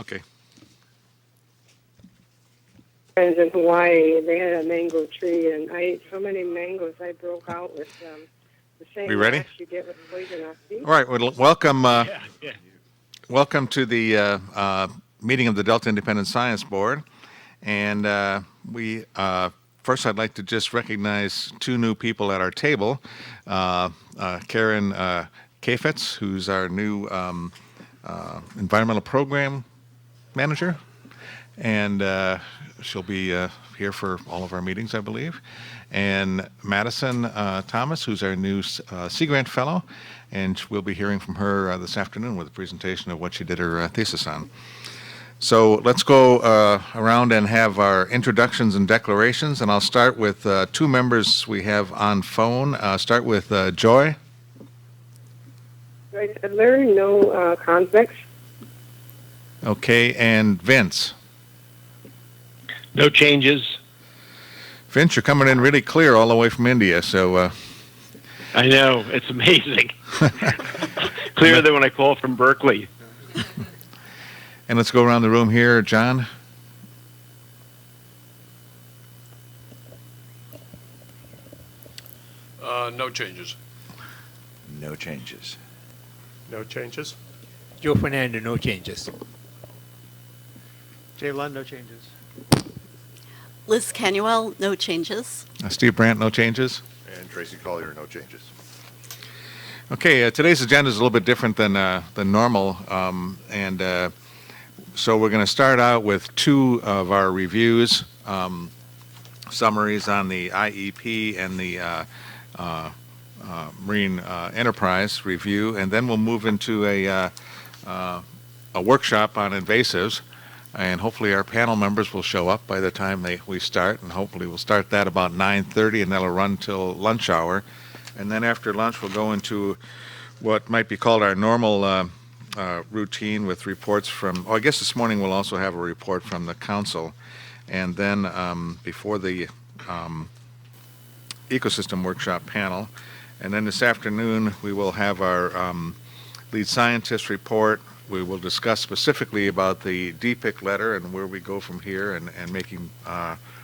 Okay. Friends in Hawaii, they had a mango tree, and I ate so many mangoes I broke out with the same We ready? rash you get with poison ivy. All right. Well, welcome to the meeting of the Delta Independent Science Board. And first, I'd like to just recognize two new people at our table. Karen Kafetz, who's our new environmental program manager, and she'll be here for all of our meetings, I believe. And Madison Thomas, who's our new Sea Grant Fellow, and we'll be hearing from her this afternoon with a presentation of what she did her thesis on. So let's go around and have our introductions and declarations, and I'll start with two members we have on phone. Start with Joy. Joy Fiddler, no convicts. Okay, and Vince. No changes. Vince, you're coming in really clear all the way from India, so... I know, it's amazing. Clearer than when I called from Berkeley. And let's go around the room here. John? No changes. No changes. No changes. Joe Fernando, no changes. Jay Lund, no changes. Liz Canuel, no changes. Steve Brandt, no changes. And Tracy Collier, no changes. Okay, today's agenda is a little bit different than normal, so we're going to start out with two of our reviews, summaries on the IEP and the Marine Enterprise review, and then we'll move into a workshop on invasives, and hopefully our panel members will show up by the time we start, and hopefully we'll start that about 9:30, and that'll run till lunch hour. And then after lunch, we'll go into what might be called our normal routine with reports from, I guess this morning we'll also have a report from the council. And then before the ecosystem workshop panel. And then this afternoon, we will have our lead scientist report. We will discuss specifically about the DPIIC letter and where we go from here, and making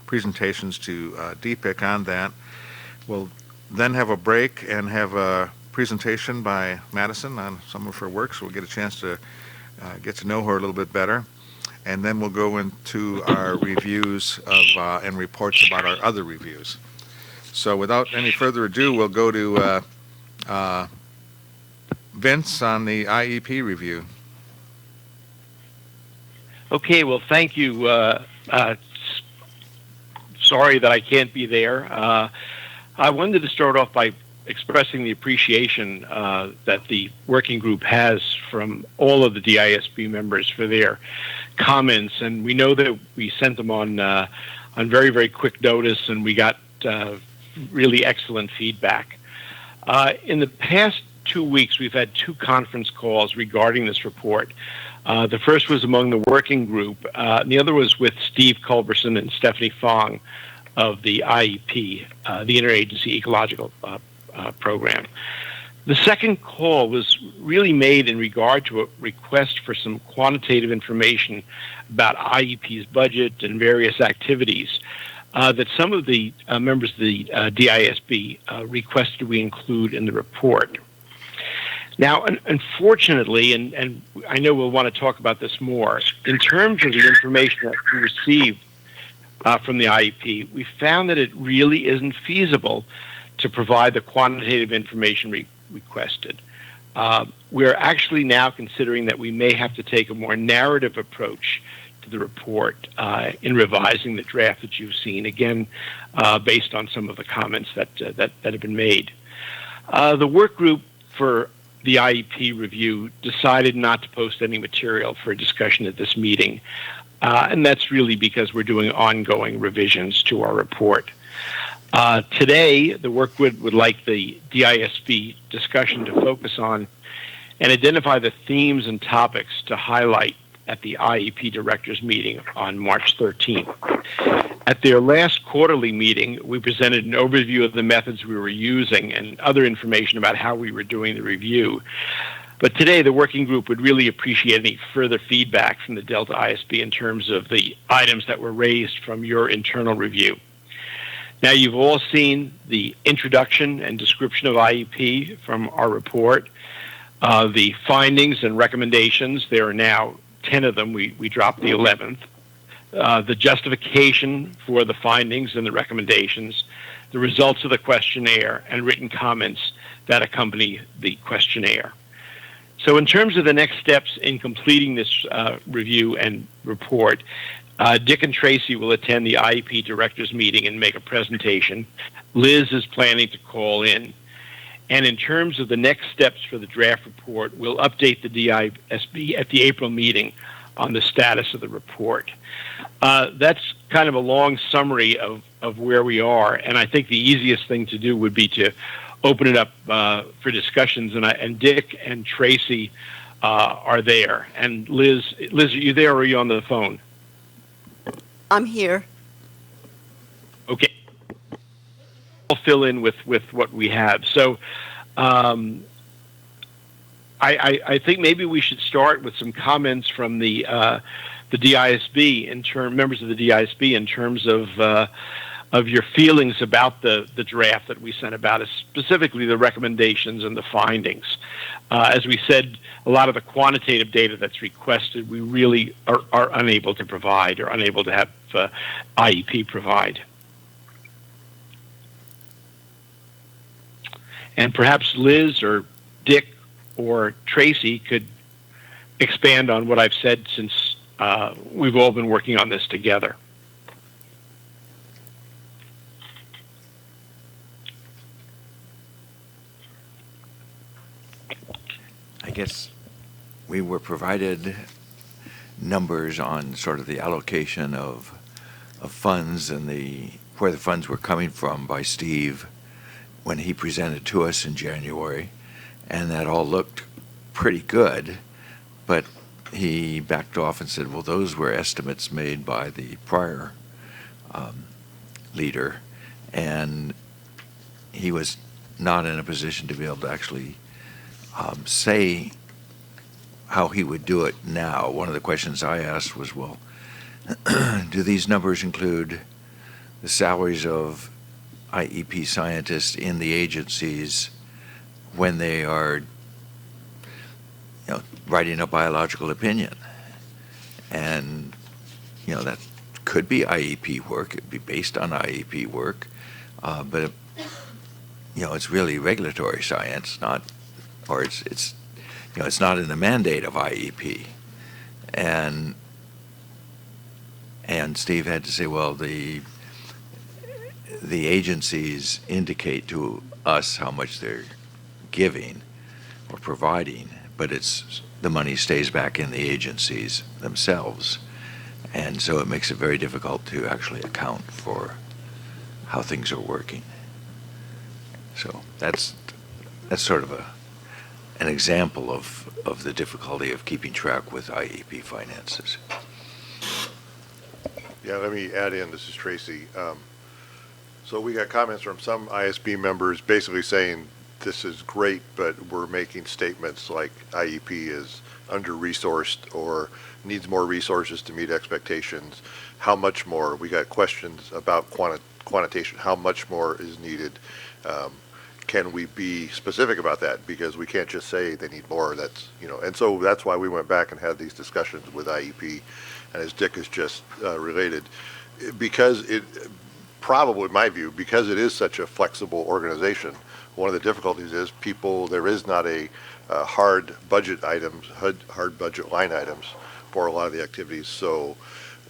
presentations to DPIIC on that. We'll then have a break and have a presentation by Madison on some of her work, so we'll get a chance to get to know her a little bit better. And then we'll go into our reviews of and reports about our other reviews. So without any further ado, we'll go to Vince on the IEP review. Okay, well, thank you. Sorry that I can't be there. I wanted to start off by expressing the appreciation that the working group has from all of the DISB members for their comments, and we know that we sent them on very, very quick notice, and we got really excellent feedback. In the past 2 weeks, we've had 2 conference calls regarding this report. The first was among the working group, and the other was with Steve Culberson and Stephanie Fong of the IEP, the Interagency Ecological Program. The second call was really made in regard to a request for some quantitative information about IEP's budget and various activities that some of the members of the DISB requested we include in the report. Now, unfortunately, and I know we'll want to talk about this more, in terms of the information that we received from the IEP, we found that it really isn't feasible to provide the quantitative information requested. We're actually now considering that we may have to take a more narrative approach to the report in revising the draft that you've seen, again, based on some of the comments that have been made. The work group for the IEP review decided not to post any material for discussion at this meeting, and that's really because we're doing ongoing revisions to our report. Today, the work group would like the DISB discussion to focus on and identify the themes and topics to highlight at the IEP directors meeting on March 13th. At their last quarterly meeting, we presented an overview of the methods we were using and other information about how we were doing the review. But today, the working group would really appreciate any further feedback from the Delta ISB in terms of the items that were raised from your internal review. Now, you've all seen the introduction and description of IEP from our report. The findings and recommendations, there are now 10 of them. We dropped the 11th. The justification for the findings and the recommendations, the results of the questionnaire, and written comments that accompany the questionnaire. So in terms of the next steps in completing this review and report, Dick and Tracy will attend the IEP directors meeting and make a presentation. Liz is planning to call in. And in terms of the next steps for the draft report, we'll update the DISB at the April meeting on the status of the report. That's kind of a long summary of where we are, and I think the easiest thing to do would be to open it up for discussions, and Dick and Tracy are there. And Liz, are you there or are you on the phone? I'm here. Okay. I'll fill in with what we have. So I think maybe we should start with some comments from the DISB members of the DISB in terms of your feelings about the draft that we sent about, specifically the recommendations and the findings. As we said, a lot of the quantitative data that's requested, we really are unable to provide or unable to have IEP provide. And perhaps Liz or Dick or Tracy could expand on what I've said since we've all been working on this together. I guess we were provided numbers on sort of the allocation of funds and where the funds were coming from by Steve when he presented to us in January, and that all looked pretty good, but he backed off and said, well, those were estimates made by the prior leader, and he was not in a position to be able to actually say how he would do it now. One of the questions I asked was, well, do these numbers include the salaries of IEP scientists in the agencies when they are, writing a biological opinion? And, that could be IEP work. It'd be based on IEP work, but it's really regulatory science, it's not in the mandate of IEP. And Steve had to say, well, the agencies indicate to us how much they're giving or providing, but the money stays back in the agencies themselves. And so it makes it very difficult to actually account for how things are working. So that's sort of an example of the difficulty of keeping track with IEP finances. Yeah, let me add in, this is Tracy. So we got comments from some ISB members basically saying this is great, but we're making statements like IEP is under-resourced or needs more resources to meet expectations. How much more? We got questions about quantitation. How much more is needed? Can we be specific about that? Because we can't just say they need more. And so that's why we went back and had these discussions with IEP. And as Dick has just related, because probably in my view, because it is such a flexible organization, one of the difficulties is there is not a hard budget line items for a lot of the activities. So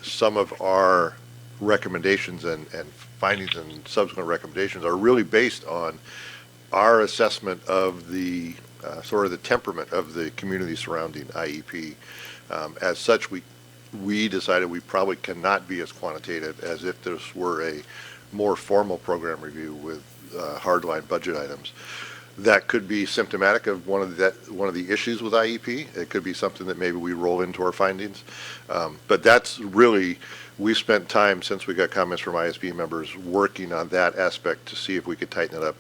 some of our recommendations and findings and subsequent recommendations are really based on our assessment of the sort of the temperament of the community surrounding IEP. As such, we decided we probably cannot be as quantitative as if this were a more formal program review with hardline budget items. That could be symptomatic of one of the issues with IEP. It could be something that maybe we roll into our findings. But that's really, we've spent time since we got comments from ISB members working on that aspect to see if we could tighten it up.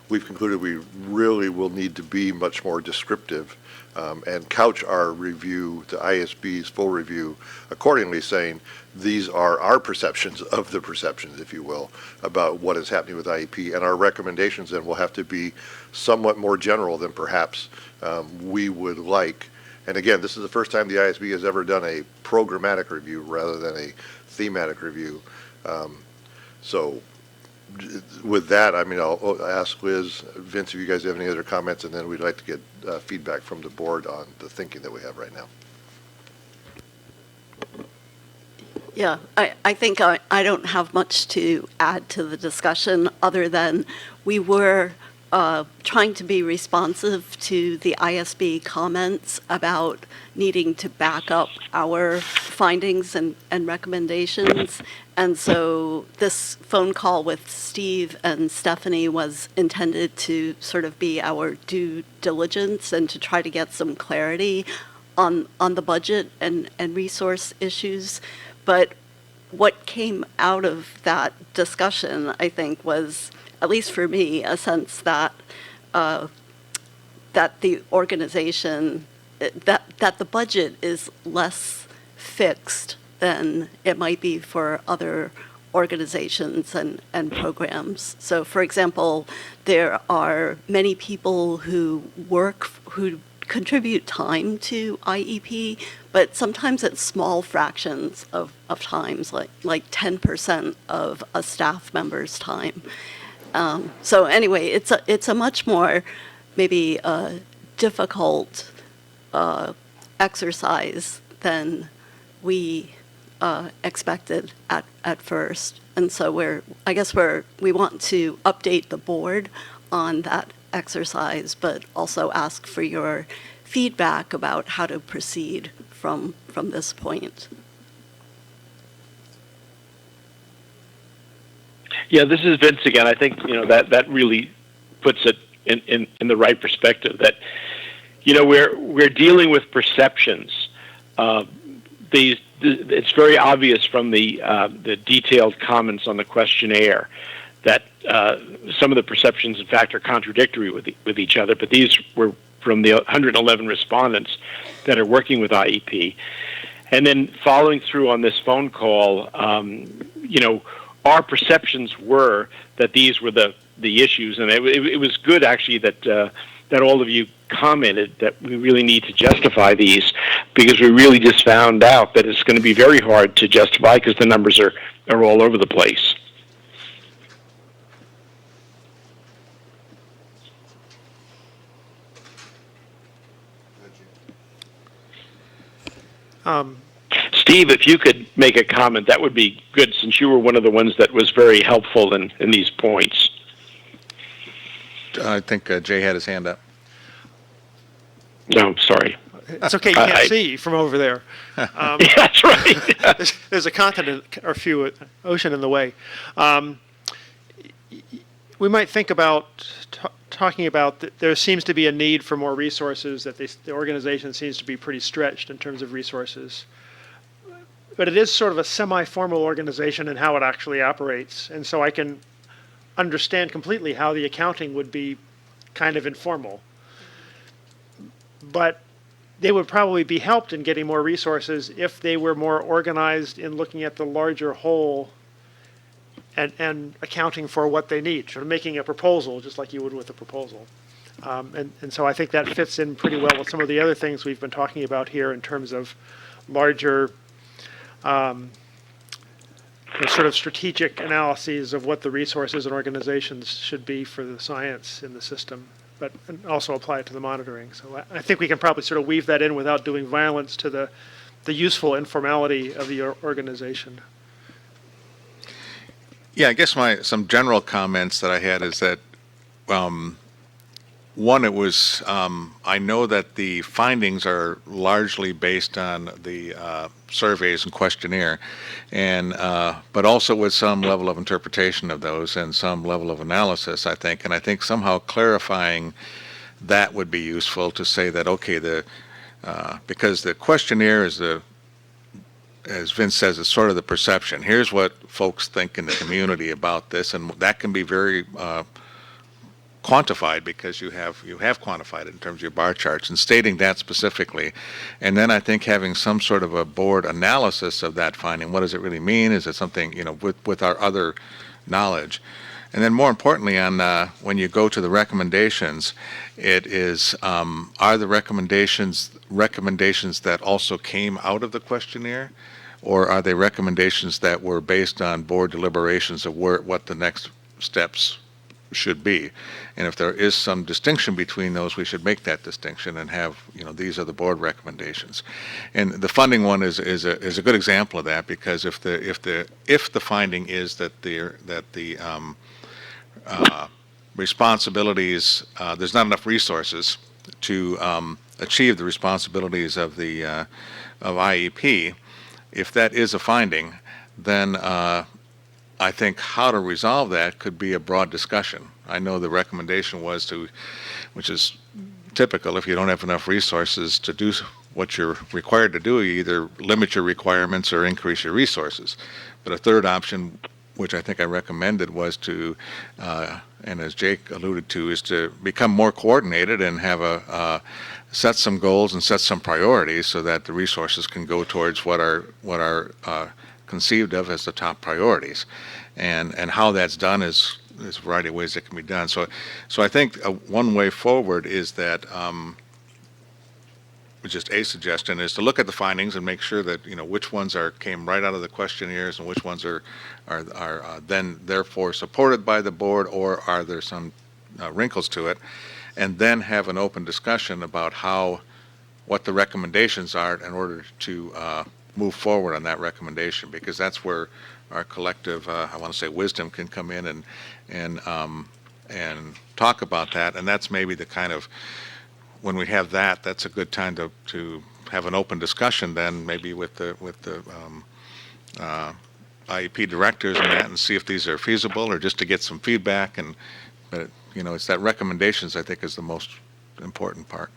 we've concluded we really will need to be much more descriptive and couch our review, the ISB's full review, accordingly, saying these are our perceptions of the perceptions, if you will, about what is happening with IEP, and our recommendations then will have to be somewhat more general than perhaps we would like. And again, this is the first time the ISB has ever done a programmatic review rather than a thematic review. So with that, I mean, I'll ask Liz, Vince, if you guys have any other comments, and then we'd like to get feedback from the board on the thinking that we have right now. Yeah, I think I don't have much to add to the discussion other than we were trying to be responsive to the ISB comments about needing to back up our findings and recommendations. And so this phone call with Steve and Stephanie was intended to sort of be our due diligence and to try to get some clarity on the budget and resource issues. But what came out of that discussion, I think, was, at least for me, a sense that that the organization, that the budget is less fixed than it might be for other organizations and programs. So, for example, there are many people who contribute time to IEP, but sometimes it's small fractions of times, like 10% of a staff member's time. So anyway, it's a much more maybe difficult exercise than we expected at first. And so we want to update the board on that exercise, but also ask for your feedback about how to proceed from this point. Yeah, this is Vince again. I think that really puts it in the right perspective. That we're dealing with perceptions. It's very obvious from the detailed comments on the questionnaire that some of the perceptions, in fact, are contradictory with each other. But these were from the 111 respondents that are working with IEP, and then following through on this phone call, our perceptions were that these were the issues, and it was good actually that all of you commented that we really need to justify these, because we really just found out that it's going to be very hard to justify because the numbers are all over the place. Steve, if you could make a comment, that would be good, since you were one of the ones that was very helpful in these points. I think Jay had his hand up. No, sorry. It's okay, you can't see from over there. Yeah, that's right. There's a continent or ocean in the way. We might think about talking about that there seems to be a need for more resources, that the organization seems to be pretty stretched in terms of resources. But it is sort of a semi-formal organization in how it actually operates. And so I can understand completely how the accounting would be kind of informal. But they would probably be helped in getting more resources if they were more organized in looking at the larger whole and accounting for what they need, sort of making a proposal just like you would with a proposal. And so I think that fits in pretty well with some of the other things we've been talking about here in terms of larger sort of strategic analyses of what the resources and organizations should be for the science in the system, but also apply it to the monitoring. So I think we can probably sort of weave that in without doing violence to the useful informality of the organization. Yeah, I guess some general comments that I had is that, one, it was, I know that the findings are largely based on the surveys and questionnaire, and but also with some level of interpretation of those and some level of analysis, I think. And I think somehow clarifying that would be useful, to say that, okay, because the questionnaire is as Vince says, it's sort of the perception. Here's what folks think in the community about this, and that can be very quantified, because you have quantified it in terms of your bar charts, and stating that specifically. And then I think having some sort of a board analysis of that finding. What does it really mean? Is it something, with our other knowledge? And then more importantly, on when you go to the recommendations, it is, are the recommendations that also came out of the questionnaire, or are they recommendations that were based on board deliberations of what the next steps should be? And if there is some distinction between those, we should make that distinction and have, these are the board recommendations. And the funding one is a good example of that, because if the finding is that the responsibilities, there's not enough resources to achieve the responsibilities of IEP. If that is a finding, then I think how to resolve that could be a broad discussion. I know the recommendation was which is typical, if you don't have enough resources to do what you're required to do, you either limit your requirements or increase your resources. But a third option, which I think I recommended, was to, and as Jake alluded to, is to become more coordinated and have set some goals and set some priorities so that the resources can go towards what are conceived of as the top priorities. And how that's done is a variety of ways that can be done. So I think one way forward is that, just a suggestion, is to look at the findings and make sure that, which ones came right out of the questionnaires and which ones are then therefore supported by the board, or are there some wrinkles to it, and then have an open discussion about what the recommendations are in order to move forward on that recommendation, because that's where our collective, I want to say, wisdom can come in and talk about that. And that's maybe the kind of, when we have that's a good time to have an open discussion then, maybe with the IEP directors and that, and see if these are feasible, or just to get some feedback. But it's that recommendations, I think, is the most important part.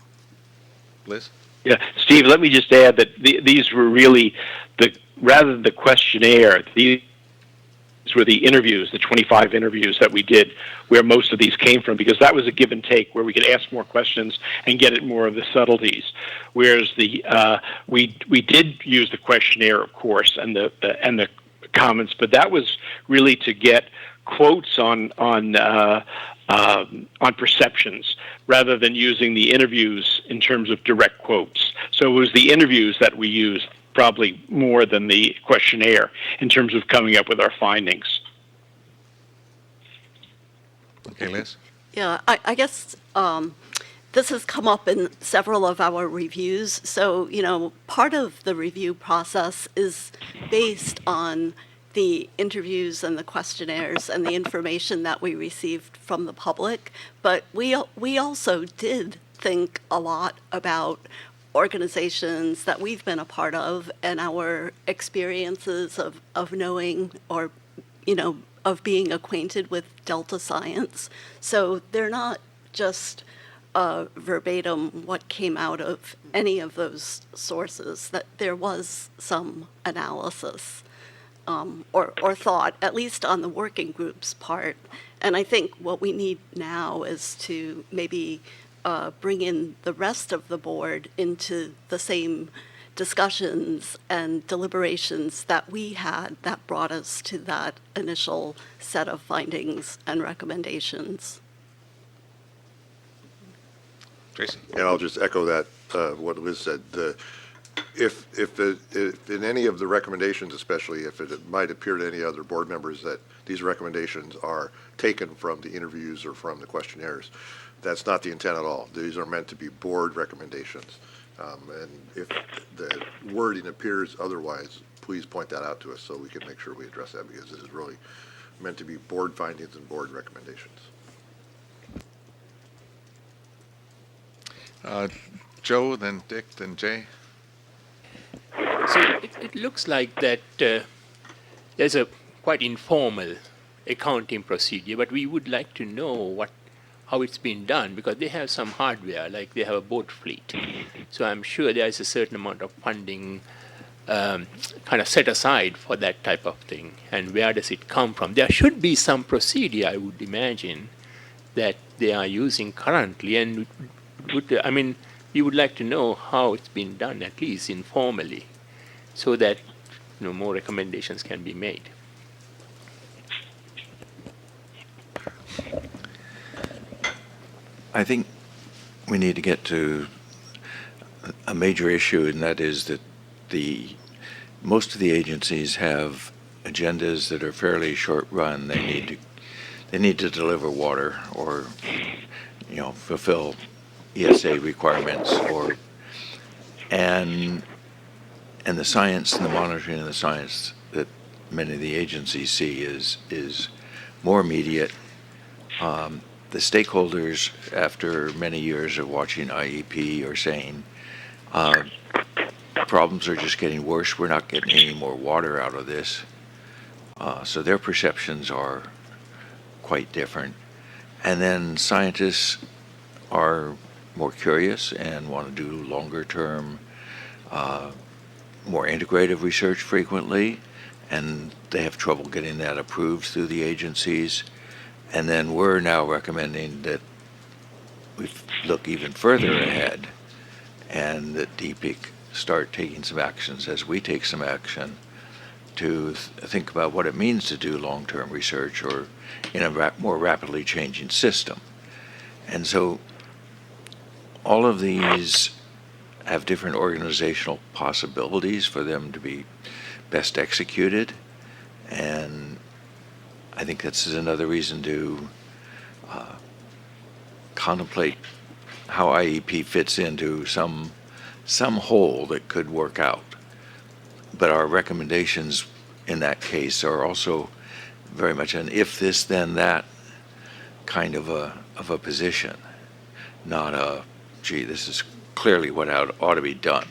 Liz? Yeah, Steve, let me just add that these were really, rather than the questionnaire, these were the interviews, the 25 interviews that we did, where most of these came from, because that was a give and take, where we could ask more questions and get at more of the subtleties. Whereas we did use the questionnaire, of course, and the comments, but that was really to get quotes on perceptions, rather than using the interviews in terms of direct quotes. So it was the interviews that we used probably more than the questionnaire in terms of coming up with our findings. Okay, Liz? Yeah, I guess this has come up in several of our reviews. So, part of the review process is based on the interviews and the questionnaires and the information that we received from the public. But we also did think a lot about organizations that we've been a part of and our experiences of knowing, or, of being acquainted with Delta science. So they're not just verbatim what came out of any of those sources, that there was some analysis or thought, at least on the working group's part. And I think what we need now is to maybe bring in the rest of the board into the same discussions and deliberations that we had that brought us to that initial set of findings and recommendations. Tracy? And I'll just echo that, what Liz said. If in any of the recommendations, especially if it might appear to any other board members that these recommendations are taken from the interviews or from the questionnaires, that's not the intent at all. These are meant to be board recommendations. And if the wording appears otherwise, please point that out to us so we can make sure we address that, because this is really meant to be board findings and board recommendations. Joe, then Dick, then Jay. So it looks like that there's a quite informal accounting procedure, but we would like to know how it's been done, because they have some hardware, like they have a boat fleet. So I'm sure there is a certain amount of funding kind of set aside for that type of thing. And where does it come from? There should be some procedure, I would imagine, that they are using currently, and we would like to know how it's been done, at least informally, so that more recommendations can be made. I think we need to get to a major issue, and that is that most of the agencies have agendas that are fairly short run. They need to deliver water or fulfill ESA requirements, and the science and the monitoring of the science that many of the agencies see is more immediate. The stakeholders, after many years of watching IEP, are saying problems are just getting worse. We're not getting any more water out of this. So their perceptions are quite different. And then scientists are more curious and want to do longer term, more integrative research frequently, and they have trouble getting that approved through the agencies. And then we're now recommending that we look even further ahead and that DPIIC start taking some actions as we take some action to think about what it means to do long-term research or in a more rapidly changing system. And so all of these have different organizational possibilities for them to be best executed, and I think this is another reason to contemplate how IEP fits into some whole that could work out. But our recommendations in that case are also very much an if this then that kind of a position, not a gee, this is clearly what ought to be done,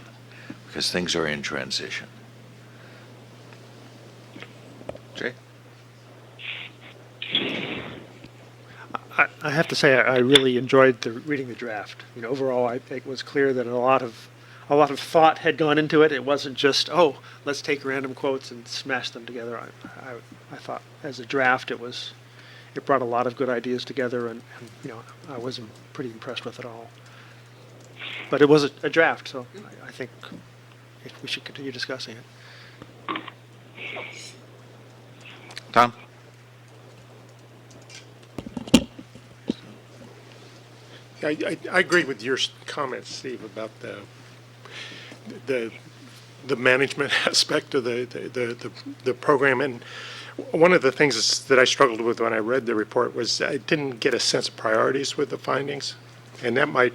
because things are in transition. Jay? I have to say I really enjoyed reading the draft. Overall, I think it was clear that a lot of thought had gone into it. It wasn't just, let's take random quotes and smash them together. I thought as a draft it brought a lot of good ideas together, and I was pretty impressed with it all. But it was a draft, so I think we should continue discussing it. Tom? I agree with your comments, Steve, about the management aspect of the program. And one of the things that I struggled with when I read the report was I didn't get a sense of priorities with the findings, and that might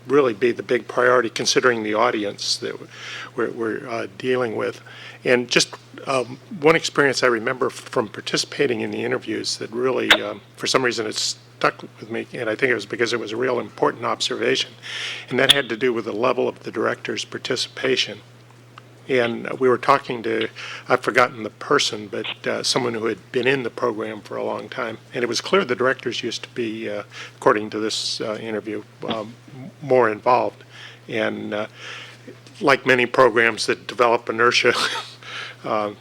really be the big priority considering the audience that we're dealing with. And just one experience I remember from participating in the interviews that really, for some reason, it stuck with me, and I think it was because it was a real important observation, and that had to do with the level of the director's participation. And we were talking to, I've forgotten the person, but someone who had been in the program for a long time. And it was clear the directors used to be, according to this interview, more involved. And like many programs that develop inertia,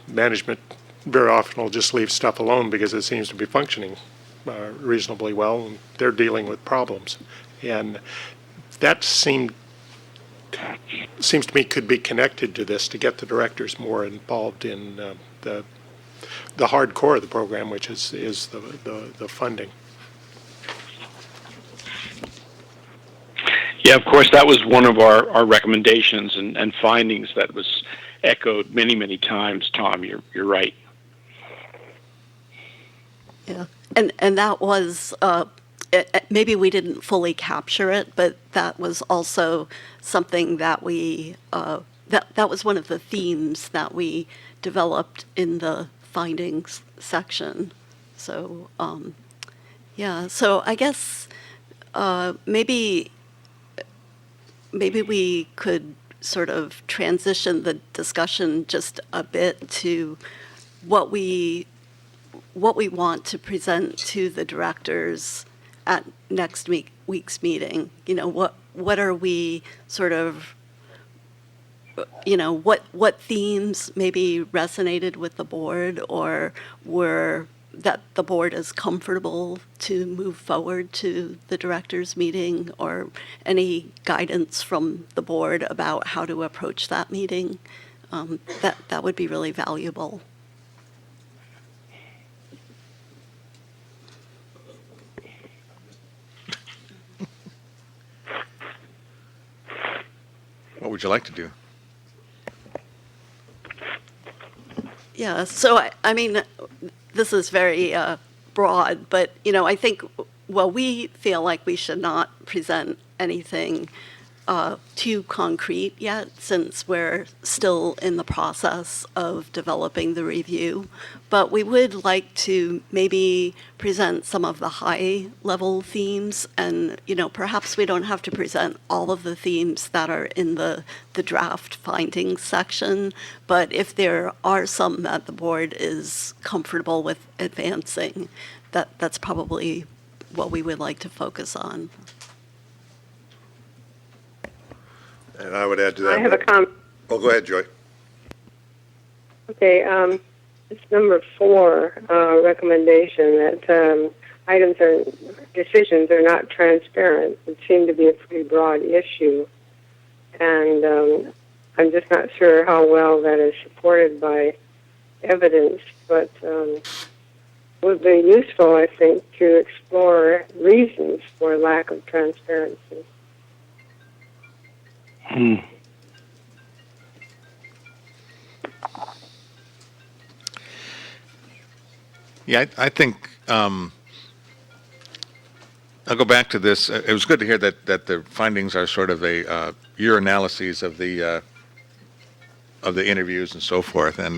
management very often will just leave stuff alone because it seems to be functioning reasonably well, and they're dealing with problems. And that seems to me could be connected to this to get the directors more involved in the hard core of the program, which is the funding. Yeah, of course, that was one of our recommendations and findings that was echoed many, many times. Tom, you're right. Yeah, and that was maybe we didn't fully capture it, but that was also something that we that was one of the themes that we developed in the findings section. So yeah, so I guess maybe we could sort of transition the discussion just a bit to what we want to present to the directors at next week's meeting. What are we sort of, what themes maybe resonated with the board or were that the board is comfortable to move forward to the directors meeting, or any guidance from the board about how to approach that meeting, that would be really valuable. What would you like to do? Yeah, so I mean, this is very broad, but, I think, well, we feel like we should not present anything too concrete yet, since we're still in the process of developing the review. But we would like to maybe present some of the high-level themes, and, perhaps we don't have to present all of the themes that are in the draft findings section, but if there are some that the board is comfortable with advancing, that's probably what we would like to focus on. And I would add to that. I have a comment. Oh, go ahead, Joy. Okay, it's number 4 recommendation that decisions are not transparent. It seemed to be a pretty broad issue, and I'm just not sure how well that is supported by evidence, but would be useful, I think, to explore reasons for lack of transparency. Yeah, I think I'll go back to this. It was good to hear that the findings are sort of your analyses of the interviews and so forth. And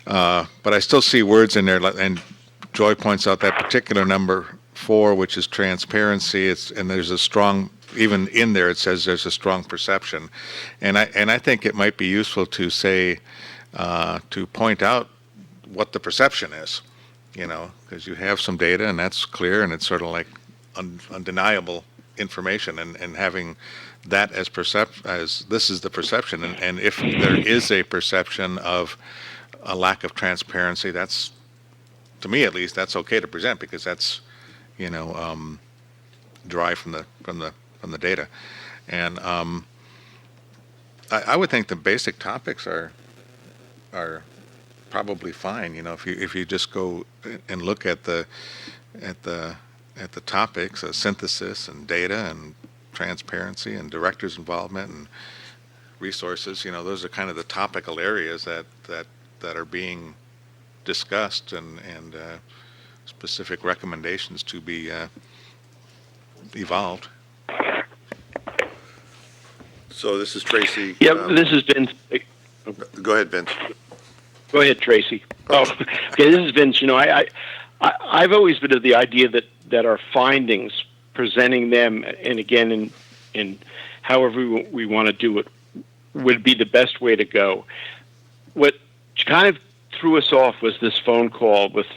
but I still see words in there, and Joy points out that particular number 4, which is transparency. And there's a strong, even in there it says there's a strong perception, and I think it might be useful to say to point out what the perception is, because you have some data and that's clear, and it's sort of like undeniable information, and having that as this is the perception, and if there is a perception of a lack of transparency, that's, to me at least, that's okay to present, because that's derived from the data. And I would think the basic topics are probably fine. If you just go and look at the topics, synthesis and data and transparency and directors' involvement and resources, those are kind of the topical areas that are being discussed, and specific recommendations to be evolved. So this is Tracy. Yep, this is Vince. Go ahead, Vince. Go ahead, Tracy. Oh, okay, this is Vince. I've always been of the idea that our findings, presenting them, and again, in however we want to do it, would be the best way to go. What kind of threw us off was this phone call with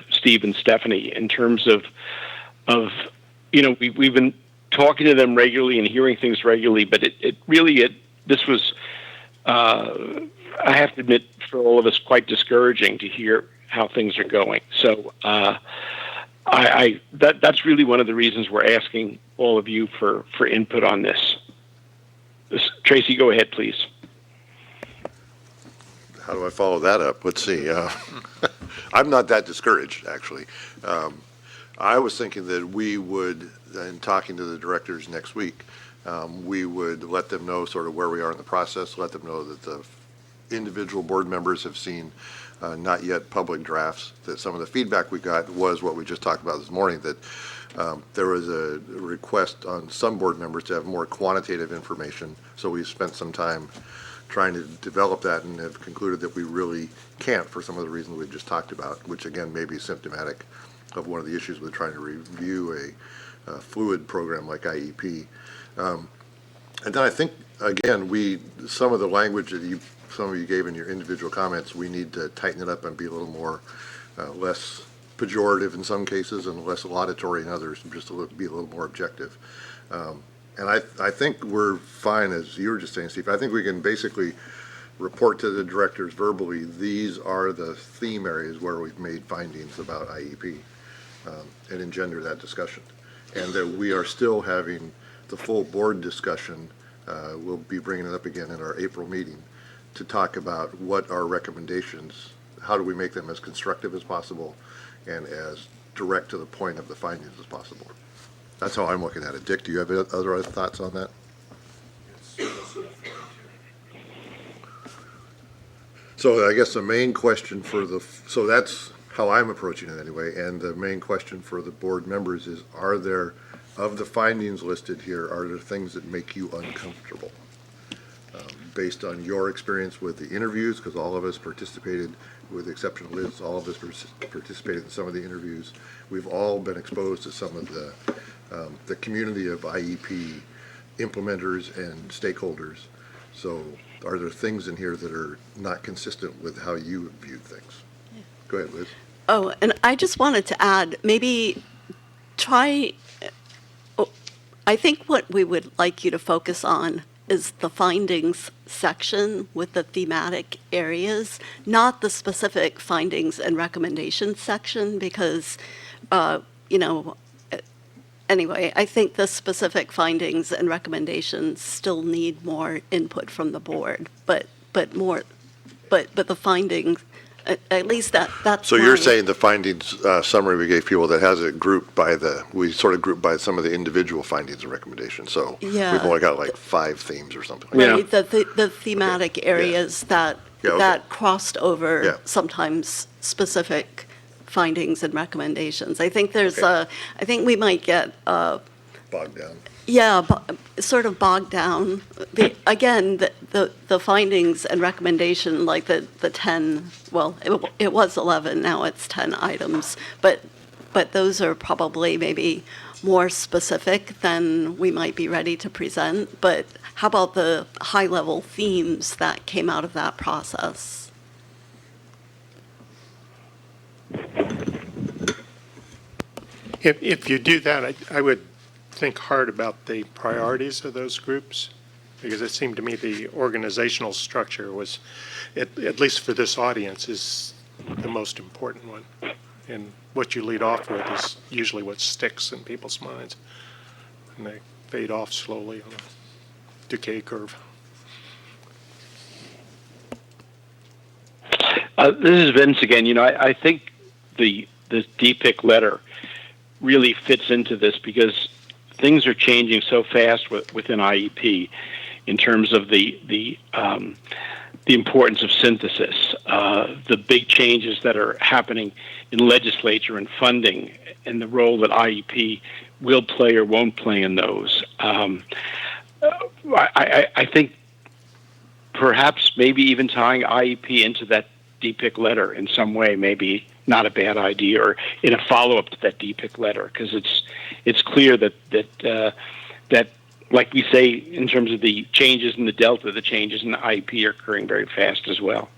Steve and Stephanie, in terms of we've been talking to them regularly and hearing things regularly, but this was I have to admit, for all of us, quite discouraging to hear how things are going. So that's really one of the reasons we're asking all of you for input on this. Tracy, go ahead, please. How do I follow that up? Let's see. I'm not that discouraged, actually. I was thinking that we would, in talking to the directors next week, we would let them know sort of where we are in the process, let them know that the individual board members have seen not yet public drafts, that some of the feedback we got was what we just talked about this morning, that there was a request on some board members to have more quantitative information. So we spent some time trying to develop that, and have concluded that we really can't, for some of the reasons we've just talked about, which again may be symptomatic of one of the issues with trying to review a fluid program like IEP. And then I think, again, some of the language that some of you gave in your individual comments, we need to tighten it up and be a little more, less pejorative in some cases and less laudatory in others, and just be a little more objective. And I think we're fine, as you were just saying, Steve. I think we can basically report to the directors verbally, these are the theme areas where we've made findings about IEP, and engender that discussion. And that we are still having the full board discussion. We'll be bringing it up again in our April meeting to talk about what our recommendations, how do we make them as constructive as possible and as direct to the point of the findings as possible. That's how I'm looking at it. Dick, do you have other thoughts on that? So I guess the main question so that's how I'm approaching it anyway, and the main question for the board members is, are there, of the findings listed here, are there things that make you uncomfortable? Based on your experience with the interviews, because all of us participated, with the exception of Liz, all of us participated in some of the interviews. We've all been exposed to some of the community of IEP implementers and stakeholders. So are there things in here that are not consistent with how you viewed things? Yeah. Go ahead, Liz. Oh, and I just wanted to add, maybe I think what we would like you to focus on is the findings section with the thematic areas, not the specific findings and recommendations section, because, anyway, I think the specific findings and recommendations still need more input from the board, but the findings, at least that's So you're my- saying the findings summary we gave people, that has it grouped by we sort of grouped by some of the individual findings and recommendations. So Yeah. we've only got like 5 themes or something like Right, the thematic areas that crossed over Yeah. sometimes specific findings and recommendations. I think I think we might get, that. Bogged down. sort of bogged down. The findings and recommendation, like the 10, well, it was 11, now it's 10 items, but those are probably maybe more specific than we might be ready to present. But how about the high-level themes that came out of that process? If you do that, I would think hard about the priorities of those groups, because it seemed to me the organizational structure was, at least for this audience, is the most important one. And what you lead off with is usually what sticks in people's minds. And they fade off slowly on a decay curve. This is Vince again. I think the DPIIC letter really fits into this, because things are changing so fast within IEP in terms of the importance of synthesis, the big changes that are happening in legislature and funding, and the role that IEP will play or won't play in those. I think perhaps maybe even tying IEP into that DPIIC letter in some way may be not a bad idea, or in a follow-up to that DPIIC letter, because it's clear that like we say in terms of the changes in the Delta, the changes in the IEP are occurring very fast as well.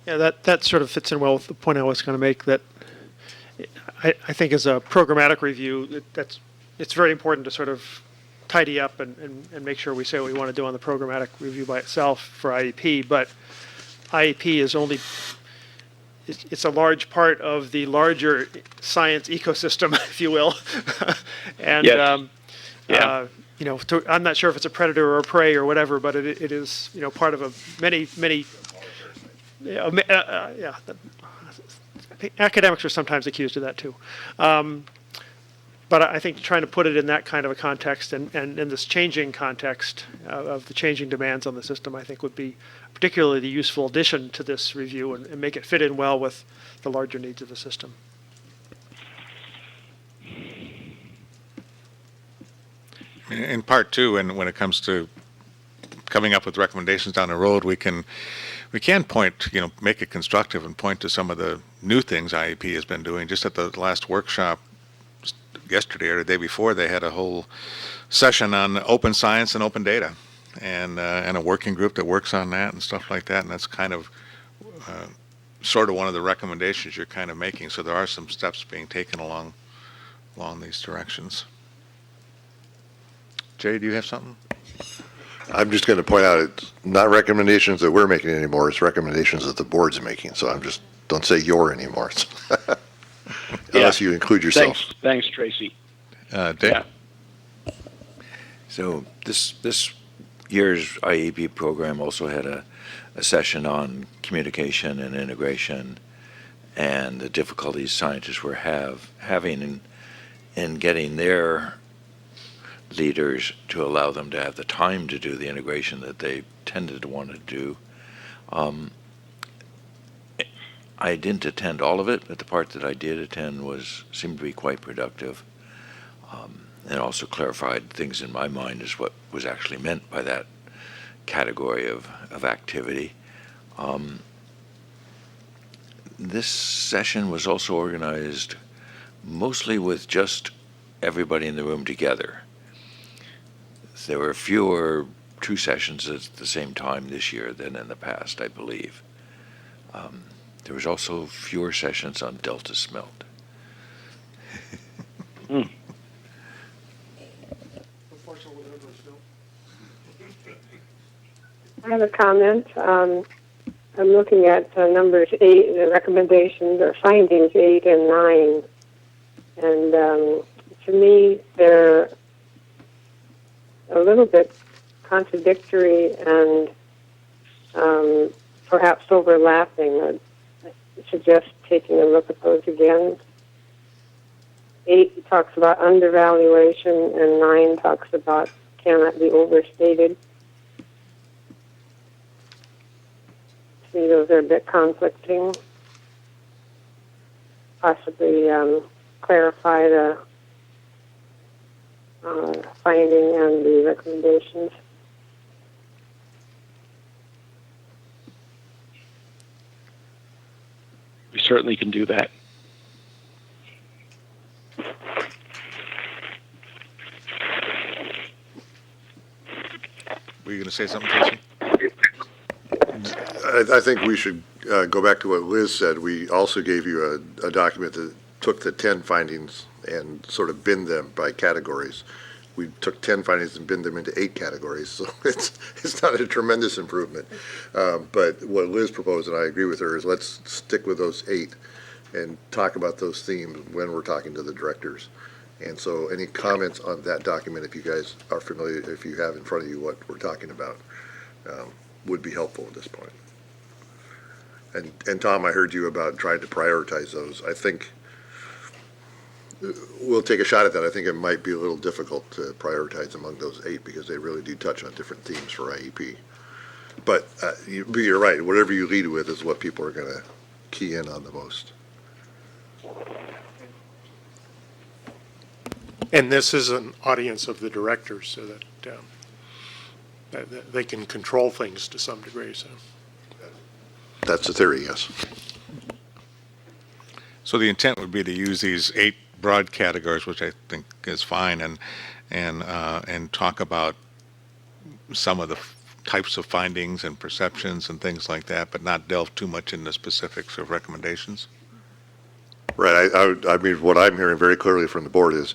Yeah, that sort of fits in well with the point I was going to make, that I think as a programmatic review, it's very important to sort of tidy up and make sure we say what we want to do on the programmatic review by itself for IEP, but IEP is it's a large part of the larger science ecosystem, if you will. And, yes. I'm not sure if it's a predator or a prey or whatever, but it is, part of many, academics are sometimes accused of that too. But I think trying to put it in that kind of a context and in this changing context of the changing demands on the system, I think would be particularly the useful addition to this review and make it fit in well with the larger needs of the system. In part two, and when it comes to coming up with recommendations down the road, we can point, make it constructive and point to some of the new things IEP has been doing. Just at the last workshop yesterday or the day before, they had a whole session on open science and open data, and a working group that works on that and stuff like that. And that's kind of sort of one of the recommendations you're kind of making. So there are some steps being taken along these directions. Jay, do you have something? I'm just going to point out it's not recommendations that we're making anymore. It's recommendations that the board's making. So don't say your anymore. Unless you include yourself. Thanks, Tracy. Dave? Yeah. So this year's IEP program also had a session on communication and integration and the difficulties scientists were having in getting their leaders to allow them to have the time to do the integration that they tended to want to do. I didn't attend all of it, but the part that I did attend seemed to be quite productive, and also clarified things in my mind as what was actually meant by that category of activity. This session was also organized mostly with just everybody in the room together. There were fewer two sessions at the same time this year than in the past, I believe. There was also fewer sessions on Delta smelt. I have a comment. I'm looking at numbers 8, the recommendations or findings 8 and 9. And to me, they're a little bit contradictory and perhaps overlapping. I suggest taking a look at those again. 8 talks about undervaluation and 9 talks about cannot be overstated. See, those are a bit conflicting. Possibly clarify the finding and the recommendations. We certainly can do that. Were you going to say something, Tracy? I think we should go back to what Liz said. We also gave you a document that took the 10 findings and sort of binned them by categories. We took 10 findings and binned them into 8 categories, so it's not a tremendous improvement. But what Liz proposed, and I agree with her, is let's stick with those 8 and talk about those themes when we're talking to the directors. And so any comments on that document, if you guys are familiar, if you have in front of you what we're talking about, would be helpful at this point. And Tom, I heard you about trying to prioritize those. I think we'll take a shot at that. I think it might be a little difficult to prioritize among those 8 because they really do touch on different themes for IEP. But you're right. Whatever you lead with is what people are going to key in on the most. And this is an audience of the directors so that they can control things to some degree. So That's the theory, yes. So the intent would be to use these 8 broad categories, which I think is fine, and talk about some of the types of findings and perceptions and things like that, but not delve too much into specifics of recommendations. Right. I mean, what I'm hearing very clearly from the board is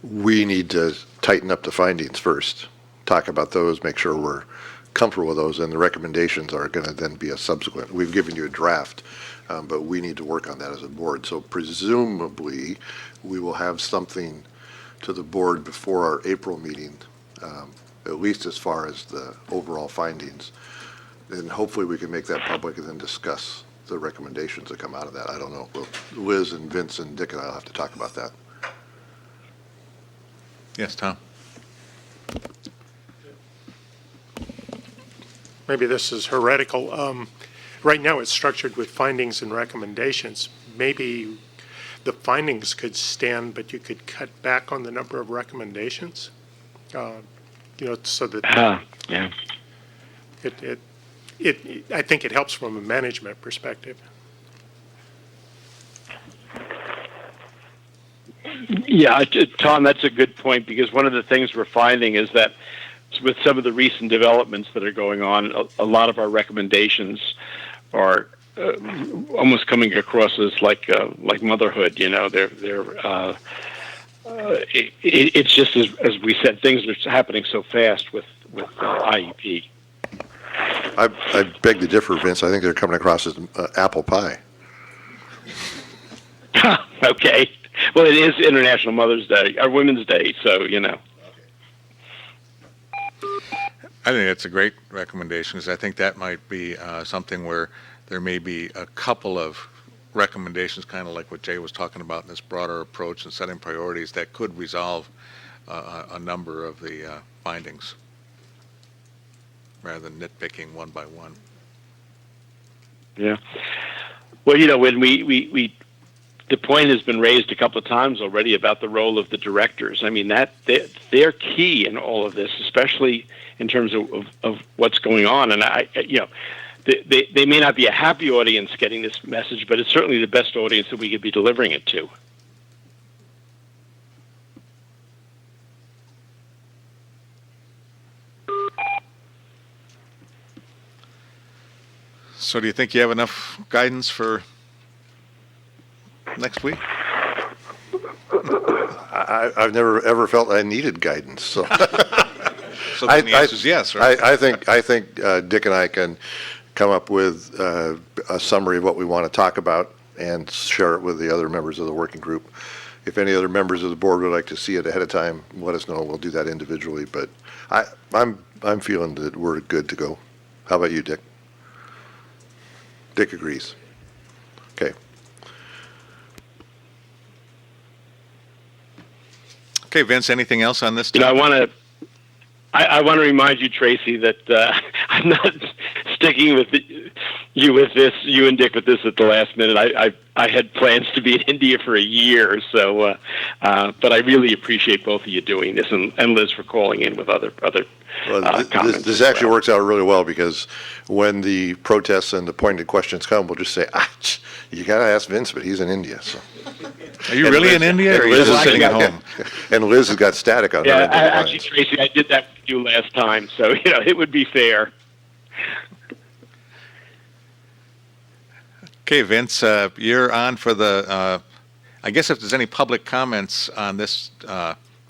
we need to tighten up the findings first, talk about those, make sure we're comfortable with those, and the recommendations are going to then be a subsequent. We've given you a draft, but we need to work on that as a board. So presumably, we will have something to the board before our April meeting, at least as far as the overall findings. And hopefully we can make that public and then discuss the recommendations that come out of that. I don't know. Well, Liz and Vince and Dick and I will have to talk about that. Yes, Tom. maybe this is heretical. Right now it's structured with findings and recommendations. Maybe the findings could stand, but you could cut back on the number of recommendations, so that yeah. I think it helps from a management perspective. Yeah, Tom, that's a good point, because one of the things we're finding is that with some of the recent developments that are going on, a lot of our recommendations are almost coming across as like motherhood. It's just as we said, things are happening so fast with IEP. I beg to differ, Vince. I think they're coming across as apple pie. Okay. Well, it is International Mother's Day, or Women's Day, so, you know. I think that's a great recommendation, because I think that might be something where there may be a couple of recommendations, kind of like what Jay was talking about in this broader approach and setting priorities that could resolve a number of the findings, rather than nitpicking one by one. Yeah. Well, you know, when we the point has been raised a couple of times already about the role of the directors. I mean, that they're key in all of this, especially in terms of what's going on. And they may not be a happy audience getting this message, but it's certainly the best audience that we could be delivering it to. So do you think you have enough guidance for next week? I've never ever felt I needed guidance. So, So then the answer is yes, right? I think Dick and I can come up with a summary of what we want to talk about and share it with the other members of the working group. If any other members of the board would like to see it ahead of time, let us know. We'll do that individually. But I'm feeling that we're good to go. How about you, Dick? Dick agrees. Okay. Okay, Vince, anything else on this? You know, I want to remind you, Tracy, that I'm not sticking with you and Dick with this at the last minute. I had plans to be in India for a year, so but I really appreciate both of you doing this, and Liz for calling in with other comments. This actually works out really well, because when the protests and the pointed questions come, we'll just say, you got to ask Vince, but he's in India. So. Are you really in India, or are you just sitting at home? And Liz has got static on her. Yeah, actually, Tracy, I did that with you last time, so it would be fair. Okay, Vince, you're on for the, I guess if there's any public comments on this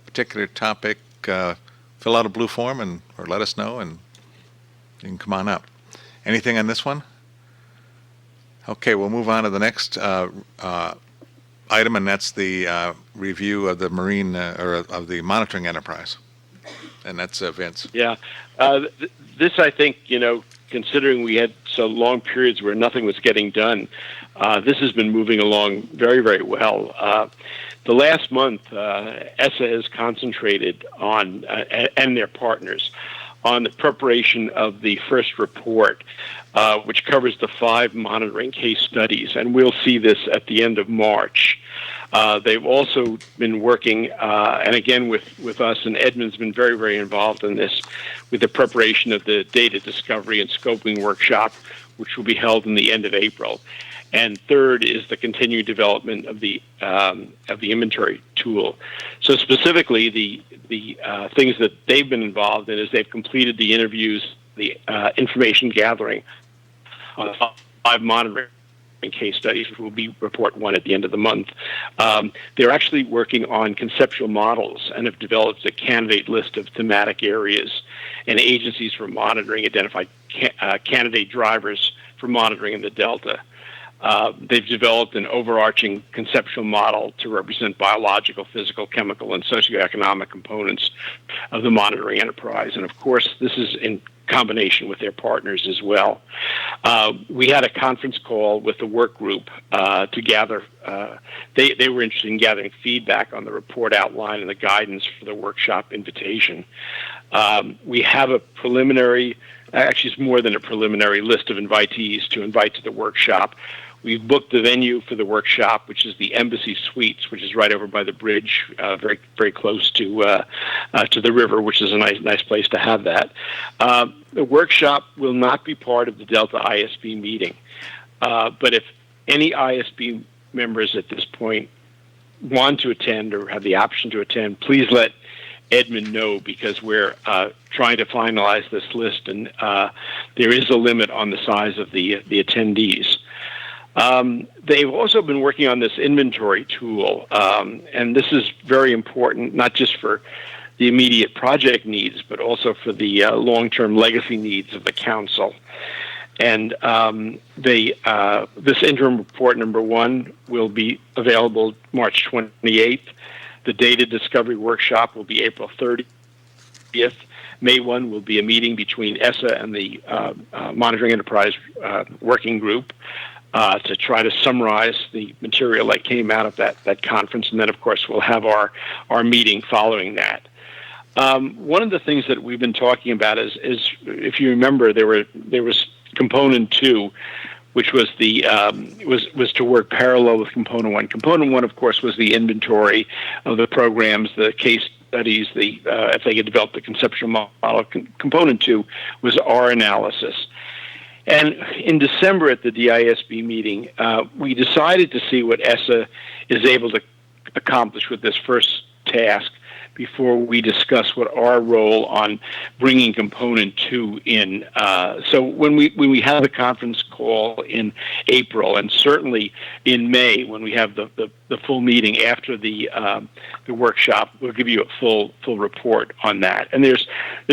particular topic, fill out a blue form or let us know, and you can come on up. Anything on this one? Okay, we'll move on to the next item, and that's the review of the marine, or of the monitoring enterprise. And that's Vince. Yeah. This, I think, considering we had so long periods where nothing was getting done, this has been moving along very, very well. The last month, ESSA has concentrated on, and their partners, on the preparation of the first report, which covers the 5 monitoring case studies, and we'll see this at the end of March. They've also been working, and again with us, and Edmund's been very, very involved in this, with the preparation of the data discovery and scoping workshop, which will be held in the end of April. And third is the continued development of the inventory tool. So specifically, the things that they've been involved in is they've completed the interviews, the information gathering on 5 monitoring case studies, which will be report 1 at the end of the month. They're actually working on conceptual models and have developed a candidate list of thematic areas and agencies for monitoring, identified candidate drivers for monitoring in the Delta. They've developed an overarching conceptual model to represent biological, physical, chemical, and socioeconomic components of the monitoring enterprise. And of course, this is in combination with their partners as well. We had a conference call with the work group to gather, they were interested in gathering feedback on the report outline and the guidance for the workshop invitation. We have a preliminary, actually it's more than a preliminary list of invitees to invite to the workshop. We've booked the venue for the workshop, which is the Embassy Suites, which is right over by the bridge, very, very close to the river, which is a nice place to have that. The workshop will not be part of the Delta ISB meeting, but if any ISB members at this point want to attend or have the option to attend, please let Edmund know, because we're trying to finalize this list, and there is a limit on the size of the attendees. They've also been working on this inventory tool, and this is very important, not just for the immediate project needs, but also for the long-term legacy needs of the council. And this interim report number 1 will be available March 28th. The data discovery workshop will be April 30th. May 1 will be a meeting between ESSA and the Monitoring Enterprise Working Group to try to summarize the material that came out of that conference. And then, of course, we'll have our meeting following that. One of the things that we've been talking about is if you remember, there was component 2, which was the was to work parallel with component 1. Component 1, of course, was the inventory of the programs, the case studies, if they could develop the conceptual model. Component 2 was our analysis. And in December at the DISB meeting, we decided to see what ESSA is able to accomplish with this first task before we discuss what our role on bringing component 2 in. So when we have the conference call in April, and certainly in May when we have the full meeting after the workshop, we'll give you a full report on that. And there's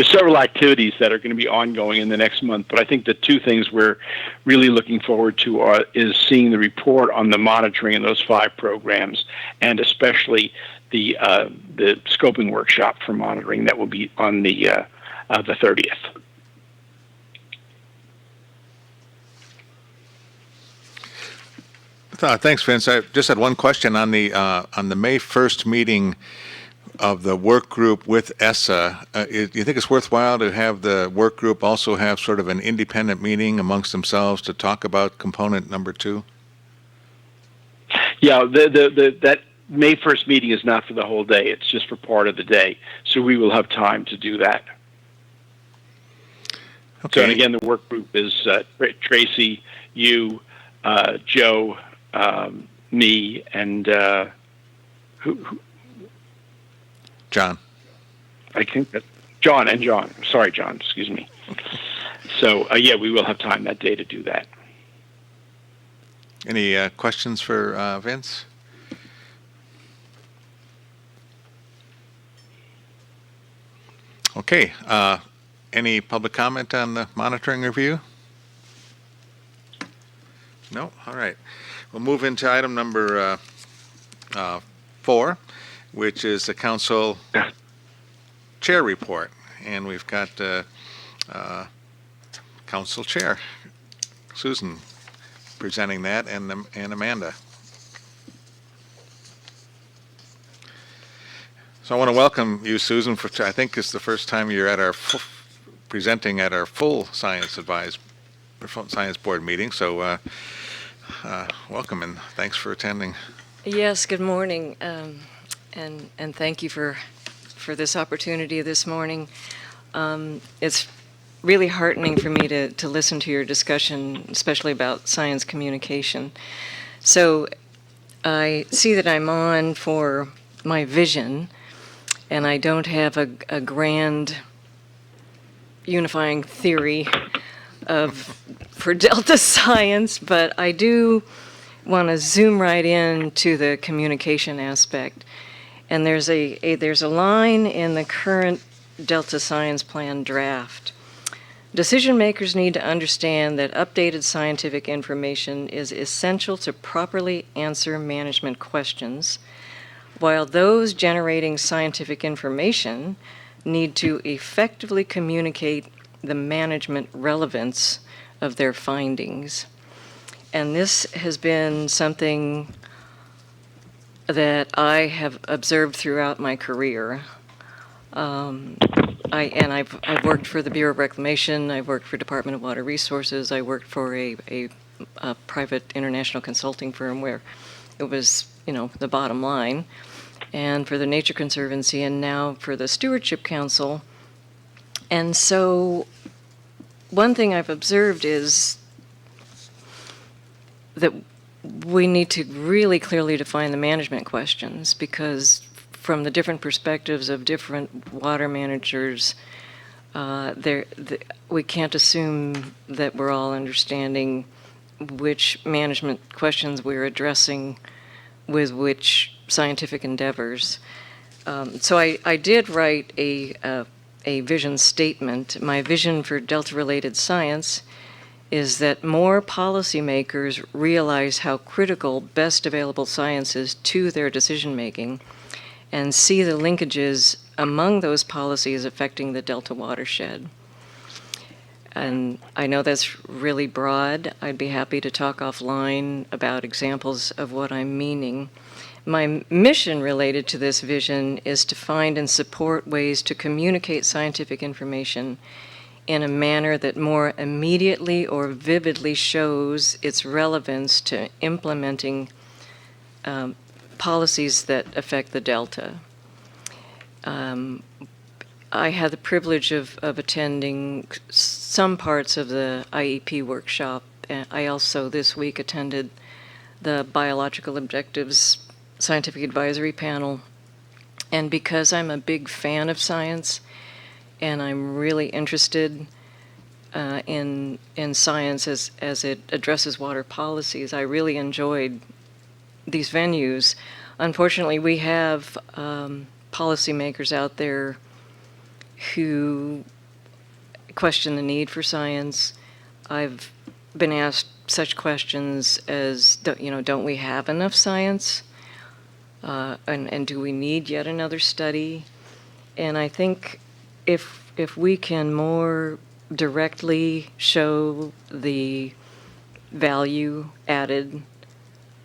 several activities that are going to be ongoing in the next month, but I think the 2 things we're really looking forward to is seeing the report on the monitoring in those 5 programs, and especially the scoping workshop for monitoring that will be on the 30th. Thanks, Vince. I just had one question on the May 1st meeting of the work group with ESSA. Do you think it's worthwhile to have the work group also have sort of an independent meeting amongst themselves to talk about component number 2? Yeah, that May 1st meeting is not for the whole day. It's just for part of the day. So we will have time to do that. Okay. So, and again, the work group is Tracy, you, Joe, me, and who? John. I think that John. Sorry, John. Excuse me. So, yeah, we will have time that day to do that. Any questions for Vince? Okay. Any public comment on the monitoring review? No? All right. We'll move into item number 4, which is the council chair report. And we've got council chair, Susan, presenting that, and Amanda. So I want to welcome you, Susan, for I think it's the first time you're at our presenting at our full science board meeting. So welcome and thanks for attending. Yes, good morning, and thank you for this opportunity this morning. It's really heartening for me to listen to your discussion, especially about science communication. So I see that I'm on for my vision, and I don't have a grand unifying theory for Delta science, but I do want to zoom right in to the communication aspect. And there's a line in the current Delta Science Plan draft. Decision makers need to understand that updated scientific information is essential to properly answer management questions, while those generating scientific information need to effectively communicate the management relevance of their findings. And this has been something that I have observed throughout my career. I've worked for the Bureau of Reclamation, I've worked for Department of Water Resources, I worked for a private international consulting firm where it was, the bottom line, and for the Nature Conservancy, and now for the Stewardship Council. And so one thing I've observed is that we need to really clearly define the management questions, because from the different perspectives of different water managers, we can't assume that we're all understanding which management questions we're addressing with which scientific endeavors. So I did write a vision statement. My vision for Delta-related science is that more policymakers realize how critical best available science is to their decision-making and see the linkages among those policies affecting the Delta watershed. And I know that's really broad. I'd be happy to talk offline about examples of what I'm meaning. My mission related to this vision is to find and support ways to communicate scientific information in a manner that more immediately or vividly shows its relevance to implementing policies that affect the Delta. I had the privilege of attending some parts of the IEP workshop. I also this week attended the Biological Objectives Scientific Advisory Panel. And because I'm a big fan of science and I'm really interested in science as it addresses water policies, I really enjoyed these venues. Unfortunately, we have policymakers out there who question the need for science. I've been asked such questions as, don't we have enough science? And do we need yet another study? And I think if we can more directly show the value added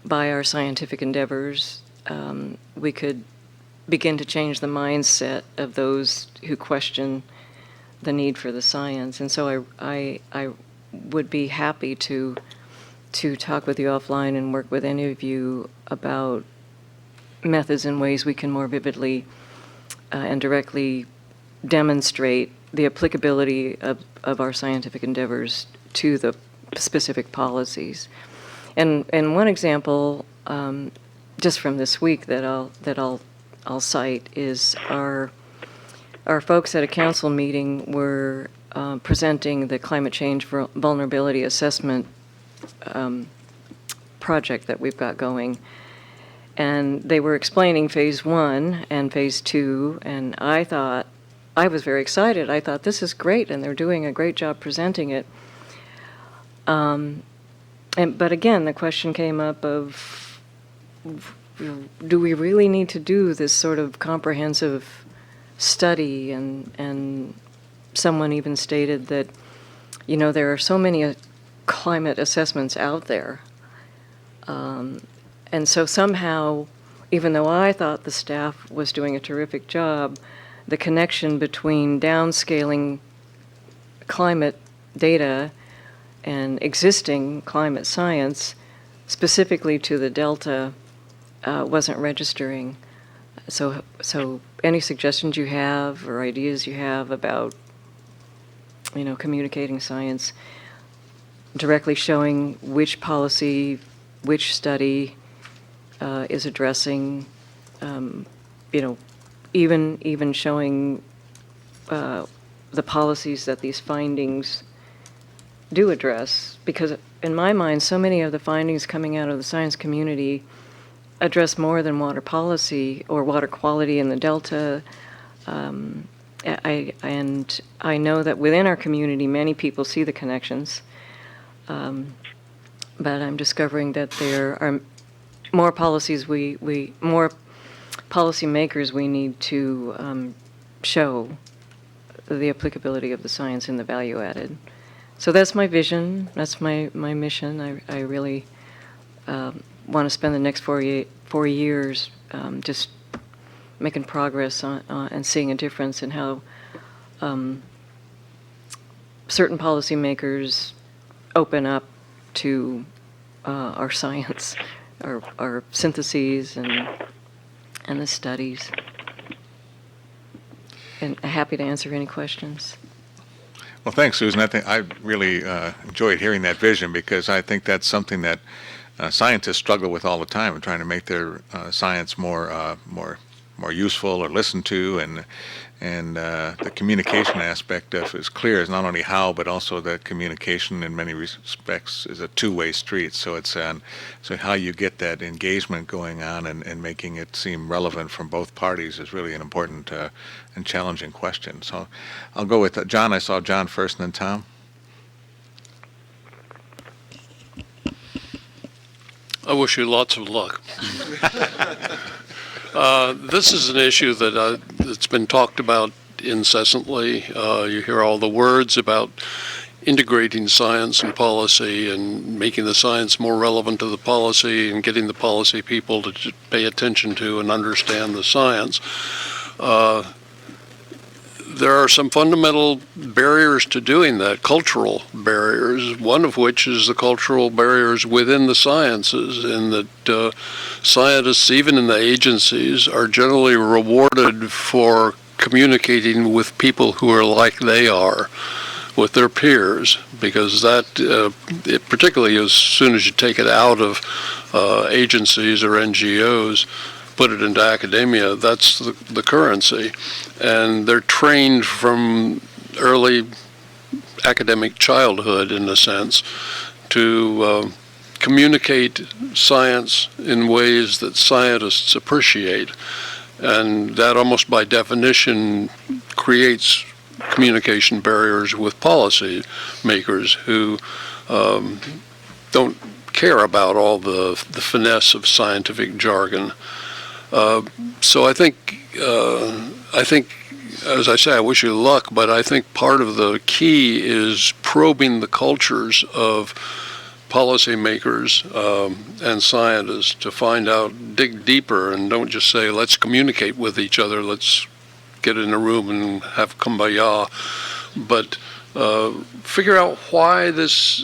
by our scientific endeavors, we could begin to change the mindset of those who question the need for the science. And so I would be happy to talk with you offline and work with any of you about methods and ways we can more vividly and directly demonstrate the applicability of our scientific endeavors to the specific policies. And one example, just from this week that I'll cite is our folks at a council meeting were presenting the climate change vulnerability assessment project that we've got going. And they were explaining phase 1 and phase 2, and I was very excited. I thought, this is great, and they're doing a great job presenting it. But again, the question came up of, do we really need to do this sort of comprehensive study? And someone even stated that, there are so many climate assessments out there. And so somehow, even though I thought the staff was doing a terrific job, the connection between downscaling climate data and existing climate science, specifically to the Delta, wasn't registering. So any suggestions you have or ideas you have about, communicating science, directly showing which policy, which study is addressing, even showing the policies that these findings do address, because in my mind, so many of the findings coming out of the science community address more than water policy or water quality in the Delta. And I know that within our community, many people see the connections, but I'm discovering that there are more policies more policymakers we need to show the applicability of the science and the value added. So that's my vision. That's my mission. I really want to spend the next 4 years just making progress on and seeing a difference in how certain policymakers open up to our science, our syntheses and the studies. And happy to answer any questions. Well, thanks, Susan. I really enjoyed hearing that vision, because I think that's something that scientists struggle with all the time, trying to make their science more more useful or listened to, and the communication aspect of is clear is not only how, but also that communication in many respects is a two-way street. So it's so how you get that engagement going on and making it seem relevant from both parties is really an important and challenging question. So I'll go with John. I saw John first, and then Tom. I wish you lots of luck. This is an issue that that's been talked about incessantly. You hear all the words about integrating science and policy and making the science more relevant to the policy and getting the policy people to pay attention to and understand the science. There are some fundamental barriers to doing that, cultural barriers, one of which is the cultural barriers within the sciences, in that scientists, even in the agencies, are generally rewarded for communicating with people who are like they are, with their peers, because that, particularly as soon as you take it out of agencies or NGOs, put it into academia, that's the currency. And they're trained from early academic childhood, in a sense, to communicate science in ways that scientists appreciate. And that almost by definition creates communication barriers with policy makers who don't care about all the finesse of scientific jargon. So I think, as I say, I wish you luck, but I think part of the key is probing the cultures of policymakers and scientists to find out, dig deeper, and don't just say, let's communicate with each other, let's get in a room and have kumbaya, but figure out why this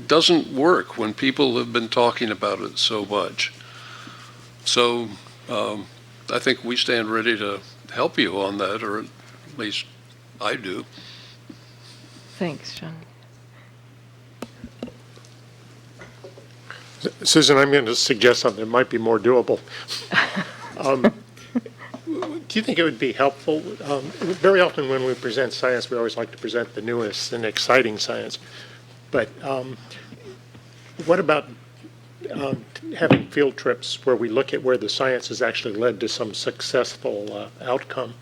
doesn't work when people have been talking about it so much. So I think we stand ready to help you on that, or at least I do. Thanks, John. Susan, I'm going to suggest something that might be more doable. Do you think it would be helpful? Very often when we present science, we always like to present the newest and exciting science. But what about having field trips where we look at where the science has actually led to some successful outcome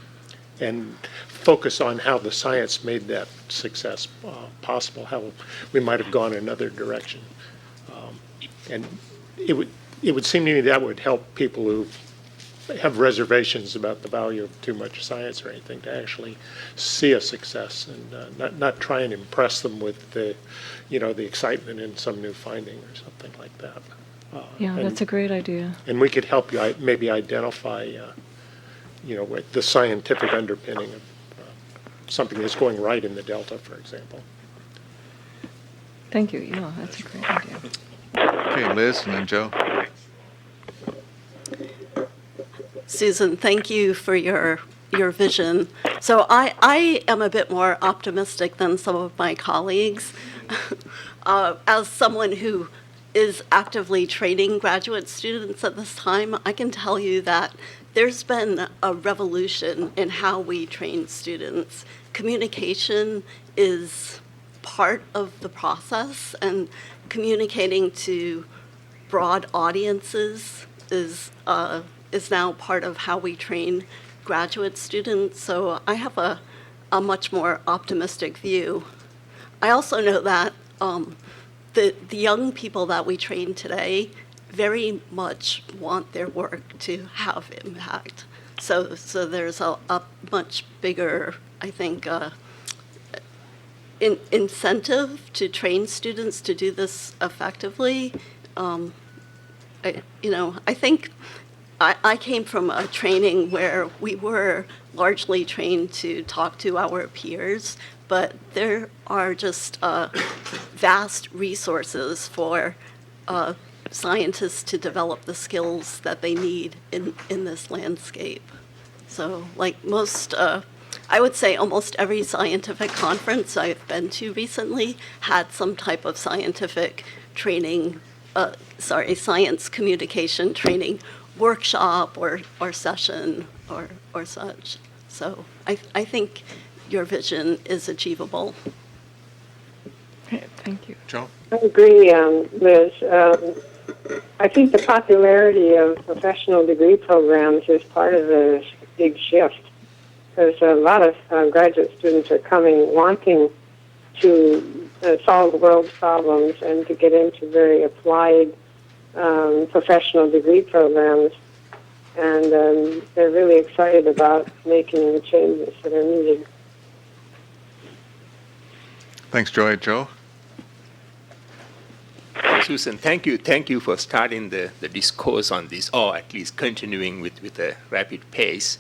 and focus on how the science made that success possible, how we might have gone another direction? And it would seem to me that would help people who have reservations about the value of too much science or anything to actually see a success and not try and impress them with the excitement in some new finding or something like that. Yeah, that's a great idea. And we could help you maybe identify, with the scientific underpinning of something that's going right in the Delta, for example. Thank you. Yeah, that's a great idea. Okay, Liz, and then Joe. Susan, thank you for your vision. So I am a bit more optimistic than some of my colleagues. As someone who is actively training graduate students at this time, I can tell you that there's been a revolution in how we train students. Communication is part of the process, and communicating to broad audiences is now part of how we train graduate students. So I have a much more optimistic view. I also know that the young people that we train today very much want their work to have impact. So there's a much bigger, I think, incentive to train students to do this effectively. I think I came from a training where we were largely trained to talk to our peers, but there are just vast resources for scientists to develop the skills that they need in this landscape. So like I would say almost every scientific conference I've been to recently had some type of scientific training, science communication training workshop or session or such. So I think your vision is achievable. Okay, thank you. Joe? I agree, Liz. I think the popularity of professional degree programs is part of the big shift, because a lot of graduate students are coming wanting to solve the world's problems and to get into very applied professional degree programs. And they're really excited about making the changes that are needed. Thanks, Joy. Joe? Susan, thank you for starting the discourse on this, or at least continuing with a rapid pace.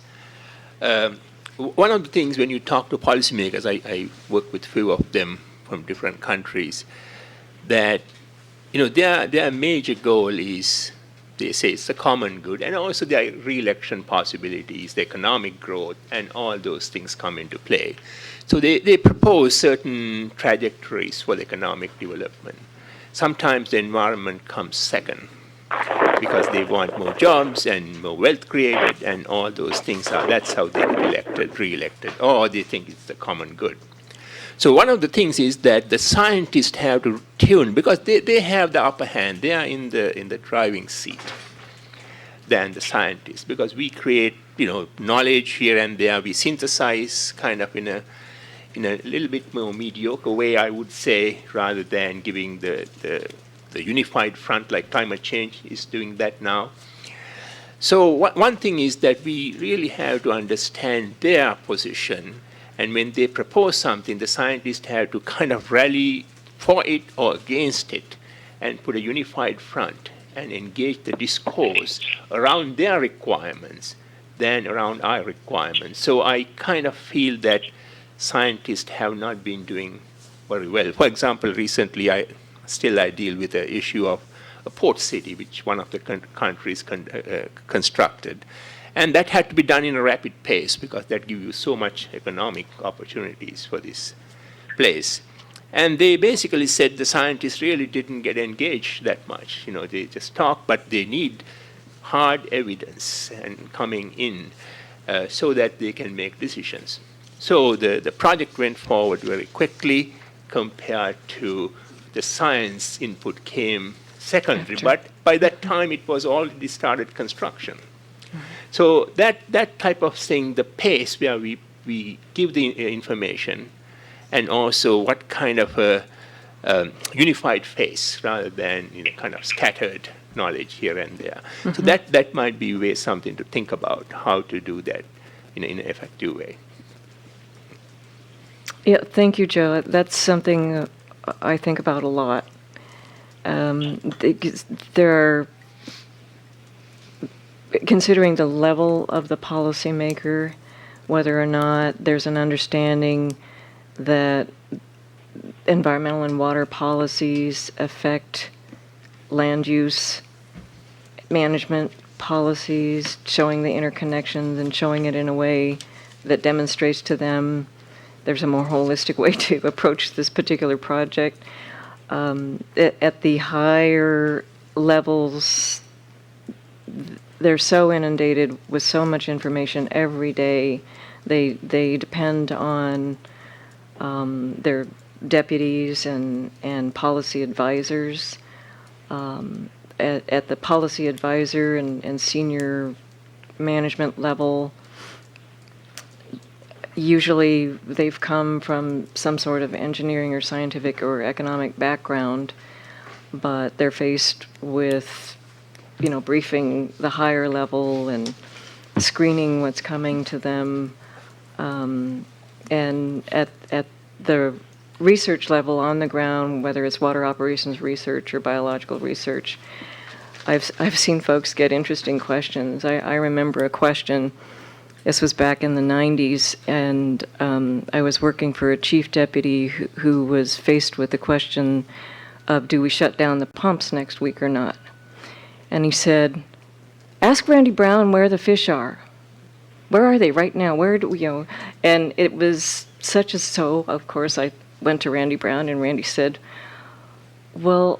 One of the things when you talk to policymakers, I work with a few of them from different countries, that their major goal is, they say it's the common good, and also their re-election possibilities, the economic growth, and all those things come into play. So they propose certain trajectories for the economic development. Sometimes the environment comes second because they want more jobs and more wealth created, and all those things that's how they get re-elected, or they think it's the common good. So one of the things is that the scientists have to tune, because they have the upper hand. They are in the driving seat than the scientists, because we create knowledge here and there. We synthesize kind of in a little bit more mediocre way, I would say, rather than giving the unified front like climate change is doing that now. So one thing is that we really have to understand their position. And when they propose something, the scientists have to kind of rally for it or against it and put a unified front and engage the discourse around their requirements than around our requirements. So I kind of feel that scientists have not been doing very well. For example, recently I deal with the issue of a port city, which one of the countries constructed. And that had to be done in a rapid pace, because that gives you so much economic opportunities for this place. And they basically said the scientists really didn't get engaged that much. They just talk, but they need hard evidence and coming in so that they can make decisions. So the project went forward very quickly compared to the science input came secondary. But by that time, it was already started construction. So that type of thing, the pace where we give the information, and also what kind of a unified face rather than kind of scattered knowledge here and there. Mm-hmm. So that might be something to think about, how to do that in an effective way. Yeah, thank you, Joe. That's something I think about a lot. There are, considering the level of the policymaker, whether or not there's an understanding that environmental and water policies affect land use management policies, showing the interconnections and showing it in a way that demonstrates to them there's a more holistic way to approach this particular project. At the higher levels, they're so inundated with so much information every day. They depend on their deputies and policy advisors. At the policy advisor and senior management level, usually they've come from some sort of engineering or scientific or economic background, but they're faced with, briefing the higher level and screening what's coming to them. And at the research level on the ground, whether it's water operations research or biological research, I've seen folks get interesting questions. I remember a question. This was back in the 90s, and I was working for a chief deputy who was faced with the question of, do we shut down the pumps next week or not? And he said, ask Randy Brown where the fish are. Where are they right now? Where do we go? And it was such as so, of course, I went to Randy Brown, and Randy said, well,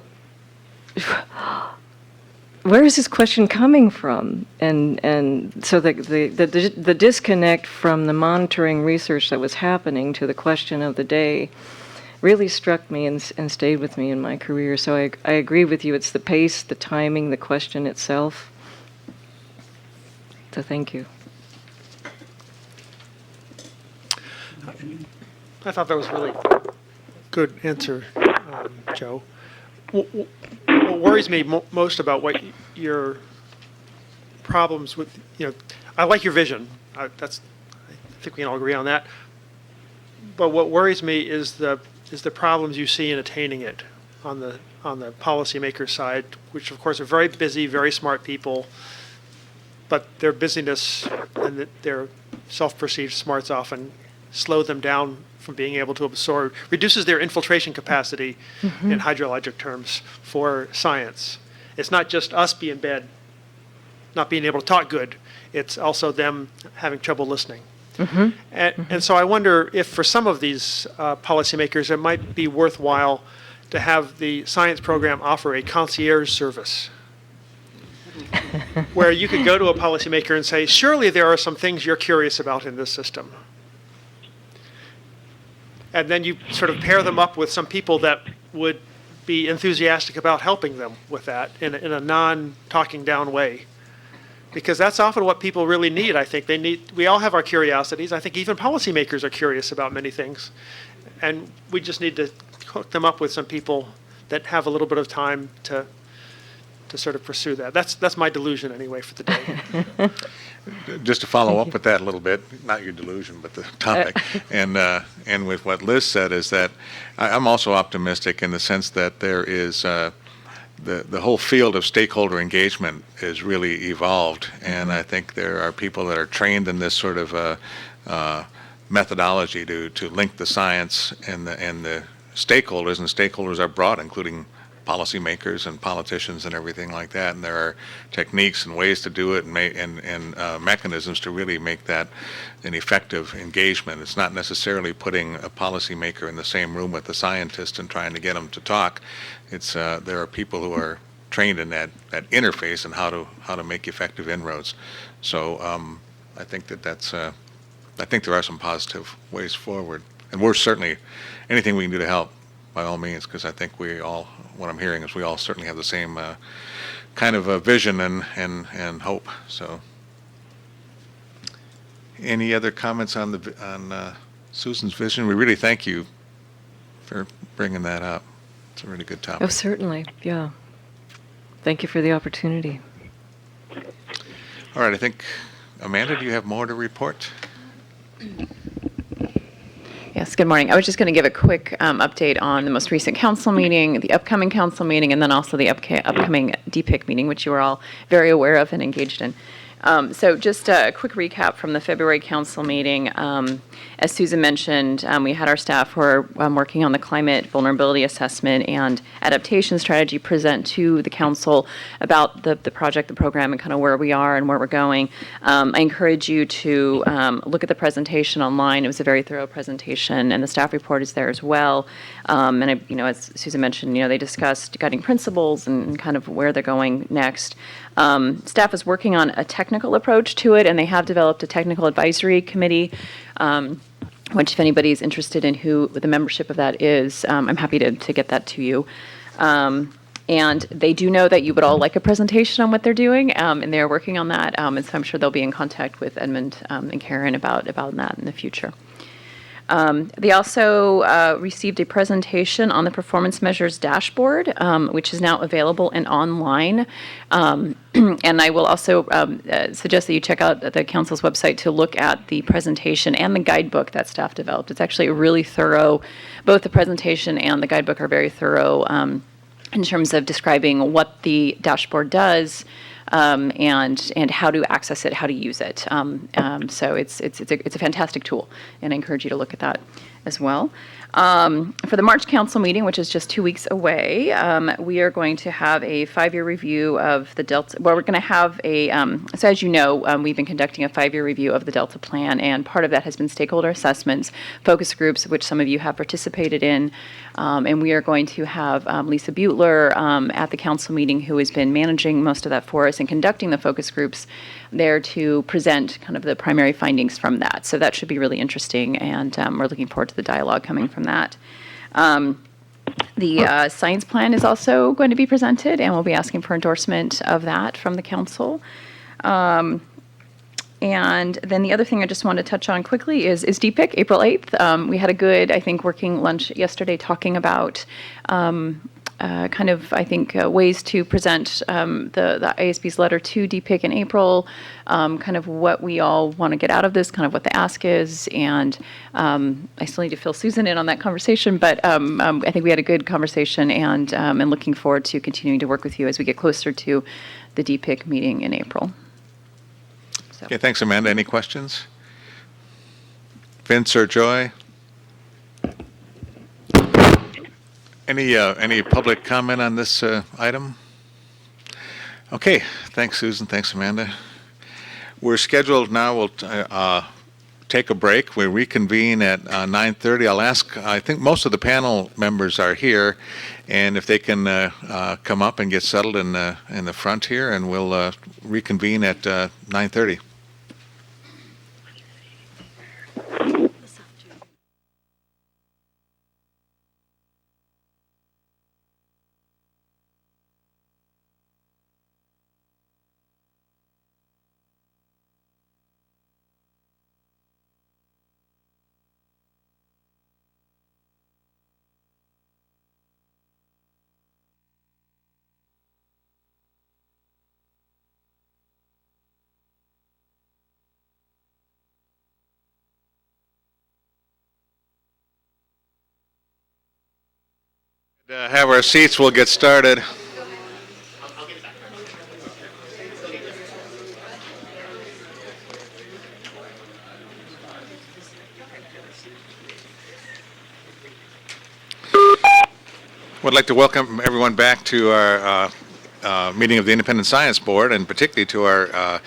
where is this question coming from? And so the disconnect from the monitoring research that was happening to the question of the day really struck me and stayed with me in my career. So I agree with you. It's the pace, the timing, the question itself. So thank you. I thought that was a really good answer, Joe. What worries me most about what your problems with, I like your vision. I think we can all agree on that. But what worries me is the problems you see in attaining it on the policymaker side, which of course are very busy, very smart people, but their busyness and their self-perceived smarts often slow them down from being able to absorb, reduces their infiltration capacity in hydrologic terms for science. It's not just us being bad, not being able to talk good, it's also them having trouble listening. And so I wonder if for some of these policymakers it might be worthwhile to have the science program offer a concierge service where you could go to a policymaker and say, surely there are some things you're curious about in this system. And then you sort of pair them up with some people that would be enthusiastic about helping them with that in a non-talking down way. Because that's often what people really need, I think. We all have our curiosities. I think even policymakers are curious about many things. And we just need to hook them up with some people that have a little bit of time to sort of pursue that. That's my delusion anyway for the day. Just to follow up with that a little bit, not your delusion, but the topic, and with what Liz said, is that I'm also optimistic in the sense that there is the whole field of stakeholder engagement is really evolved, and I think there are people that are trained in this sort of methodology to link the science and the stakeholders, and stakeholders are broad, including policymakers and politicians and everything like that, and there are techniques and ways to do it and mechanisms to really make that an effective engagement. It's not necessarily putting a policymaker in the same room with the scientist and trying to get them to talk. It's there are people who are trained in that interface and how to make effective inroads. So I think that's I think there are some positive ways forward, and we're certainly anything we can do to help, by all means, because I think what I'm hearing is we all certainly have the same kind of a vision and hope. So, any other comments on Susan's vision? We really thank you for bringing that up. It's a really good topic. Oh, certainly, yeah. Thank you for the opportunity. All right, I think, Amanda, do you have more to report? Yes, good morning. I was just going to give a quick update on the most recent council meeting, the upcoming council meeting, and then also the upcoming DPIIC meeting, which you are all very aware of and engaged in. So just a quick recap from the February council meeting. As Susan mentioned, we had our staff who are working on the climate vulnerability assessment and adaptation strategy present to the council about the project, the program, and kind of where we are and where we're going. I encourage you to look at the presentation online. It was a very thorough presentation, and the staff report is there as well. And as Susan mentioned, they discussed guiding principles and kind of where they're going next. Staff is working on a technical approach to it, and they have developed a technical advisory committee, which if anybody's interested in who the membership of that is, I'm happy to get that to you. And they do know that you would all like a presentation on what they're doing, and they're working on that. And so I'm sure they'll be in contact with Edmund and Karen about that in the future. They also received a presentation on the performance measures dashboard, which is now available and online. And I will also suggest that you check out the council's website to look at the presentation and the guidebook that staff developed. It's actually a really thorough, both the presentation and the guidebook are very thorough in terms of describing what the dashboard does, and how to access it, how to use it. So it's a fantastic tool, and I encourage you to look at that as well. For the March Council meeting, which is just 2 weeks away, we are going to have a 5-year review of the Delta. Well, we're going to have a, so as you know, we've been conducting a 5-year review of the Delta plan, and part of that has been stakeholder assessments, focus groups, which some of you have participated in, and we are going to have Lisa Butler at the council meeting, who has been managing most of that for us and conducting the focus groups there to present kind of the primary findings from that. So that should be really interesting, and we're looking forward to the dialogue coming from that. The science plan is also going to be presented, and we'll be asking for endorsement of that from the council. And then the other thing I just want to touch on quickly is DPIIC, April 8th. We had a good, I think, working lunch yesterday talking about kind of, I think, ways to present the ISB's letter to DPIIC in April, kind of what we all want to get out of this, kind of what the ask is, and I still need to fill Susan in on that conversation, but I think we had a good conversation, and looking forward to continuing to work with you as we get closer to the DPIIC meeting in April. So. Okay, thanks, Amanda. Any questions? Vince or Joy? Any public comment on this item? Okay, thanks, Susan. Thanks, Amanda. We're scheduled now. We'll take a break. We reconvene at 9:30. I'll ask. I think most of the panel members are here, and if they can come up and get settled in the front here, and we'll reconvene at 9:30. Have our seats. We'll get started. Would like to welcome everyone back to our meeting of the Independent Science Board, and particularly to our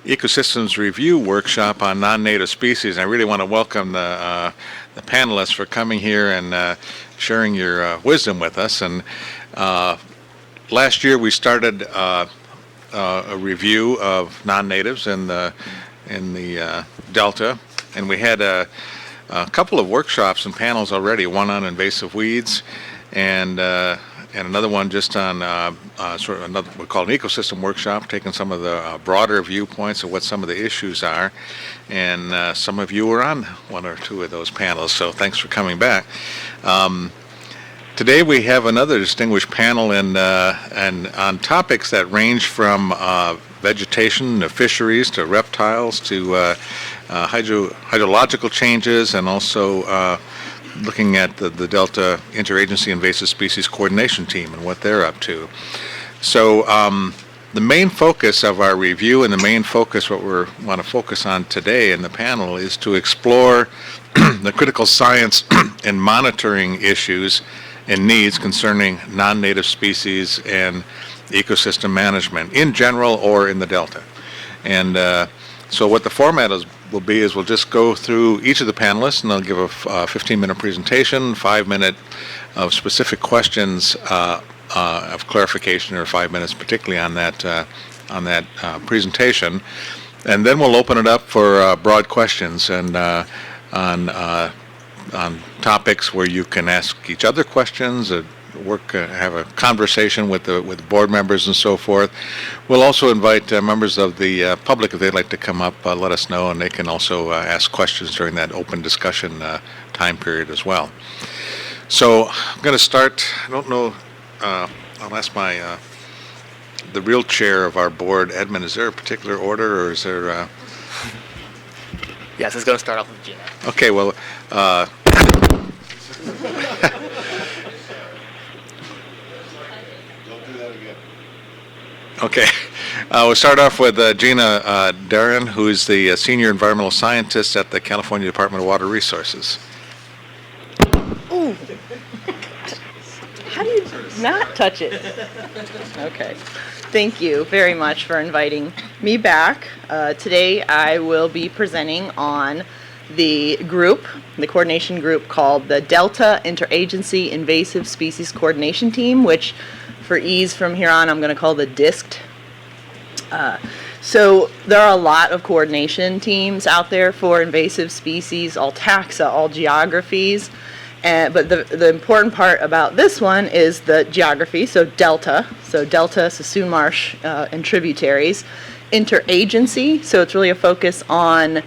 Ecosystems Review Workshop on non-native species. I really want to welcome the panelists for coming here and sharing your wisdom with us. And last year we started a review of non-natives in the Delta, and we had a couple of workshops and panels already. One on invasive weeds, and another one just on sort of another we call an ecosystem workshop, taking some of the broader viewpoints of what some of the issues are. And some of you were on one or two of those panels, so thanks for coming back. Today we have another distinguished panel and on topics that range from vegetation to fisheries to reptiles to hydrological changes, and also looking at the Delta Interagency Invasive Species Coordination Team and what they're up to. So the main focus of our review, and the main focus what we want to focus on today in the panel, is to explore the critical science and monitoring issues and needs concerning non-native species and ecosystem management in general or in the Delta. And so what the format will be is we'll just go through each of the panelists, and they'll give a 15-minute presentation, 5-minute of specific questions of clarification, or 5 minutes particularly on that presentation. And then we'll open it up for broad questions and on topics where you can ask each other questions, have a conversation with the board members and so forth. We'll also invite members of the public, if they'd like to come up, let us know, and they can also ask questions during that open discussion time period as well. So I'm going to start. I don't know. I'll ask the real chair of our board, Edmund. Is there a particular order, or is there? Yes, it's going to start off with Gina. Okay. Well. Okay. We'll start off with Gina Darren, who is the Senior Environmental Scientist at the California Department of Water Resources. Ooh. How do you not touch it? Okay. Thank you very much for inviting me back. Today I will be presenting on the coordination group called the Delta Interagency Invasive Species Coordination Team, which for ease from here on I'm going to call the DISCT. So there are a lot of coordination teams out there for invasive species, all taxa, all geographies. But the important part about this one is the geography, so Delta, Sasoon, Marsh, and tributaries. Interagency, so it's really a focus on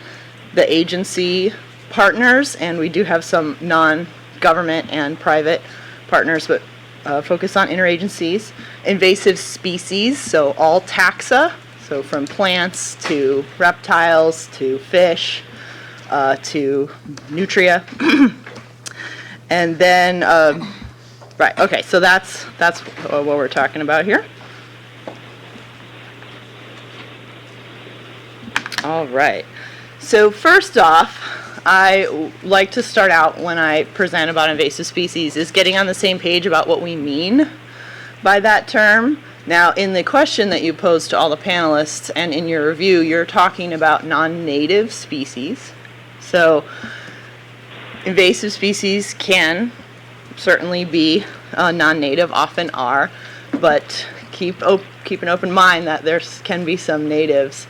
the agency partners, and we do have some non-government and private partners, but focus on interagencies. Invasive species, so all taxa, so from plants to reptiles to fish to nutria. And then, right, okay, so that's what we're talking about here. All right, so first off, I like to start out when I present about invasive species is getting on the same page about what we mean by that term. Now, in the question that you posed to all the panelists and in your review, you're talking about non-native species. So invasive species can certainly be non-native, often are, but keep an open mind that there can be some natives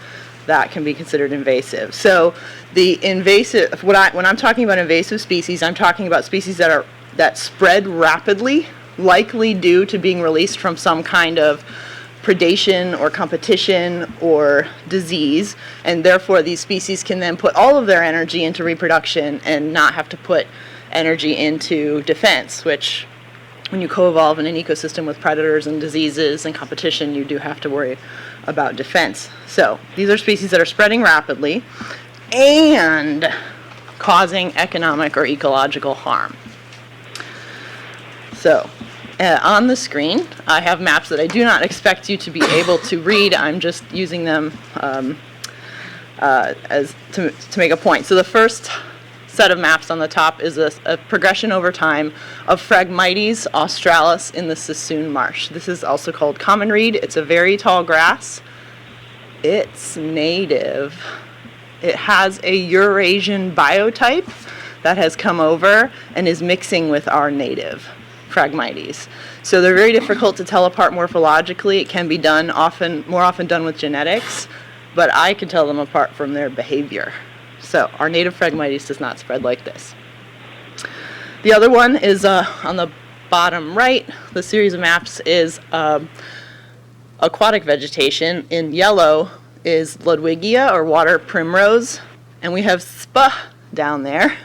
that can be considered invasive. So the invasive, when I'm talking about invasive species, I'm talking about species that spread rapidly, likely due to being released from some kind of predation or competition or disease, and therefore these species can then put all of their energy into reproduction and not have to put energy into defense, which when you co-evolve in an ecosystem with predators and diseases and competition, you do have to worry about defense. So these are species that are spreading rapidly and causing economic or ecological harm. So on the screen, I have maps that I do not expect you to be able to read. I'm just using them as to make a point. So the first set of maps on the top is a progression over time of Phragmites Australis in the Sasoon Marsh. This is also called common reed. It's a very tall grass. It's native. It has a Eurasian biotype that has come over and is mixing with our native Phragmites. So they're very difficult to tell apart morphologically. It can be done more often done with genetics, but I can tell them apart from their behavior. So our native Phragmites does not spread like this. The other one is on the bottom right. The series of maps is aquatic vegetation. In yellow is Ludwigia or water primrose, and we have spa down there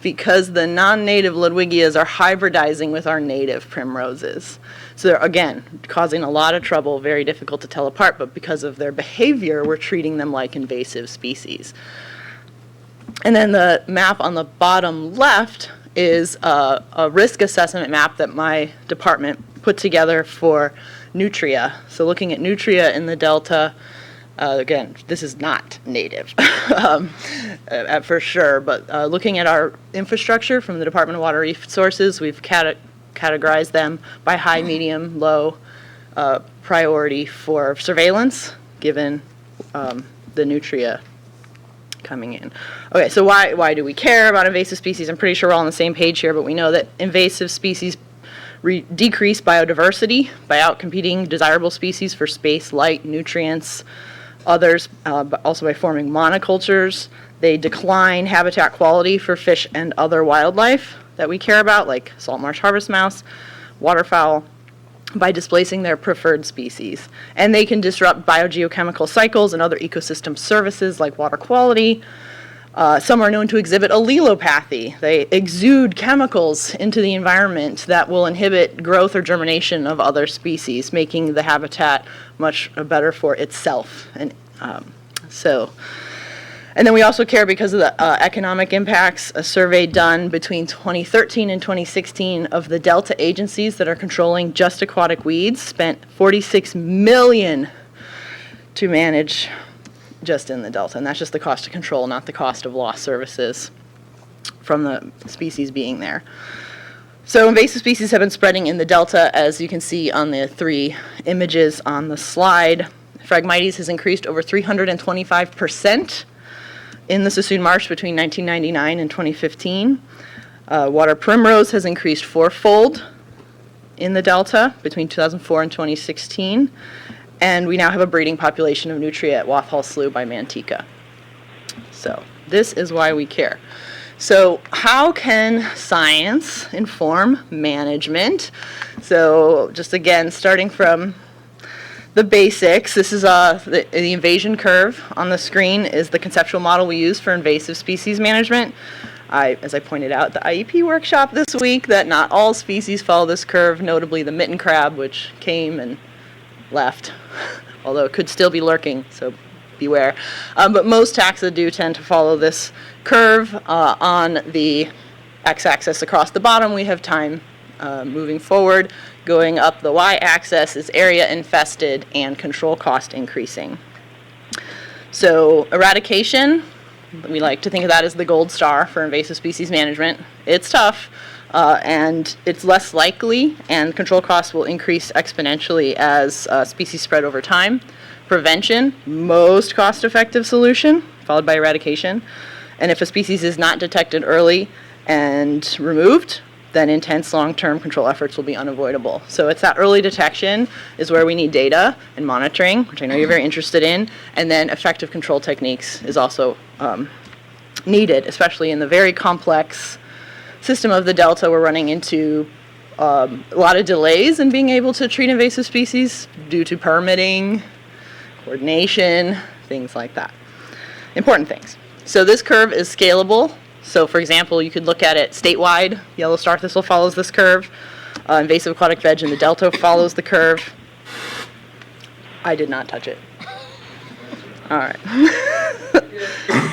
because the non-native Ludwigias are hybridizing with our native primroses. So they're, again, causing a lot of trouble, very difficult to tell apart, but because of their behavior, we're treating them like invasive species. And then the map on the bottom left is a risk assessment map that my department put together for nutria. So looking at nutria in the Delta, again, this is not native for sure, but looking at our infrastructure from the Department of Water Resources, we've categorized them by high, medium, low priority for surveillance, given the nutria coming in. Okay, so why do we care about invasive species? I'm pretty sure we're all on the same page here, but we know that invasive species decrease biodiversity by outcompeting desirable species for space, light, nutrients, others, but also by forming monocultures. They decline habitat quality for fish and other wildlife that we care about, like salt marsh harvest mouse, waterfowl, by displacing their preferred species. And they can disrupt biogeochemical cycles and other ecosystem services like water quality. Some are known to exhibit allelopathy. They exude chemicals into the environment that will inhibit growth or germination of other species, making the habitat much better for itself. And then we also care because of the economic impacts. A survey done between 2013 and 2016 of the Delta agencies that are controlling just aquatic weeds spent $46 million to manage just in the Delta, and that's just the cost of control, not the cost of lost services from the species being there. So invasive species have been spreading in the Delta, as you can see on the 3 images on the slide. Phragmites has increased over 325% in the Sasoon Marsh between 1999 and 2015. Water primrose has increased 4-fold in the Delta between 2004 and 2016. And we now have a breeding population of nutria at Wathall Slough by Manteca. So this is why we care. So how can science inform management? So just again, starting from the basics, this is the invasion curve on the screen is the conceptual model we use for invasive species management. As I pointed out at the IEP workshop this week, that not all species follow this curve, notably the mitten crab, which came and left, although it could still be lurking, so beware. But most taxa do tend to follow this curve. On the x-axis across the bottom, we have time moving forward. Going up the y-axis is area infested and control cost increasing. So eradication, we like to think of that as the gold star for invasive species management. It's tough, and it's less likely, and control costs will increase exponentially as species spread over time. Prevention, most cost-effective solution, followed by eradication. And if a species is not detected early and removed, then intense long-term control efforts will be unavoidable. So it's that early detection is where we need data and monitoring, which I know you're very interested in, and then effective control techniques is also needed, especially in the very complex system of the Delta. We're running into a lot of delays in being able to treat invasive species due to permitting, coordination, things like that. Important things. So this curve is scalable. So for example, you could look at it statewide. Yellow star thistle follows this curve. Invasive aquatic veg in the Delta follows the curve. I did not touch it. All right.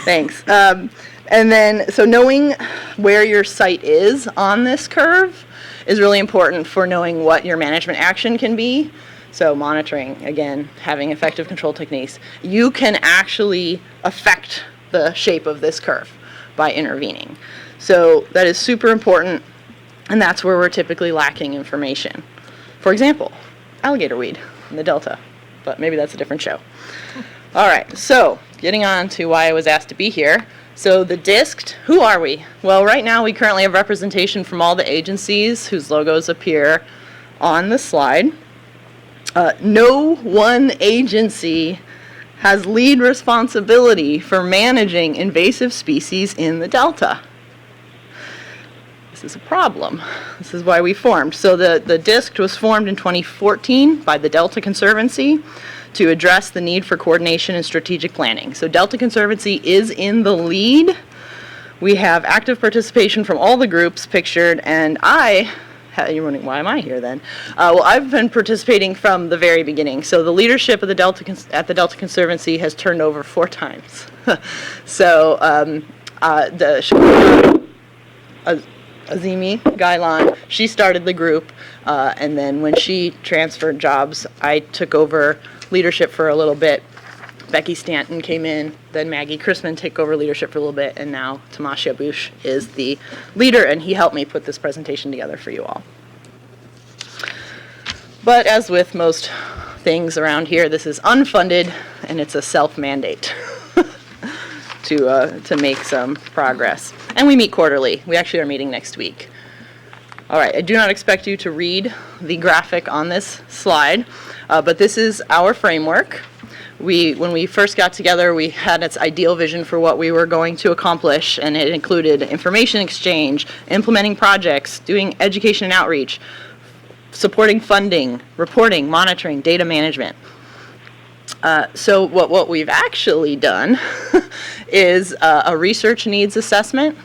Thanks. And then, so knowing where your site is on this curve is really important for knowing what your management action can be. So monitoring, again, having effective control techniques. You can actually affect the shape of this curve by intervening. So that is super important, and that's where we're typically lacking information. For example, alligator weed in the Delta, but maybe that's a different show. All right, so getting on to why I was asked to be here. So the DISC, who are we? Well, right now we currently have representation from all the agencies whose logos appear on the slide. No one agency has lead responsibility for managing invasive species in the Delta. This is a problem. This is why we formed. So the DISC was formed in 2014 by the Delta Conservancy to address the need for coordination and strategic planning. So Delta Conservancy is in the lead. We have active participation from all the groups pictured, and you're wondering, why am I here then? Well, I've been participating from the very beginning. So the leadership of the at the Delta Conservancy has turned over 4 times. So Azimi Gailan, she started the group, and then when she transferred jobs, I took over leadership for a little bit. Becky Stanton came in, then Maggie Chrisman took over leadership for a little bit, and now Tamasha Bush is the leader, and he helped me put this presentation together for you all. But as with most things around here, this is unfunded, and it's a self-mandate to make some progress. And we meet quarterly. We actually are meeting next week. All right, I do not expect you to read the graphic on this slide, but this is our framework. When we first got together, we had its ideal vision for what we were going to accomplish, and it included information exchange, implementing projects, doing education and outreach, supporting funding, reporting, monitoring, data management. So what we've actually done is a research needs assessment.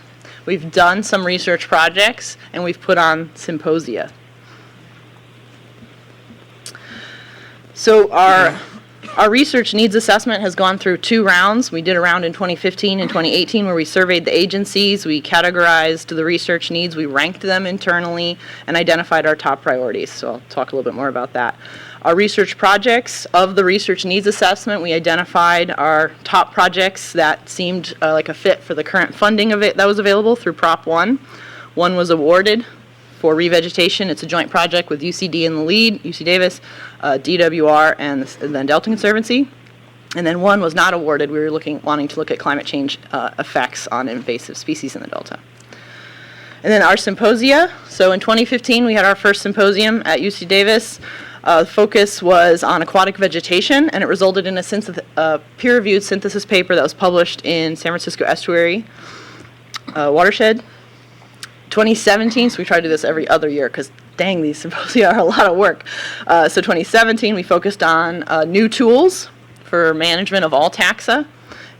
We've done some research projects, and we've put on symposia. So our research needs assessment has gone through 2 rounds. We did a round in 2015 and 2018 where we surveyed the agencies, we categorized the research needs, we ranked them internally, and identified our top priorities. So I'll talk a little bit more about that. Our research projects, of the research needs assessment, we identified our top projects that seemed like a fit for the current funding of it that was available through Prop 1. One was awarded for revegetation. It's a joint project with UCD in the lead, UC Davis, DWR, and then Delta Conservancy. And then one was not awarded. We were wanting to look at climate change effects on invasive species in the Delta. And then our symposia. So in 2015, we had our first symposium at UC Davis. The focus was on aquatic vegetation, and it resulted in a peer-reviewed synthesis paper that was published in San Francisco Estuary Watershed. 2017, so we try to do this every other year because dang, these symposia are a lot of work. So 2017, we focused on new tools for management of all taxa.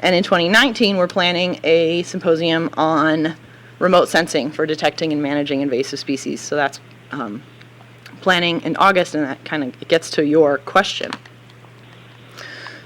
And in 2019, we're planning a symposium on remote sensing for detecting and managing invasive species. So that's planning in August, and that kind of gets to your question.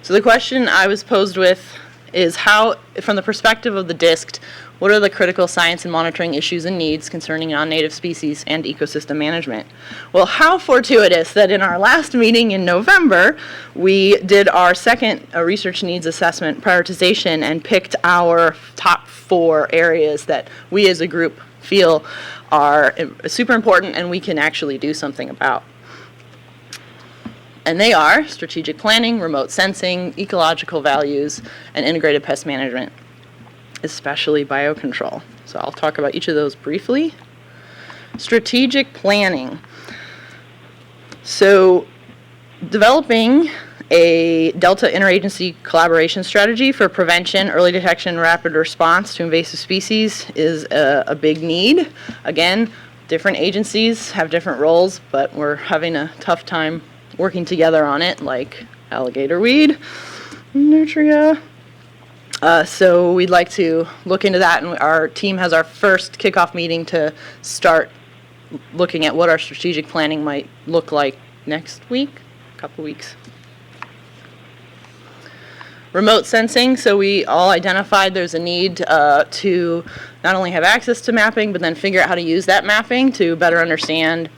So the question I was posed with is how, from the perspective of the DISC, what are the critical science and monitoring issues and needs concerning non-native species and ecosystem management? Well, how fortuitous that in our last meeting in November, we did our second research needs assessment prioritization and picked our top 4 areas that we as a group feel are super important and we can actually do something about. And they are strategic planning, remote sensing, ecological values, and integrated pest management, especially biocontrol. So I'll talk about each of those briefly. Strategic planning. So developing a Delta interagency collaboration strategy for prevention, early detection, and rapid response to invasive species is a big need. Again, different agencies have different roles, but we're having a tough time working together on it, like alligator weed, nutria. So we'd like to look into that, and our team has our first kickoff meeting to start looking at what our strategic planning might look like next week, a couple weeks. Remote sensing, so we all identified there's a need to not only have access to mapping, but then figure out how to use that mapping to better understand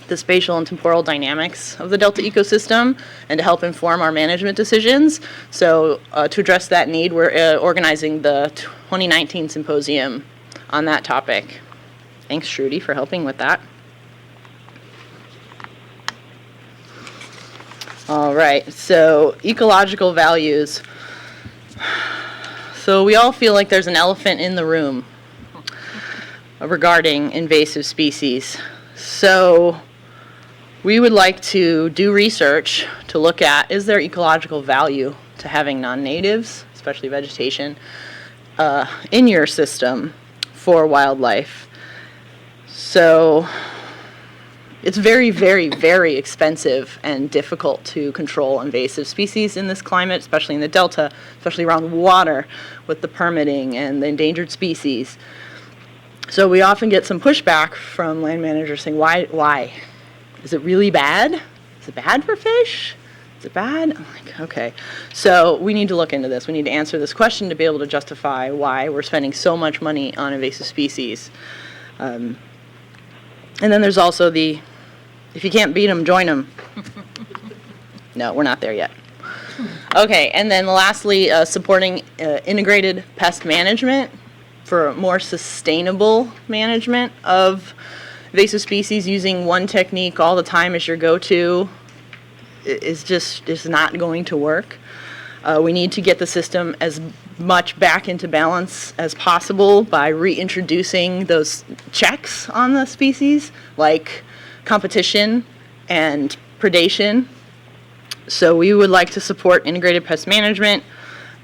the spatial and temporal dynamics of the Delta ecosystem and to help inform our management decisions. So to address that need, we're organizing the 2019 symposium on that topic. Thanks, Shruti, for helping with that. All right, so ecological values. So we all feel like there's an elephant in the room regarding invasive species. So we would like to do research to look at, is there ecological value to having non-natives, especially vegetation, in your system for wildlife? So it's very, very, very expensive and difficult to control invasive species in this climate, especially in the Delta, especially around water with the permitting and the endangered species. So we often get some pushback from land managers saying, why? Is it really bad? Is it bad for fish? Is it bad? I'm like, okay. So we need to look into this. We need to answer this question to be able to justify why we're spending so much money on invasive species. And then there's also the, if you can't beat them, join them. No, we're not there yet. Okay, and then lastly, supporting integrated pest management for more sustainable management of invasive species. Using one technique all the time as your go-to is not going to work. We need to get the system as much back into balance as possible by reintroducing those checks on the species, like competition and predation. So we would like to support integrated pest management.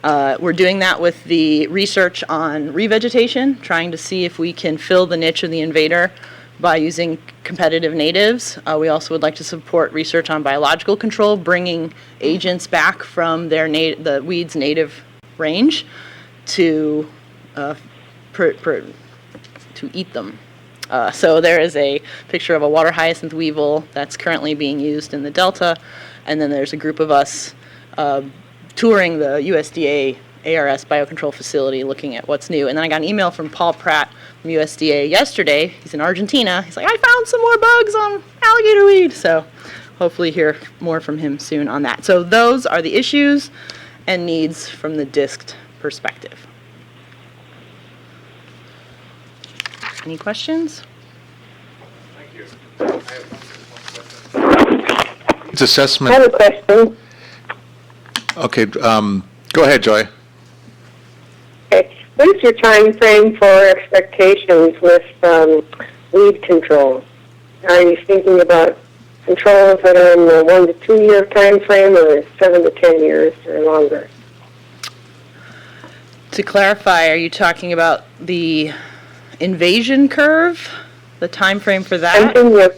We're doing that with the research on revegetation, trying to see if we can fill the niche of the invader by using competitive natives. We also would like to support research on biological control, bringing agents back from their the weed's native range to eat them. So there is a picture of a water hyacinth weevil that's currently being used in the Delta, and then there's a group of us touring the USDA ARS biocontrol facility looking at what's new. And then I got an email from Paul Pratt from USDA yesterday. He's in Argentina. He's like, I found some more bugs on alligator weed. So hopefully hear more from him soon on that. So those are the issues and needs from the DISC perspective. Any questions? It's assessment. I have a question. Okay, go ahead, Joy. Okay. What is your time frame for expectations with weed control? Are you thinking about controls that are in the 1 to 2 year time frame, or 7 to 10 years or longer? To clarify, are you talking about the invasion curve, the time frame for I'm that? thinking of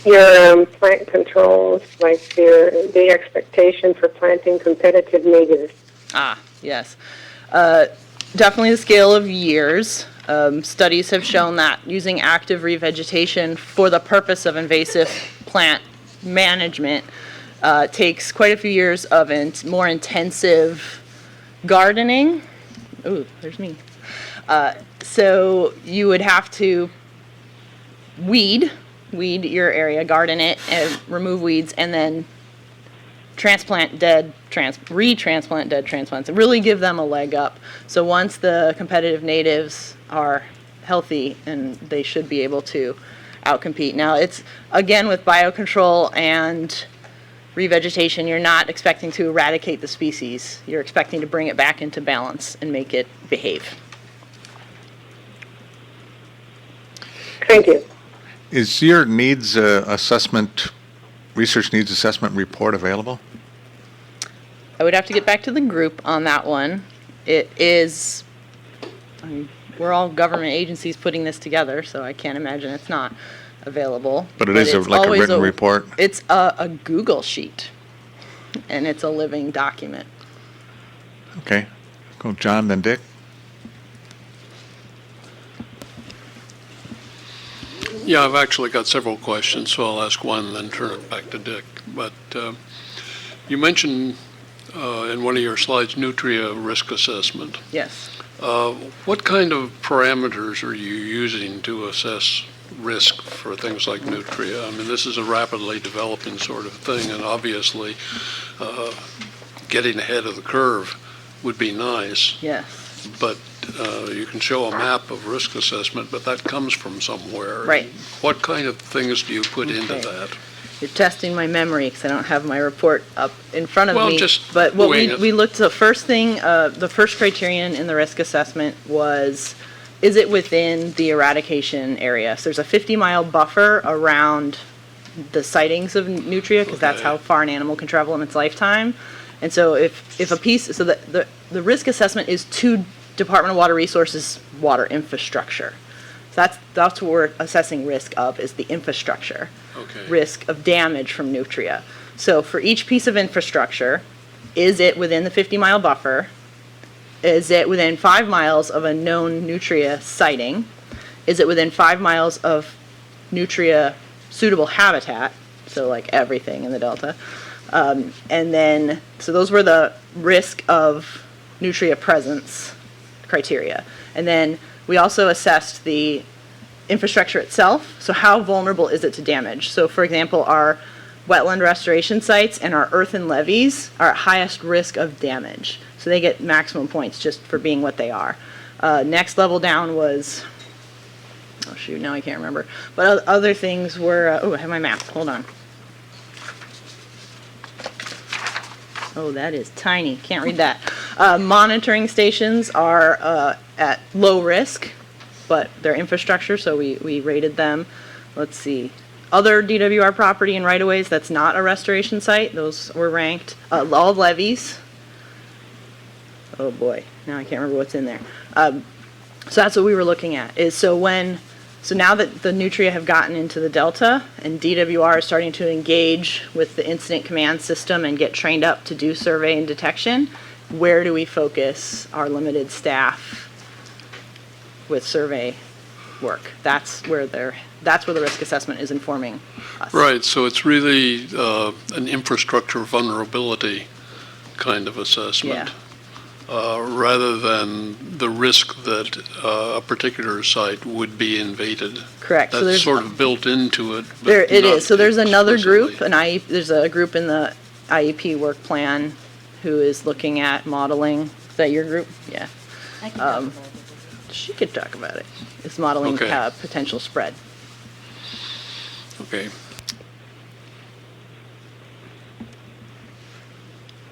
your plant controls, like the expectation for planting competitive natives. Ah, yes. Definitely the scale of years. Studies have shown that using active revegetation for the purpose of invasive plant management takes quite a few years of more intensive gardening. Ooh, there's me. So you would have to weed your area, garden it, and remove weeds, and then retransplant dead transplants, and really give them a leg up. So once the competitive natives are healthy, and they should be able to outcompete. Now it's, again, with biocontrol and revegetation, you're not expecting to eradicate the species. You're expecting to bring it back into balance and make it behave. Thank you. Is your needs research needs assessment report available? I would have to get back to the group on that one. It is, we're all government agencies putting this together, so I can't imagine it's not available. But it is like a written report? It's a Google sheet, and it's a living document. Okay. Go John, then Dick. Yeah, I've actually got several questions, so I'll ask one and then turn it back to Dick. But you mentioned in one of your slides nutria risk assessment. Yes. What kind of parameters are you using to assess risk for things like nutria? I mean, this is a rapidly developing sort of thing, and obviously getting ahead of the curve would be nice. Yes. But you can show a map of risk assessment, but that comes from somewhere. Right. What kind of things do you put into that? You're testing my memory because I don't have my report up in front of Well, me. just but what wing it. we looked, the first thing, the first criterion in the risk assessment was, is it within the eradication area? So there's a 50-mile buffer around the sightings of nutria, because that's how far an animal can travel in its lifetime. And so if a piece, so the risk assessment is to Department of Water Resources water infrastructure. So that's what we're assessing risk of, is the infrastructure. Okay. Risk of damage from nutria. So for each piece of infrastructure, is it within the 50-mile buffer? Is it within 5 miles of a known nutria sighting? Is it within 5 miles of nutria suitable habitat? So like everything in the Delta. And then, so those were the risk of nutria presence criteria. And then we also assessed the infrastructure itself. So how vulnerable is it to damage? So for example, our wetland restoration sites and our earthen levees are at highest risk of damage. So they get maximum points just for being what they are. Next level down was, oh shoot, now I can't remember. But other things were, oh, I have my map, hold on. Oh, that is tiny, can't read that. Monitoring stations are at low risk, but they're infrastructure, so we rated them. Let's see. Other DWR property and right-of-ways that's not a restoration site, those were ranked. All levees. Oh boy, now I can't remember what's in there. So that's what we were looking at, is so now that the nutria have gotten into the Delta and DWR is starting to engage with the incident command system and get trained up to do survey and detection, where do we focus our limited staff with survey work? That's where the risk assessment is informing us. Right, so it's really an infrastructure vulnerability kind of assessment. Yeah. rather than the risk that a particular site would be invaded. Correct. So That's there's, sort of built into it. but there it not is. So there's another group, explicitly. there's a group in the IEP work plan who is looking at modeling. Is that your group? Yeah. She could talk about it. It's modeling Okay. potential spread. Okay.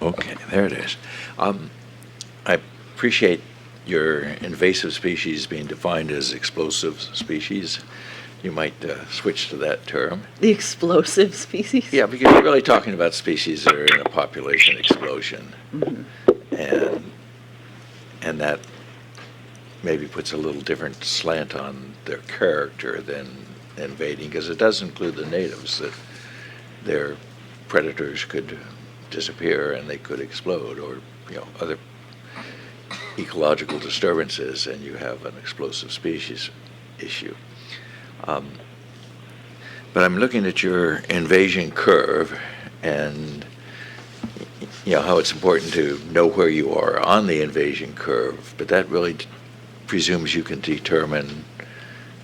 Okay, there it is. I appreciate your invasive species being defined as explosive species. You might switch to that term. The explosive species? Yeah, because you're really talking about species that are in a population explosion. And that maybe puts a little different slant on their character than invading, because it does include the natives, that their predators could disappear and they could explode, or other ecological disturbances, and you have an explosive species issue. But I'm looking at your invasion curve, and how it's important to know where you are on the invasion curve, but that really presumes you can determine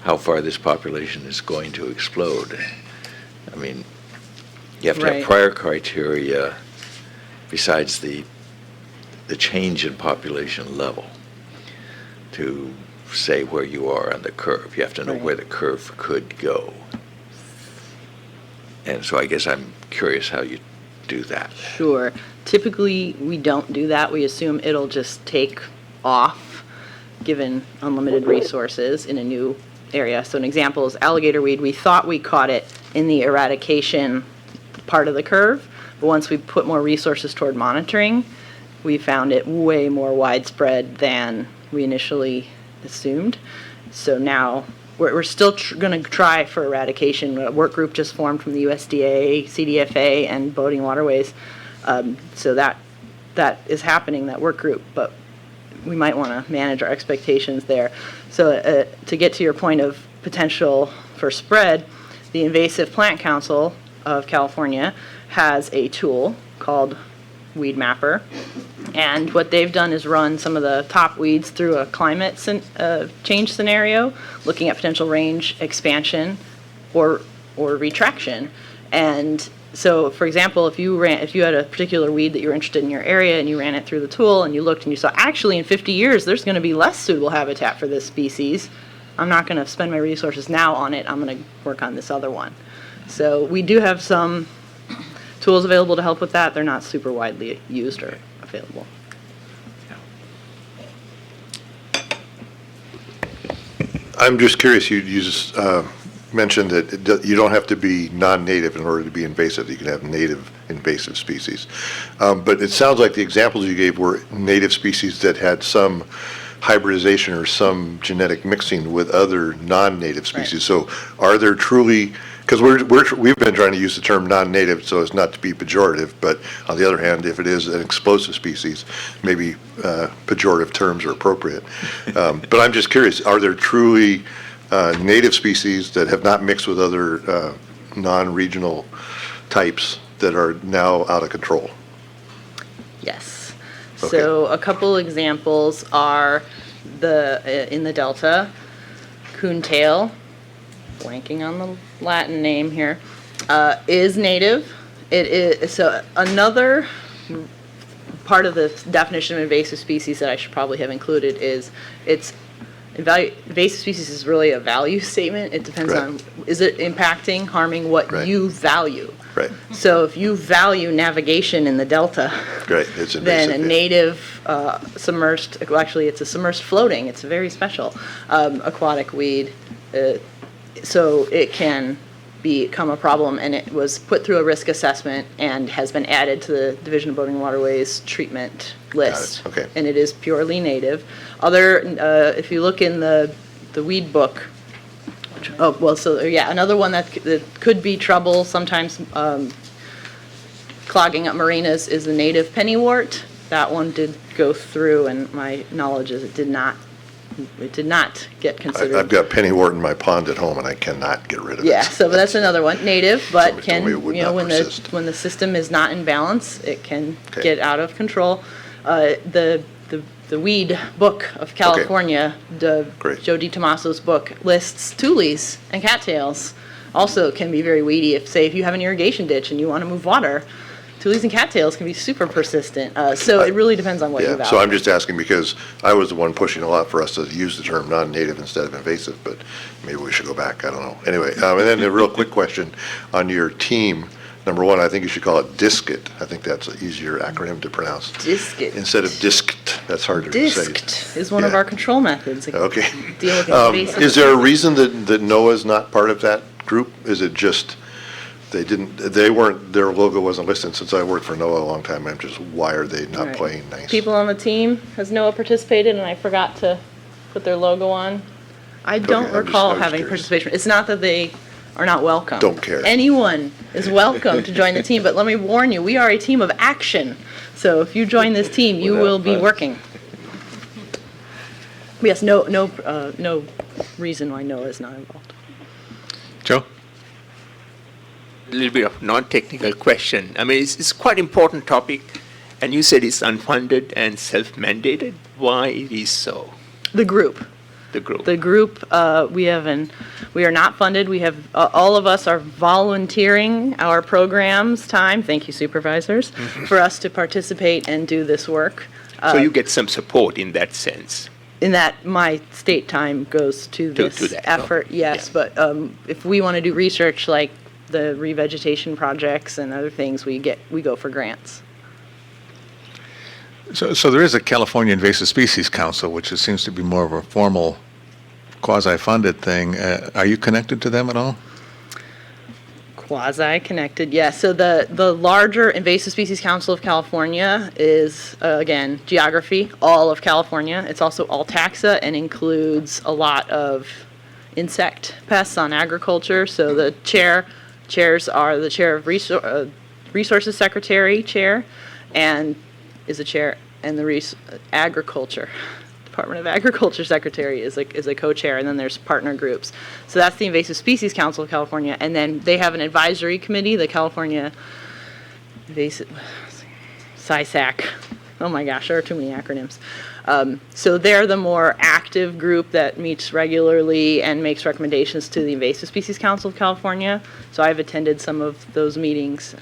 how far this population is going to explode. I mean, you have to Right. have prior criteria besides the change in population level to say where you are on the curve. You have to know Right. where the curve could go. And so I guess I'm curious how you do that. Sure. Typically, we don't do that. We assume it'll just take off, given unlimited resources in a new area. So an example is alligator weed. We thought we caught it in the eradication part of the curve, but once we put more resources toward monitoring, we found it way more widespread than we initially assumed. So now we're still going to try for eradication. A work group just formed from the USDA, CDFA, and Boating Waterways. So that is happening, that work group, but we might want to manage our expectations there. So to get to your point of potential for spread, the Invasive Plant Council of California has a tool called Weed Mapper. And what they've done is run some of the top weeds through a climate change scenario, looking at potential range expansion or retraction. And so, for example, if you had a particular weed that you were interested in your area and you ran it through the tool and you looked and you saw, actually in 50 years there's going to be less suitable habitat for this species, I'm not going to spend my resources now on it, I'm going to work on this other one. So we do have some tools available to help with that. They're not super widely used or available. I'm just curious, you just mentioned that you don't have to be non-native in order to be invasive. You can have native invasive species. But it sounds like the examples you gave were native species that had some hybridization or some genetic mixing with other non-native species. So are there truly, because we've been trying to use the term non-native so as not to be pejorative, but on the other hand, if it is an explosive species, maybe pejorative terms are appropriate. But I'm just curious, are there truly native species that have not mixed with other non-regional types that are now out of control? Yes. Okay. So a couple examples are in the Delta, coontail, blanking on the Latin name here, is native. It is, so another part of the definition of invasive species that I should probably have included is invasive species is really a value statement. It depends Right. on, is it impacting, harming what Right. you value? Right, So if you value navigation in the Delta, right, it's invasive. then a yeah. native submersed, well, actually it's a submersed floating, it's a very special aquatic weed. So it can become a problem, and it was put through a risk assessment and has been added to the Division of Boating Waterways treatment list. okay. And it is purely native. If you look in the weed book, another one that could be trouble sometimes, clogging up marinas, is the native Pennywort. That one did go through, and my knowledge is it did not get considered. I've got Pennywort in my pond at home and I cannot get rid of it. Yeah, so that's another one, native, but Somebody told me it would not when persist. when the system is not in balance, it can Okay. get out of control. The the weed book of California, the Great. Joe DiTomaso's book lists tules and cattails. Also can be very weedy. If you have an irrigation ditch and you want to move water, tules and cattails can be super persistent. So it really depends on what you Yeah, value. so I'm just asking because I was the one pushing a lot for us to use the term non-native instead of invasive, but maybe we should go back, I don't know. Anyway, and then a real quick question on your team. Number one, I think you should call it DISCT. I think that's an easier acronym to pronounce. DISCT. Instead of DISCT, that's harder to say. DISCT is one of Yeah. our control methods. Okay. Deal with invasive. Is there a reason that NOAA's not part of that group? Is it just their logo wasn't listed? Since I worked for NOAA a long time, I'm just, why are they not Right. playing nice? People on the team, has Noah participated, and I forgot to put their logo on? I don't I'm just- recall I was having curious. participation. It's not that they are not welcome. Don't care. Anyone is welcome to join the team, but let me warn you, we are a team of action. So if you join this team, you will be working. Yes, no reason why Noah is not involved. Joe? A little bit of non-technical question. I mean, it's quite important topic, and you said it's unfunded and self-mandated. Why it is so? The group. The group. The group, we are not funded. We have, all of us are volunteering our program's time, thank you supervisors, for us to participate and do this work. So you get some support in that sense. In that my state time goes to To this that, effort, okay, yes, yeah. but if we want to do research like the revegetation projects and other things, we go for grants. So there is a California Invasive Species Council, which seems to be more of a formal, quasi-funded thing. Are you connected to them at all? Quasi-connected, yes. So the larger Invasive Species Council of California is, again, geography, all of California. It's also all taxa and includes a lot of insect pests on agriculture. So the chairs are the chair of Resources Secretary chair, and is a chair, and the Agriculture. Department of Agriculture Secretary is a co-chair, and then there's partner groups. So that's the Invasive Species Council of California, and then they have an advisory committee, the California Invasive CISAC. Oh my gosh, there are too many acronyms. So they're the more active group that meets regularly and makes recommendations to the Invasive Species Council of California. So I've attended some of those meetings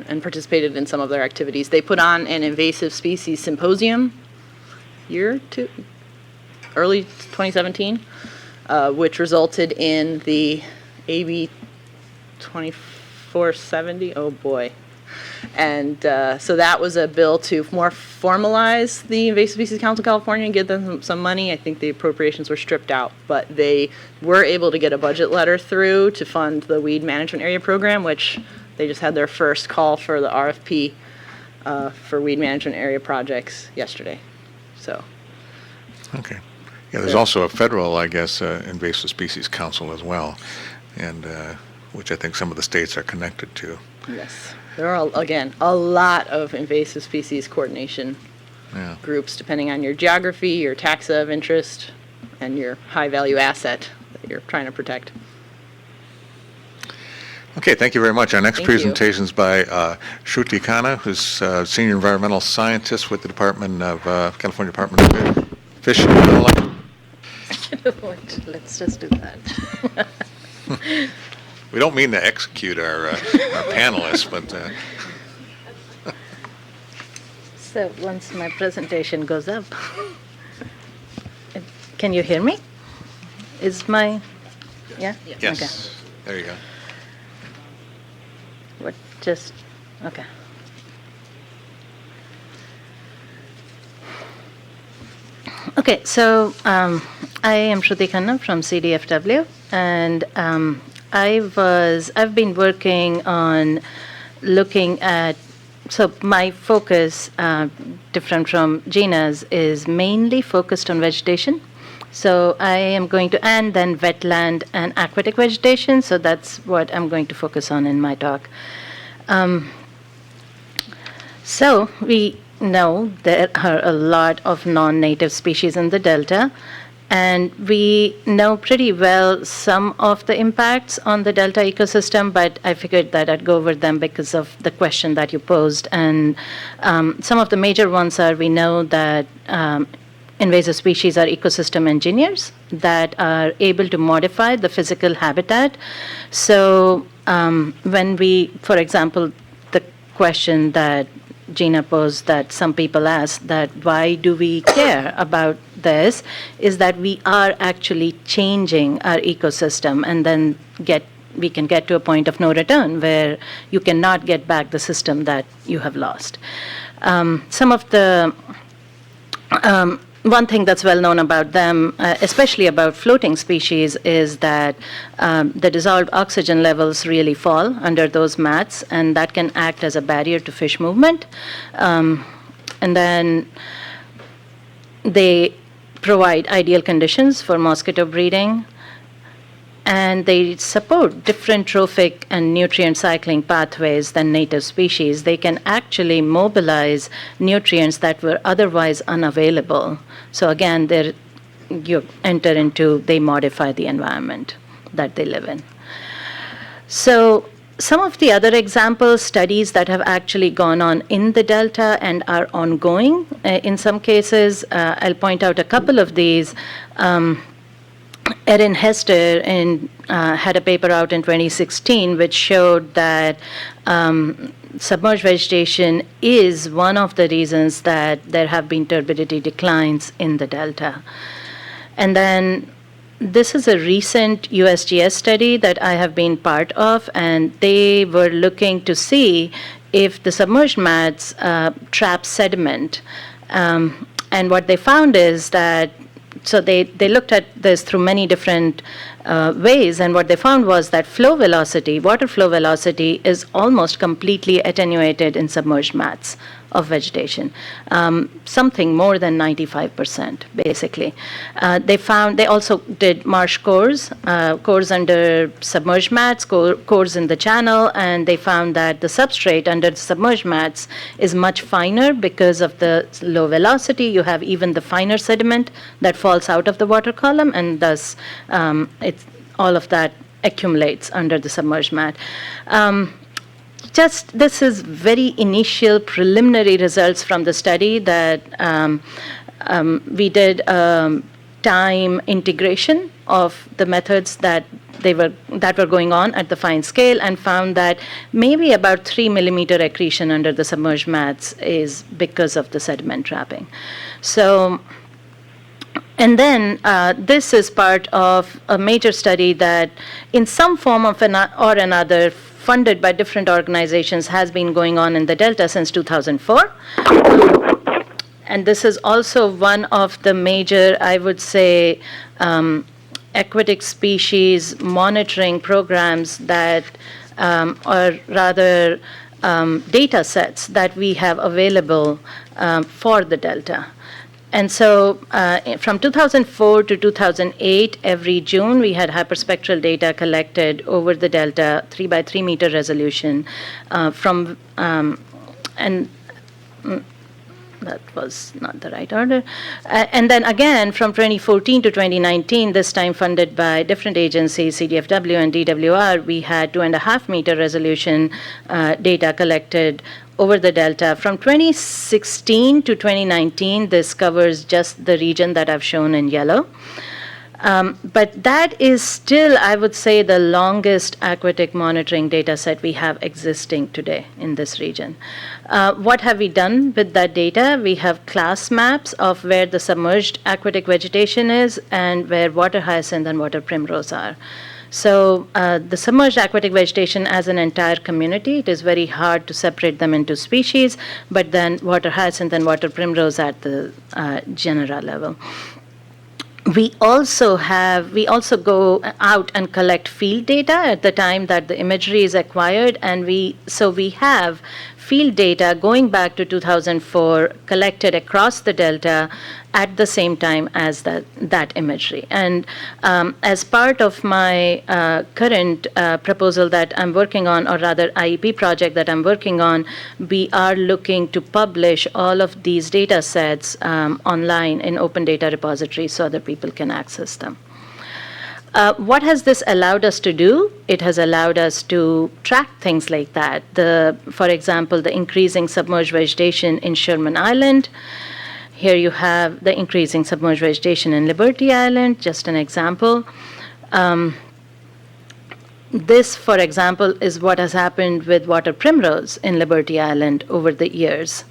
and participated in some of their activities. They put on an invasive species symposium early 2017, which resulted in the AB 2470. Oh boy. And so that was a bill to more formalize the Invasive Species Council of California and give them some money. I think the appropriations were stripped out, but they were able to get a budget letter through to fund the weed management area program, which they just had their first call for the RFP for weed management area projects yesterday. So. Okay. Yeah, there's also a federal, I guess, Invasive Species Council as well, and which I think some of the states are connected to. Yes. There are, again, a lot of invasive species coordination groups, depending on your geography, your taxa of interest, and your high-value asset that you're trying to protect. Okay, thank you very much. Our next Thank you. presentation is by Shruti Khanna, who's Senior Environmental Scientist with the California Department of Fish and Wildlife. You know what? Let's just do that. We don't mean to execute our panelists, but So once my presentation goes up, can you hear me? Is my, yeah? yes, there you go. What, just, okay. Okay, so I am Shruti Khanna from CDFW, and I've been working on looking at, so my focus, different from Gina's, is mainly focused on vegetation. So I am going to, and then wetland and aquatic vegetation, so that's what I'm going to focus on in my talk. So we know there are a lot of non-native species in the Delta, And we know pretty well some of the impacts on the delta ecosystem, but I figured that I'd go over them because of the question that you posed. And some of the major ones are, we know that invasive species are ecosystem engineers that are able to modify the physical habitat. So when we, for example, the question that Gina posed that some people ask, that why do we care about this, is that we are actually changing our ecosystem, and then we can get to a point of no return where you cannot get back the system that you have lost. Some of the one thing that's well known about them, especially about floating species, is that the dissolved oxygen levels really fall under those mats, and that can act as a barrier to fish movement. And then they provide ideal conditions for mosquito breeding, and they support different trophic and nutrient cycling pathways than native species. They can actually mobilize nutrients that were otherwise unavailable. So again, they modify the environment that they live in. So some of the other example studies that have actually gone on in the Delta and are ongoing, in some cases, I'll point out a couple of these. Erin Hester had a paper out in 2016 which showed that submerged vegetation is one of the reasons that there have been turbidity declines in the Delta. And then this is a recent USGS study that I have been part of, and they were looking to see if the submerged mats trap sediment. And what they found is that, so they looked at this through many different ways, and what they found was that water flow velocity is almost completely attenuated in submerged mats of vegetation, something more than 95%, basically. They also did marsh cores under submerged mats, cores in the channel, and they found that the substrate under the submerged mats is much finer because of the low velocity. You have even the finer sediment that falls out of the water column, and thus all of that accumulates under the submerged mat. This is very initial preliminary results from the study that we did time integration of the methods that were going on at the fine scale, and found that maybe about 3 millimeter accretion under the submerged mats is because of the sediment trapping. So, and then this is part of a major study that in some form of or another, funded by different organizations, has been going on in the Delta since 2004. And this is also one of the major, I would say, aquatic species monitoring programs that, or rather data sets that we have available for the Delta. And so from 2004 to 2008, every June, we had hyperspectral data collected over the Delta, 3 by 3 meter resolution and that was not the right order. And then again, from 2014 to 2019, this time funded by different agencies, CDFW and DWR, we had 2.5 meter resolution data collected over the Delta. From 2016 to 2019, this covers just the region that I've shown in yellow. But that is still, I would say, the longest aquatic monitoring data set we have existing today in this region. What have we done with that data? We have class maps of where the submerged aquatic vegetation is and where water hyacinth and water primrose are. So the submerged aquatic vegetation as an entire community, it is very hard to separate them into species, but then water hyacinth and water primrose at the genera level. We also go out and collect field data at the time that the imagery is acquired, and we have field data going back to 2004 collected across the Delta at the same time as that imagery. And as part of my current proposal that I'm working on, or rather IEP project that I'm working on, we are looking to publish all of these data sets online in open data repositories so other people can access them. What has this allowed us to do? It has allowed us to track things like that. For example, the increasing submerged vegetation in Sherman Island. Here you have the increasing submerged vegetation in Liberty Island, just an example. This, for example, is what has happened with water primrose in Liberty Island over the years.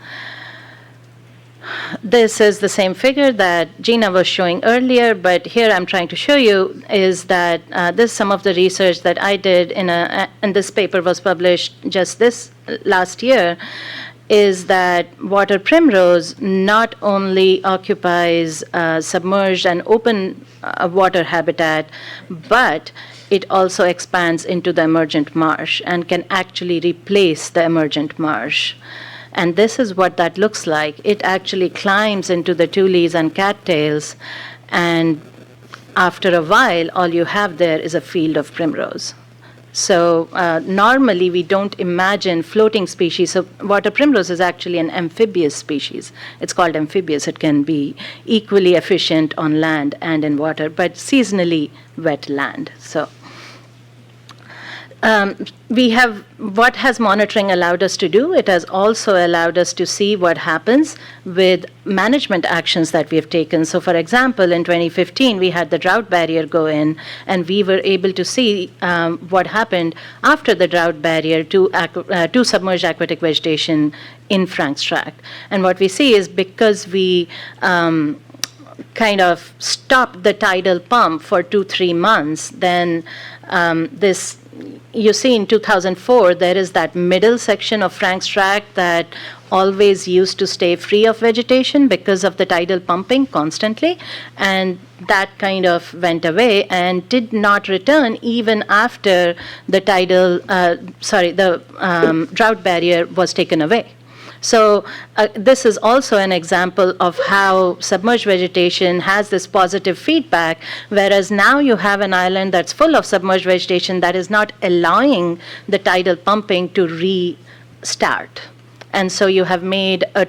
This is the same figure that Gina was showing earlier, but here I'm trying to show you is that this is some of the research that I did and this paper was published just this last year, is that water primrose not only occupies submerged and open water habitat, but it also expands into the emergent marsh and can actually replace the emergent marsh. And this is what that looks like. It actually climbs into the tules and cattails, and after a while, all you have there is a field of primrose. So normally we don't imagine floating species. So water primrose is actually an amphibious species. It's called amphibious. It can be equally efficient on land and in water, but seasonally wet land. So what has monitoring allowed us to do? It has also allowed us to see what happens with management actions that we have taken. So, for example, in 2015, we had the drought barrier go in, and we were able to see what happened after the drought barrier to submerged aquatic vegetation in Frank's Tract. And what we see is because we kind of stopped the tidal pump for 2-3 months, then you see in 2004, there is that middle section of Frank's Tract that always used to stay free of vegetation because of the tidal pumping constantly, and that kind of went away and did not return even after the drought barrier was taken away. So this is also an example of how submerged vegetation has this positive feedback, whereas now you have an island that's full of submerged vegetation that is not allowing the tidal pumping to restart. And so you have made a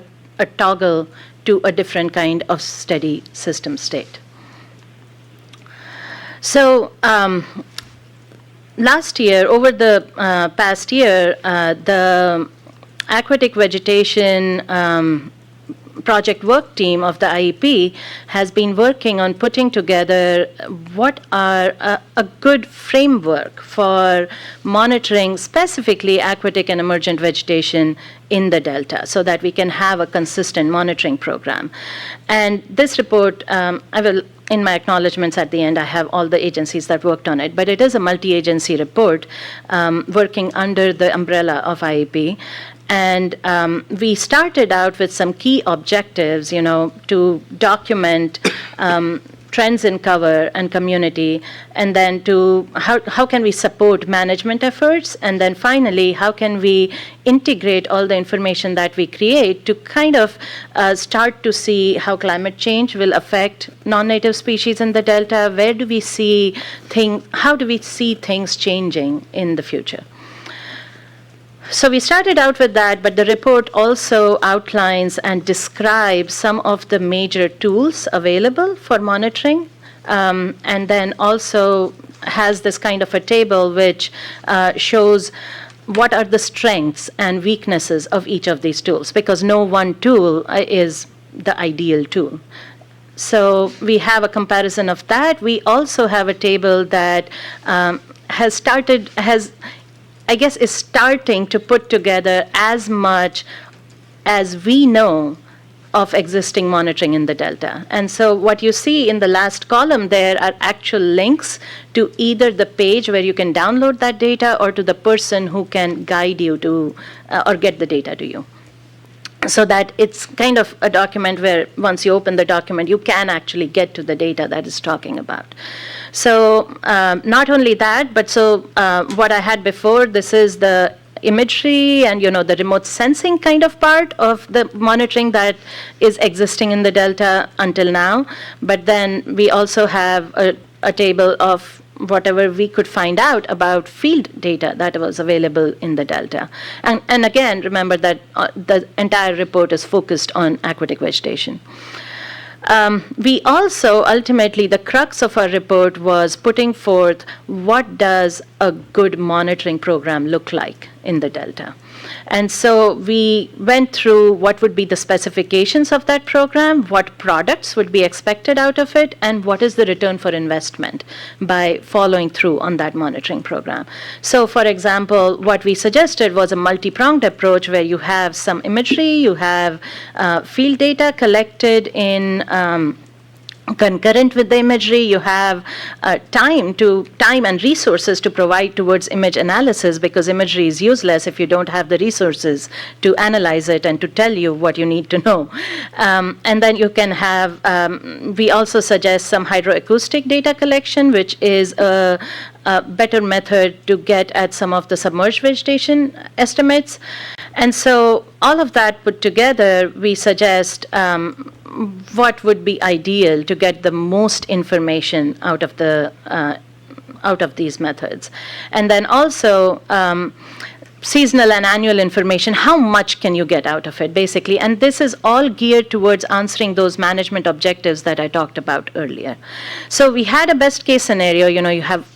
toggle to a different kind of steady system state. So last year, over the past year, the aquatic vegetation project work team of the IEP has been working on putting together what are a good framework for monitoring specifically aquatic and emergent vegetation in the Delta so that we can have a consistent monitoring program. And this report, in my acknowledgements at the end, I have all the agencies that worked on it, but it is a multi-agency report working under the umbrella of IEP. And we started out with some key objectives, to document trends in cover and community, and then to how can we support management efforts, and then finally, how can we integrate all the information that we create to kind of start to see how climate change will affect non-native species in the Delta, how do we see things changing in the future. So we started out with that, but the report also outlines and describes some of the major tools available for monitoring, and then also has this kind of a table which shows what are the strengths and weaknesses of each of these tools, because no one tool is the ideal tool. So we have a comparison of that. We also have a table that is starting to put together as much as we know of existing monitoring in the Delta. And so what you see in the last column there are actual links to either the page where you can download that data or to the person who can guide you to or get the data to you. So that it's kind of a document where once you open the document, you can actually get to the data that it's talking about. So not only that, but what I had before, this is the imagery and, the remote sensing kind of part of the monitoring that is existing in the Delta until now. But then we also have a table of whatever we could find out about field data that was available in the Delta. And again, remember that the entire report is focused on aquatic vegetation. We also, ultimately, the crux of our report was putting forth what does a good monitoring program look like in the Delta. And so we went through what would be the specifications of that program, what products would be expected out of it, and what is the return for investment by following through on that monitoring program. So, for example, what we suggested was a multi-pronged approach where you have some imagery, you have field data collected in concurrent with the imagery, you have time and resources to provide towards image analysis, because imagery is useless if you don't have the resources to analyze it and to tell you what you need to know. And then you can have, we also suggest some hydroacoustic data collection, which is a better method to get at some of the submerged vegetation estimates. And so all of that put together, we suggest what would be ideal to get the most information out of these methods. And then also seasonal and annual information, how much can you get out of it, basically? And this is all geared towards answering those management objectives that I talked about earlier. So we had a best case scenario, you have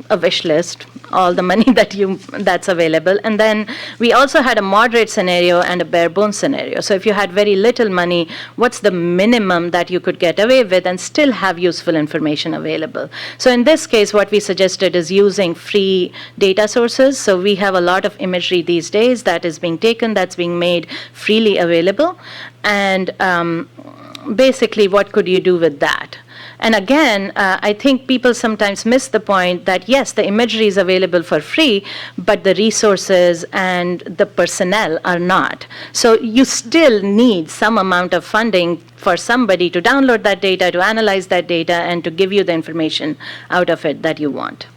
a wish list, all the money that's available. And then we also had a moderate scenario and a bare bones scenario. So if you had very little money, what's the minimum that you could get away with and still have useful information available? So in this case, what we suggested is using free data sources. So we have a lot of imagery these days that is being taken, that's being made freely available. And basically, what could you do with that? And again, I think people sometimes miss the point that, yes, the imagery is available for free, but the resources and the personnel are not. So you still need some amount of funding for somebody to download that data, to analyze that data, and to give you the information out of it that you want.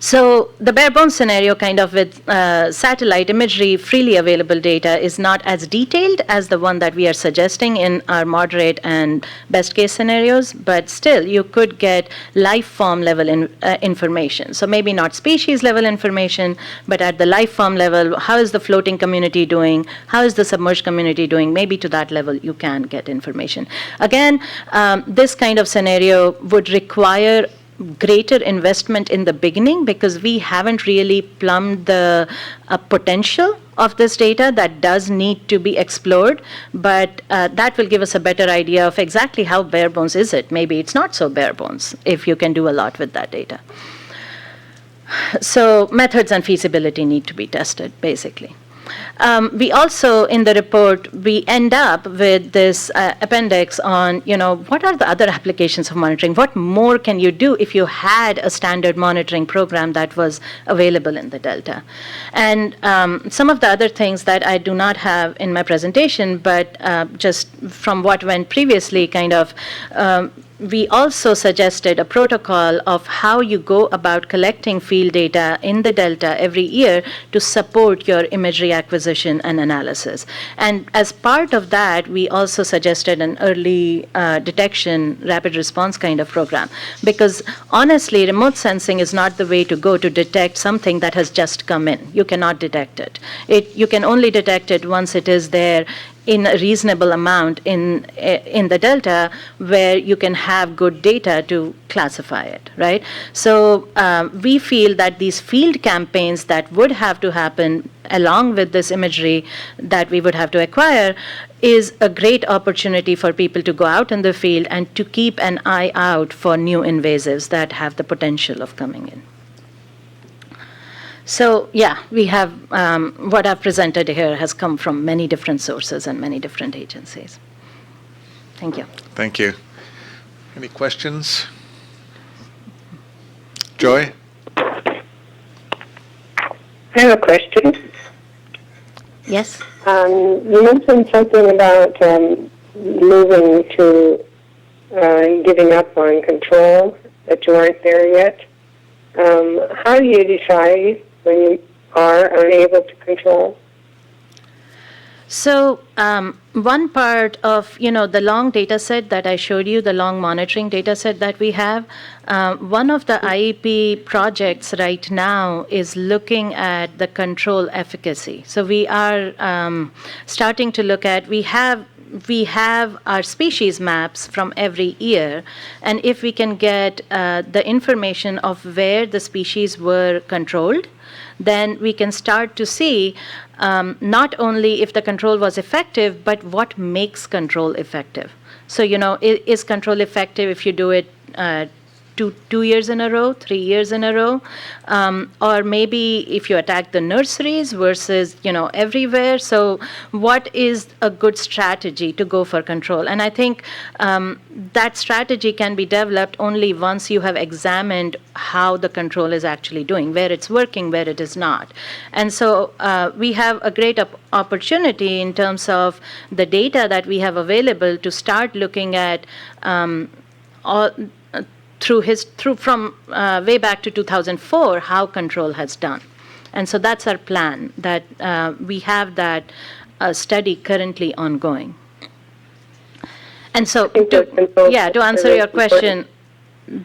So the bare bones scenario, kind of with satellite imagery, freely available data, is not as detailed as the one that we are suggesting in our moderate and best case scenarios, but still you could get life form level information. So maybe not species level information, but at the life form level, how is the floating community doing? How is the submerged community doing? Maybe to that level you can get information. Again, this kind of scenario would require greater investment in the beginning, because we haven't really plumbed the potential of this data that does need to be explored, but that will give us a better idea of exactly how bare bones is it. Maybe it's not so bare bones if you can do a lot with that data. So methods and feasibility need to be tested, basically. We also, in the report, we end up with this appendix on, what are the other applications of monitoring? What more can you do if you had a standard monitoring program that was available in the Delta? And some of the other things that I do not have in my presentation, but just from what went previously, we also suggested a protocol of how you go about collecting field data in the Delta every year to support your imagery acquisition and analysis. And as part of that, we also suggested an early detection, rapid response kind of program. Because honestly, remote sensing is not the way to go to detect something that has just come in. You cannot detect it. You can only detect it once it is there in a reasonable amount in the Delta, where you can have good data to classify it, right? So we feel that these field campaigns that would have to happen along with this imagery that we would have to acquire is a great opportunity for people to go out in the field and to keep an eye out for new invasives that have the potential of coming in. So, yeah, we have what I've presented here has come from many different sources and many different agencies. Thank you. Thank you. Any questions? Joy? I have a question. Yes? You mentioned something about moving to giving up on control, that you aren't there yet. How do you decide when you are unable to control? So one part of, the long data set that I showed you, the long monitoring data set that we have, one of the IEP projects right now is looking at the control efficacy. So we are starting to look at, we have our species maps from every year, and if we can get the information of where the species were controlled, then we can start to see not only if the control was effective, but what makes control effective. So, is control effective if you do it 2 years in a row, 3 years in a row, or maybe if you attack the nurseries versus, everywhere. So what is a good strategy to go for control? And I think that strategy can be developed only once you have examined how the control is actually doing, where it's working, where it is not. And so we have a great opportunity in terms of the data that we have available to start looking at from way back to 2004, how control has done. And so that's our plan, that we have that study currently ongoing. And so, to answer your question,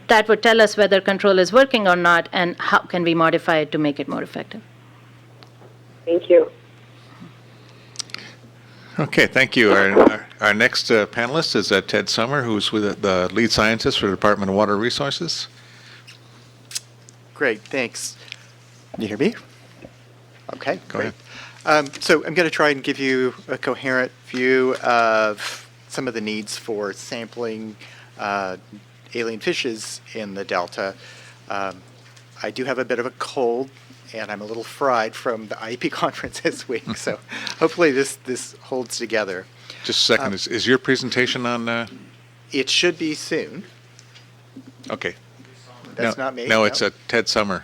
that would tell us whether control is working or not, and how can we modify it to make it more effective. Thank you. Okay, thank you. Our next panelist is Ted Sommer, who's with the lead scientist for the Department of Water Resources. Great, thanks. Can you hear me? Okay, Go great. So I'm going to try and give you a coherent view of some of the needs for sampling alien fishes in the Delta. I do have a bit of a cold, and I'm a little fried from the IEP conference this week, so hopefully this holds together. Just a second, is your presentation on? It should be soon. Okay. That's not me. No, it's Ted Sommer.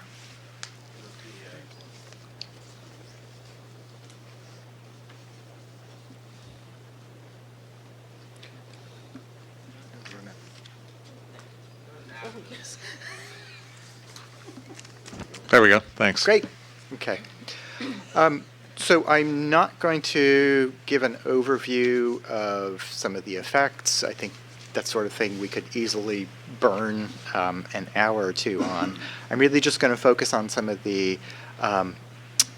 There we go. Thanks. Great. Okay. So I'm not going to give an overview of some of the effects. I think that sort of thing we could easily burn an hour or two on. I'm really just going to focus on some of the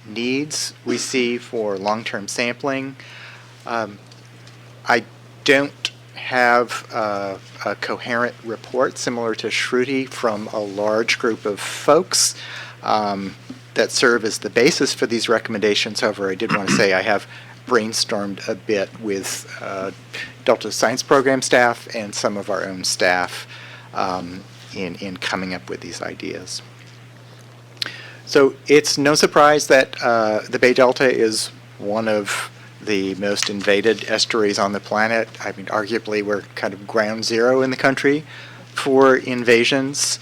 needs we see for long-term sampling. I don't have a coherent report similar to Shruti from a large group of folks that serve as the basis for these recommendations. However, I did want to say I have brainstormed a bit with Delta Science Program staff and some of our own staff in coming up with these ideas. So it's no surprise that the Bay Delta is one of the most invaded estuaries on the planet. I mean, arguably we're kind of ground zero in the country for invasions.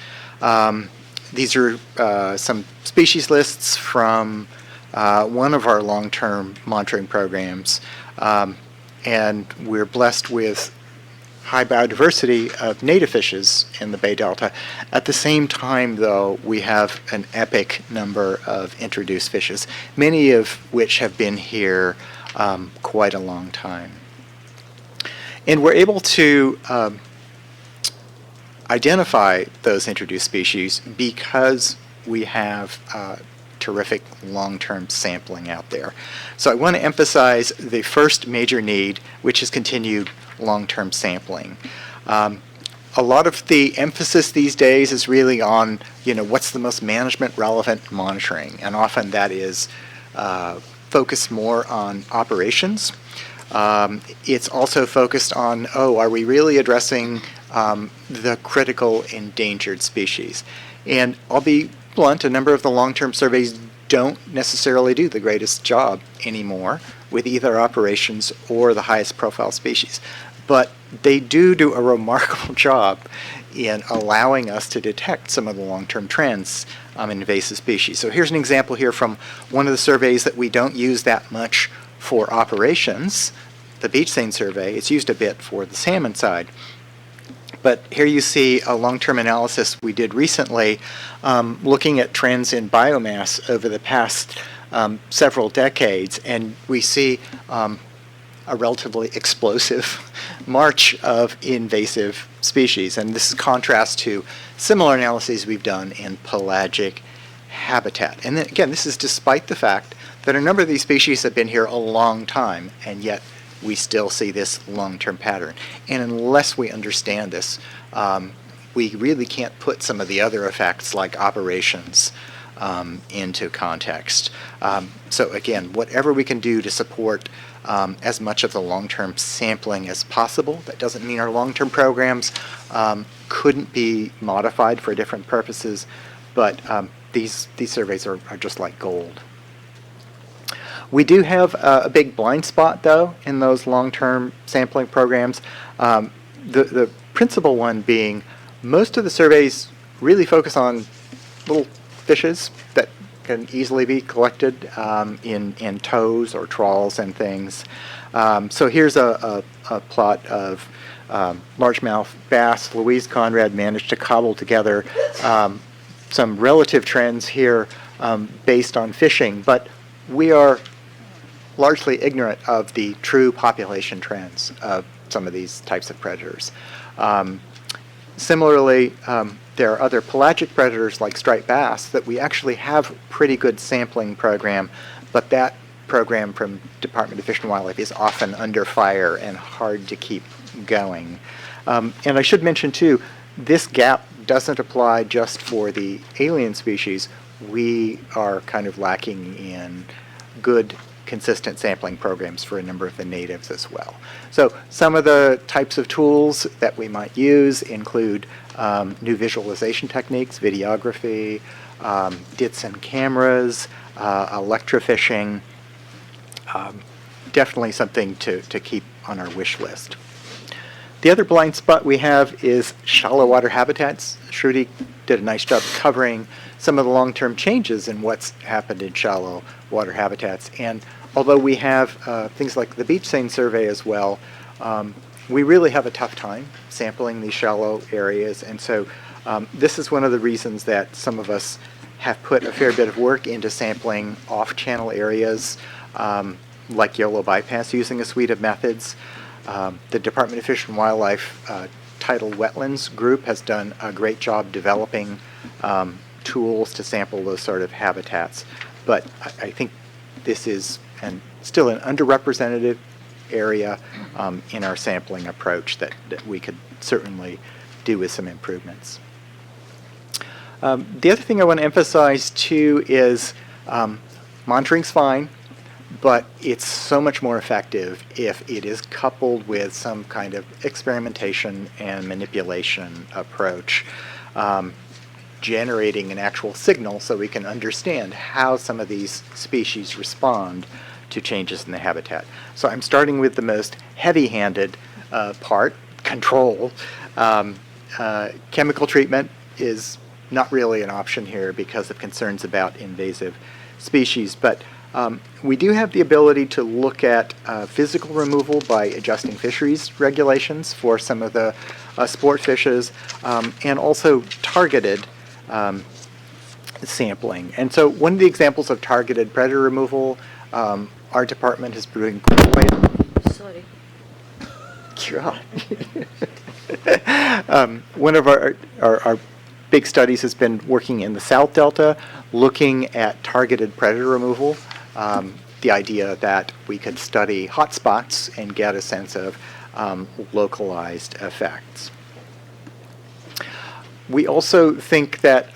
These are some species lists from one of our long-term monitoring programs, and we're blessed with high biodiversity of native fishes in the Bay Delta. At the same time, though, we have an epic number of introduced fishes, many of which have been here quite a long time. And we're able to identify those introduced species because we have terrific long-term sampling out there. So I want to emphasize the first major need, which is continued long-term sampling. A lot of the emphasis these days is really on, what's the most management relevant monitoring, and often that is focused more on operations. It's also focused on, are we really addressing the critical endangered species? And I'll be blunt, a number of the long-term surveys don't necessarily do the greatest job anymore with either operations or the highest profile species. But they do a remarkable job in allowing us to detect some of the long-term trends in invasive species. So here's an example here from one of the surveys that we don't use that much for operations, the beach seine survey. It's used a bit for the salmon side. But here you see a long-term analysis we did recently looking at trends in biomass over the past several decades, and we see a relatively explosive march of invasive species. And this is contrast to similar analyses we've done in pelagic habitat. And then, again, this is despite the fact that a number of these species have been here a long time, and yet we still see this long-term pattern. And unless we understand this, we really can't put some of the other effects like operations into context. So again, whatever we can do to support as much of the long-term sampling as possible. That doesn't mean our long-term programs couldn't be modified for different purposes, but these surveys are just like gold. We do have a big blind spot, though, in those long-term sampling programs. The principal one being most of the surveys really focus on little fishes that can easily be collected in tows or trawls and things. So here's a plot of largemouth bass. Louise Conrad managed to cobble together some relative trends here based on fishing, but we are largely ignorant of the true population trends of some of these types of predators. Similarly, there are other pelagic predators like striped bass that we actually have pretty good sampling program, but that program from Department of Fish and Wildlife is often under fire and hard to keep going. And I should mention too, this gap doesn't apply just for the alien species. We are kind of lacking in good consistent sampling programs for a number of the natives as well. So some of the types of tools that we might use include new visualization techniques, videography, DITs and cameras, electrofishing, definitely something to keep on our wish list. The other blind spot we have is shallow water habitats. Shruti did a nice job covering some of the long-term changes in what's happened in shallow water habitats. And although we have things like the beach seine survey as well, we really have a tough time sampling these shallow areas. And so this is one of the reasons that some of us have put a fair bit of work into sampling off-channel areas like Yolo bypass using a suite of methods. The Department of Fish and Wildlife Tidal Wetlands group has done a great job developing tools to sample those sort of habitats. But I think this is still an underrepresented area in our sampling approach that we could certainly do with some improvements. The other thing I want to emphasize too is monitoring's fine, but it's so much more effective if it is coupled with some kind of experimentation and manipulation approach, generating an actual signal so we can understand how some of these species respond to changes in the habitat. So I'm starting with the most heavy-handed part, control. Chemical treatment is not really an option here because of concerns about invasive species, but we do have the ability to look at physical removal by adjusting fisheries regulations for some of the sport fishes, and also targeted sampling. And so one of the examples of targeted predator removal, our department has been quite... Sorry. One of our big studies has been working in the South Delta, looking at targeted predator removal. The idea that we could study hotspots and get a sense of localized effects. We also think that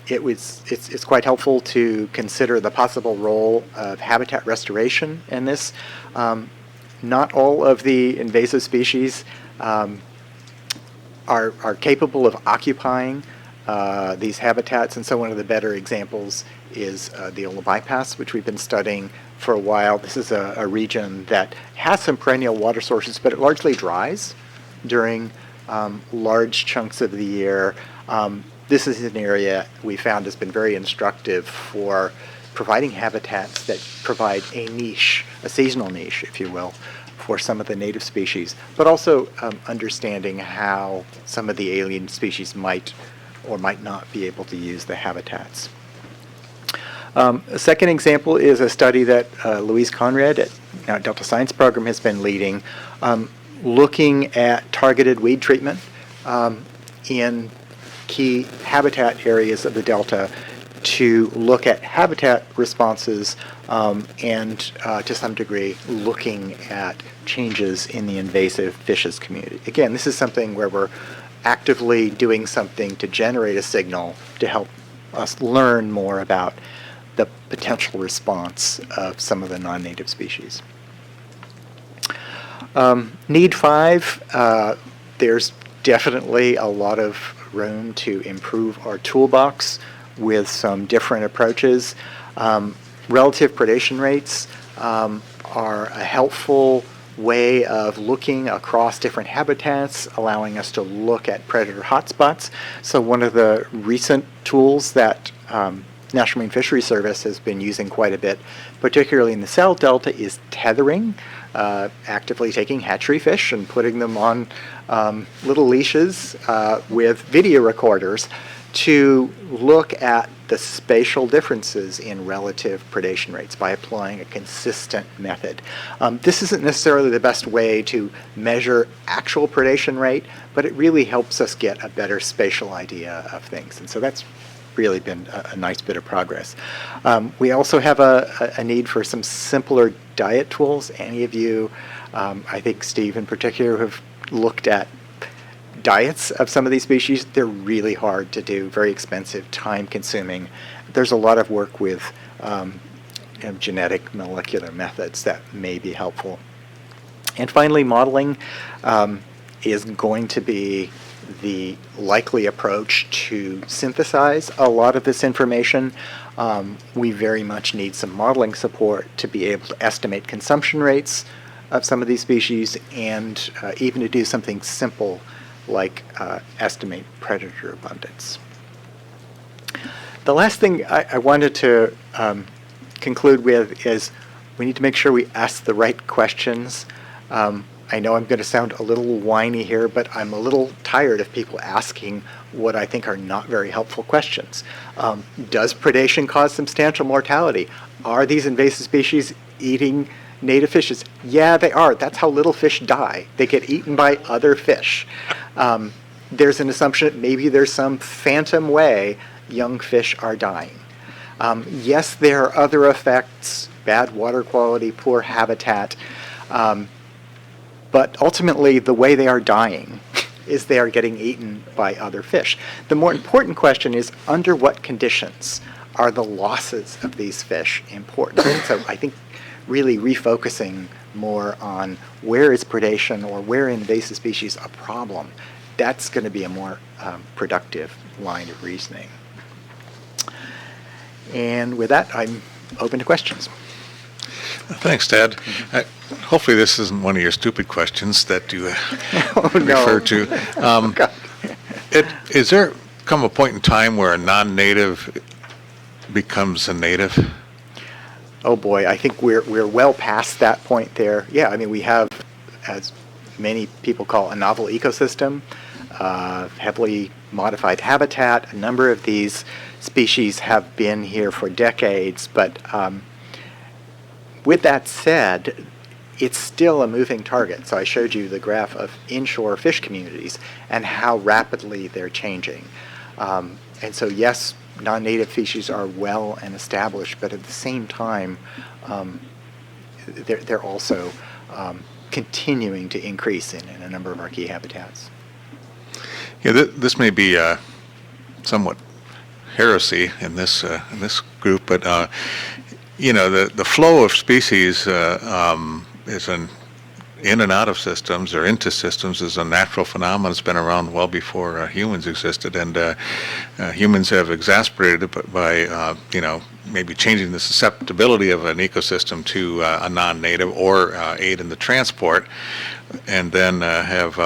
it's quite helpful to consider the possible role of habitat restoration in this. Not all of the invasive species are capable of occupying these habitats, and so one of the better examples is the Yolo bypass, which we've been studying for a while. This is a region that has some perennial water sources, but it largely dries during large chunks of the year. This is an area we found has been very instructive for providing habitats that provide a niche, a seasonal niche, if you will, for some of the native species, but also understanding how some of the alien species might or might not be able to use the habitats. A second example is a study that Louise Conrad at Delta Science Program has been leading, looking at targeted weed treatment in key habitat areas of the Delta to look at habitat responses and to some degree looking at changes in the invasive fishes community. Again, this is something where we're actively doing something to generate a signal to help us learn more about the potential response of some of the non-native species. Need 5, there's definitely a lot of room to improve our toolbox with some different approaches. Relative predation rates are a helpful way of looking across different habitats, allowing us to look at predator hotspots. So one of the recent tools that National Marine Fisheries Service has been using quite a bit, particularly in the South Delta, is tethering, actively taking hatchery fish and putting them on little leashes with video recorders to look at the spatial differences in relative predation rates by applying a consistent method. This isn't necessarily the best way to measure actual predation rate, but it really helps us get a better spatial idea of things. And so that's really been a nice bit of progress. We also have a need for some simpler diet tools. Any of you, I think Steve in particular, have looked at diets of some of these species. They're really hard to do, very expensive, time-consuming. There's a lot of work with genetic molecular methods that may be helpful. And finally, modeling is going to be the likely approach to synthesize a lot of this information. We very much need some modeling support to be able to estimate consumption rates of some of these species and even to do something simple like estimate predator abundance. The last thing I wanted to conclude with is we need to make sure we ask the right questions. I know I'm going to sound a little whiny here, but I'm a little tired of people asking what I think are not very helpful questions. Does predation cause substantial mortality? Are these invasive species eating native fishes? Yeah, they are. That's how little fish die. They get eaten by other fish. There's an assumption that maybe there's some phantom way young fish are dying. Yes, there are other effects, bad water quality, poor habitat, but ultimately the way they are dying is they are getting eaten by other fish. The more important question is, under what conditions are the losses of these fish important? So I think really refocusing more on where is predation or where invasive species a problem, that's going to be a more productive line of reasoning. And with that, I'm open to questions. Thanks, Ted. Hopefully this isn't one of your stupid questions that you refer to. Is there come a point in time where a non-native becomes a native? Oh boy, I think we're well past that point there. Yeah, I mean, we have, as many people call, a novel ecosystem, heavily modified habitat. A number of these species have been here for decades, but with that said, it's still a moving target. So I showed you the graph of inshore fish communities and how rapidly they're changing. And so yes, non-native species are well and established, but at the same time, they're also continuing to increase in a number of our key habitats. Yeah, this may be somewhat heresy in this group, but the flow of species is in and out of systems or into systems is a natural phenomenon. It's been around well before humans existed, and humans have exacerbated it by maybe changing the susceptibility of an ecosystem to a non-native or aid in the transport, and then have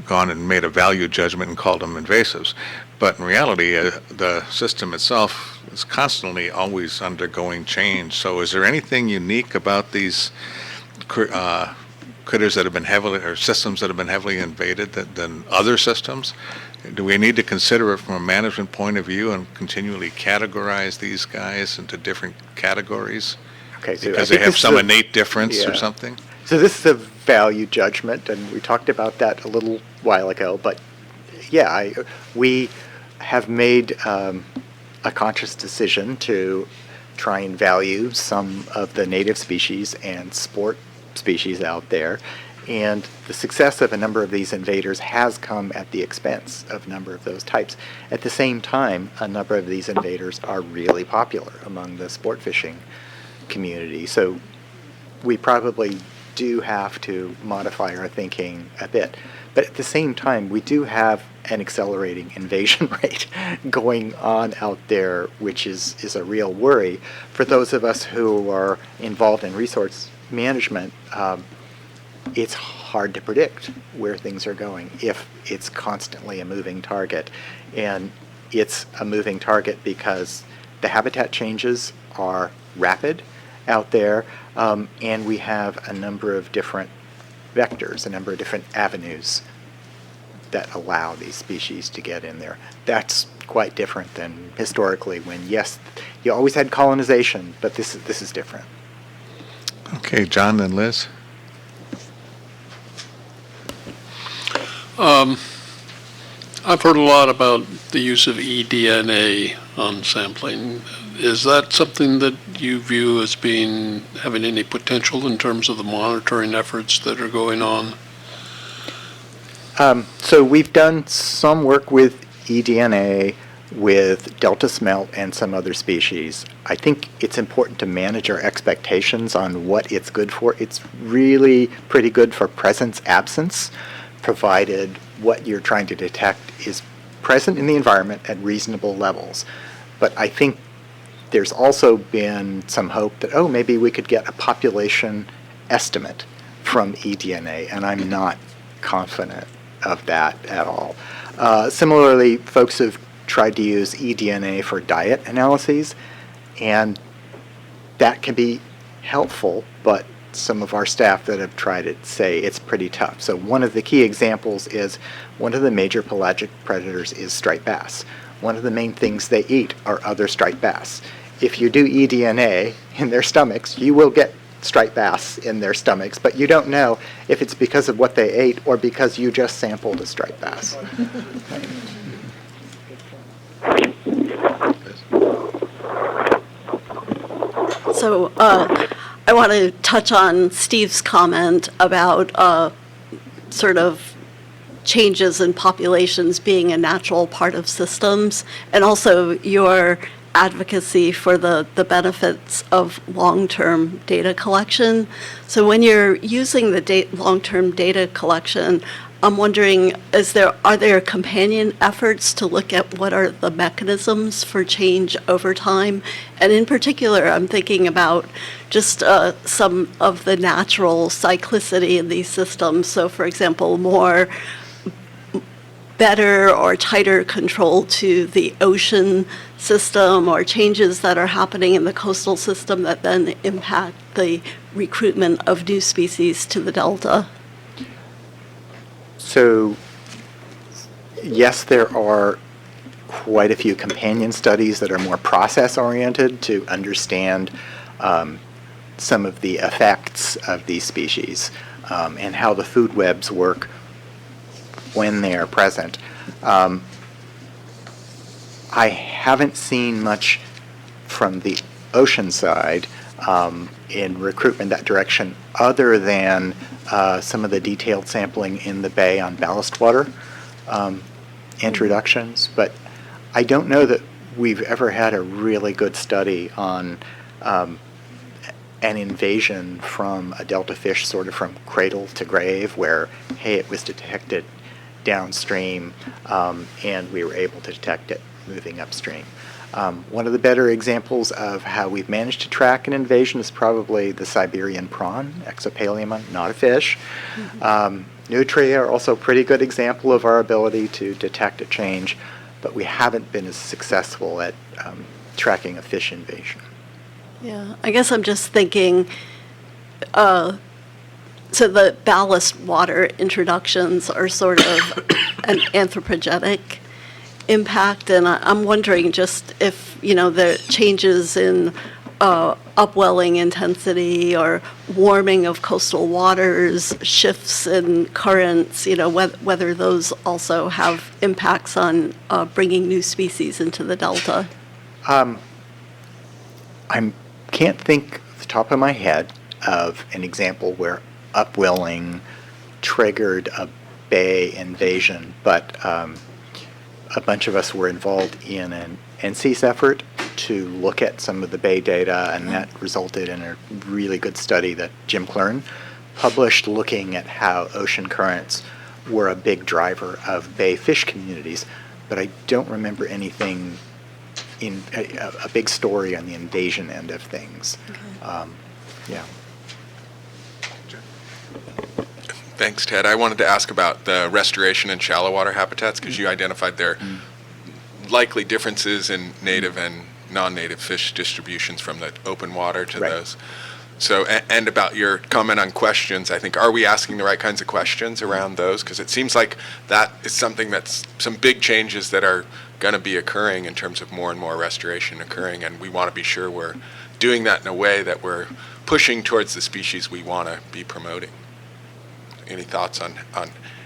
gone and made a value judgment and called them invasives. But in reality, the system itself is constantly always undergoing change. So is there anything unique about these critters that have been heavily, or systems that have been heavily invaded than other systems? Do we need to consider it from a management point of view and continually categorize these guys into different categories? Okay, so I Because they think have this some is a- innate difference or yeah. something? So this is a value judgment, and we talked about that a little while ago. But yeah, we have made a conscious decision to try and value some of the native species and sport species out there. And the success of a number of these invaders has come at the expense of a number of those types. At the same time, a number of these invaders are really popular among the sport fishing community. So we probably do have to modify our thinking a bit. But at the same time, we do have an accelerating invasion rate going on out there, which is a real worry. For those of us who are involved in resource management, it's hard to predict where things are going if it's constantly a moving target. And it's a moving target because the habitat changes are rapid out there, and we have a number of different vectors, a number of different avenues that allow these species to get in there. That's quite different than historically when, yes, you always had colonization, but this is different. Okay, John and Liz? I've heard a lot about the use of eDNA on sampling. Is that something that you view as having any potential in terms of the monitoring efforts that are going on? So we've done some work with eDNA, with Delta smelt and some other species. I think it's important to manage our expectations on what it's good for. It's really pretty good for presence-absence, provided what you're trying to detect is present in the environment at reasonable levels. But I think there's also been some hope that, maybe we could get a population estimate from eDNA, and I'm not confident of that at all. Similarly, folks have tried to use eDNA for diet analyses, and that can be helpful, but some of our staff that have tried it say it's pretty tough. So one of the key examples is one of the major pelagic predators is striped bass. One of the main things they eat are other striped bass. If you do eDNA in their stomachs, you will get striped bass in their stomachs, but you don't know if it's because of what they ate or because you just sampled a striped bass. So I want to touch on Steve's comment about sort of changes in populations being a natural part of systems, and also your advocacy for the benefits of long-term data collection. So when you're using the long-term data collection, I'm wondering, are there companion efforts to look at what are the mechanisms for change over time? And in particular, I'm thinking about just some of the natural cyclicity in these systems. So for example, better or tighter control to the ocean system, or changes that are happening in the coastal system that then impact the recruitment of new species to the delta. So, yes, there are quite a few companion studies that are more process-oriented to understand some of the effects of these species and how the food webs work when they are present. I haven't seen much from the ocean side in recruitment that direction, other than some of the detailed sampling in the bay on ballast water introductions. But I don't know that we've ever had a really good study on an invasion from a delta fish, sort of from cradle to grave, where, hey, it was detected downstream and we were able to detect it moving upstream. One of the better examples of how we've managed to track an invasion is probably the Siberian prawn, Exopalaemon, not a fish. Nutria are also a pretty good example of our ability to detect a change, but we haven't been as successful at tracking a fish invasion. Yeah, I guess I'm just thinking, so the ballast water introductions are sort of an anthropogenic impact, and I'm wondering just if, the changes in upwelling intensity or warming of coastal waters, shifts in currents, whether those also have impacts on bringing new species into the delta. I can't think off the top of my head of an example where upwelling triggered a bay invasion, but a bunch of us were involved in an NCEAS effort to look at some of the bay data, and that resulted in a really good study that Jim Klearn published looking at how ocean currents were a big driver of bay fish communities. But I don't remember anything in a big story on the invasion end of things. Okay. Yeah. Thanks, Ted. I wanted to ask about the restoration in shallow water habitats, because you identified there likely differences in native and non-native fish distributions from the open water to those. So, and about your comment on questions, I think, are we asking the right kinds of questions around those? Because it seems like that is something that's some big changes that are going to be occurring in terms of more and more restoration occurring, and we want to be sure we're doing that in a way that we're pushing towards the species we want to be promoting. Any thoughts on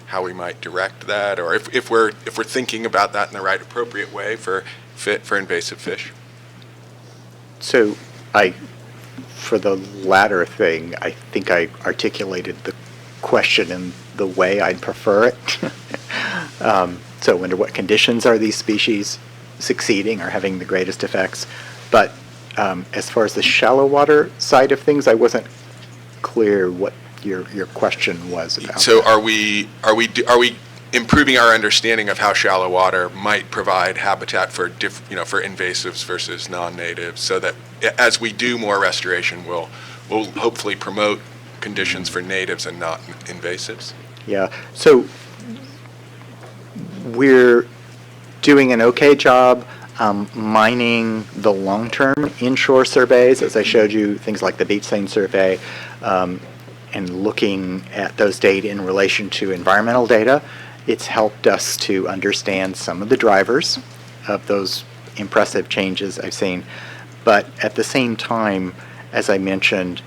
how we might direct that, or if we're thinking about that in the right appropriate way for invasive fish? So for the latter thing, I think I articulated the question in the way I'd prefer it. So under what conditions are these species succeeding or having the greatest effects? But as far as the shallow water side of things, I wasn't clear what your question was about. So are we improving our understanding of how shallow water might provide habitat for for invasives versus non-natives, so that as we do more restoration, we'll hopefully promote conditions for natives and not invasives? Yeah. So we're doing an okay job mining the long-term inshore surveys, as I showed you, things like the beach seine survey, and looking at those data in relation to environmental data. It's helped us to understand some of the drivers of those impressive changes I've seen. But at the same time, as I mentioned,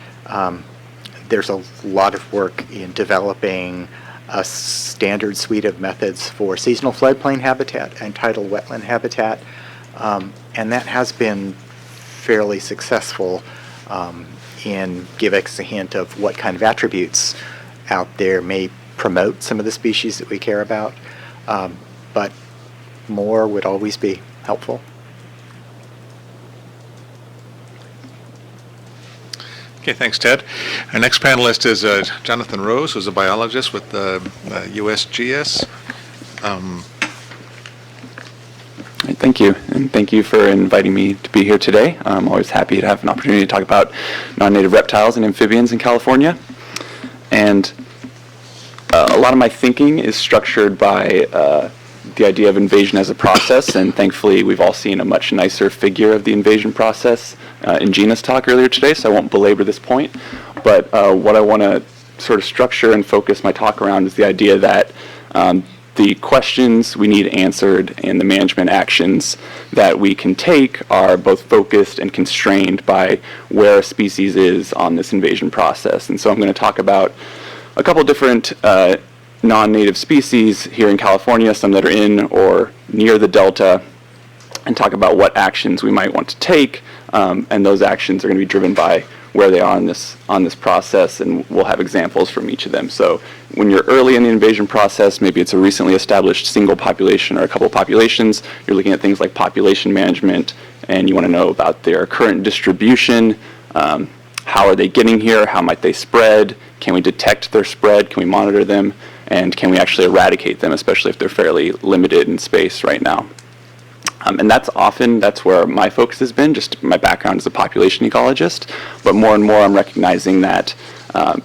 there's a lot of work in developing a standard suite of methods for seasonal floodplain habitat and tidal wetland habitat, and that has been fairly successful in giving us a hint of what kind of attributes out there may promote some of the species that we care about, but more would always be helpful. Okay, thanks, Ted. Our next panelist is Jonathan Rose, who's a biologist with the USGS. Thank you, and thank you for inviting me to be here today. I'm always happy to have an opportunity to talk about non-native reptiles and amphibians in California. And a lot of my thinking is structured by the idea of invasion as a process, and thankfully we've all seen a much nicer figure of the invasion process in Gina's talk earlier today, so I won't belabor this point. But what I want to sort of structure and focus my talk around is the idea that the questions we need answered and the management actions that we can take are both focused and constrained by where a species is on this invasion process. And so I'm going to talk about a couple different non-native species here in California, some that are in or near the Delta, and talk about what actions we might want to take, and those actions are going to be driven by where they are on this process, and we'll have examples from each of them. So when you're early in the invasion process, maybe it's a recently established single population or a couple populations, you're looking at things like population management, and you want to know about their current distribution, how are they getting here, how might they spread, can we detect their spread, can we monitor them, and can we actually eradicate them, especially if they're fairly limited in space right now. And that's where my focus has been, just my background as a population ecologist, but more and more I'm recognizing that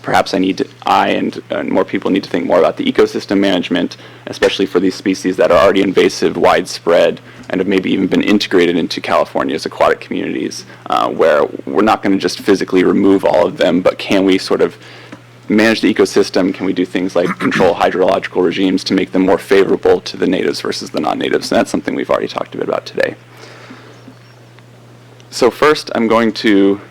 perhaps I and more people need to think more about the ecosystem management, especially for these species that are already invasive, widespread, and have maybe even been integrated into California's aquatic communities, where we're not going to just physically remove all of them, but can we sort of manage the ecosystem, can we do things like control hydrological regimes to make them more favorable to the natives versus the non-natives? And that's something we've already talked a bit about today. So first, I'm going to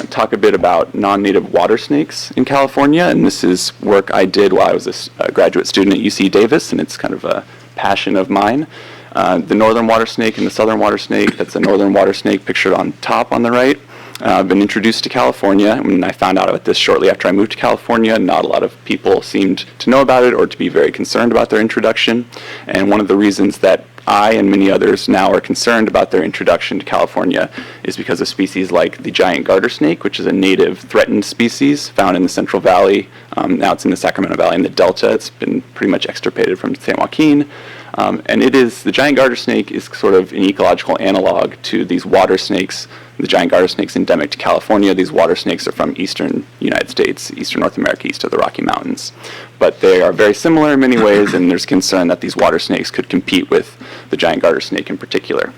talk a bit about non-native water snakes in California, and this is work I did while I was a graduate student at UC Davis, and it's kind of a passion of mine. The northern water snake and the southern water snake, that's a northern water snake pictured on top on the right, been introduced to California. And I found out about this shortly after I moved to California. Not a lot of people seemed to know about it or to be very concerned about their introduction. And one of the reasons that I and many others now are concerned about their introduction to California is because of species like the giant garter snake, which is a native threatened species found in the Central Valley. Now it's in the Sacramento Valley and the Delta. It's been pretty much extirpated from San Joaquin. And the giant garter snake is sort of an ecological analog to these water snakes. The giant garter snake's endemic to California. These water snakes are from eastern United States, eastern North America, east of the Rocky Mountains. But they are very similar in many ways, and there's concern that these water snakes could compete with the giant garter snake in particular.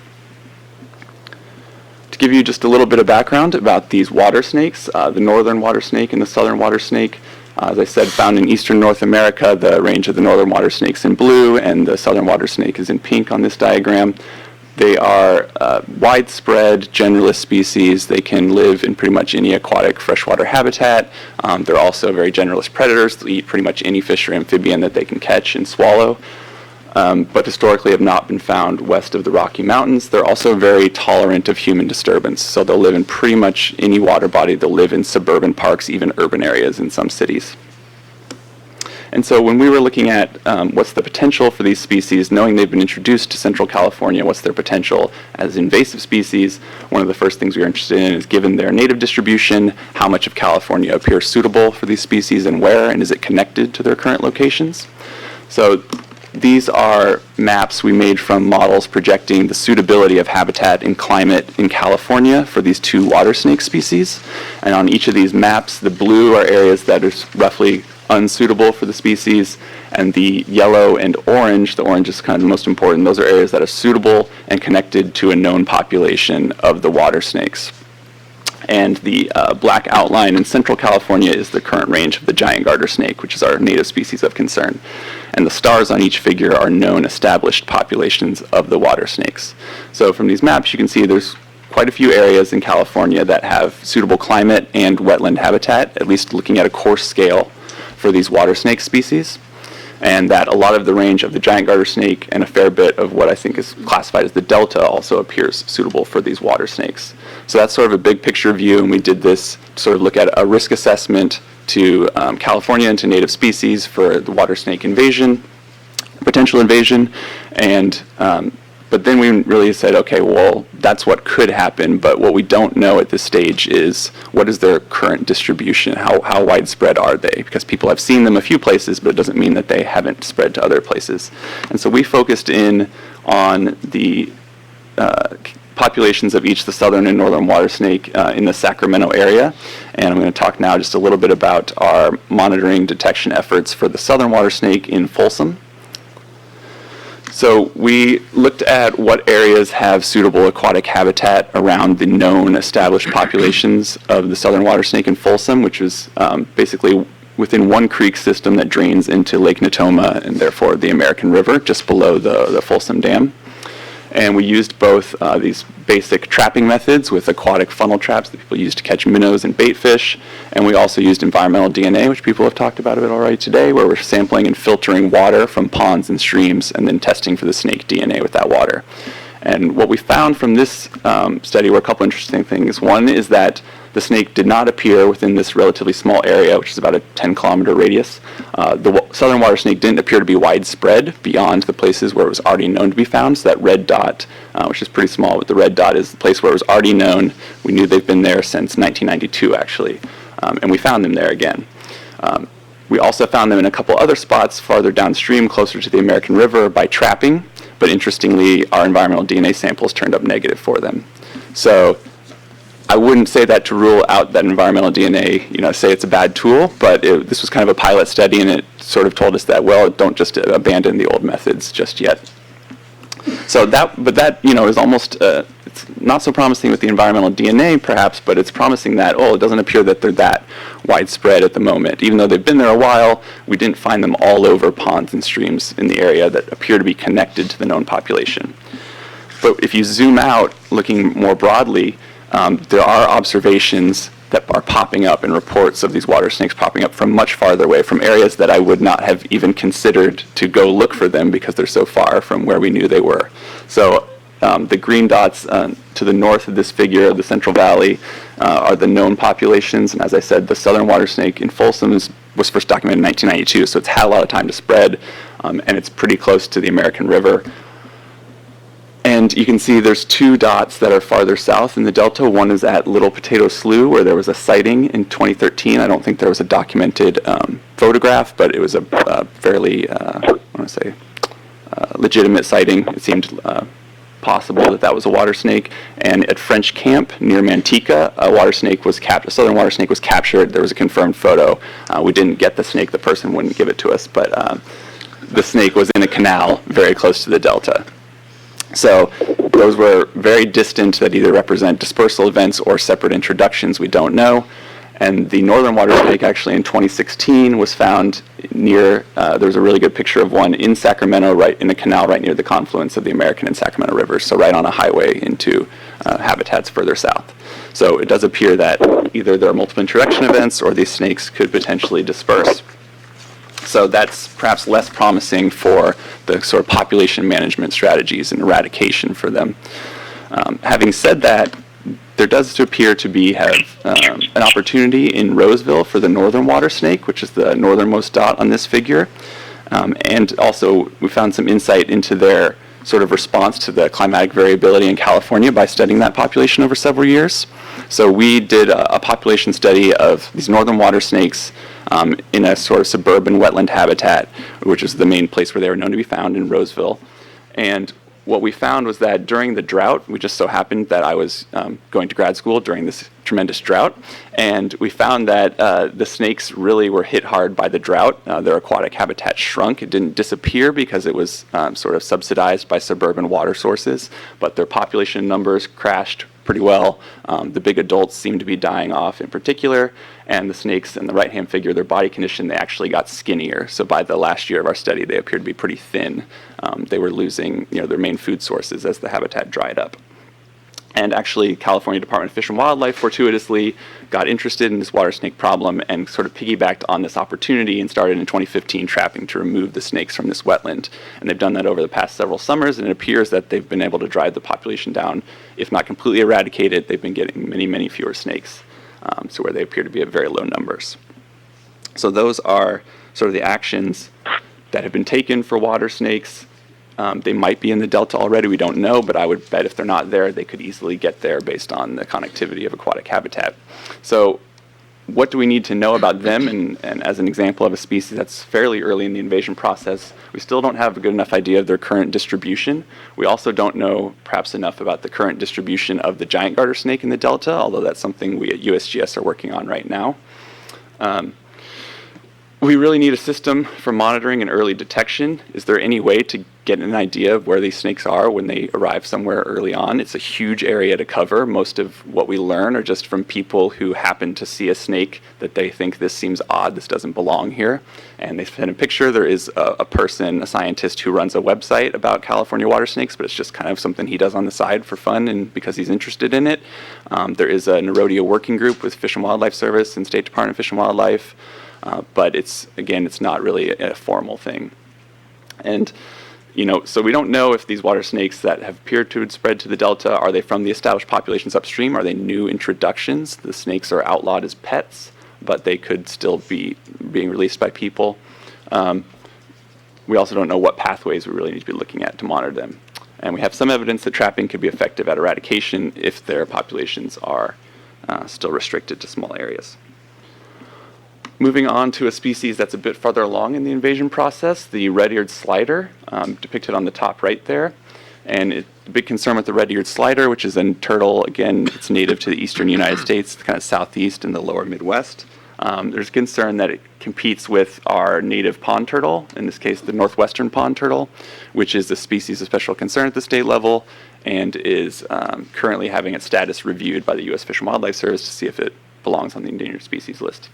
To give you just a little bit of background about these water snakes, the northern water snake and the southern water snake, as I said, found in eastern North America. The range of the northern water snakes in blue, and the southern water snake is in pink on this diagram. They are widespread generalist species. They can live in pretty much any aquatic freshwater habitat. They're also very generalist predators. They eat pretty much any fish or amphibian that they can catch and swallow, but historically have not been found west of the Rocky Mountains. They're also very tolerant of human disturbance, so they'll live in pretty much any water body. They'll live in suburban parks, even urban areas in some cities. And so when we were looking at what's the potential for these species, knowing they've been introduced to Central California, what's their potential as invasive species, one of the first things we were interested in is, given their native distribution, how much of California appears suitable for these species and where, and is it connected to their current locations? So these are maps we made from models projecting the suitability of habitat and climate in California for these two water snake species. And on each of these maps, the blue are areas that are roughly unsuitable for the species, and the yellow and orange, the orange is kind of the most important, those are areas that are suitable and connected to a known population of the water snakes. And the black outline in Central California is the current range of the giant garter snake, which is our native species of concern. And the stars on each figure are known established populations of the water snakes. So from these maps you can see there's quite a few areas in California that have suitable climate and wetland habitat, at least looking at a coarse scale for these water snake species, and that a lot of the range of the giant garter snake and a fair bit of what I think is classified as the delta also appears suitable for these water snakes. So that's sort of a big picture view, and we did this to sort of look at a risk assessment to California and to native species for the water snake invasion, potential invasion, and but then we really said, okay, well, that's what could happen, but what we don't know at this stage is what is their current distribution, how widespread are they? Because people have seen them a few places, but it doesn't mean that they haven't spread to other places. And so we focused in on the populations of each the southern and northern water snake in the Sacramento area. And I'm going to talk now just a little bit about our monitoring detection efforts for the southern water snake in Folsom. So we looked at what areas have suitable aquatic habitat around the known established populations of the southern water snake in Folsom, which is basically within one creek system that drains into Lake Natoma and therefore the American River, just below the Folsom Dam. And we used both these basic trapping methods with aquatic funnel traps that people use to catch minnows and bait fish. And we also used environmental DNA, which people have talked about a bit already today, where we're sampling and filtering water from ponds and streams and then testing for the snake DNA with that water. And what we found from this study were a couple interesting things. One is that the snake did not appear within this relatively small area, which is about a 10-kilometer radius. The southern water snake didn't appear to be widespread beyond the places where it was already known to be found. So that red dot, which is pretty small, but the red dot is the place where it was already known. We knew they've been there since 1992, actually, and we found them there again. We also found them in a couple other spots farther downstream, closer to the American River, by trapping. But interestingly, our environmental DNA samples turned up negative for them. So I wouldn't say that to rule out that environmental DNA, say it's a bad tool, but this was kind of a pilot study, and it sort of told us that, well, don't just abandon the old methods just yet. So that is almost, it's not so promising with the environmental DNA, perhaps, but it's promising that, it doesn't appear that they're that widespread at the moment. Even though they've been there a while, we didn't find them all over ponds and streams in the area that appear to be connected to the known population. But if you zoom out, looking more broadly, there are observations that are popping up and reports of these water snakes popping up from much farther away, from areas that I would not have even considered to go look for them because they're so far from where we knew they were. So the green dots to the north of this figure of the Central Valley are the known populations. And as I said, the southern water snake in Folsom was first documented in 1992, so it's had a lot of time to spread, and it's pretty close to the American River. And you can see there's two dots that are farther south in the Delta. One is at Little Potato Slough, where there was a sighting in 2013. I don't think there was a documented photograph, but it was a fairly, legitimate sighting. It seemed possible that was a water snake. And at French Camp near Manteca, a southern water snake was captured. There was a confirmed photo. We didn't get the snake. The person wouldn't give it to us, but the snake was in a canal very close to the Delta. So those were very distant, that either represent dispersal events or separate introductions, we don't know. And the northern water snake actually in 2016 was found near, there was a really good picture of one in Sacramento, right in a canal right near the confluence of the American and Sacramento rivers, so right on a highway into habitats further south. So it does appear that either there are multiple introduction events or these snakes could potentially disperse. So that's perhaps less promising for the sort of population management strategies and eradication for them. Having said that, there does appear to have an opportunity in Roseville for the northern water snake, which is the northernmost dot on this figure. And also we found some insight into their sort of response to the climatic variability in California by studying that population over several years. So we did a population study of these northern water snakes in a sort of suburban wetland habitat, which is the main place where they were known to be found in Roseville. And what we found was that during the drought, we just so happened that I was going to grad school during this tremendous drought, and we found that the snakes really were hit hard by the drought. Their aquatic habitat shrunk. It didn't disappear because it was sort of subsidized by suburban water sources, but their population numbers crashed pretty well. The big adults seemed to be dying off in particular, and the snakes in the right-hand figure, their body condition, they actually got skinnier. So by the last year of our study, they appeared to be pretty thin. They were losing their main food sources as the habitat dried up. And actually, California Department of Fish and Wildlife fortuitously got interested in this water snake problem and sort of piggybacked on this opportunity and started in 2015 trapping to remove the snakes from this wetland. And they've done that over the past several summers, and it appears that they've been able to drive the population down. If not completely eradicated, they've been getting many, many fewer snakes, so where they appear to be at very low numbers. So those are sort of the actions that have been taken for water snakes. They might be in the Delta already, we don't know, but I would bet if they're not there, they could easily get there based on the connectivity of aquatic habitat. So what do we need to know about them? And as an example of a species that's fairly early in the invasion process, we still don't have a good enough idea of their current distribution. We also don't know perhaps enough about the current distribution of the giant garter snake in the Delta, although that's something we at USGS are working on right now. We really need a system for monitoring and early detection. Is there any way to get an idea of where these snakes are when they arrive somewhere early on? It's a huge area to cover. Most of what we learn are just from people who happen to see a snake that they think this seems odd, this doesn't belong here. And they send a picture. There is a person, a scientist who runs a website about California water snakes, but it's just kind of something he does on the side for fun and because he's interested in it. There is a Nerodia working group with Fish and Wildlife Service and State Department of Fish and Wildlife. But it's not really a formal thing. And, so we don't know if these water snakes that have appeared to have spread to the Delta, are they from the established populations upstream? Are they new introductions? The snakes are outlawed as pets, but they could still be being released by people. We also don't know what pathways we really need to be looking at to monitor them. And we have some evidence that trapping could be effective at eradication if their populations are still restricted to small areas. Moving on to a species that's a bit farther along in the invasion process, the red-eared slider, depicted on the top right there. And the big concern with the red-eared slider, which is a turtle, again, it's native to the eastern United States, kind of southeast and the lower Midwest. There's concern that it competes with our native pond turtle, in this case the northwestern pond turtle, which is a species of special concern at the state level and is currently having its status reviewed by the U.S. Fish and Wildlife Service to see if it belongs on the endangered species list.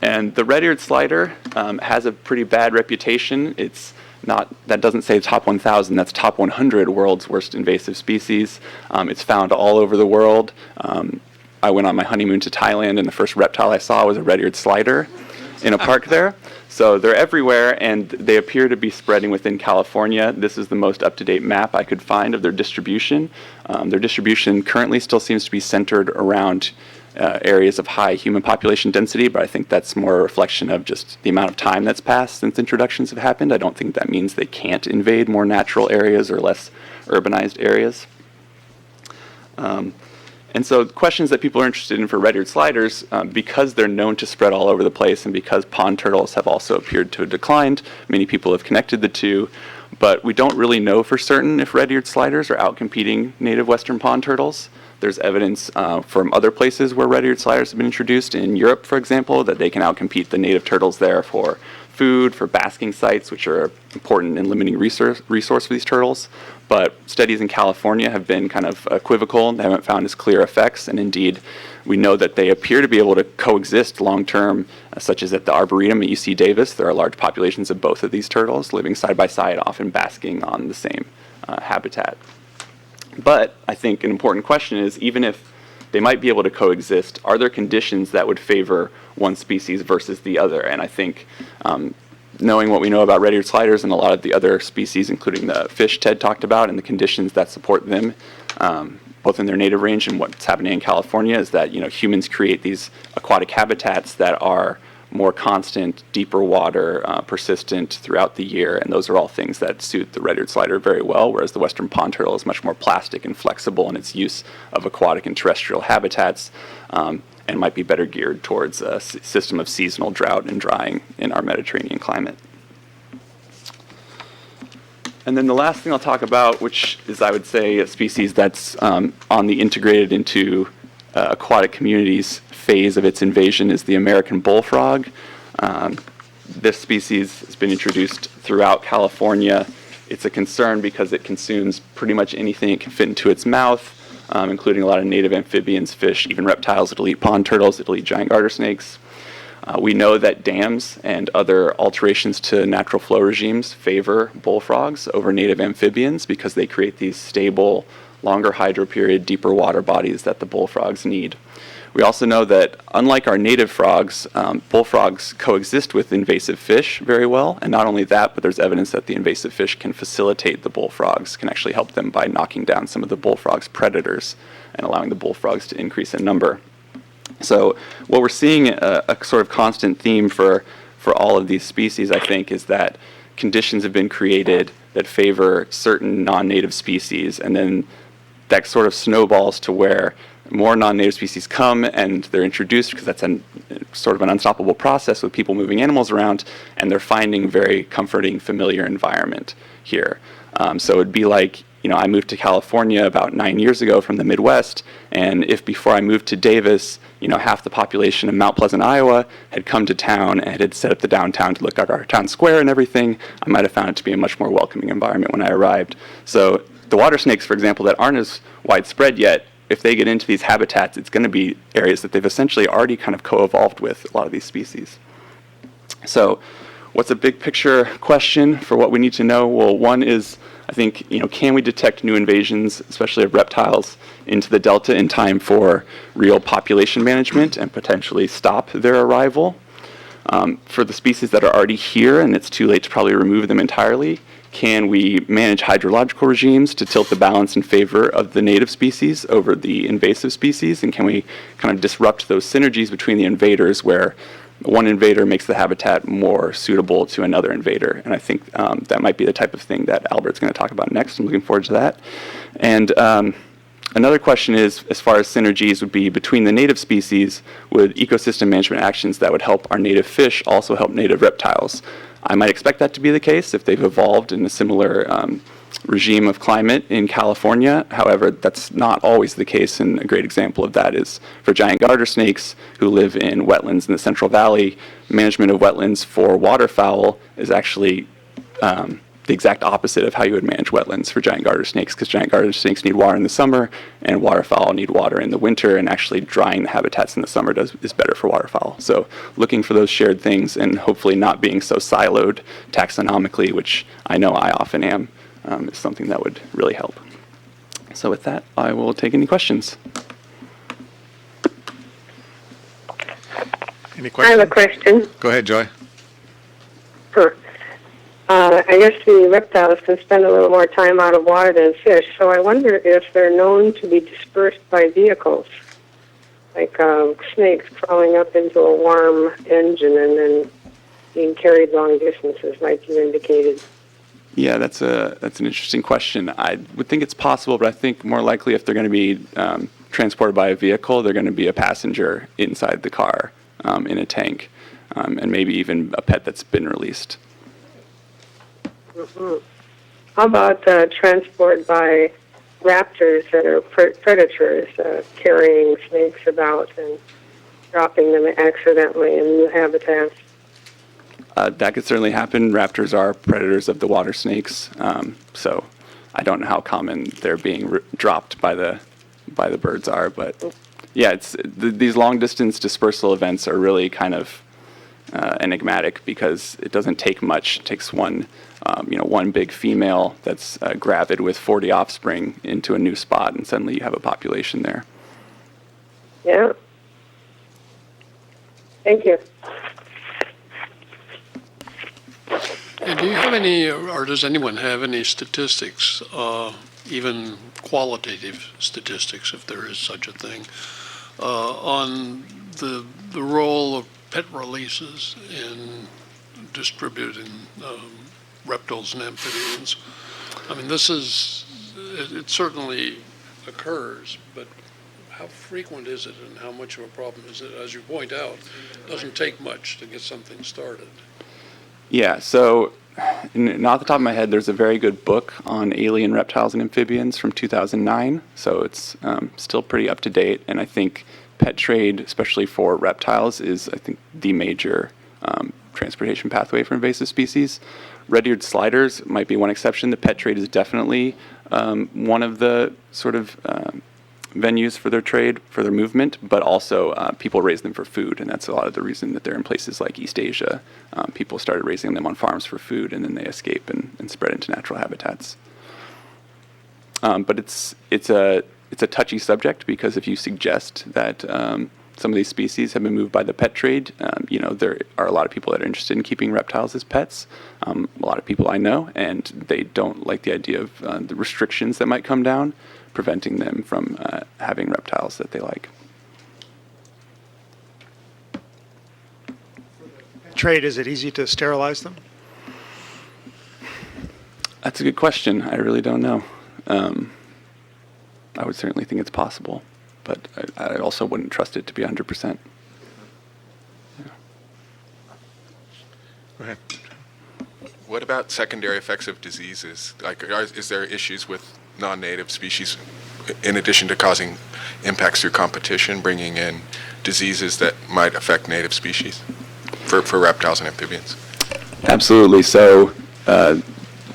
And the red-eared slider has a pretty bad reputation. It's not, that doesn't say top 1,000, that's top 100 world's worst invasive species. It's found all over the world. I went on my honeymoon to Thailand, and the first reptile I saw was a red-eared slider in a park there. So they're everywhere, and they appear to be spreading within California. This is the most up-to-date map I could find of their distribution. Their distribution currently still seems to be centered around areas of high human population density, but I think that's more a reflection of just the amount of time that's passed since introductions have happened. I don't think that means they can't invade more natural areas or less urbanized areas. And so questions that people are interested in for red-eared sliders, because they're known to spread all over the place and because pond turtles have also appeared to have declined, many people have connected the two, but we don't really know for certain if red-eared sliders are outcompeting native western pond turtles. There's evidence from other places where red-eared sliders have been introduced, in Europe, for example, that they can outcompete the native turtles there for food, for basking sites, which are important in limiting resource for these turtles. But studies in California have been kind of equivocal. They haven't found as clear effects, and indeed, we know that they appear to be able to coexist long-term, such as at the Arboretum at UC Davis. There are large populations of both of these turtles living side by side, often basking on the same habitat. But I think an important question is, even if they might be able to coexist, are there conditions that would favor one species versus the other? And I think knowing what we know about red-eared sliders and a lot of the other species, including the fish Ted talked about, and the conditions that support them, both in their native range and what's happening in California, is that humans create these aquatic habitats that are more constant, deeper water, persistent throughout the year, and those are all things that suit the red-eared slider very well, whereas the western pond turtle is much more plastic and flexible in its use of aquatic and terrestrial habitats, and might be better geared towards a system of seasonal drought and drying in our Mediterranean climate. And then the last thing I'll talk about, which is, I would say, a species that's on the integrated into aquatic communities phase of its invasion, is the American bullfrog. This species has been introduced throughout California. It's a concern because it consumes pretty much anything it can fit into its mouth, including a lot of native amphibians, fish, even reptiles. It'll eat pond turtles, it'll eat giant garter snakes. We know that dams and other alterations to natural flow regimes favor bullfrogs over native amphibians because they create these stable, longer hydro period, deeper water bodies that the bullfrogs need. We also know that, unlike our native frogs, bullfrogs coexist with invasive fish very well. And not only that, but there's evidence that the invasive fish can facilitate the bullfrogs, can actually help them by knocking down some of the bullfrogs' predators and allowing the bullfrogs to increase in number. So what we're seeing, a sort of constant theme for all of these species, I think, is that conditions have been created that favor certain non-native species, and then that sort of snowballs to where more non-native species come and they're introduced, because that's sort of an unstoppable process with people moving animals around, and they're finding very comforting, familiar environment here. So it'd be like, I moved to California about 9 years ago from the Midwest, and if before I moved to Davis, half the population of Mount Pleasant, Iowa had come to town and had set up the downtown to look at our town square and everything, I might have found it to be a much more welcoming environment when I arrived. So the water snakes, for example, that aren't as widespread yet, if they get into these habitats, it's going to be areas that they've essentially already kind of co-evolved with a lot of these species. So what's a big picture question for what we need to know? Well, one is, I think, can we detect new invasions, especially of reptiles, into the Delta in time for real population management and potentially stop their arrival? For the species that are already here and it's too late to probably remove them entirely, can we manage hydrological regimes to tilt the balance in favor of the native species over the invasive species? And can we kind of disrupt those synergies between the invaders where one invader makes the habitat more suitable to another invader? And I think that might be the type of thing that Albert's going to talk about next. I'm looking forward to that. And another question is, as far as synergies would be between the native species, would ecosystem management actions that would help our native fish also help native reptiles? I might expect that to be the case if they've evolved in a similar regime of climate in California. However, that's not always the case, and a great example of that is for giant garter snakes who live in wetlands in the Central Valley. Management of wetlands for waterfowl is actually the exact opposite of how you would manage wetlands for giant garter snakes, because giant garter snakes need water in the summer and waterfowl need water in the winter, and actually drying the habitats in the summer is better for waterfowl. So looking for those shared things and hopefully not being so siloed taxonomically, which I know I often am, is something that would really help. So with that, I will take any questions. Any I questions? have a question. Go ahead, Joy. Sure. I guess the reptiles can spend a little more time out of water than fish, so I wonder if they're known to be dispersed by vehicles, like snakes crawling up into a warm engine and then being carried long distances, like you indicated. Yeah, that's an interesting question. I would think it's possible, but I think more likely if they're going to be transported by a vehicle, they're going to be a passenger inside the car in a tank, and maybe even a pet that's been released. Mm-hmm. How about transport by raptors that are predators, carrying snakes about and dropping them accidentally in new habitats? That could certainly happen. Raptors are predators of the water snakes, so I don't know how common they're being dropped by the birds are, but yeah, these long distance dispersal events are really kind of enigmatic because it doesn't take much. It takes one big female that's gravid with 40 offspring into a new spot, and suddenly you have a population there. Yeah. Thank you. And do you have any, or does anyone have any statistics, even qualitative statistics, if there is such a thing, on the role of pet releases in distributing reptiles and amphibians? I mean, it certainly occurs, but how frequent is it and how much of a problem is it? As you point out, it doesn't take much to get something started. Yeah, so not off the top of my head, there's a very good book on alien reptiles and amphibians from 2009, so it's still pretty up to date, and I think pet trade, especially for reptiles, is, I think, the major transportation pathway for invasive species. Red-eared sliders might be one exception. The pet trade is definitely one of the sort of venues for their trade, for their movement, but also people raise them for food, and that's a lot of the reason that they're in places like East Asia. People started raising them on farms for food, and then they escape and spread into natural habitats. But it's a touchy subject because if you suggest that some of these species have been moved by the pet trade, there are a lot of people that are interested in keeping reptiles as pets. A lot of people I know, and they don't like the idea of the restrictions that might come down, preventing them from having reptiles that they like. Trade, is it easy to sterilize them? That's a good question. I really don't know. I would certainly think it's possible, but I also wouldn't trust it to be 100%. Yeah. Go ahead. What about secondary effects of diseases? Like, is there issues with non-native species, in addition to causing impacts through competition, bringing in diseases that might affect native species for reptiles and amphibians? Absolutely. So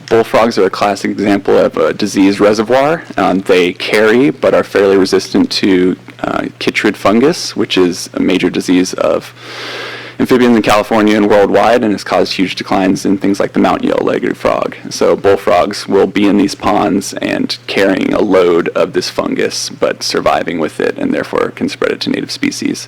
bullfrogs are a classic example of a disease reservoir. They carry but are fairly resistant to chytrid fungus, which is a major disease of amphibians in California and worldwide, and has caused huge declines in things like the mountain yellow-legged frog. So bullfrogs will be in these ponds and carrying a load of this fungus, but surviving with it, and therefore can spread it to native species.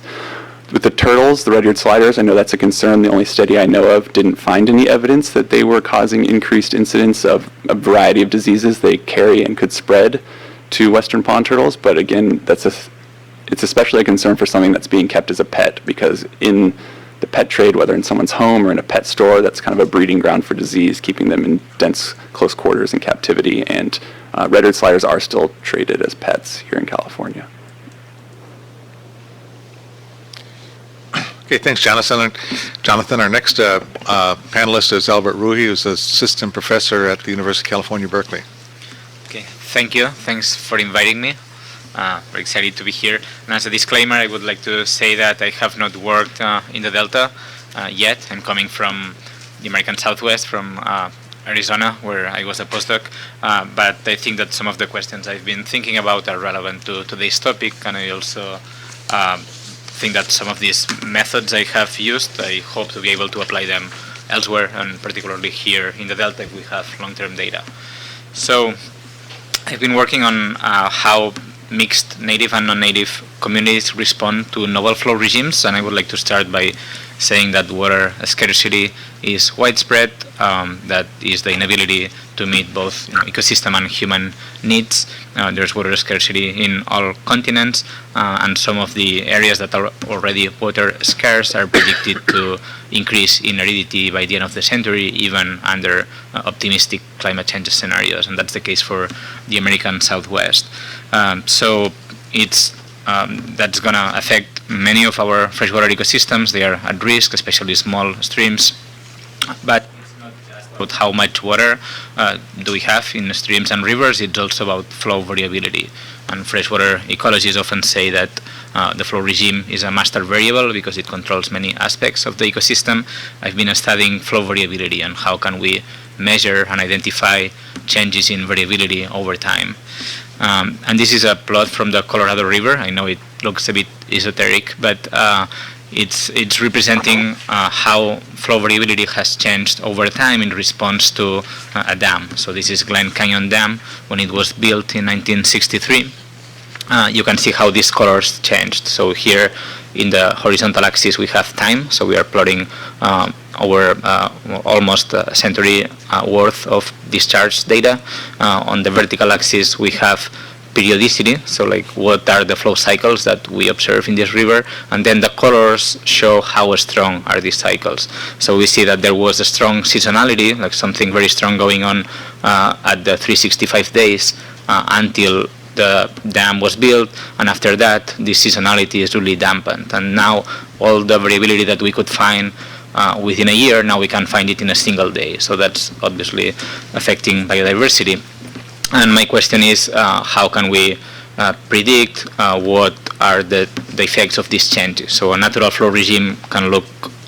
With the turtles, the red-eared sliders, I know that's a concern. The only study I know of didn't find any evidence that they were causing increased incidence of a variety of diseases they carry and could spread to western pond turtles. But again, it's especially a concern for something that's being kept as a pet, because in the pet trade, whether in someone's home or in a pet store, that's kind of a breeding ground for disease, keeping them in dense, close quarters in captivity. And red-eared sliders are still traded as pets here in California. Okay, thanks, Jonathan. Jonathan, our next panelist is Albert Ruhi, who's assistant professor at the University of California, Berkeley. Okay, thank you. Thanks for inviting me. Very excited to be here. And as a disclaimer, I would like to say that I have not worked in the Delta yet. I'm coming from the American Southwest, from Arizona, where I was a postdoc. But I think that some of the questions I've been thinking about are relevant to today's topic, and I also think that some of these methods I have used, I hope to be able to apply them elsewhere, and particularly here in the Delta if we have long-term data. So I've been working on how mixed native and non-native communities respond to novel flow regimes, and I would like to start by saying that water scarcity is widespread, that is the inability to meet both ecosystem and human needs. There's water scarcity in all continents, and some of the areas that are already water scarce are predicted to increase in aridity by the end of the century, even under optimistic climate change scenarios, and that's the case for the American Southwest. So it's that's going to affect many of our freshwater ecosystems. They are at risk, especially small streams. But it's not just about how much water do we have in streams and rivers, it's also about flow variability. And freshwater ecologists often say that the flow regime is a master variable because it controls many aspects of the ecosystem. I've been studying flow variability and how can we measure and identify changes in variability over time. And this is a plot from the Colorado River. I know it looks a bit esoteric, but it's representing how flow variability has changed over time in response to a dam. So this is Glen Canyon Dam when it was built in 1963. You can see how these colors changed. So here in the horizontal axis we have time, so we are plotting over almost a century worth of discharge data. On the vertical axis we have periodicity, so like what are the flow cycles that we observe in this river, and then the colors show how strong are these cycles. So we see that there was a strong seasonality, like something very strong going on at the 365 days until the dam was built, and after that this seasonality is really dampened, and now all the variability that we could find within a year, now we can find it in a single day. So that's obviously affecting biodiversity. And my question is, how can we predict what are the effects of these changes? So a natural flow regime can look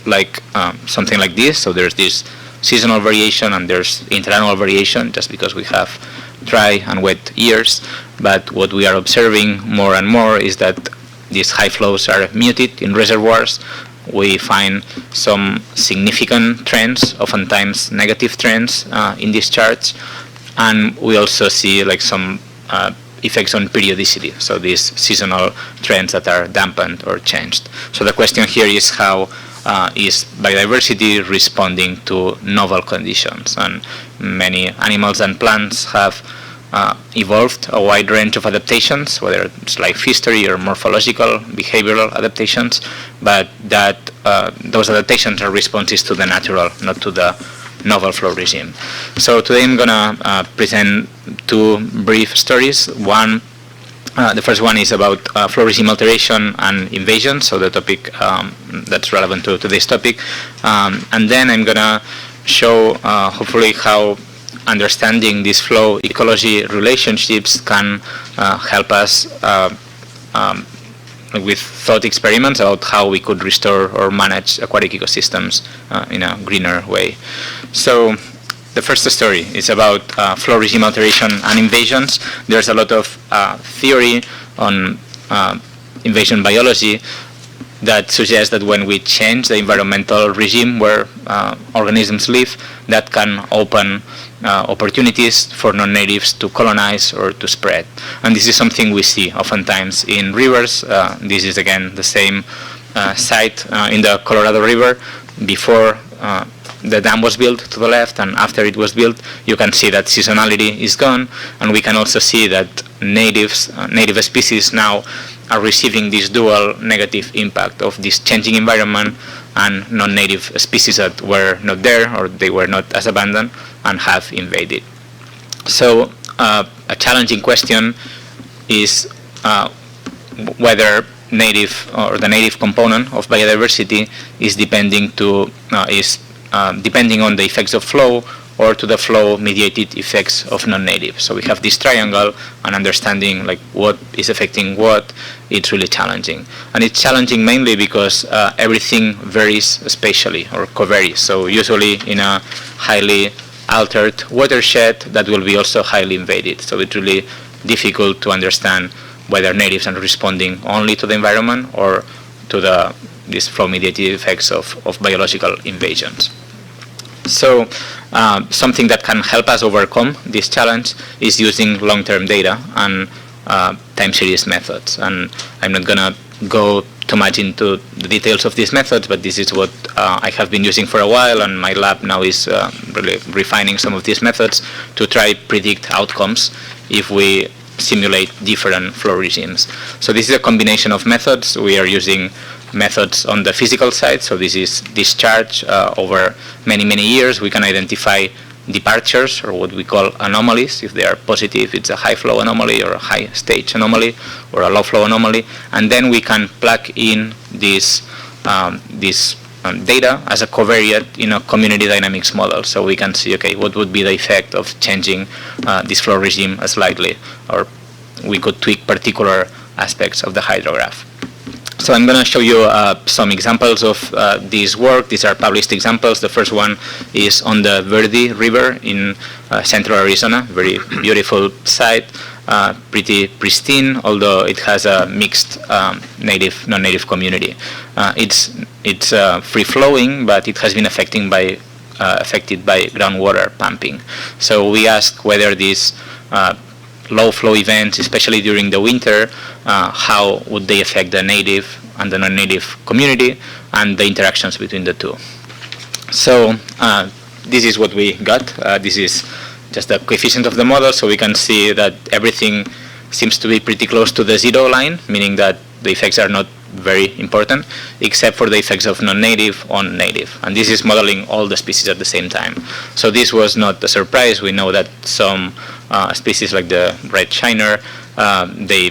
like something like this. So there's this seasonal variation and there's interannual variation, just because we have dry and wet years. But what we are observing more and more is that these high flows are muted in reservoirs. We find some significant trends, oftentimes negative trends in these charts. And we also see like some effects on periodicity, so these seasonal trends that are dampened or changed. So the question here is how is biodiversity responding to novel conditions? And many animals and plants have evolved a wide range of adaptations, whether it's life history or morphological, behavioral adaptations, but that those adaptations are responses to the natural, not to the novel flow regime. So today I'm going to present two brief stories. One, the first one is about flow regime alteration and invasion, so the topic that's relevant to today's topic. And then I'm going to show hopefully how understanding these flow ecology relationships can help us with thought experiments about how we could restore or manage aquatic ecosystems in a greener way. So the first story is about flow regime alteration and invasions. There's a lot of theory on invasion biology that suggests that when we change the environmental regime where organisms live, that can open opportunities for non-natives to colonize or to spread. And this is something we see oftentimes in rivers. This is again the same site in the Colorado River before the dam was built to the left, and after it was built you can see that seasonality is gone, and we can also see that native species now are receiving this dual negative impact of this changing environment and non-native species that were not there or they were not as abundant and have invaded. So a challenging question is whether native or the native component of biodiversity is depending on the effects of flow or to the flow-mediated effects of non-native. So we have this triangle, and understanding like what is affecting what, it's really challenging. And it's challenging mainly because everything varies spatially or co-varies. So usually in a highly altered watershed, that will be also highly invaded. So it's really difficult to understand whether natives are responding only to the environment or to these flow-mediated effects of biological invasions. So something that can help us overcome this challenge is using long-term data and time series methods. And I'm not going to go too much into the details of these methods, but this is what I have been using for a while, and my lab now is really refining some of these methods to try predict outcomes if we simulate different flow regimes. So this is a combination of methods. We are using methods on the physical side, so this is discharge over many, many years. We can identify departures, or what we call anomalies. If they are positive, it's a high flow anomaly or a high stage anomaly or a low flow anomaly, and then we can plug in this data as a covariate in a community dynamics model. So we can see, okay, what would be the effect of changing this flow regime slightly, or we could tweak particular aspects of the hydrograph. So I'm going to show you some examples of this work. These are published examples. The first one is on the Verde River in central Arizona, very beautiful site, pretty pristine, although it has a mixed native, non-native community. It's free-flowing, but it has been affected by groundwater pumping. So we asked whether these low flow events, especially during the winter, how would they affect the native and the non-native community and the interactions between the two. So this is what we got. This is just the coefficient of the model, so we can see that everything seems to be pretty close to the zero line, meaning that the effects are not very important, except for the effects of non-native on native. And this is modeling all the species at the same time. So this was not a surprise. We know that some species like the red shiner, they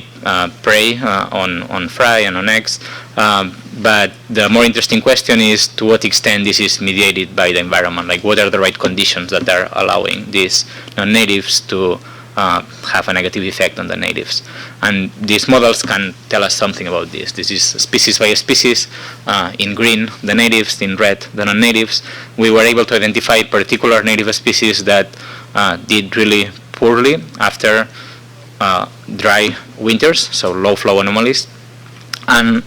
prey on fry and on eggs. But the more interesting question is to what extent this is mediated by the environment. Like, what are the right conditions that are allowing these non-natives to have a negative effect on the natives? And these models can tell us something about this. This is species by species. In green, the natives; in red, the non-natives. We were able to identify particular native species that did really poorly after dry winters, so low flow anomalies, and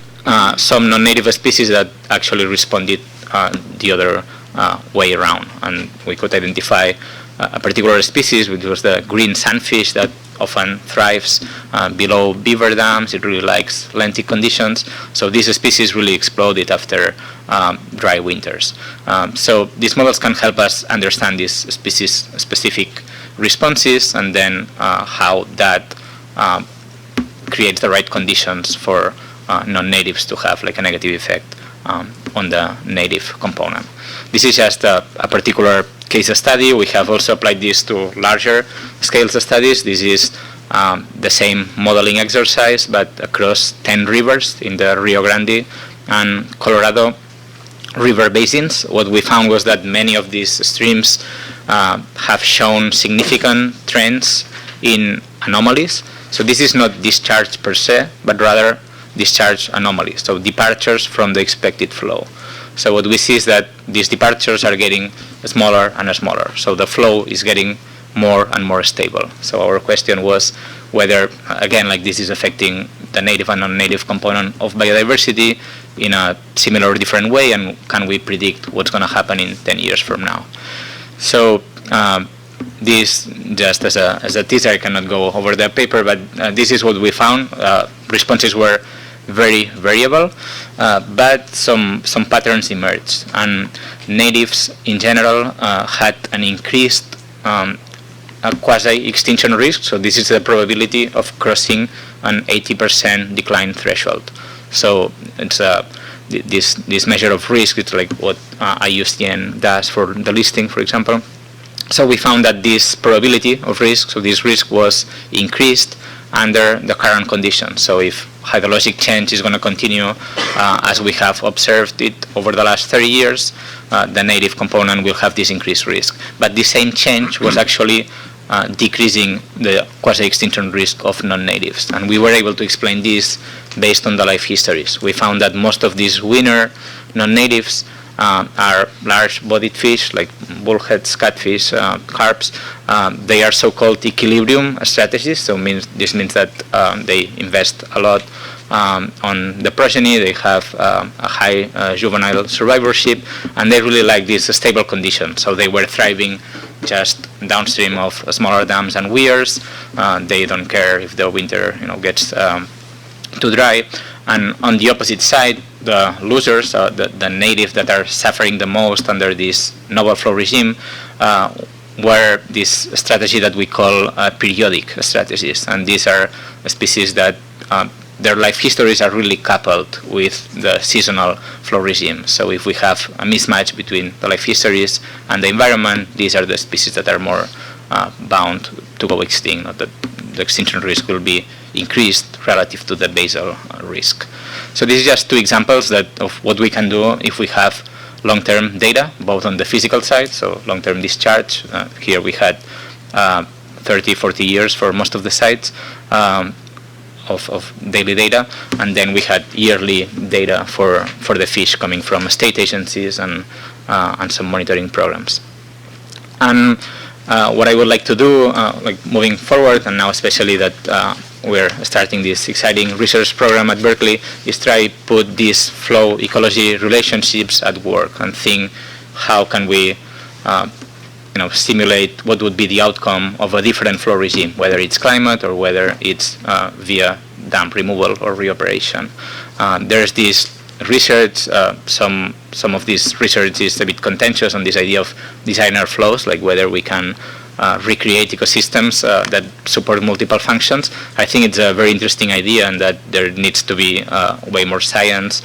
some non-native species that actually responded the other way around. And we could identify a particular species, which was the green sunfish that often thrives below beaver dams. It really likes lentic conditions. So this species really exploded after dry winters. So these models can help us understand these species-specific responses, and then how that creates the right conditions for non-natives to have like a negative effect on the native component. This is just a particular case study. We have also applied this to larger scale studies. This is the same modeling exercise, but across 10 rivers in the Rio Grande and Colorado river basins. What we found was that many of these streams have shown significant trends in anomalies. So this is not discharge per se, but rather discharge anomalies, so departures from the expected flow. So what we see is that these departures are getting smaller and smaller. So the flow is getting more and more stable. So our question was whether, again, like this is affecting the native and non-native component of biodiversity in a similar or different way, and can we predict what's going to happen in 10 years from now? So this, just as a teaser, I cannot go over the paper, but this is what we found. Responses were very variable, but some patterns emerged, and natives in general had an increased quasi-extinction risk. So this is the probability of crossing an 80% decline threshold. So it's this measure of risk. It's like what IUCN does for the listing, for example. So we found that this probability of risk, so this risk was increased under the current conditions. So if hydrologic change is going to continue as we have observed it over the last 30 years, the native component will have this increased risk. But the same change was actually decreasing the quasi-extinction risk of non-natives. And we were able to explain this based on the life histories. We found that most of these winter non-natives are large-bodied fish like bullheads, catfish, carps. They are so-called equilibrium strategies, so this means that they invest a lot on the progeny. They have a high juvenile survivorship, and they really like these stable conditions. So they were thriving just downstream of smaller dams and weirs. They don't care if the winter gets too dry. And on the opposite side, the losers, the natives that are suffering the most under this novel flow regime, were this strategy that we call periodic strategies. And these are species that their life histories are really coupled with the seasonal flow regime. So if we have a mismatch between the life histories and the environment, these are the species that are more bound to go extinct. The extinction risk will be increased relative to the basal risk. So this is just two examples of what we can do if we have long-term data, both on the physical side, so long-term discharge. Here we had 30, 40 years for most of the sites of daily data, and then we had yearly data for the fish coming from state agencies and some monitoring programs. And what I would like to do, moving forward, and now especially that we're starting this exciting research program at Berkeley, is try put these flow ecology relationships at work and think how can we simulate what would be the outcome of a different flow regime, whether it's climate or whether it's via dam removal or reoperation. There's this research, some of this research is a bit contentious on this idea of designer flows, like whether we can recreate ecosystems that support multiple functions. I think it's a very interesting idea, and that there needs to be way more science,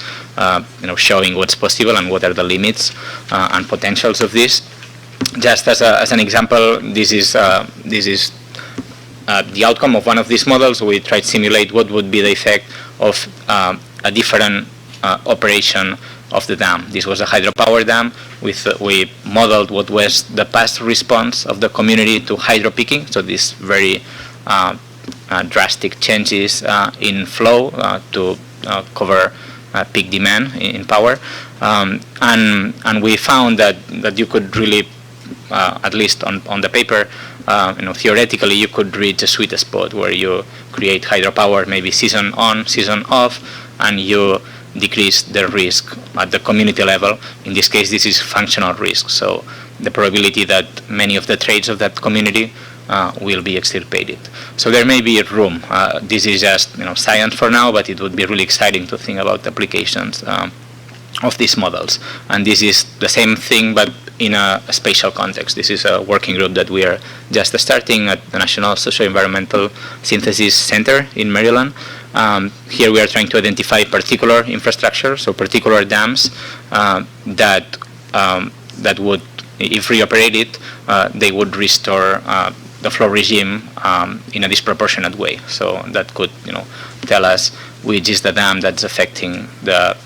showing what's possible and what are the limits and potentials of this. Just as an example, this is the outcome of one of these models. We tried to simulate what would be the effect of a different operation of the dam. This was a hydropower dam. We modeled what was the past response of the community to hydropicking, so these very drastic changes in flow to cover peak demand in power. And we found that you could really, at least on the paper, theoretically you could reach a sweet spot where you create hydropower maybe season on, season off, and you decrease the risk at the community level. In this case, this is functional risk, so the probability that many of the traits of that community will be extirpated. So there may be room. This is just science for now, but it would be really exciting to think about applications of these models. And this is the same thing, but in a spatial context. This is a working group that we are just starting at the National Socio-Environmental Synthesis Center in Maryland. Here we are trying to identify particular infrastructure, so particular dams that would, if reoperated, they would restore the flow regime in a disproportionate way. So that could, tell us which is the dam that's affecting the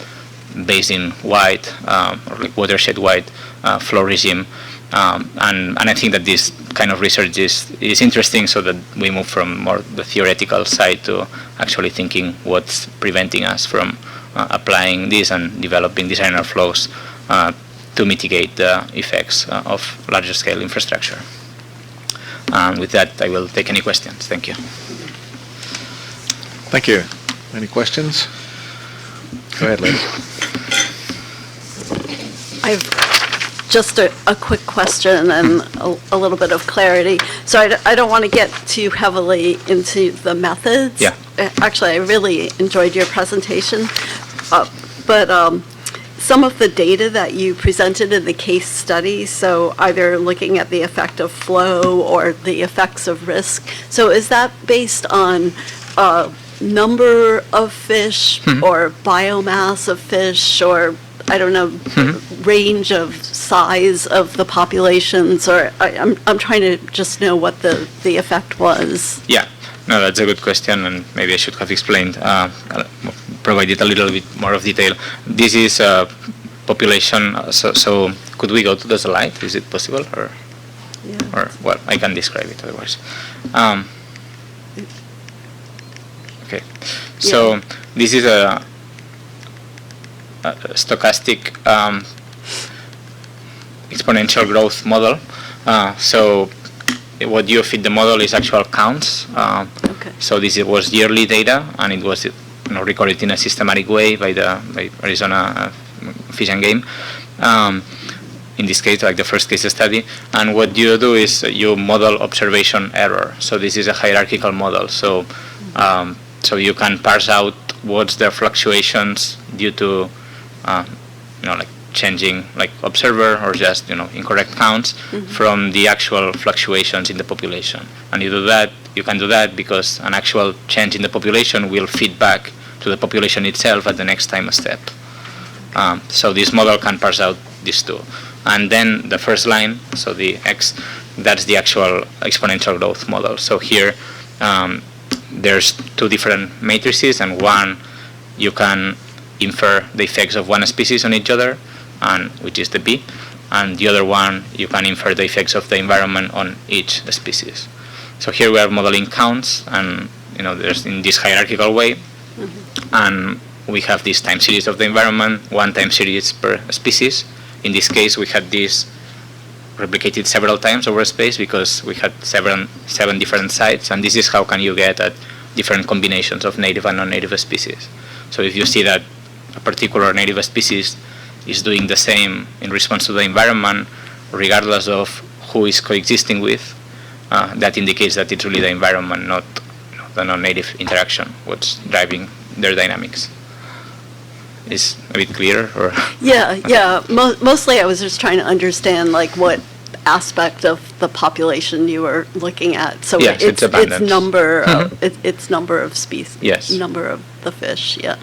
basin-wide or like watershed-wide flow regime. And I think that this kind of research is interesting, so that we move from more the theoretical side to actually thinking what's preventing us from applying this and developing designer flows to mitigate the effects of larger scale infrastructure. And with that, I will take any questions. Thank you. Thank you. Any questions? Go ahead, lady. I've just a quick question and a little bit of clarity. So I don't want to get too heavily into the methods. Yeah. Actually, I really enjoyed your presentation. But some of the data that you presented in the case study, so either looking at the effect of flow or the effects of risk, so is that based on number of fish or biomass of fish, or I don't know, range of size of the populations, or I'm trying to just know what the effect was. Yeah. No, that's a good question, and maybe I should have explained, provided a little bit more of detail. This is a population, so could we go to the slide? Is it possible? Or, well, I can describe it otherwise. Okay, so this is a stochastic exponential growth model. So what you feed the model is actual counts. So this was yearly data, and it was recorded in a systematic way by Arizona Fish and Game. In this case, like the first case study. And what you do is you model observation error. So this is a hierarchical model. So so you can parse out what's the fluctuations due to like changing like observer or just incorrect counts from the actual fluctuations in the population. And you can do that because an actual change in the population will feed back to the population itself at the next time step. So this model can parse out these two. And then the first line, so the X, that's the actual exponential growth model. So here there's two different matrices, and one you can infer the effects of one species on each other, and which is the B, and the other one you can infer the effects of the environment on each species. So here we are modeling counts, and there's in this hierarchical way, and we have this time series of the environment, one time series per species. In this case, we had this replicated several times over space because we had seven different sites, and this is how can you get at different combinations of native and non-native species. So if you see that a particular native species is doing the same in response to the environment, regardless of who is coexisting with, that indicates that it's really the environment, not the non-native interaction, what's driving their dynamics. Is a bit clearer, or? Yeah. Mostly I was just trying to understand like what aspect of the population you were looking at. So yes, it's number of, it's number of species. Yes. Number of the fish. Yeah.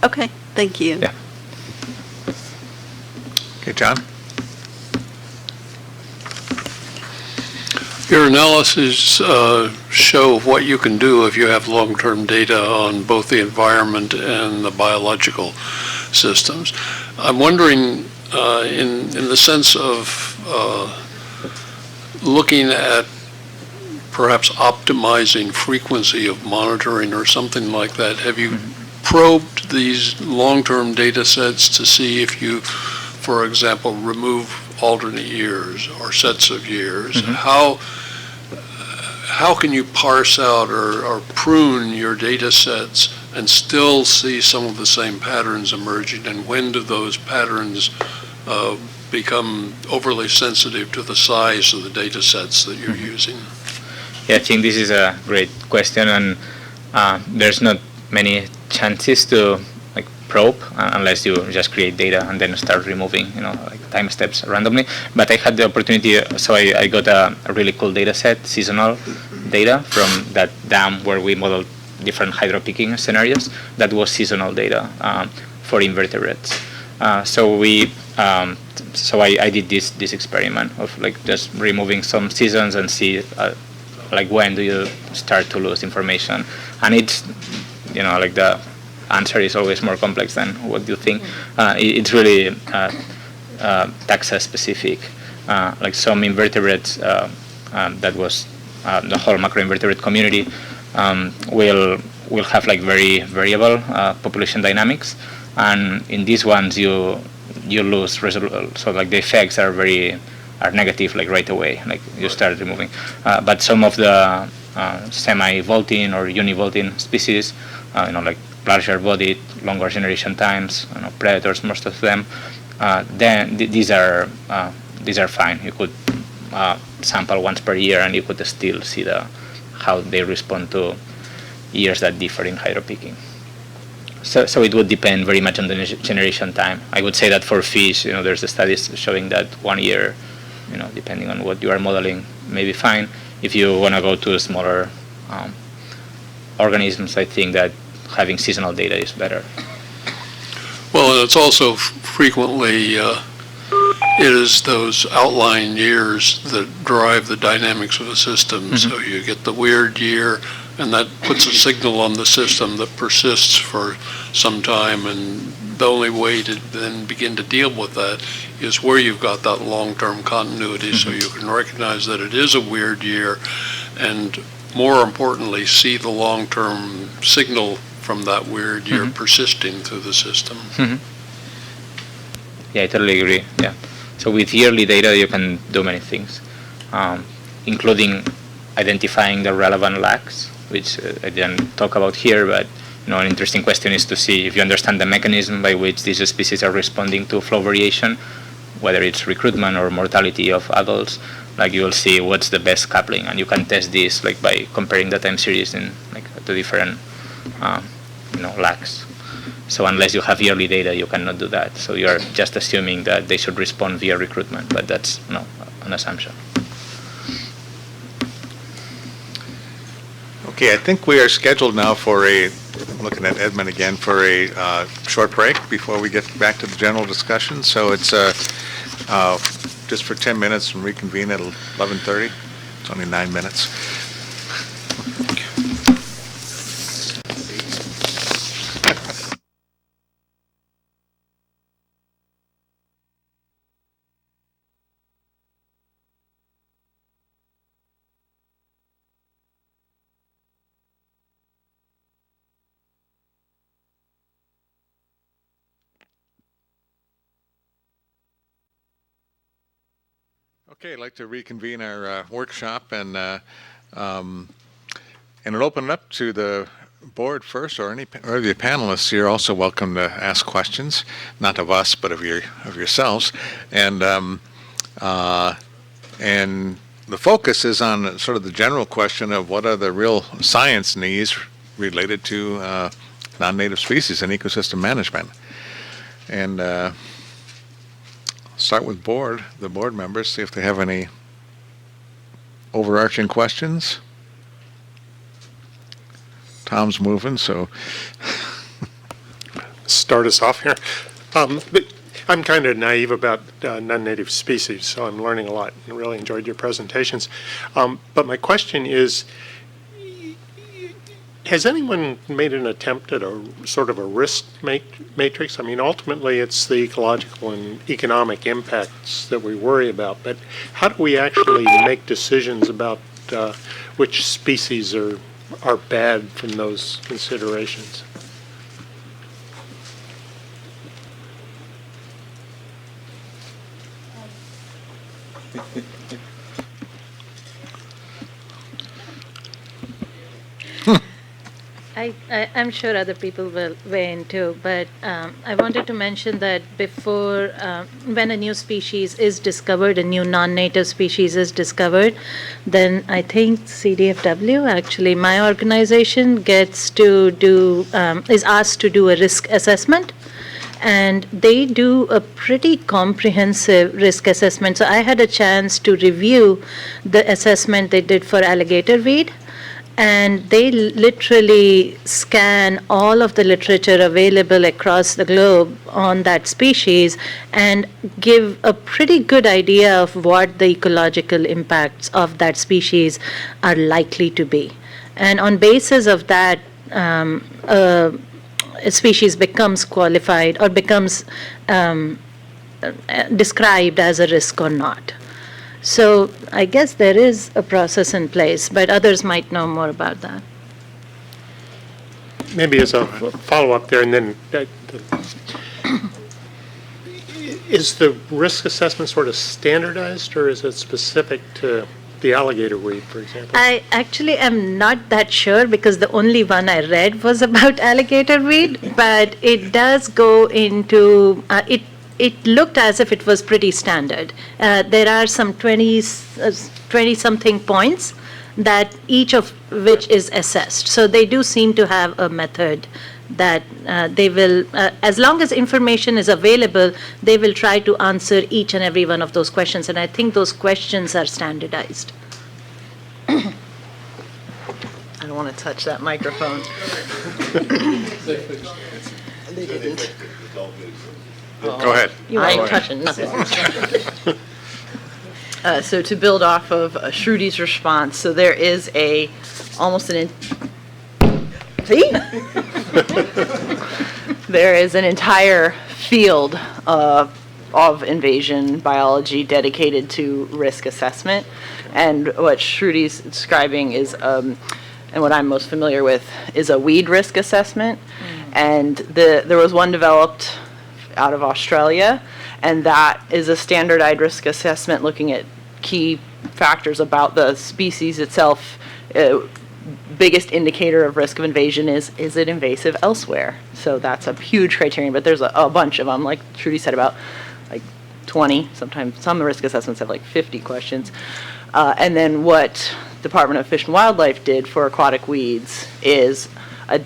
Okay. Thank you. Yeah. Okay, John. Your analysis show what you can do if you have long-term data on both the environment and the biological systems. I'm wondering, in the sense of looking at perhaps optimizing frequency of monitoring or something like that, have you probed these long-term data sets to see if you, for example, remove alternate years or sets of years? How can you parse out or prune your data sets and still see some of the same patterns emerging? And when do those patterns become overly sensitive to the size of the data sets that you're using? Yeah, I think this is a great question, and there's not many chances to probe unless you just create data and then start removing time steps randomly. But I had the opportunity, so I got a really cool data set, seasonal data from that dam where we modeled different hydropicking scenarios. That was seasonal data for invertebrates. So I did this experiment of just removing some seasons and see when do you start to lose information. And it's the answer is always more complex than what you think. It's really taxa specific. Like some invertebrates, that was the whole macroinvertebrate community, will have very variable population dynamics, and in these ones you lose so the effects are negative right away. You start removing, but some of the semi-vaulting or univaulting species, larger bodied, longer generation times, predators, most of them, then these are fine. You could sample once per year, and you could still see how they respond to years that differ in hydropicking. So it would depend very much on the generation time. I would say that for fish, there's the studies showing that 1 year, depending on what you are modeling, may be fine. If you want to go to smaller organisms, I think that having seasonal data is better. Well, and it's also frequently it is those outlying years that drive the dynamics of a system. So you get the weird year, And that puts a signal on the system that persists for some time, and the only way to then begin to deal with that is where you've got that long-term continuity, so you can recognize that it is a weird year, and more importantly, see the long-term signal from that weird year persisting through the system. Yeah, I totally agree. Yeah. So with yearly data, you can do many things, including identifying the relevant lags, which I didn't talk about here, but an interesting question is to see if you understand the mechanism by which these species are responding to flow variation, whether it's recruitment or mortality of adults. Like you will see what's the best coupling, and you can test this like by comparing the time series in like the different lags. So unless you have yearly data, you cannot do that. So you are just assuming that they should respond via recruitment, but that's an assumption. Okay, I think we are scheduled now for I'm looking at Edmund again, for a short break before we get back to the general discussion. So it's just for 10 minutes and reconvene at 11:30. It's only 9 minutes. Okay, I'd like to reconvene our workshop and it'll open it up to the board first, or the panelists. You're also welcome to ask questions, not of us, but of yourselves. And the focus is on sort of the general question of what are the real science needs related to non-native species and ecosystem management. And start with the board members, see if they have any overarching questions. Tom's moving, so. Start us off here. But I'm kind of naive about non-native species, so I'm learning a lot and really enjoyed your presentations. But my question is, has anyone made an attempt at a sort of a risk matrix? I mean, ultimately, it's the ecological and economic impacts that we worry about, but how do we actually make decisions about which species are bad from those considerations? I'm sure other people will weigh in too, but I wanted to mention that before, when a new species is discovered, a new non-native species is discovered, then I think CDFW, actually my organization, gets to do, is asked to do a risk assessment. And they do a pretty comprehensive risk assessment. So I had a chance to review the assessment they did for alligator weed. And they literally scan all of the literature available across the globe on that species and give a pretty good idea of what the ecological impacts of that species are likely to be. And on basis of that, a species becomes qualified or becomes described as a risk or not. So I guess there is a process in place, but others might know more about that. Maybe as a follow-up there, and then is the risk assessment sort of standardized, or is it specific to the alligator weed, for example? I actually am not that sure because the only one I read was about alligator weed, but it does go into it looked as if it was pretty standard. There are some 20-something points that each of which is assessed. So they do seem to have a method that they will, as long as information is available, they will try to answer each and every one of those questions. And I think those questions are standardized. I don't want to touch that microphone. They didn't. Go ahead. I ain't touching nothing. So to build off of Shrudi's response, so there is almost an See? There is an entire field of invasion biology dedicated to risk assessment. And what Shruti's describing is, and what I'm most familiar with, is a weed risk assessment. And there was one developed out of Australia, and that is a standardized risk assessment looking at key factors about the species itself. Biggest indicator of risk of invasion is it invasive elsewhere? So that's a huge criterion, but there's a bunch of them, like Trudy said, about like 20, sometimes some risk assessments have like 50 questions. And then what Department of Fish and Wildlife did for aquatic weeds is so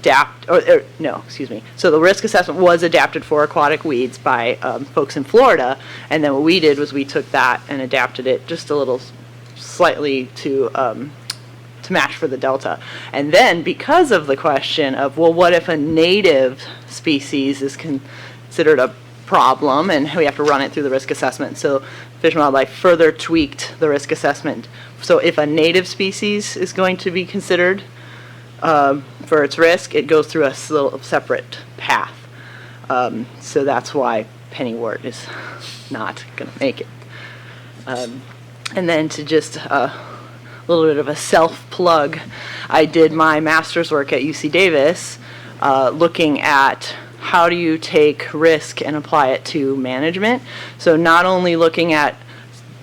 the risk assessment was adapted for aquatic weeds by folks in Florida, and then what we did was we took that and adapted it just a little slightly to match for the Delta. And then because of the question of, well, what if a native species is considered a problem, and we have to run it through the risk assessment. So Fish and Wildlife further tweaked the risk assessment. So if a native species is going to be considered for its risk, it goes through a little separate path. So that's why Pennywort is not going to make it. And then to just a little bit of a self-plug, I did my master's work at UC Davis looking at how do you take risk and apply it to management. So not only looking at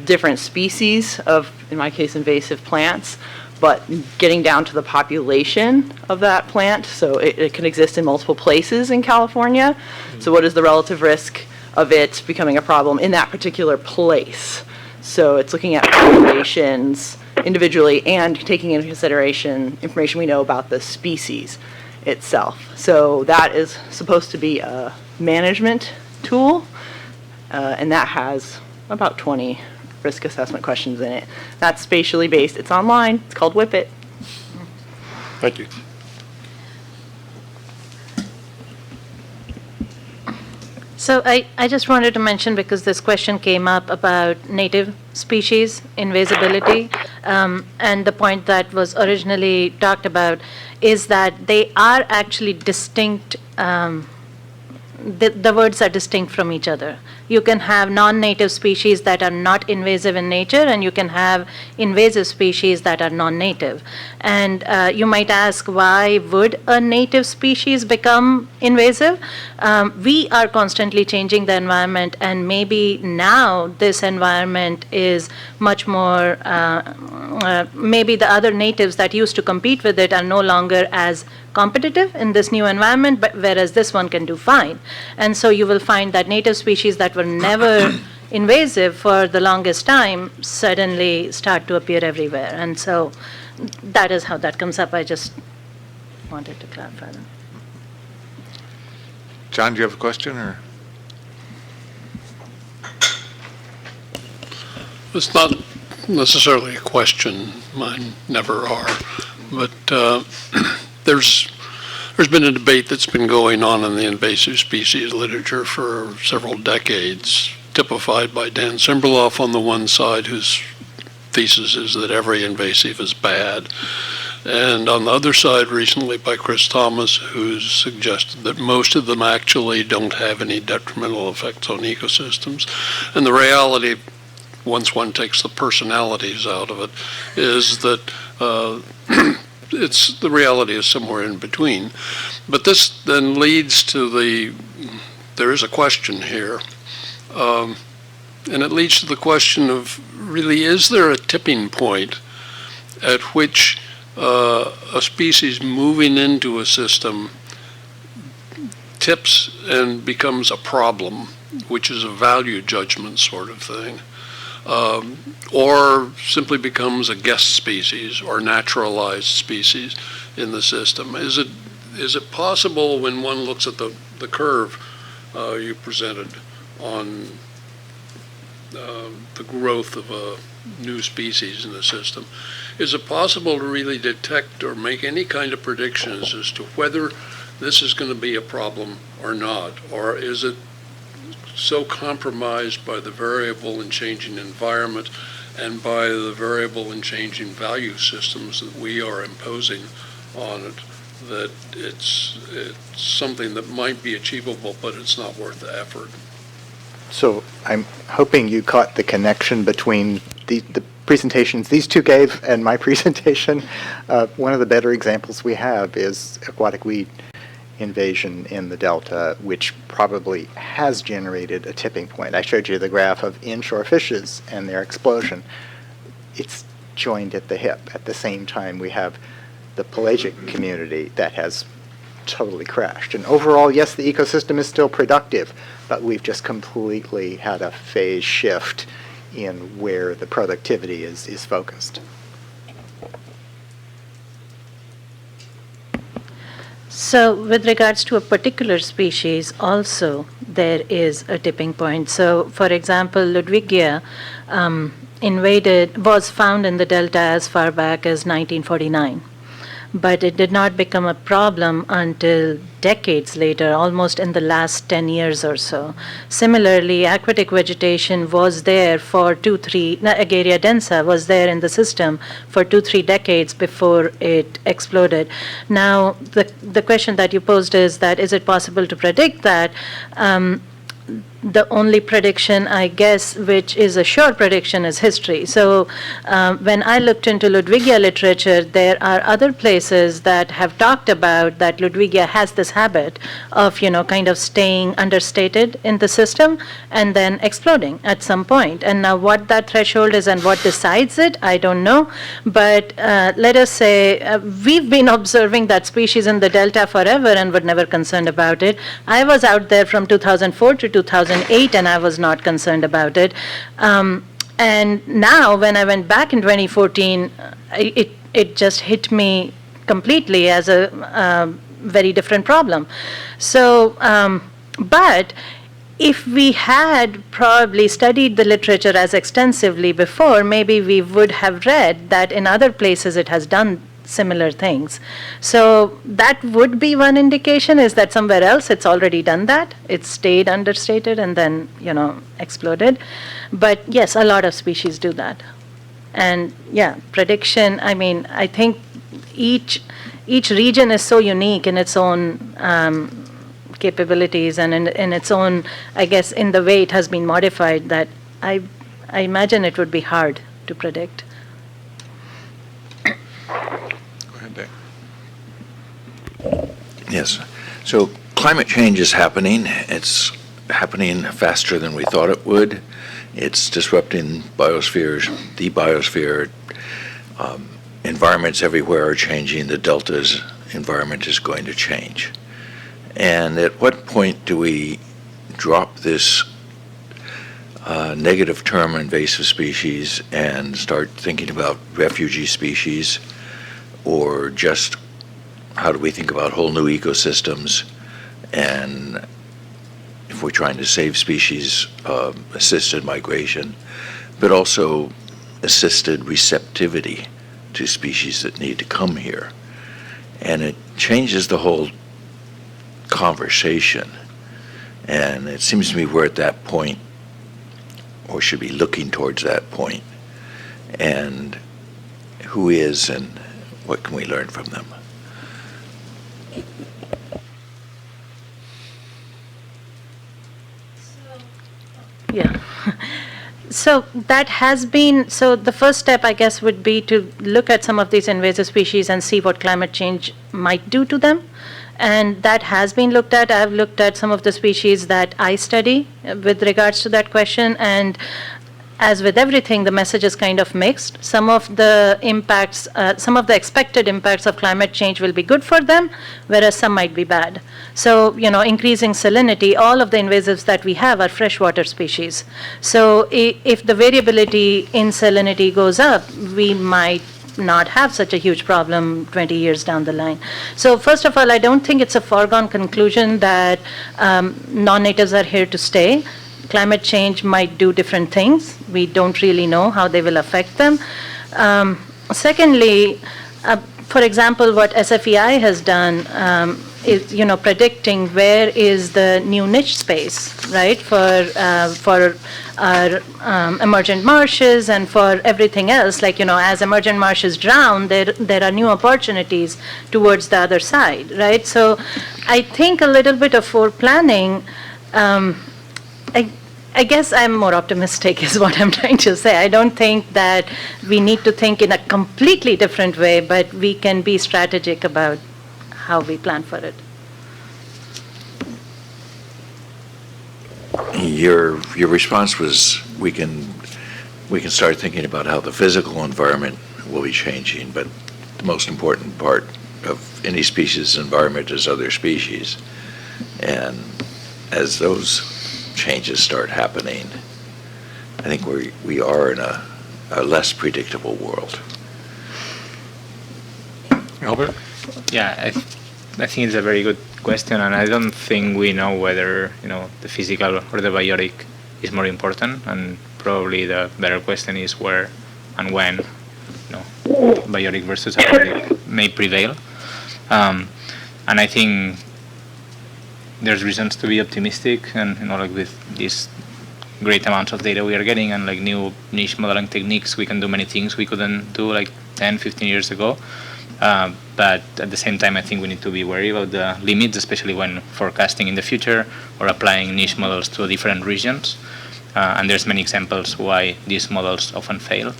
different species of, in my case, invasive plants, but getting down to the population of that plant. So it can exist in multiple places in California. So what is the relative risk of it becoming a problem in that particular place? So it's looking at populations individually and taking into consideration information we know about the species itself. So that is supposed to be a management tool, and that has about 20 risk assessment questions in it. That's spatially based. It's online. It's called Whip It. Thank you. So I just wanted to mention, because this question came up about native species invasibility, and the point that was originally talked about is that they are actually distinct, the words are distinct from each other. You can have non-native species that are not invasive in nature, and you can have invasive species that are non-native. And you might ask, why would a native species become invasive? We are constantly changing the environment, and maybe now this environment is much more, maybe the other natives that used to compete with it are no longer as competitive in this new environment, but whereas this one can do fine. And so you will find that native species that were never invasive for the longest time suddenly start to appear everywhere. And so that is how that comes up. I just wanted to clarify that. John, do you have a question, or? It's not necessarily a question. Mine never are. But there's been a debate that's been going on in the invasive species literature for several decades, typified by Dan Simberloff on the one side, whose thesis is that every invasive is bad, and on the other side recently by Chris Thomas, who's suggested that most of them actually don't have any detrimental effects on ecosystems. And the reality, once one takes the personalities out of it, is that the reality is somewhere in between. But this then leads to there is a question here, and it leads to the question of, really, is there a tipping point at which a species moving into a system tips and becomes a problem, which is a value judgment sort of thing, or simply becomes a guest species or naturalized species in the system? Is it possible, when one looks at the curve you presented on the growth of a new species in the system, is it possible to really detect or make any kind of predictions as to whether this is going to be a problem or not? Or is it so compromised by the variable and changing environment and by the variable and changing value systems that we are imposing on it, that it's something that might be achievable, but it's not worth the effort. So I'm hoping you caught the connection between the presentations these two gave and my presentation. One of the better examples we have is aquatic weed invasion in the Delta, which probably has generated a tipping point. I showed you the graph of inshore fishes and their explosion. It's joined at the hip. At the same time, we have the pelagic community that has totally crashed. And overall, yes, the ecosystem is still productive, but we've just completely had a phase shift in where the productivity is focused. So with regards to a particular species, also there is a tipping point. So for example, Ludwigia was found in the Delta as far back as 1949. But it did not become a problem until decades later, almost in the last 10 years or so. Similarly, aquatic vegetation was there for Ageria densa was there in the system for 2-3 decades before it exploded. Now, the question that you posed is it possible to predict that? The only prediction, I guess, which is a sure prediction, is history. So when I looked into Ludwigia literature, there are other places that have talked about that Ludwigia has this habit of, kind of staying understated in the system and then exploding at some point. And now what that threshold is and what decides it, I don't know. But let us say we've been observing that species in the Delta forever and were never concerned about it. I was out there from 2004 to 2008, and I was not concerned about it. And now, when I went back in 2014, it just hit me completely as a very different problem. So, but if we had probably studied the literature as extensively before, maybe we would have read that in other places it has done similar things. So that would be one indication, is that somewhere else it's already done that. It stayed understated and then, exploded. But yes, a lot of species do that. And yeah, prediction, I think each region is so unique in its own capabilities and in its own, I guess, in the way it has been modified, that I imagine it would be hard to predict. Yes. So climate change is happening. It's happening faster than we thought it would. It's disrupting biospheres, the biosphere. Environments everywhere are changing. The Delta's environment is going to change. And at what point do we drop this negative term invasive species and start thinking about refugee species, or just how do we think about whole new ecosystems? And if we're trying to save species, assisted migration, but also assisted receptivity to species that need to come here. And it changes the whole conversation. And it seems to me we're at that point, or should be looking towards that point. And who is and what can we learn from them? Yeah. So that has been, so the first step, I guess, would be to look at some of these invasive species and see what climate change might do to them. And that has been looked at. I've looked at some of the species that I study with regards to that question. And as with everything, the message is kind of mixed. Some of the impacts, some of the expected impacts of climate change will be good for them, whereas some might be bad. So, increasing salinity, all of the invasives that we have are freshwater species. So if the variability in salinity goes up, we might not have such a huge problem 20 years down the line. So first of all, I don't think it's a foregone conclusion that non-natives are here to stay. Climate change might do different things. We don't really know how they will affect them. Secondly, for example, what SFEI has done is, predicting where is the new niche space, right, for our emergent marshes and for everything else. Like, as emergent marshes drown, there are new opportunities towards the other side, right? So I think a little bit of foreplanning, I guess I'm more optimistic is what I'm trying to say. I don't think that we need to think in a completely different way, but we can be strategic about how we plan for it. Your response was we can start thinking about how the physical environment will be changing, but the most important part of any species environment is other species. And as those changes start happening, I think we are in a less predictable world. Albert? Yeah, I think it's a very good question, and I don't think we know whether the physical or the biotic is more important, and probably the better question is where and when biotic versus abiotic may prevail. And I think there's reasons to be optimistic, and like with these great amounts of data we are getting and like new niche modeling techniques, we can do many things we couldn't do like 10, 15 years ago. But at the same time, I think we need to be wary about the limits, especially when forecasting in the future or applying niche models to different regions. And there's many examples why these models often fail.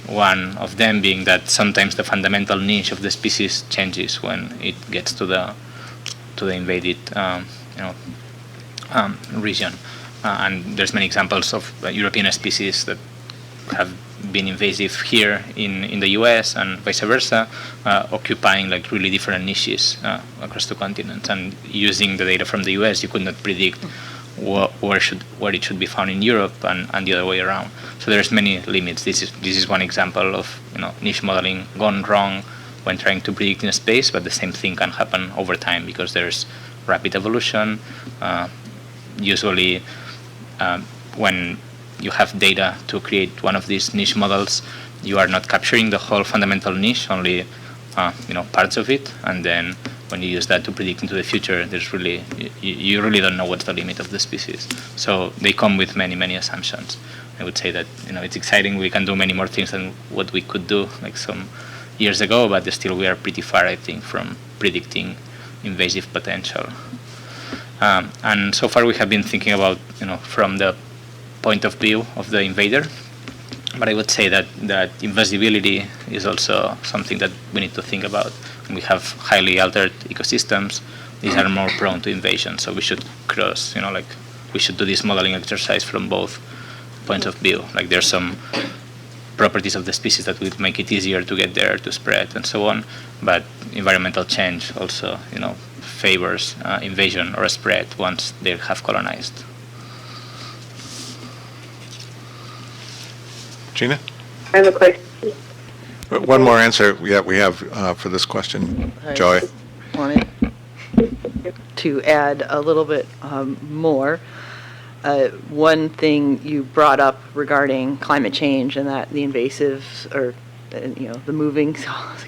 One of them being that sometimes the fundamental niche of the species changes when it gets to the invaded region. And there's many examples of European species that have been invasive here in the US and vice versa, occupying like really different niches across the continent. And using the data from the US, you could not predict where it should be found in Europe and the other way around. So there's many limits. This is one example of niche modeling gone wrong when trying to predict in space, but the same thing can happen over time because there's rapid evolution. Usually, when you have data to create one of these niche models, you are not capturing the whole fundamental niche, only parts of it, and then when you use that to predict into the future, there's really you really don't know what's the limit of the species. So they come with many assumptions. I would say that it's exciting. We can do many more things than what we could do like some years ago, but still we are pretty far, I think, from predicting invasive potential. And so far we have been thinking about from the point of view of the invader, but I would say that invasibility is also something that we need to think about. We have highly altered ecosystems. These are more prone to invasion, so we should cross, we should do this modeling exercise from both points of view. Like there's some properties of the species that would make it easier to get there, to spread, and so on, but environmental change also, favors invasion or spread once they have colonized. Gina? I have a question. One more answer we have for this question, Joy. I just wanted to add a little bit more. One thing you brought up regarding climate change and that the invasive or the moving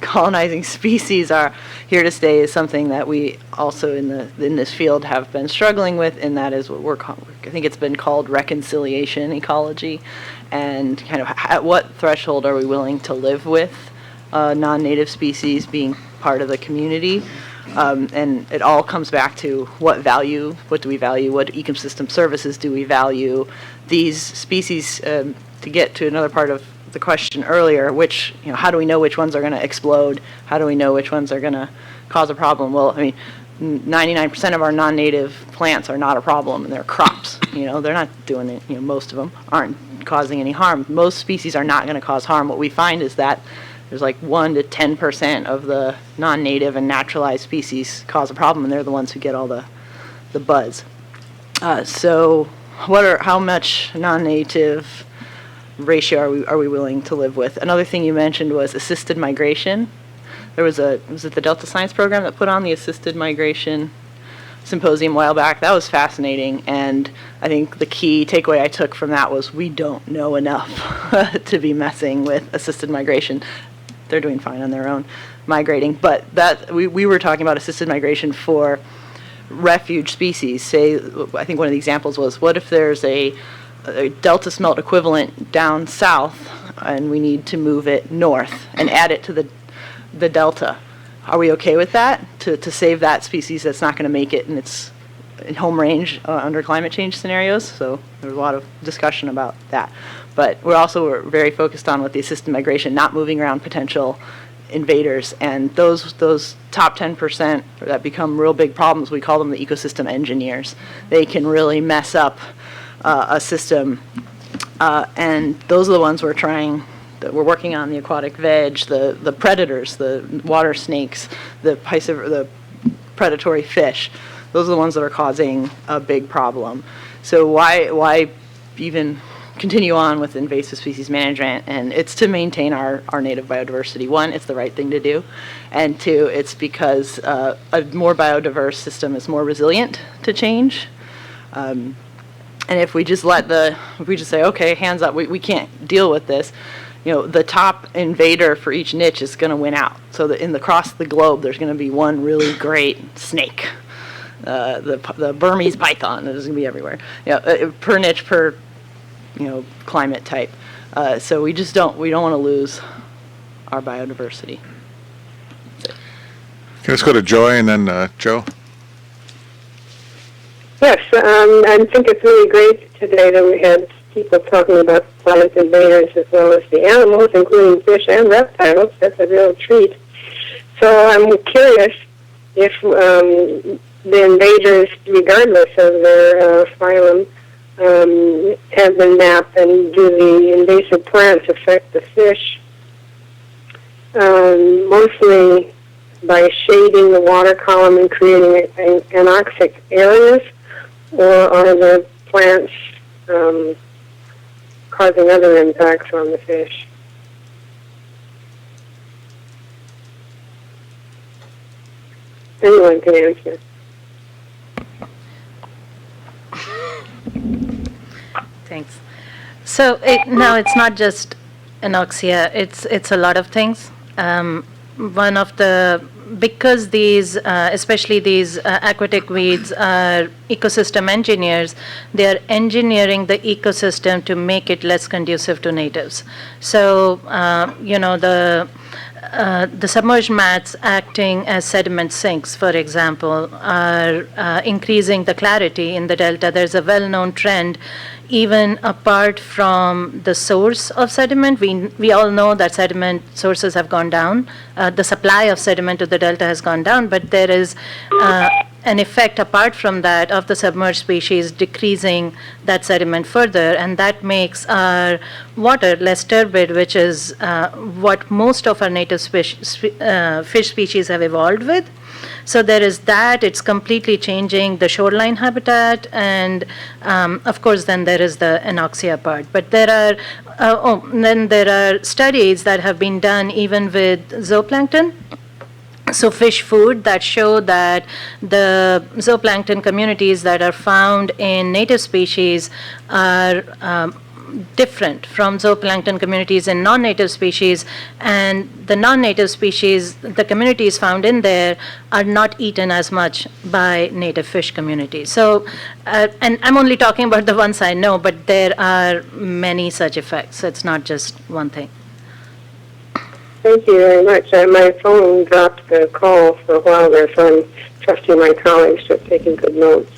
colonizing species are here to stay is something that we also in this field have been struggling with, and that is what I think it's been called reconciliation ecology, and kind of at what threshold are we willing to live with non-native species being part of the community. And it all comes back to what do we value, what ecosystem services do we value. These species, to get to another part of the question earlier, how do we know which ones are going to explode? How do we know which ones are going to cause a problem? Well, I mean, 99% of our non-native plants are not a problem, and they're crops. They're not doing it. Most of them aren't causing any harm. Most species are not going to cause harm. What we find is that there's like 1 to 10% of the non-native and naturalized species cause a problem, and they're the ones who get all the buzz. So how much non-native ratio are we willing to live with? Another thing you mentioned was assisted migration. There was it the Delta Science program that put on the assisted migration symposium a while back? That was fascinating, and I think the key takeaway I took from that was we don't know enough to be messing with assisted migration. they're doing fine on their own, migrating. But we were talking about assisted migration for refuge species. Say, I think one of the examples was, what if there's a Delta smelt equivalent down south, and we need to move it north and add it to the Delta? Are we okay with that, to save that species that's not going to make it in home range under climate change scenarios? So there's a lot of discussion about that. But we're very focused on with the assisted migration, not moving around potential invaders, and those top 10% that become real big problems, we call them the ecosystem engineers. They can really mess up a system, and those are the ones we're working on: the aquatic veg, the predators, the water snakes, the predatory fish. Those are the ones that are causing a big problem. So why even continue on with invasive species management? And it's to maintain our native biodiversity. One, it's the right thing to do, and two, it's because a more biodiverse system is more resilient to change. And if we just say, okay, hands up, we can't deal with this, the top invader for each niche is going to win out. So that across the globe, there's going to be one really great snake. The Burmese python is going to be everywhere. Per niche, per climate type. So we don't want to lose our biodiversity. Okay, let's go to Joy and then Joe. Yes, I think it's really great today that we had people talking about plant invaders as well as the animals, including fish and reptiles. That's a real treat. So I'm curious if the invaders, regardless of their phylum, have been mapped, and do the invasive plants affect the fish mostly by shading the water column and creating anoxic areas, or are the plants causing other impacts on the fish? Anyone can answer. Thanks. So it's not just anoxia. It's a lot of things. Because these, especially these aquatic weeds, are ecosystem engineers, they are engineering the ecosystem to make it less conducive to natives. So, the submerged mats acting as sediment sinks, for example, are increasing the clarity in the delta. There's a well-known trend, even apart from the source of sediment. We all know that sediment sources have gone down. The supply of sediment to the delta has gone down, but there is an effect apart from that of the submerged species decreasing that sediment further, and that makes our water less turbid, which is what most of our native fish species have evolved with. So there is that. It's completely changing the shoreline habitat, and of course then there is the anoxia part. But there are studies that have been done even with zooplankton. So fish food that show that the zooplankton communities that are found in native species are different from zooplankton communities in non-native species, and the non-native species, the communities found in there, are not eaten as much by native fish communities. So, and I'm only talking about the ones I know, but there are many such effects. So it's not just one thing. Thank you very much. My phone dropped the call for a while there, so I'm trusting my colleagues to have taken good notes.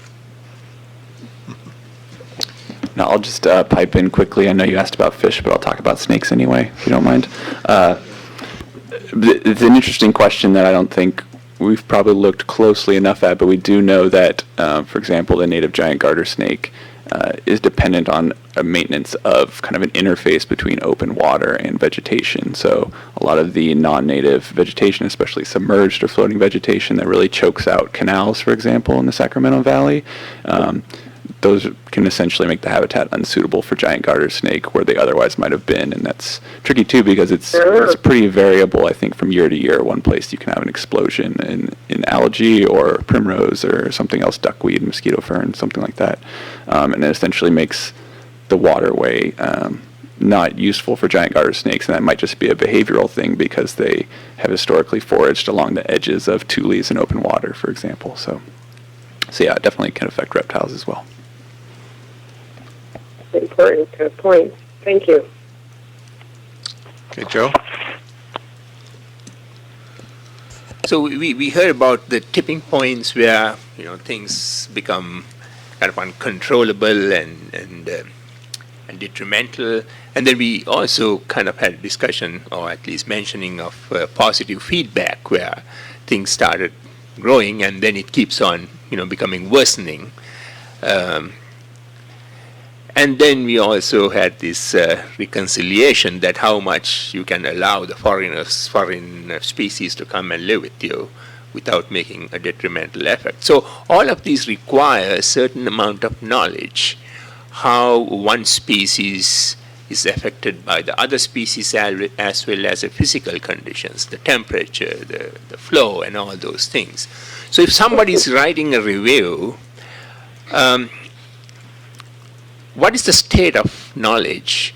Now, I'll just pipe in quickly. I know you asked about fish, but I'll talk about snakes anyway, if you don't mind. It's an interesting question that I don't think we've probably looked closely enough at, but we do know that, for example, the native giant garter snake is dependent on a maintenance of kind of an interface between open water and vegetation. So a lot of the non-native vegetation, especially submerged or floating vegetation that really chokes out canals, for example, in the Sacramento Valley, those can essentially make the habitat unsuitable for giant garter snake where they otherwise might have been. And that's tricky too, because it's pretty variable. I think from year to year, one place you can have an explosion in algae or primrose or something else, duckweed, mosquito fern, something like that. And it essentially makes the waterway not useful for giant garter snakes, and that might just be a behavioral thing because they have historically foraged along the edges of tules in open water, for example. So yeah, it definitely can affect reptiles as well. Important point. Thank you. Okay, Joe? So we heard about the tipping points where things become kind of uncontrollable and detrimental, and then we also kind of had a discussion, or at least mentioning of positive feedback, where things started growing and then it keeps on becoming worsening. And then we also had this reconciliation that how much you can allow the foreign species to come and live with you without making a detrimental effect. So all of these require a certain amount of knowledge, how one species is affected by the other species as well as the physical conditions, the temperature, the flow, and all those things. So if somebody is writing a review, what is the state of knowledge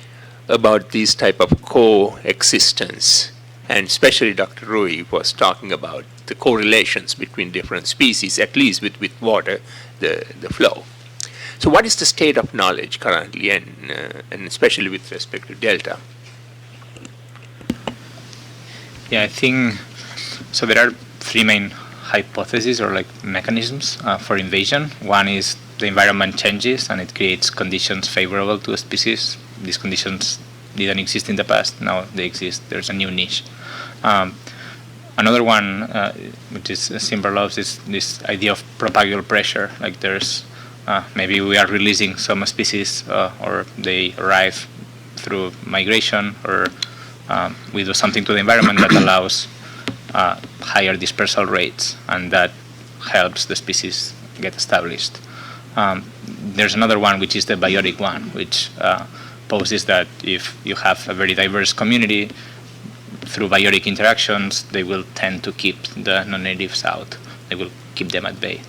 about these type of coexistence? And especially Dr. Rui was talking about the correlations between different species, at least with water, the flow. So what is the state of knowledge currently, and especially with respect to Delta? Yeah, I think, so there are three main hypotheses or mechanisms for invasion. One is the environment changes and it creates conditions favorable to a species. These conditions didn't exist in the past, now they exist, there's a new niche. Another one, which is similar, is this idea of propagular pressure. Like there's, maybe we are releasing some species or they arrive through migration, or we do something to the environment that allows higher dispersal rates, and that helps the species get established. There's another one, which is the biotic one, which poses that if you have a very diverse community, through biotic interactions, they will tend to keep the non-natives out. They will keep them at bay.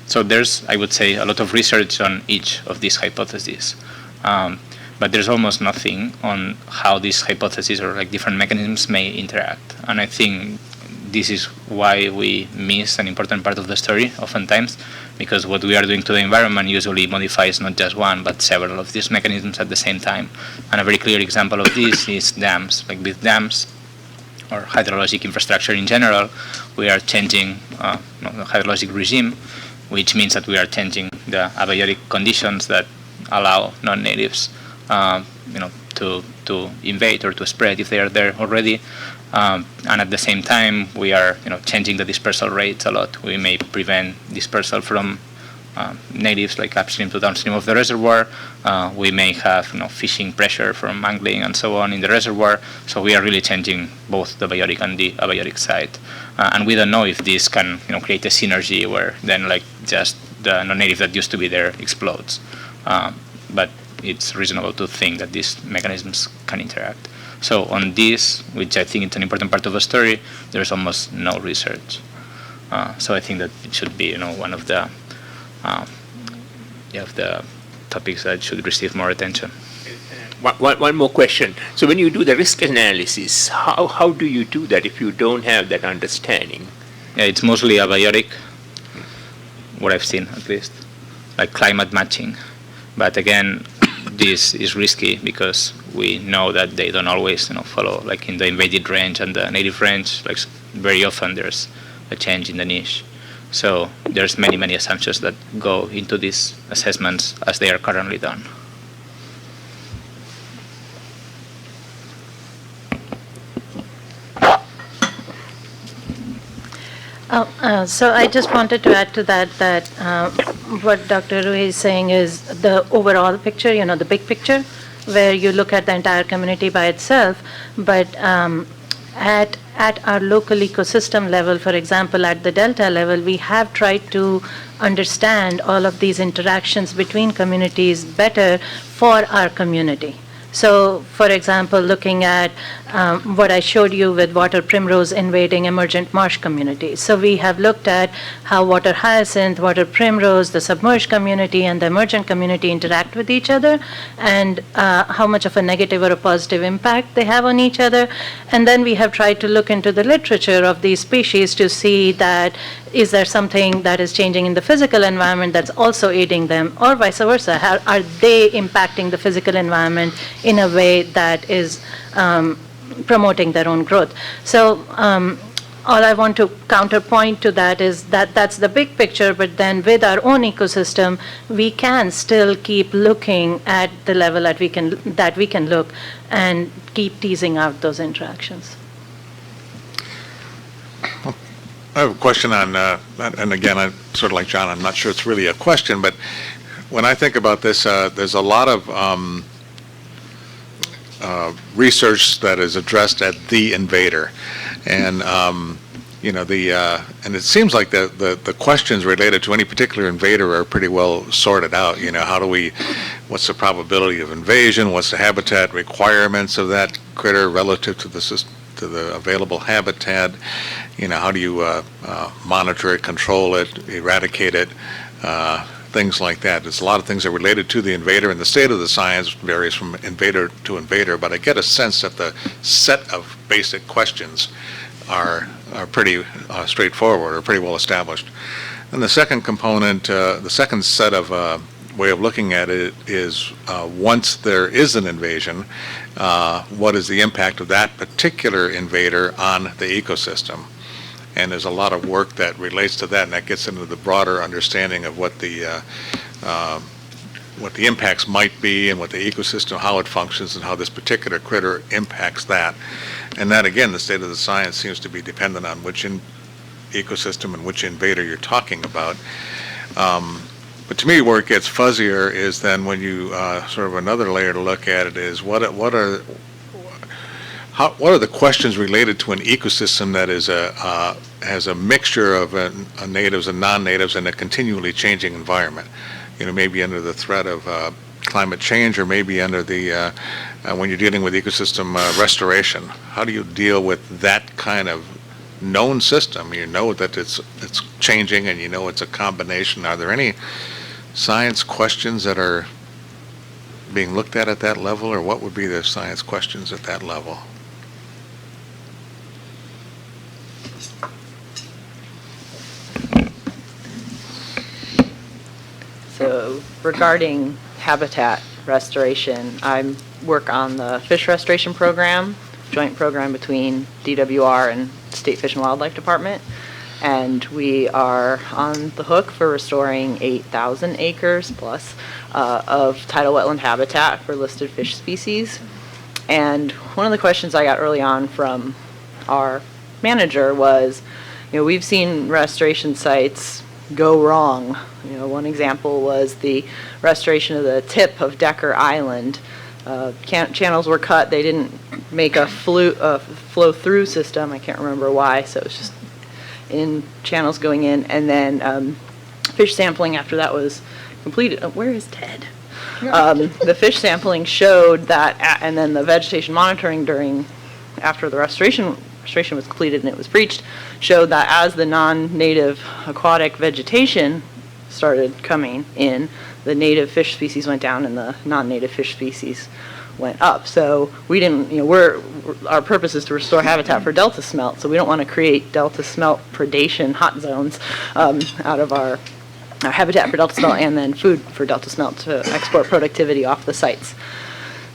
So there's, I would say, a lot of research on each of these hypotheses. But there's almost nothing on how these hypotheses or different mechanisms may interact. And I think this is why we miss an important part of the story oftentimes, because what we are doing to the environment usually modifies not just one, but several of these mechanisms at the same time. And a very clear example of this is dams. Like with dams, or hydrologic infrastructure in general, we are changing the hydrologic regime, which means that we are changing the abiotic conditions that allow non-natives to invade or to spread if they are there already. And at the same time, we are changing the dispersal rates a lot. We may prevent dispersal from natives like upstream to downstream of the reservoir. We may have fishing pressure from angling and so on in the reservoir. So we are really changing both the biotic and the abiotic side. And we don't know if this can create a synergy where then just the non-native that used to be there explodes. But it's reasonable to think that these mechanisms can interact. So on this, which I think it's an important part of the story, there's almost no research. So I think that it should be, one of the topics that should receive more attention. One more question. So when you do the risk analysis, how do you do that if you don't have that understanding? Yeah, it's mostly abiotic, what I've seen at least, like climate matching. But again, this is risky because we know that they don't always follow, like in the invaded range and the native range, like very often there's a change in the niche. So there's many assumptions that go into these assessments as they are currently done. So I just wanted to add to that what Dr. Rui is saying is the overall picture, the big picture, where you look at the entire community by itself, but at our local ecosystem level, for example, at the Delta level, we have tried to understand all of these interactions between communities better for our community. So, for example, looking at what I showed you with water primrose invading emergent marsh communities. So we have looked at how water hyacinth, water primrose, the submerged community, and the emergent community interact with each other, and how much of a negative or a positive impact they have on each other. And then we have tried to look into the literature of these species to see that is there something that is changing in the physical environment that's also aiding them, or vice versa? How are they impacting the physical environment in a way that is promoting their own growth? So all I want to counterpoint to that is that that's the big picture, but then with our own ecosystem, we can still keep looking at the level that we can look and keep teasing out those interactions. I have a question on, and again, I'm sort of like John, I'm not sure it's really a question, but when I think about this, there's a lot of research that is addressed at the invader. And, and it seems like the questions related to any particular invader are pretty well sorted out. What's the probability of invasion? What's the habitat requirements of that critter relative to the available habitat? How do you monitor it, control it, eradicate it, things like that. There's a lot of things that are related to the invader, and the state of the science varies from invader to invader, but I get a sense that the set of basic questions are pretty straightforward, or pretty well established. And the second component, the second set of way of looking at it is once there is an invasion, what is the impact of that particular invader on the ecosystem? And there's a lot of work that relates to that, and that gets into the broader understanding of what the impacts might be, and what the ecosystem, how it functions, and how this particular critter impacts that. And that, again, the state of the science seems to be dependent on which ecosystem and which invader you're talking about. But to me, where it gets fuzzier is then when you sort of another layer to look at it is what are the questions related to an ecosystem that is has a mixture of natives and non-natives in a continually changing environment? Maybe under the threat of climate change, or maybe under the when you're dealing with ecosystem restoration. How do you deal with that kind of known system? You know that it's changing, and you know it's a combination. Are there any science questions that are being looked at that level, or what would be the science questions at that level? So regarding habitat restoration, I work on the fish restoration program, joint program between DWR and State Fish and Wildlife Department. And we are on the hook for restoring 8,000 acres plus of tidal wetland habitat for listed fish species. And one of the questions I got early on from our manager was, we've seen restoration sites go wrong. One example was the restoration of the tip of Decker Island. Channels were cut. They didn't make a flow-through system. I can't remember why, so it was just in channels going in. And then fish sampling after that was completed. Where is Ted? The fish sampling showed that, and then the vegetation monitoring after the restoration was completed and it was breached, showed that as the non-native aquatic vegetation started coming in, the native fish species went down and the non-native fish species went up. So we didn't, our purpose is to restore habitat for delta smelt, so we don't want to create delta smelt predation hot zones out of our habitat for delta smelt, and then food for delta smelt to export productivity off the sites.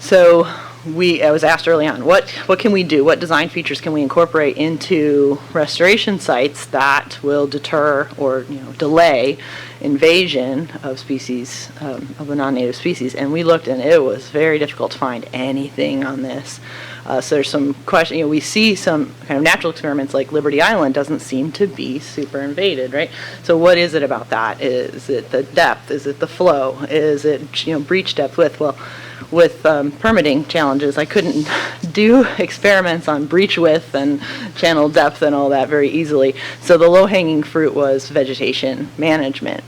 So I was asked early on, what can we do? What design features can we incorporate into restoration sites that will deter or delay invasion of species, of the non-native species? And we looked, and it was very difficult to find anything on this. So there's some question. We see some kind of natural experiments like Liberty Island doesn't seem to be super invaded, right? So what is it about that? Is it the depth? Is it the flow? Is it breach depth width? Well, with permitting challenges, I couldn't do experiments on breach width and channel depth and all that very easily. So the low-hanging fruit was vegetation management.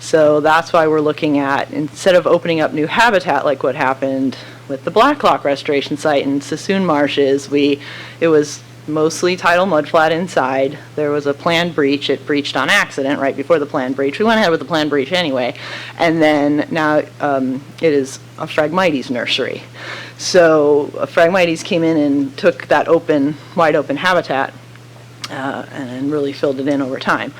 So that's why we're looking at, instead of opening up new habitat like what happened with the Blacklock restoration site in Sasoon Marsh is it was mostly tidal mudflat inside. There was a planned breach. It breached on accident right before the planned breach. We went ahead with the planned breach anyway. And then now it is a Phragmites nursery. So Phragmites came in and took that wide open habitat and really filled it in over time.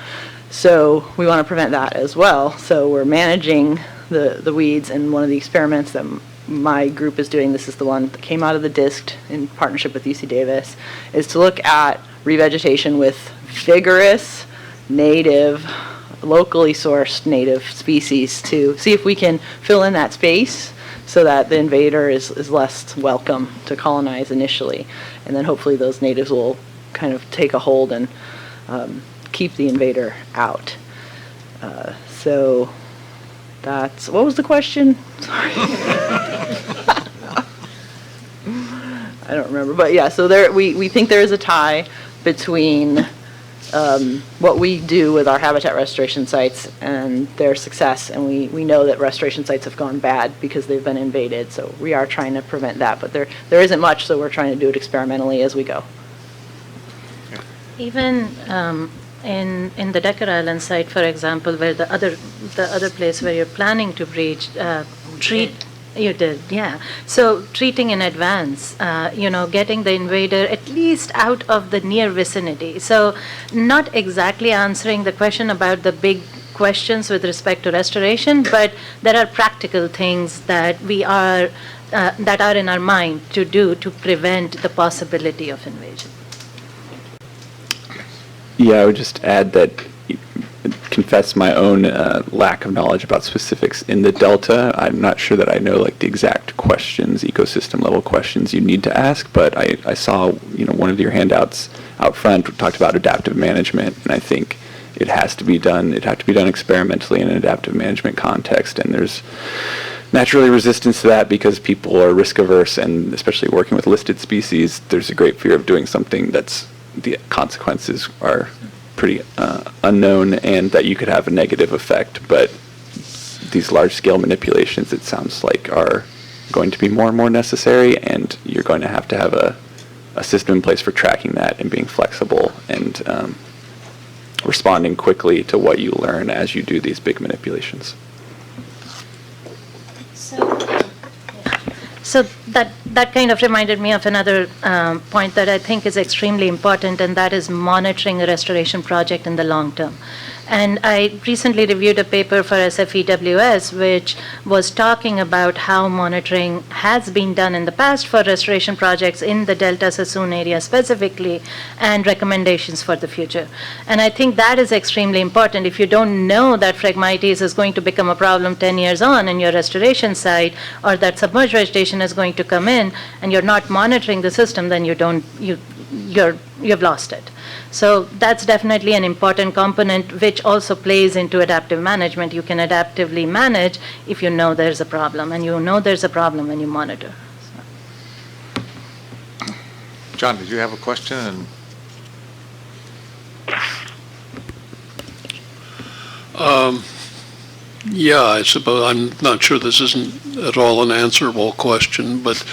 So we want to prevent that as well. So we're managing the weeds, and one of the experiments that my group is doing, this is the one that came out of the DISC in partnership with UC Davis, is to look at revegetation with vigorous, native, locally sourced native species to see if we can fill in that space so that the invader is less welcome to colonize initially. And then hopefully those natives will kind of take a hold and keep the invader out. So that's, what was the question? Sorry. I don't remember, but yeah, so we think there is a tie between what we do with our habitat restoration sites and their success, and we know that restoration sites have gone bad because they've been invaded, so we are trying to prevent that, but there isn't much, so we're trying to do it experimentally as we go. Even in the Decker Island site, for example, where the other place where you're planning to breach, you did, yeah. So treating in advance, getting the invader at least out of the near vicinity. So not exactly answering the question about the big questions with respect to restoration, but there are practical things that that are in our mind to do to prevent the possibility of invasion. Yeah, I would just add that, confess my own lack of knowledge about specifics in the Delta. I'm not sure that I know like the exact questions, ecosystem level questions you need to ask, but I saw, one of your handouts out front talked about adaptive management, and I think it has to be done. It had to be done experimentally in an adaptive management context, and there's naturally resistance to that because people are risk averse, and especially working with listed species, there's a great fear of doing something that's the consequences are pretty unknown and that you could have a negative effect. But these large-scale manipulations, it sounds like, are going to be more and more necessary, and you're going to have a system in place for tracking that and being flexible and responding quickly to what you learn as you do these big manipulations. So that kind of reminded me of another point that I think is extremely important, and that is monitoring a restoration project in the long term. And I recently reviewed a paper for SFEWS, which was talking about how monitoring has been done in the past for restoration projects in the Delta Sasoon area specifically, and recommendations for the future. And I think that is extremely important. If you don't know that Phragmites is going to become a problem 10 years on in your restoration site, or that submerged vegetation is going to come in, and you're not monitoring the system, then you've lost it. So that's definitely an important component, which also plays into adaptive management. You can adaptively manage if you know there's a problem, and you know there's a problem when you monitor. So. John, did you have a question? Yeah, I suppose I'm not sure this isn't at all an answerable question, but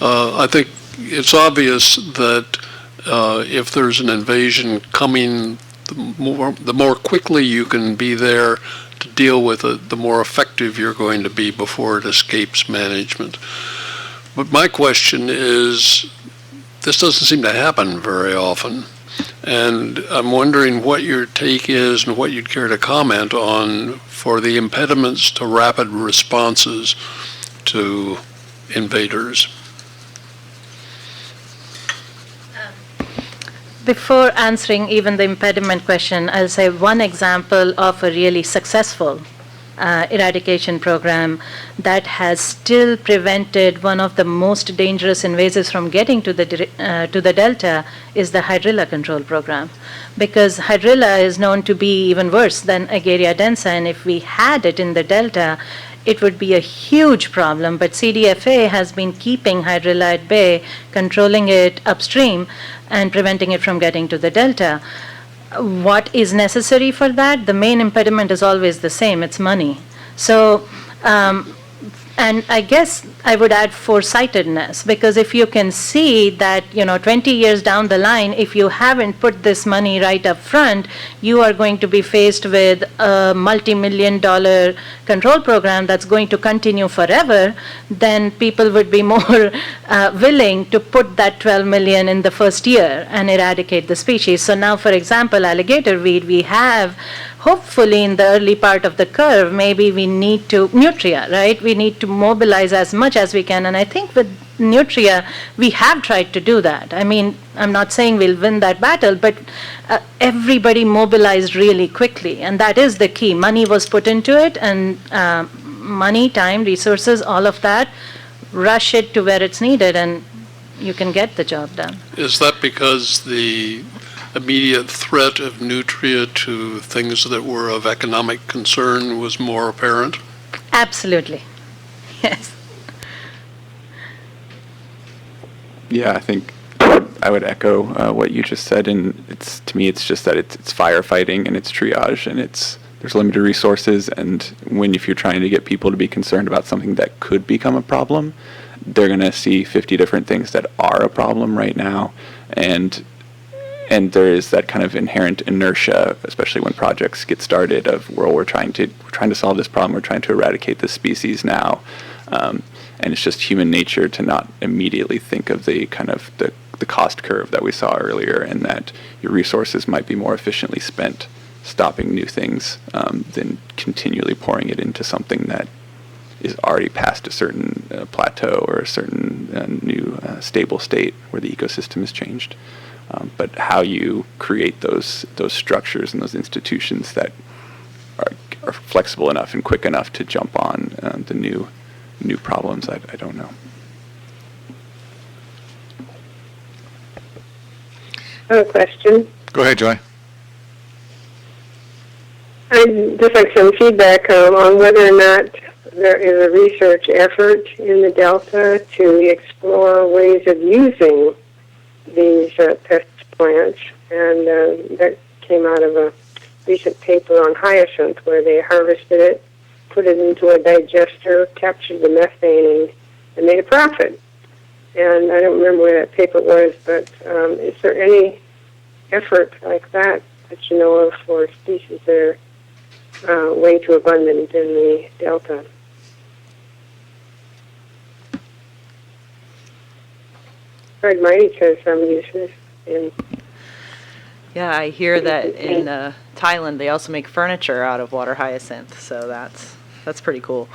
I think it's obvious that if there's an invasion coming, the more quickly you can be there to deal with it, the more effective you're going to be before it escapes management. But my question is, this doesn't seem to happen very often, and I'm wondering what your take is and what you'd care to comment on for the impediments to rapid responses to invaders. Before answering even the impediment question, I'll say one example of a really successful eradication program that has still prevented one of the most dangerous invasives from getting to the Delta is the hydrilla control program. Because hydrilla is known to be even worse than Aegeria densa, and if we had it in the Delta, it would be a huge problem, but CDFA has been keeping hydrilla at bay, controlling it upstream, and preventing it from getting to the Delta. What is necessary for that? The main impediment is always the same, it's money. So And I guess I would add foresightedness, because if you can see that, 20 years down the line, if you haven't put this money right up front, you are going to be faced with a multi-million-dollar control program that's going to continue forever, then people would be more willing to put that 12 million in the first year and eradicate the species. So now, for example, alligator weed, we have hopefully in the early part of the curve, maybe we need to, nutria, right? We need to mobilize as much as we can. And I think with nutria, we have tried to do that. I mean, I'm not saying we'll win that battle, but everybody mobilized really quickly. And that is the key. Money was put into it, and money, time, resources, all of that, rush it to where it's needed, and you can get the job done. Is that because the immediate threat of nutria to things that were of economic concern was more apparent? Absolutely. Yes. Yeah, I think I would echo what you just said, and to me it's just that it's firefighting and it's triage, and there's limited resources, and if you're trying to get people to be concerned about something that could become a problem, they're going to see 50 different things that are a problem right now, and there is that kind of inherent inertia, especially when projects get started, of we're trying to solve this problem, we're trying to eradicate this species now, and it's just human nature to not immediately think of the kind of the cost curve that we saw earlier, and that your resources might be more efficiently spent stopping new things than continually pouring it into something that is already past a certain plateau or a certain new stable state where the ecosystem has changed. But how you create those structures and those institutions that are flexible enough and quick enough to jump on the new problems, I don't know. I have a question. Go ahead, Joy. I'd just like some feedback on whether or not there is a research effort in the Delta to explore ways of using these pest plants, and that came out of a recent paper on hyacinth, where they harvested it, put it into a digester, captured the methane, and made a profit. And I don't remember where that paper was, but is there any effort like that you know of for species that are way too abundant in the Delta? Phragmites has some uses in. Yeah, I hear that in Thailand they also make furniture out of water hyacinth, so that's pretty cool.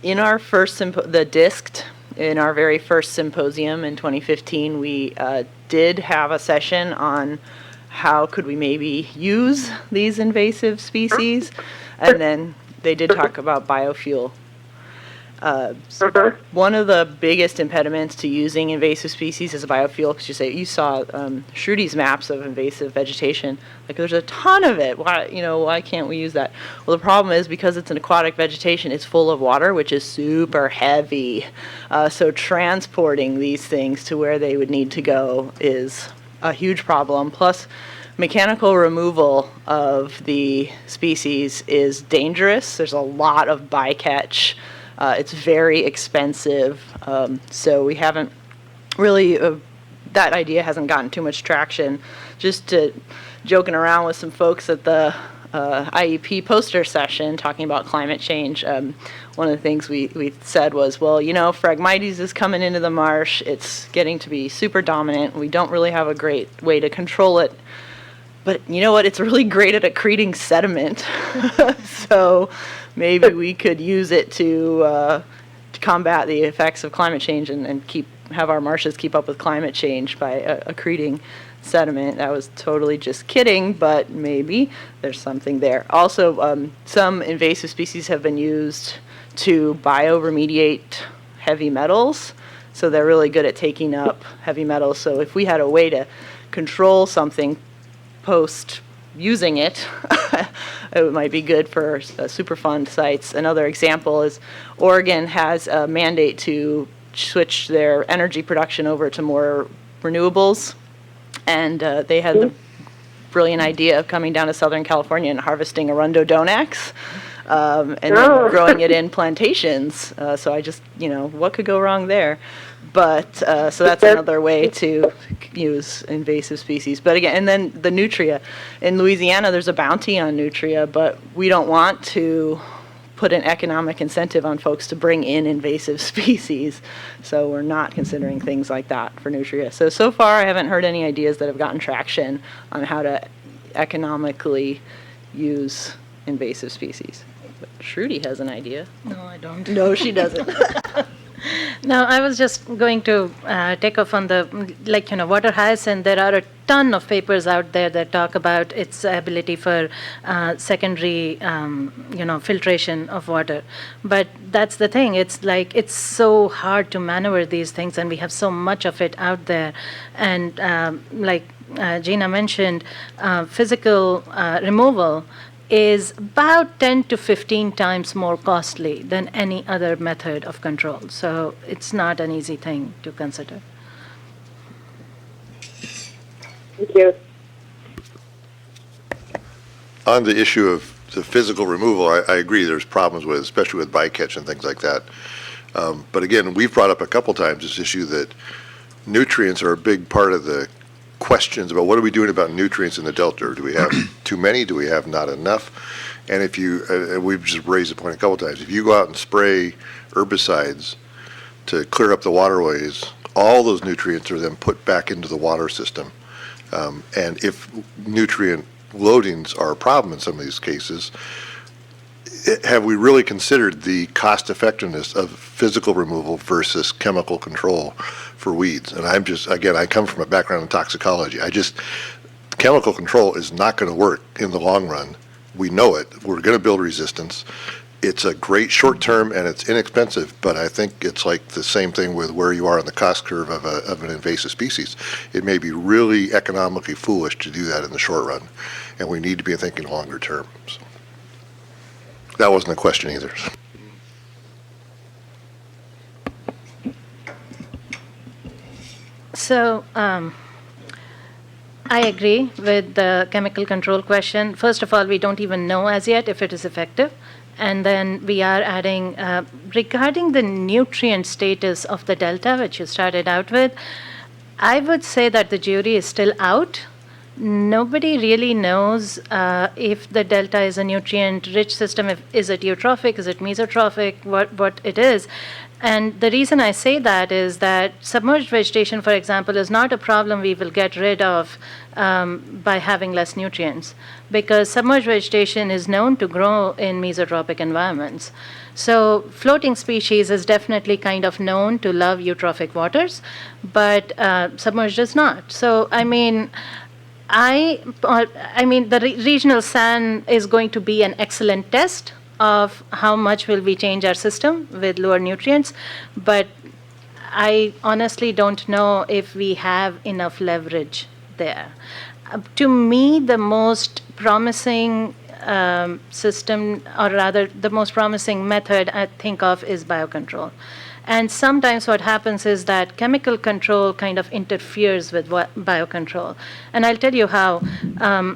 In our first the DISCT, in our very first symposium in 2015, we did have a session on how could we maybe use these invasive species, and then they did talk about biofuel. One of the biggest impediments to using invasive species as a biofuel, because you saw Shrudi's maps of invasive vegetation, like there's a ton of it. Why can't we use that? Well, the problem is because it's an aquatic vegetation, it's full of water, which is super heavy. So transporting these things to where they would need to go is a huge problem. Plus, mechanical removal of the species is dangerous. There's a lot of bycatch. It's very expensive, so we haven't really, that idea hasn't gotten too much traction. Just joking around with some folks at the IEP poster session talking about climate change, one of the things we said was, well, Phragmites is coming into the marsh, it's getting to be super dominant, we don't really have a great way to control it. But you know what? It's really great at accreting sediment. So maybe we could use it to combat the effects of climate change and have our marshes keep up with climate change by accreting sediment. That was totally just kidding, but maybe there's something there. Also, some invasive species have been used to bioremediate heavy metals. So they're really good at taking up heavy metals. So if we had a way to control something post using it, it might be good for Superfund sites. Another example is Oregon has a mandate to switch their energy production over to more renewables, and they had the brilliant idea of coming down to Southern California and harvesting Arundodonax and then growing it in plantations. So I just, what could go wrong there? But, so that's another way to use invasive species. But again, and then the nutria. In Louisiana, there's a bounty on nutria, but we don't want to put an economic incentive on folks to bring in invasive species. So we're not considering things like that for nutria. So far, I haven't heard any ideas that have gotten traction on how to economically use invasive species. But Shruti has an idea. No, I don't. No, she doesn't. No, I was just going to take off on the, water hyacinth. There are a ton of papers out there that talk about its ability for secondary, filtration of water. But that's the thing. It's so hard to maneuver these things, and we have so much of it out there. And Gina mentioned, physical removal is about 10 to 15 times more costly than any other method of control. So it's not an easy thing to consider. Thank you. On the issue of the physical removal, I agree there's problems with, especially with bycatch and things like that. But again, we've brought up a couple times this issue that nutrients are a big part of the questions about what are we doing about nutrients in the Delta. Do we have too many? Do we have not enough? And if you, we've just raised the point a couple times, if you go out and spray herbicides to clear up the waterways, all those nutrients are then put back into the water system. And if nutrient loadings are a problem in some of these cases, have we really considered the cost effectiveness of physical removal versus chemical control for weeds? And I'm just, again, I come from a background in toxicology. Chemical control is not going to work in the long run. We know it. We're going to build resistance. It's a great short term and it's inexpensive, but I think it's like the same thing with where you are on the cost curve of an invasive species. It may be really economically foolish to do that in the short run, and we need to be thinking longer term. So. That wasn't a question either. So I agree with the chemical control question. First of all, we don't even know as yet if it is effective. And then we are adding, regarding the nutrient status of the Delta, which you started out with, I would say that the jury is still out. Nobody really knows if the Delta is a nutrient-rich system. Is it eutrophic? Is it mesotrophic? What it is? And the reason I say that is that submerged vegetation, for example, is not a problem we will get rid of by having less nutrients, because submerged vegetation is known to grow in mesotropic environments. So floating species is definitely kind of known to love eutrophic waters, but submerged is not. So, the regional SAN is going to be an excellent test of how much will we change our system with lower nutrients, but I honestly don't know if we have enough leverage there. To me, the most promising system, or rather the most promising method I think of, is biocontrol. And sometimes what happens is that chemical control kind of interferes with biocontrol. And I'll tell you how.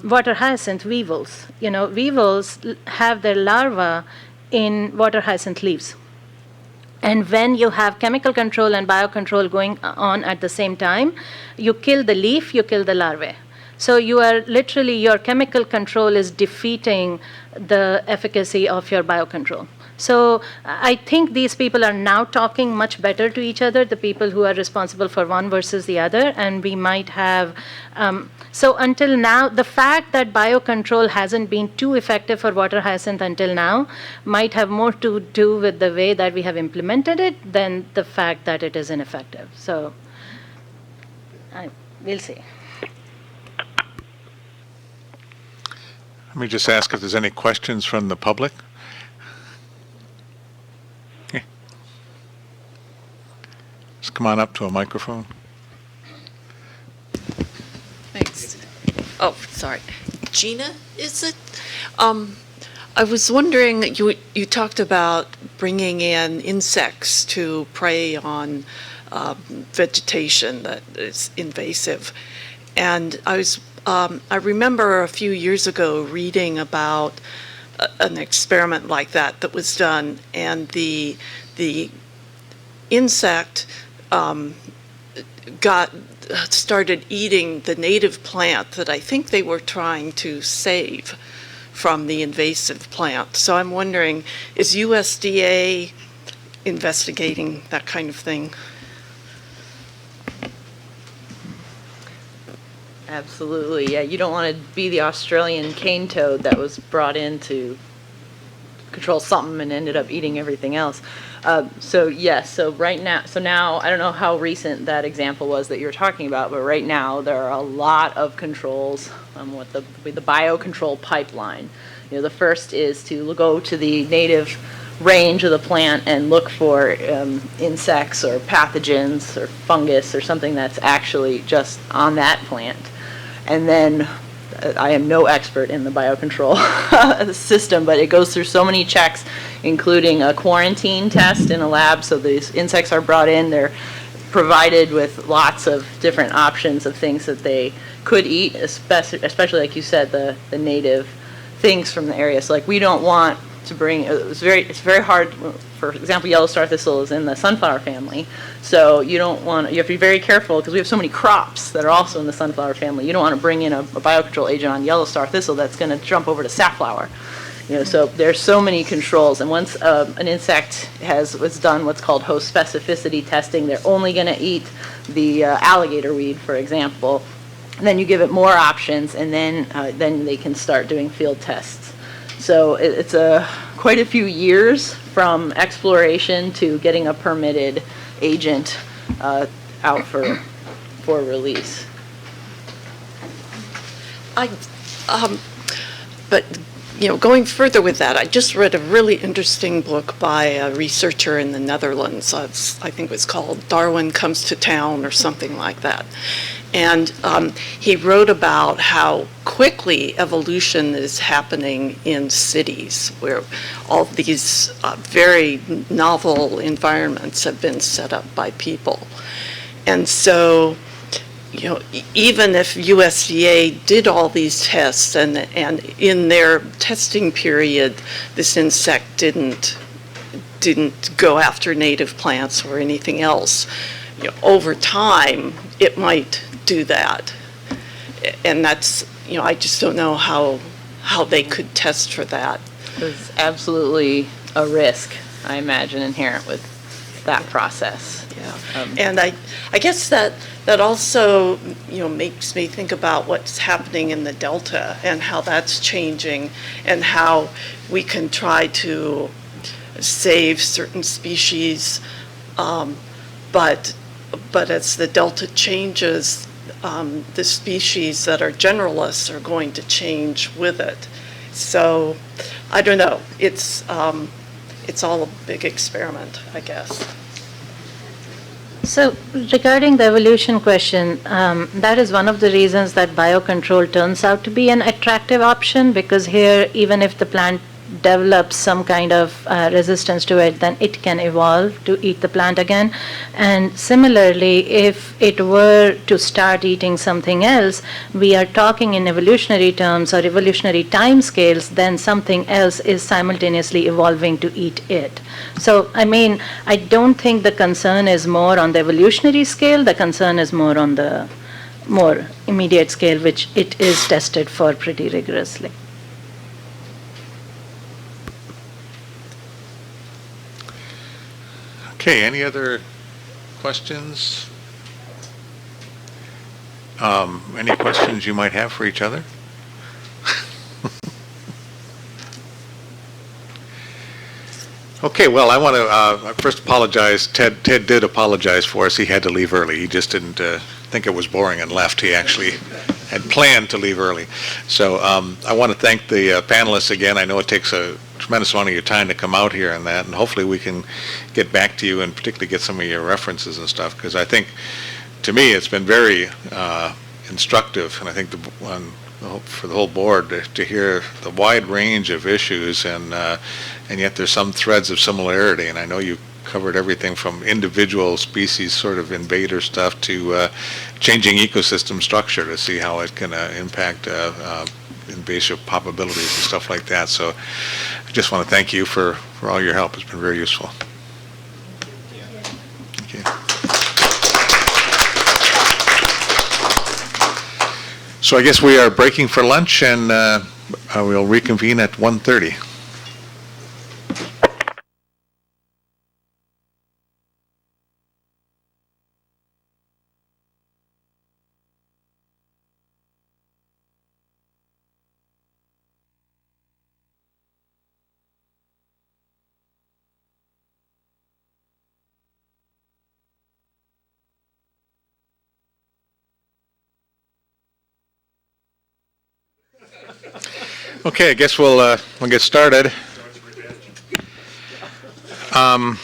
Water hyacinth weevils, weevils have their larvae in water hyacinth leaves. And when you have chemical control and biocontrol going on at the same time, you kill the leaf, you kill the larvae. So you are literally, your chemical control is defeating the efficacy of your biocontrol. So I think these people are now talking much better to each other, the people who are responsible for one versus the other, and we might have, so until now, the fact that biocontrol hasn't been too effective for water hyacinth until now might have more to do with the way that we have implemented it than the fact that it is ineffective. So we'll see. Let me just ask if there's any questions from the public. Okay. Just come on up to a microphone. Thanks. Oh, sorry. Gina, is it? I was wondering, you talked about bringing in insects to prey on vegetation that is invasive. And I remember a few years ago reading about an experiment like that was done, and the insect started eating the native plant that I think they were trying to save from the invasive plant. So I'm wondering, is USDA investigating that kind of thing? Absolutely, yeah. You don't want to be the Australian cane toad that was brought in to control something and ended up eating everything else. So yes, so now, I don't know how recent that example was that you're talking about, but right now there are a lot of controls on what the biocontrol pipeline. You know, the first is to go to the native range of the plant and look for insects or pathogens or fungus or something that's actually just on that plant. And then I am no expert in the biocontrol system, but it goes through so many checks, including a quarantine test in a lab. So these insects are brought in, they're provided with lots of different options of things that they could eat, especially like you said, the native things from the area. So like we don't want to bring, it's very hard, for example, yellow star thistle is in the sunflower family, so you have to be very careful because we have so many crops that are also in the sunflower family. You don't want to bring in a biocontrol agent on yellow star thistle that's going to jump over to safflower. You know, so there's so many controls, and once an insect was done what's called host specificity testing, they're only going to eat the alligator weed, for example. And then you give it more options, and then they can start doing field tests. So it's quite a few years from exploration to getting a permitted agent out for release. But you know, going further with that, I just read a really interesting book by a researcher in the Netherlands. I think it was called Darwin Comes to Town or something like that. And he wrote about how quickly evolution is happening in cities where all these very novel environments have been set up by people. And so, you know, even if USDA did all these tests and in their testing period, this insect didn't go after native plants or anything else, you know, over time, it might do that. And that's, you know, I just don't know how they could test for that. There's absolutely a risk, I imagine, inherent with that process. Yeah. And I guess that also, you know, makes me think about what's happening in the Delta and how that's changing and how we can try to save certain species, but as the Delta changes, the species that are generalists are going to change with it. So I don't know. It's all a big experiment, I guess. So regarding the evolution question, that is one of the reasons that biocontrol turns out to be an attractive option, because here, even if the plant develops some kind of resistance to it, then it can evolve to eat the plant again. And similarly, if it were to start eating something else, we are talking in evolutionary terms or evolutionary timescales, then something else is simultaneously evolving to eat it. So, I mean, I don't think the concern is more on the evolutionary scale, the concern is more on the more immediate scale, which it is tested for pretty rigorously. Okay, any other questions? Any questions you might have for each other? Okay, well, I want to first apologize. Ted did apologize for us. He had to leave early. He just didn't think it was boring and left. He actually had planned to leave early. So I want to thank the panelists again. I know it takes a tremendous amount of your time to come out here and that, and hopefully we can get back to you and particularly get some of your references and stuff, because I think, to me, it's been very instructive, and I think for the whole board to hear the wide range of issues, and yet there's some threads of similarity, and I know you covered everything from individual species sort of invader stuff to changing ecosystem structure to see how it can impact invasive probabilities and stuff like that. So I just want to thank you for all your help. It's been very useful. Okay. So I guess we are breaking for lunch, and we'll reconvene at 1:30. Okay, I guess we'll get started. We're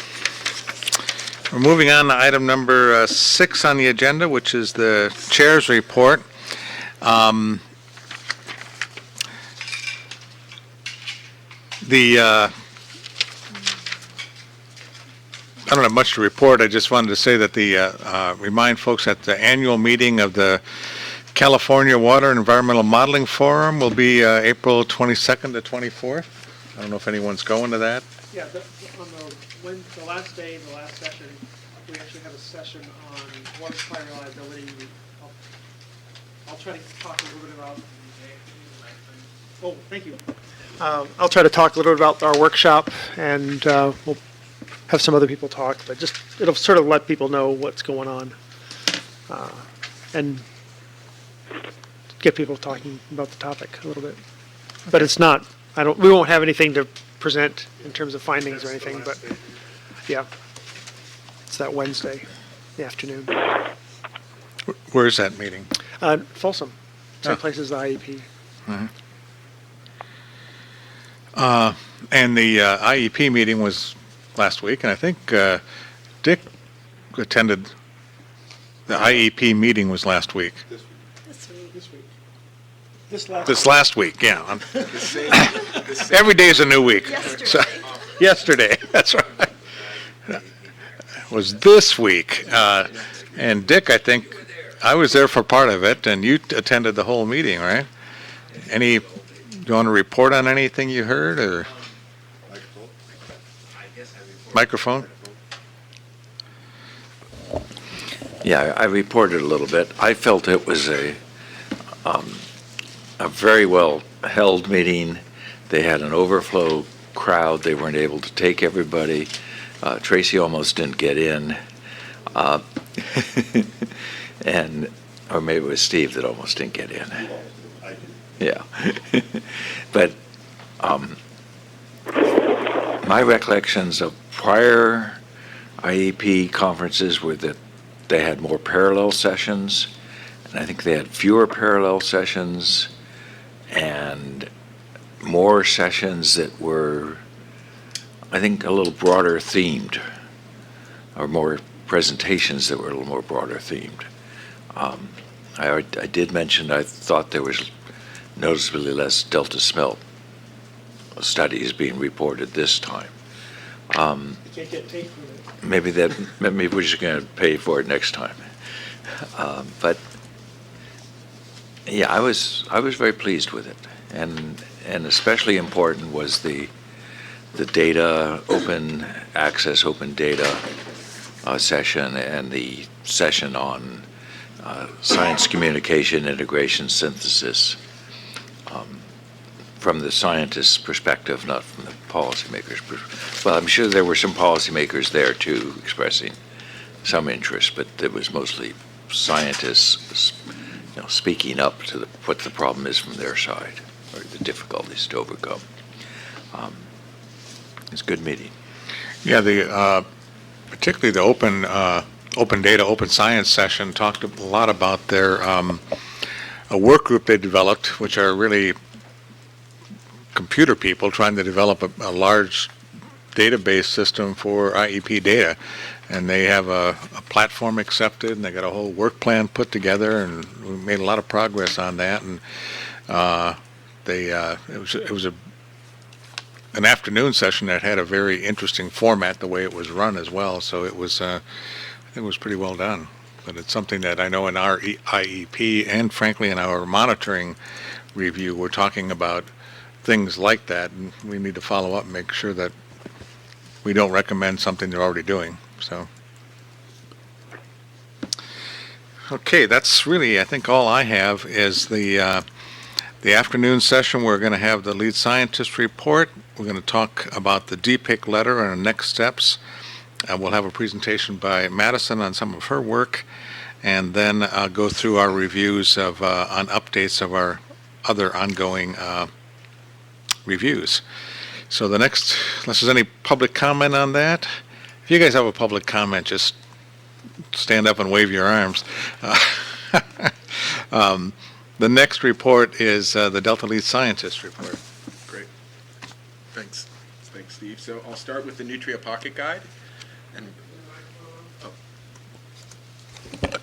moving on to item number 6 on the agenda, which is the chair's report. I don't have much to report. I just wanted to say that remind folks that the annual meeting of the California Water and Environmental Modeling Forum will be April 22nd to 24th. I don't know if anyone's going to that. Yeah, on the last day, the last session, we actually have a session on water supply reliability. I'll try to talk a little bit about. Oh, thank you. I'll try to talk a little bit about our workshop, and we'll have some other people talk, but just it'll sort of let people know what's going on, and get people talking about the topic a little bit. But it's not. We won't have anything to present in terms of findings or anything. But yeah, it's that Wednesday, the afternoon. Where is that meeting? Folsom. Same place as the IEP. Mm-hmm. And the IEP meeting was last week, and I think Dick attended. The IEP meeting was last week. This last week, yeah. Every day is a new week. Yesterday. So, yesterday, that's right. It was this week. And Dick, I think, I was there for part of it, and you attended the whole meeting, right? Do you want to report on anything you heard, or? Microphone? Yeah, I reported a little bit. I felt it was a very well held meeting. They had an overflow crowd. They weren't able to take everybody. Tracy almost didn't get in. Or maybe it was Steve that almost didn't get in. Yeah. But my recollections of prior IEP conferences were that they had more parallel sessions, and I think they had fewer parallel sessions and more sessions that were, I think, a little broader themed, or more presentations that were a little more broader themed. I did mention I thought there was noticeably less delta smelt studies being reported this time. You can't get paid for it. Maybe we're just going to pay for it next time. But yeah, I was very pleased with it, and especially important was the data open access, open data session, and the session on science communication, integration, synthesis, from the scientist's perspective, not from the policymakers' perspective. Well, I'm sure there were some policymakers there too expressing some interest, but it was mostly scientists, speaking up to what the problem is from their side, or the difficulties to overcome. It's a good meeting. Yeah, particularly the open data, open science session talked a lot about their a work group they developed, which are really computer people trying to develop a large database system for IEP data. And they have a platform accepted, and they got a whole work plan put together, and we made a lot of progress on that. And it was a an afternoon session that had a very interesting format, the way it was run as well. So it was, I think it was pretty well done. But it's something that I know in our IEP and frankly in our monitoring review, we're talking about things like that, and we need to follow up and make sure that we don't recommend something they're already doing. So, okay, that's really, I think, all I have is the afternoon session. We're going to have the lead scientist report. We're going to talk about the DPIIC letter and next steps. We'll have a presentation by Madison on some of her work, and then go through our reviews of on updates of our other ongoing reviews. So the next, unless there's any public comment on that, if you guys have a public comment, just stand up and wave your arms. The next report is the Delta Lead Scientist report. Great. Thanks. Thanks, Steve. So I'll start with the Nutria Pocket Guide. And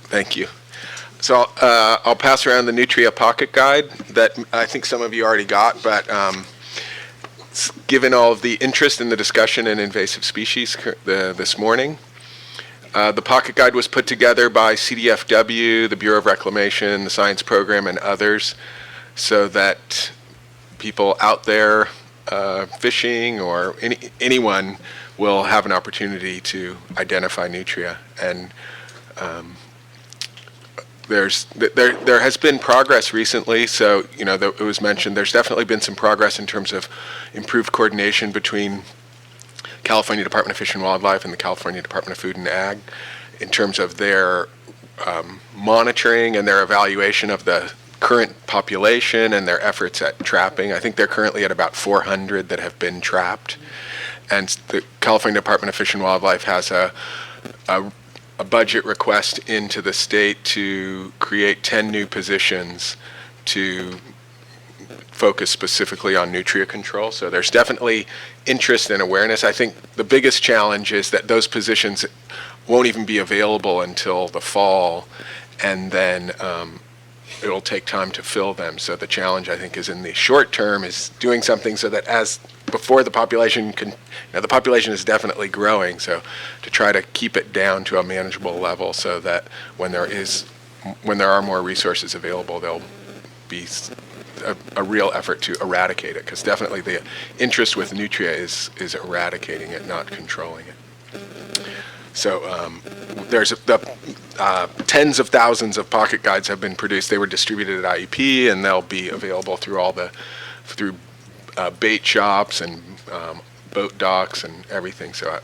thank you. So I'll pass around the Nutria Pocket Guide that I think some of you already got, but given all of the interest in the discussion in invasive species this morning, the Pocket Guide was put together by CDFW, the Bureau of Reclamation, the Science Program, and others, so that people out there fishing or anyone will have an opportunity to identify nutria. And there has been progress recently. So, you know, it was mentioned, there's definitely been some progress in terms of improved coordination between California Department of Fish and Wildlife and the California Department of Food and Ag in terms of their monitoring and their evaluation of the current population and their efforts at trapping. I think they're currently at about 400 that have been trapped. And the California Department of Fish and Wildlife has a budget request into the state to create 10 new positions to focus specifically on nutria control. So there's definitely interest and awareness. I think the biggest challenge is that those positions won't even be available until the fall, and then it'll take time to fill them. So the challenge, I think, is in the short term is doing something so that before the population the population is definitely growing, so to try to keep it down to a manageable level so that when there are more resources available, there'll be a real effort to eradicate it, because definitely the interest with nutria is eradicating it, not controlling it. So there's tens of thousands of pocket guides have been produced. They were distributed at IEP, and they'll be available through through bait shops and boat docks and everything. So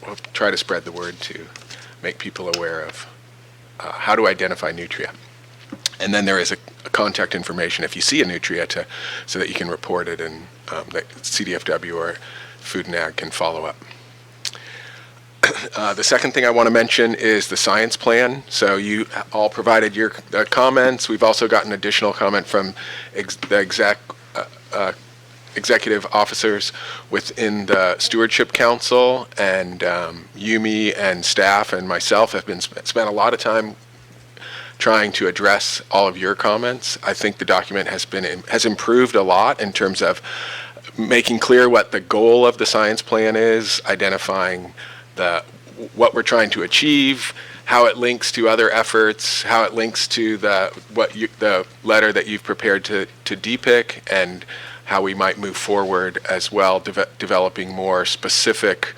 we'll try to spread the word to make people aware of how to identify nutria. And then there is a contact information if you see a nutria so that you can report it, and that CDFW or Food and Ag can follow up. The second thing I want to mention is the science plan. So you all provided your comments. We've also gotten additional comment from the executive officers within the Stewardship Council, and Yumi and staff and myself have been spent a lot of time trying to address all of your comments. I think the document has improved a lot in terms of making clear what the goal of the science plan is, identifying what we're trying to achieve, how it links to other efforts, how it links to the letter that you've prepared to DPIIC, and how we might move forward as well, developing more specific,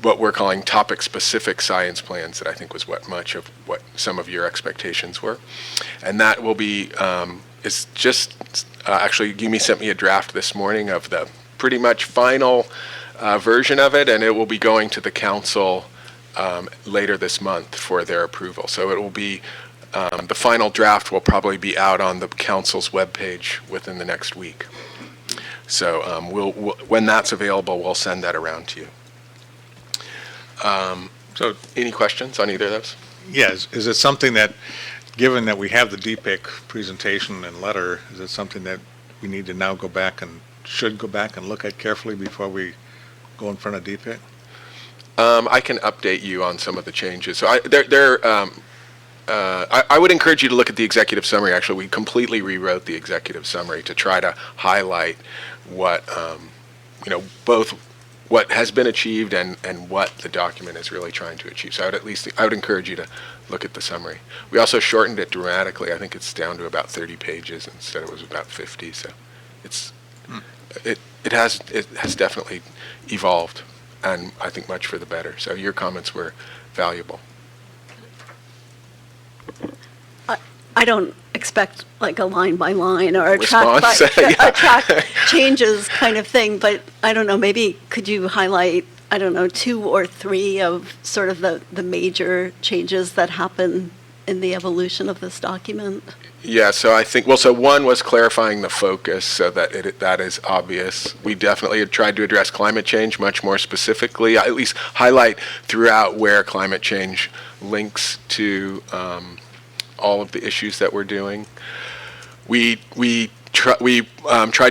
what we're calling topic-specific science plans, that I think was much of what some of your expectations were. And that will be, it's just, actually, Yumi sent me a draft this morning of the pretty much final version of it, and it will be going to the council later this month for their approval. So it will be, the final draft will probably be out on the council's webpage within the next week. So when that's available, we'll send that around to you. So any questions on either of those? Yes. Is it something that, given that we have the DPIIC presentation and letter, is it something that we need to now should go back and look at carefully before we go in front of DPIIC? I can update you on some of the changes. So I would encourage you to look at the executive summary. Actually, we completely rewrote the executive summary to try to highlight what both what has been achieved and what the document is really trying to achieve. So I would encourage you to look at the summary. We also shortened it dramatically. I think it's down to about 30 pages instead it was about 50. So it has definitely evolved, and I think much for the better. So your comments were valuable. I don't expect like a line by line or a Response? a track changes kind of thing, but I don't know, maybe could you highlight, I don't know, 2 or 3 of sort of the major changes that happen in the evolution of this document? Yeah, so I think, so one was clarifying the focus so that that is obvious. We definitely had tried to address climate change much more specifically, at least highlight throughout where climate change links to all of the issues that we're doing. We tried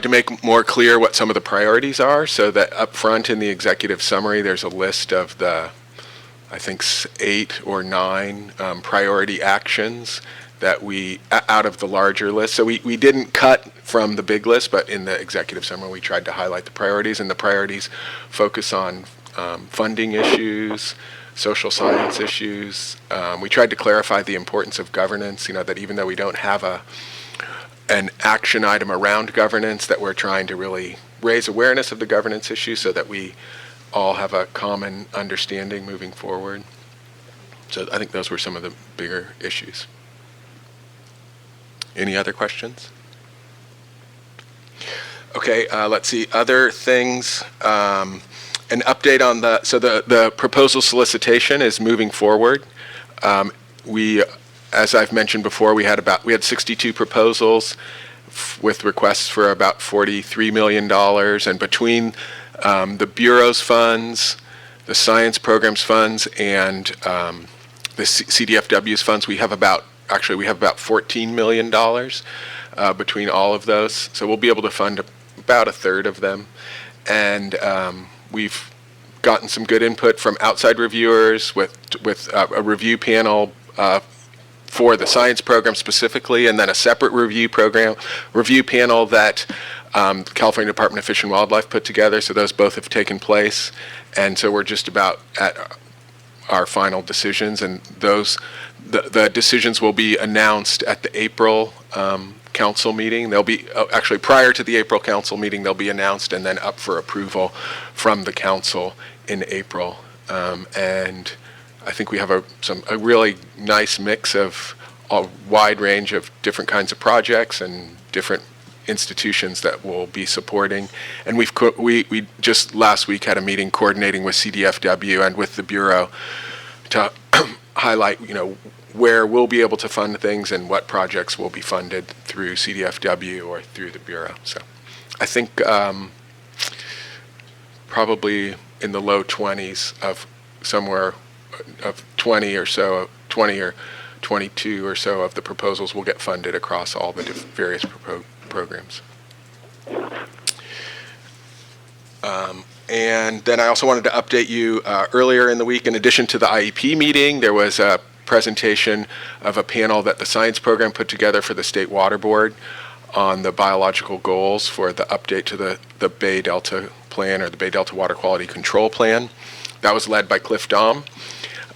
to make more clear what some of the priorities are, so that up front in the executive summary, there's a list of the, I think, 8 or 9 priority actions that we, out of the larger list. So we didn't cut from the big list, but in the executive summary, we tried to highlight the priorities, and the priorities focus on funding issues, social science issues. We tried to clarify the importance of governance, that even though we don't have an action item around governance, that we're trying to really raise awareness of the governance issue so that we all have a common understanding moving forward. So I think those were some of the bigger issues. Any other questions? Okay, let's see, other things. An update on the proposal solicitation is moving forward. As I've mentioned before, we had 62 proposals with requests for about $43 million, and between the Bureau's funds, the science programs funds, and the CDFW's funds, we have about $14 million between all of those. So we'll be able to fund about a third of them. And we've gotten some good input from outside reviewers with a review panel for the science program specifically, and then a separate review panel that the California Department of Fish and Wildlife put together. So those both have taken place, and so we're just about at our final decisions, and the decisions will be announced at the April council meeting. They'll be actually prior to the April council meeting. They'll be announced and then up for approval from the council in April. And I think we have a really nice mix of a wide range of different kinds of projects and different institutions that will be supporting. And we just last week had a meeting coordinating with CDFW and with the Bureau to highlight, where we'll be able to fund things and what projects will be funded through CDFW or through the Bureau. So I think probably in the low 20s of somewhere of 20 or 22 or so of the proposals will get funded across all the various programs. And then I also wanted to update you earlier in the week, in addition to the IEP meeting, there was a presentation of a panel that the science program put together for the State Water Board on the biological goals for the update to the Bay Delta Plan, or the Bay Delta Water Quality Control Plan. That was led by Cliff Dahm.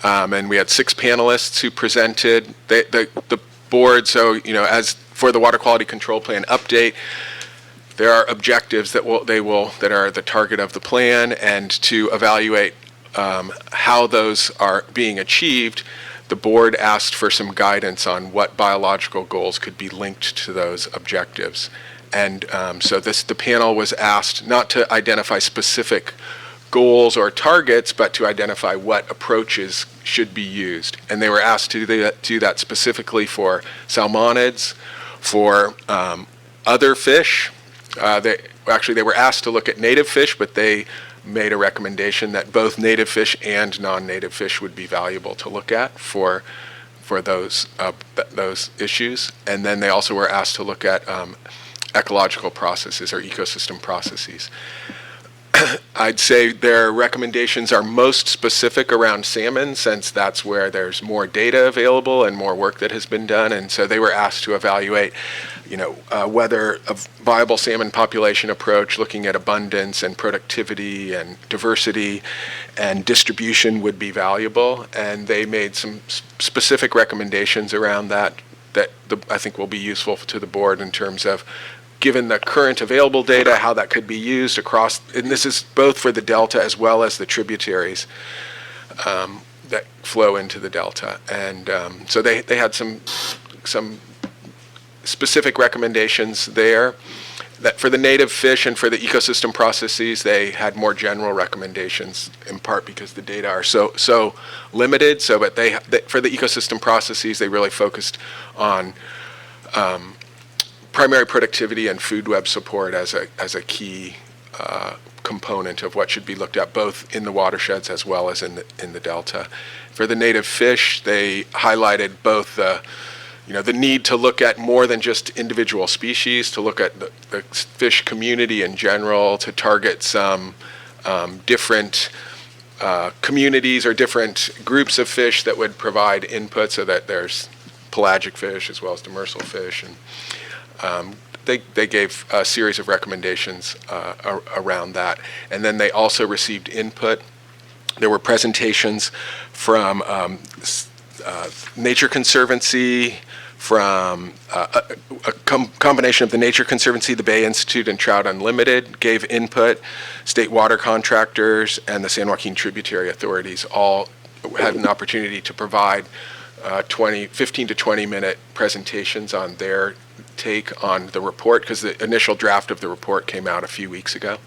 And we had 6 panelists who presented. The board, so, as for the Water Quality Control Plan update, there are objectives that are the target of the plan, and to evaluate how those are being achieved, the board asked for some guidance on what biological goals could be linked to those objectives. And so the panel was asked not to identify specific goals or targets, but to identify what approaches should be used. And they were asked to do that specifically for salmonids, for other fish. They were asked to look at native fish, but they made a recommendation that both native fish and non-native fish would be valuable to look at for those issues. And then they also were asked to look at ecological processes or ecosystem processes. I'd say their recommendations are most specific around salmon, since that's where there's more data available and more work that has been done. And so they were asked to evaluate whether a viable salmon population approach, looking at abundance and productivity and diversity and distribution would be valuable. And they made some specific recommendations around that I think will be useful to the board in terms of, given the current available data, how that could be used across, and this is both for the Delta as well as the tributaries that flow into the Delta. And so they had some specific recommendations there. That for the native fish and for the ecosystem processes, they had more general recommendations, in part because the data are so limited. So, but they for the ecosystem processes, they really focused on primary productivity and food web support as a key component of what should be looked at, both in the watersheds as well as in the Delta. For the native fish, they highlighted both the need to look at more than just individual species, to look at the fish community in general, to target some different communities or different groups of fish that would provide input, so that there's pelagic fish as well as demersal fish. And they gave a series of recommendations around that. And then they also received input. There were presentations from Nature Conservancy, from a combination of the Nature Conservancy, the Bay Institute, and Trout Unlimited gave input. State water contractors and the San Joaquin tributary authorities all had an opportunity to provide 15 to 20 minute presentations on their take on the report, because the initial draft of the report came out a few weeks ago,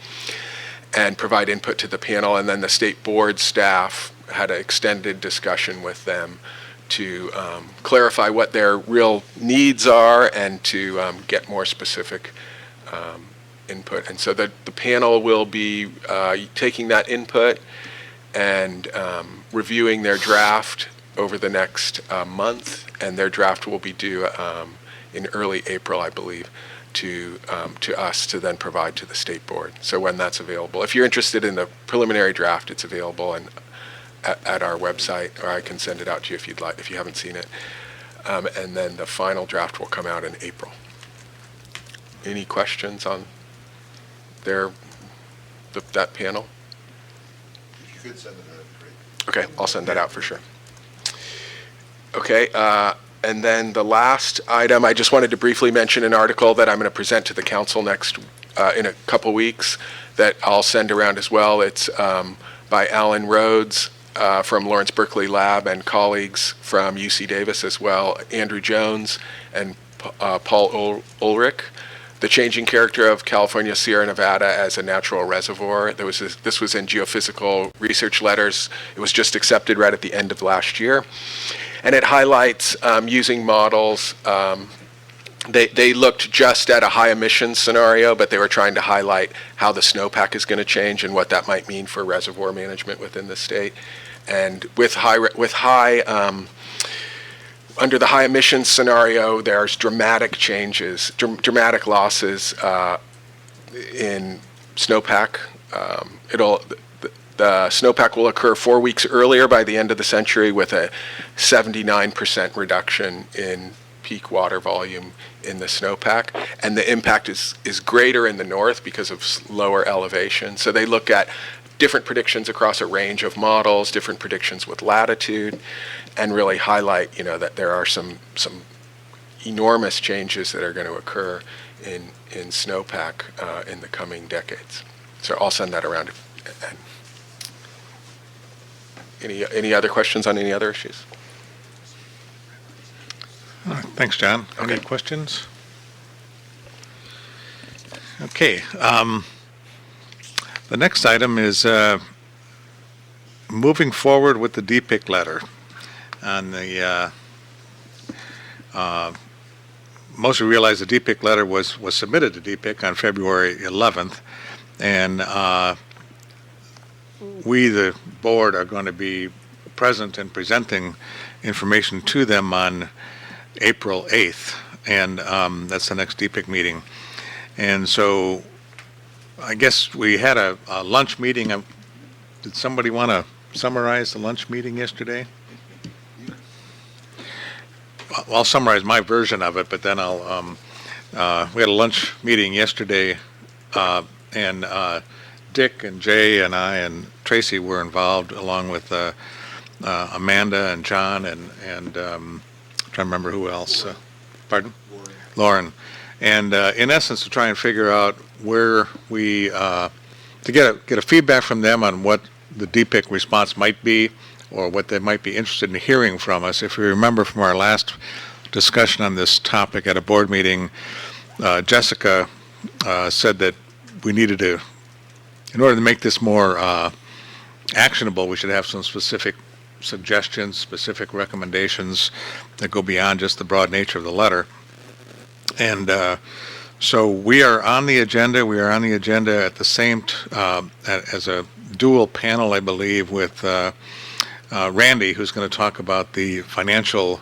and provide input to the panel. And then the state board staff had an extended discussion with them to clarify what their real needs are and to get more specific input. And so the panel will be taking that input and reviewing their draft over the next month, and their draft will be due in early April, I believe, to us to then provide to the state board. So when that's available, if you're interested in the preliminary draft, it's available and at our website, or I can send it out to you if you'd like, if you haven't seen it. And then the final draft will come out in April. Any questions on that panel? You could send it out. Great. Okay, I'll send that out for sure. Okay, and then the last item, I just wanted to briefly mention an article that I'm going to present to the council next in a couple weeks that I'll send around as well. It's by Alan Rhodes from Lawrence Berkeley Lab and colleagues from UC Davis as well, Andrew Jones and Paul Ulrich. The changing character of California Sierra Nevada as a natural reservoir. This was in Geophysical Research Letters. It was just accepted right at the end of last year. And it highlights using models. They looked just at a high emissions scenario, but they were trying to highlight how the snowpack is going to change and what that might mean for reservoir management within the state. And under the high emissions scenario, there's dramatic changes, dramatic losses in snowpack. The snowpack will occur 4 weeks earlier by the end of the century, with a 79% reduction in peak water volume in the snowpack. And the impact is greater in the north because of lower elevation. So they look at different predictions across a range of models, different predictions with latitude, and really highlight, that there are some enormous changes that are going to occur in snowpack in the coming decades. So I'll send that around. Any other questions on any other issues? Thanks, John. Any questions? Okay. The next item is moving forward with the DPIIC letter. On the most of you realize the DPIIC letter was submitted to DPIIC on February 11th, and we, the board, are going to be present and presenting information to them on April 8th, and that's the next DPIIC meeting. And so I guess we had a lunch meeting. Did somebody want to summarize the lunch meeting yesterday? Well, I'll summarize my version of it, but then we had a lunch meeting yesterday, and Dick and Jay and I and Tracy were involved, along with Amanda and John and trying to remember who else. Pardon? Lauren. And in essence, to try and figure out where we to get a feedback from them on what the DPIIC response might be, or what they might be interested in hearing from us. If you remember from our last discussion on this topic at a board meeting, Jessica said that we needed to, in order to make this more actionable, we should have some specific suggestions, specific recommendations that go beyond just the broad nature of the letter. And so we are on the agenda. We are on the agenda at the same as a dual panel, I believe, with Randy, who's going to talk about the financial,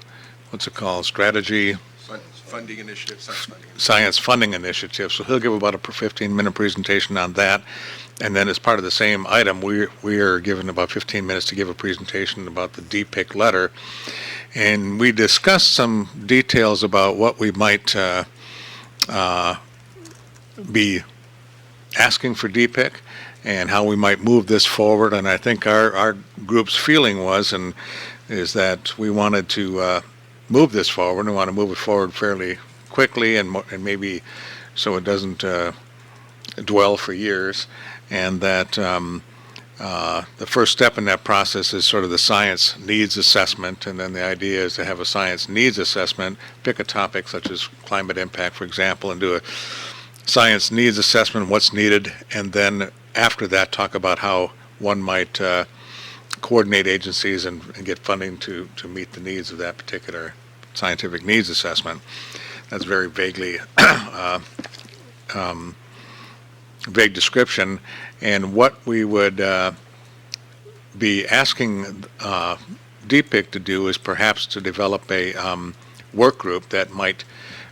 what's it called, strategy? Funding initiative, Science funding initiative. So he'll give about a 15-minute presentation on that. And then as part of the same item, we are given about 15 minutes to give a presentation about the DPIIC letter. And we discussed some details about what we might be asking for DPIIC and how we might move this forward. And I think our group's feeling is that we wanted to move this forward. We want to move it forward fairly quickly and maybe so it doesn't dwell for years. And that the first step in that process is sort of the science needs assessment, and then the idea is to have a science needs assessment, pick a topic such as climate impact, for example, and do a science needs assessment, what's needed, and then after that talk about how one might coordinate agencies and get funding to meet the needs of that particular scientific needs assessment. That's very vaguely vague description, and what we would be asking DPIIC to do is perhaps to develop a work group that might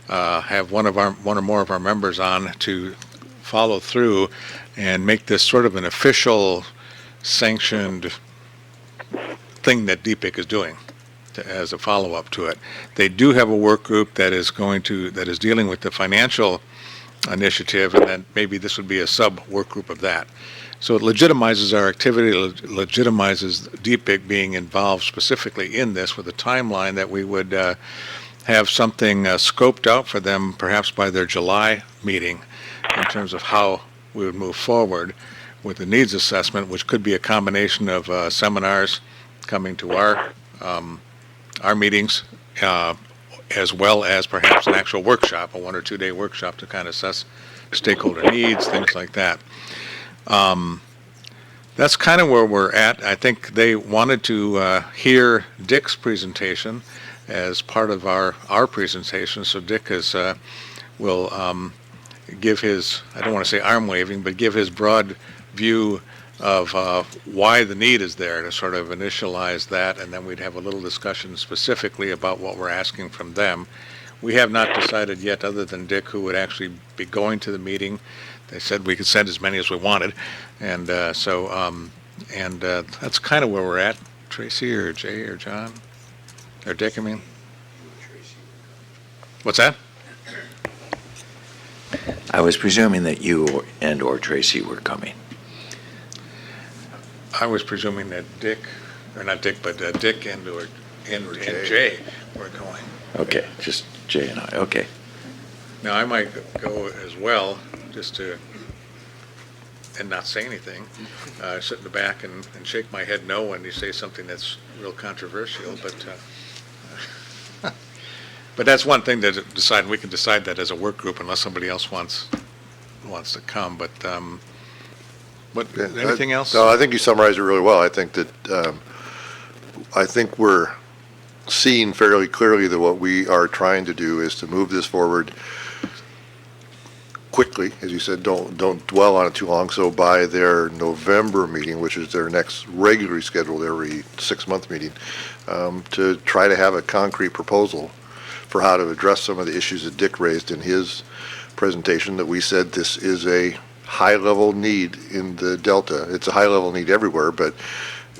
have one or more of our members on to follow through and make this sort of an official sanctioned thing that DPIIC is doing as a follow-up to it. They do have a work group that is dealing with the financial initiative, and then maybe this would be a sub-work group of that. So it legitimizes our activity, legitimizes DPIIC being involved specifically in this with a timeline that we would have something scoped out for them perhaps by their July meeting in terms of how we would move forward with the needs assessment, which could be a combination of seminars coming to our meetings, as well as perhaps an actual workshop, a 1 or 2 day workshop to kind of assess stakeholder needs, things like that. That's kind of where we're at. I think they wanted to hear Dick's presentation as part of our presentation. So Dick will give his, I don't want to say arm waving, but give his broad view of why the need is there, to sort of initialize that, and then we'd have a little discussion specifically about what we're asking from them. We have not decided yet, other than Dick, who would actually be going to the meeting. They said we could send as many as we wanted, and that's kind of where we're at. Tracy or Jay or John or Dick, I mean. What's that? I was presuming that you and or Tracy were coming. I was presuming that Dick, or not Dick, but Dick and Jay were going. Okay, just Jay and I. Okay. Now I might go as well, just to and not say anything, sit in the back and shake my head no when you say something that's real controversial. But that's one thing to decide. We can decide that as a work group unless somebody else wants to come. But anything else? No, I think you summarized it really well. I think that I think we're seeing fairly clearly that what we are trying to do is to move this forward quickly. As you said, don't dwell on it too long. So by their November meeting, which is their next regularly scheduled every 6-month meeting, to try to have a concrete proposal for how to address some of the issues that Dick raised in his presentation, that we said this is a high-level need in the Delta. It's a high-level need everywhere, but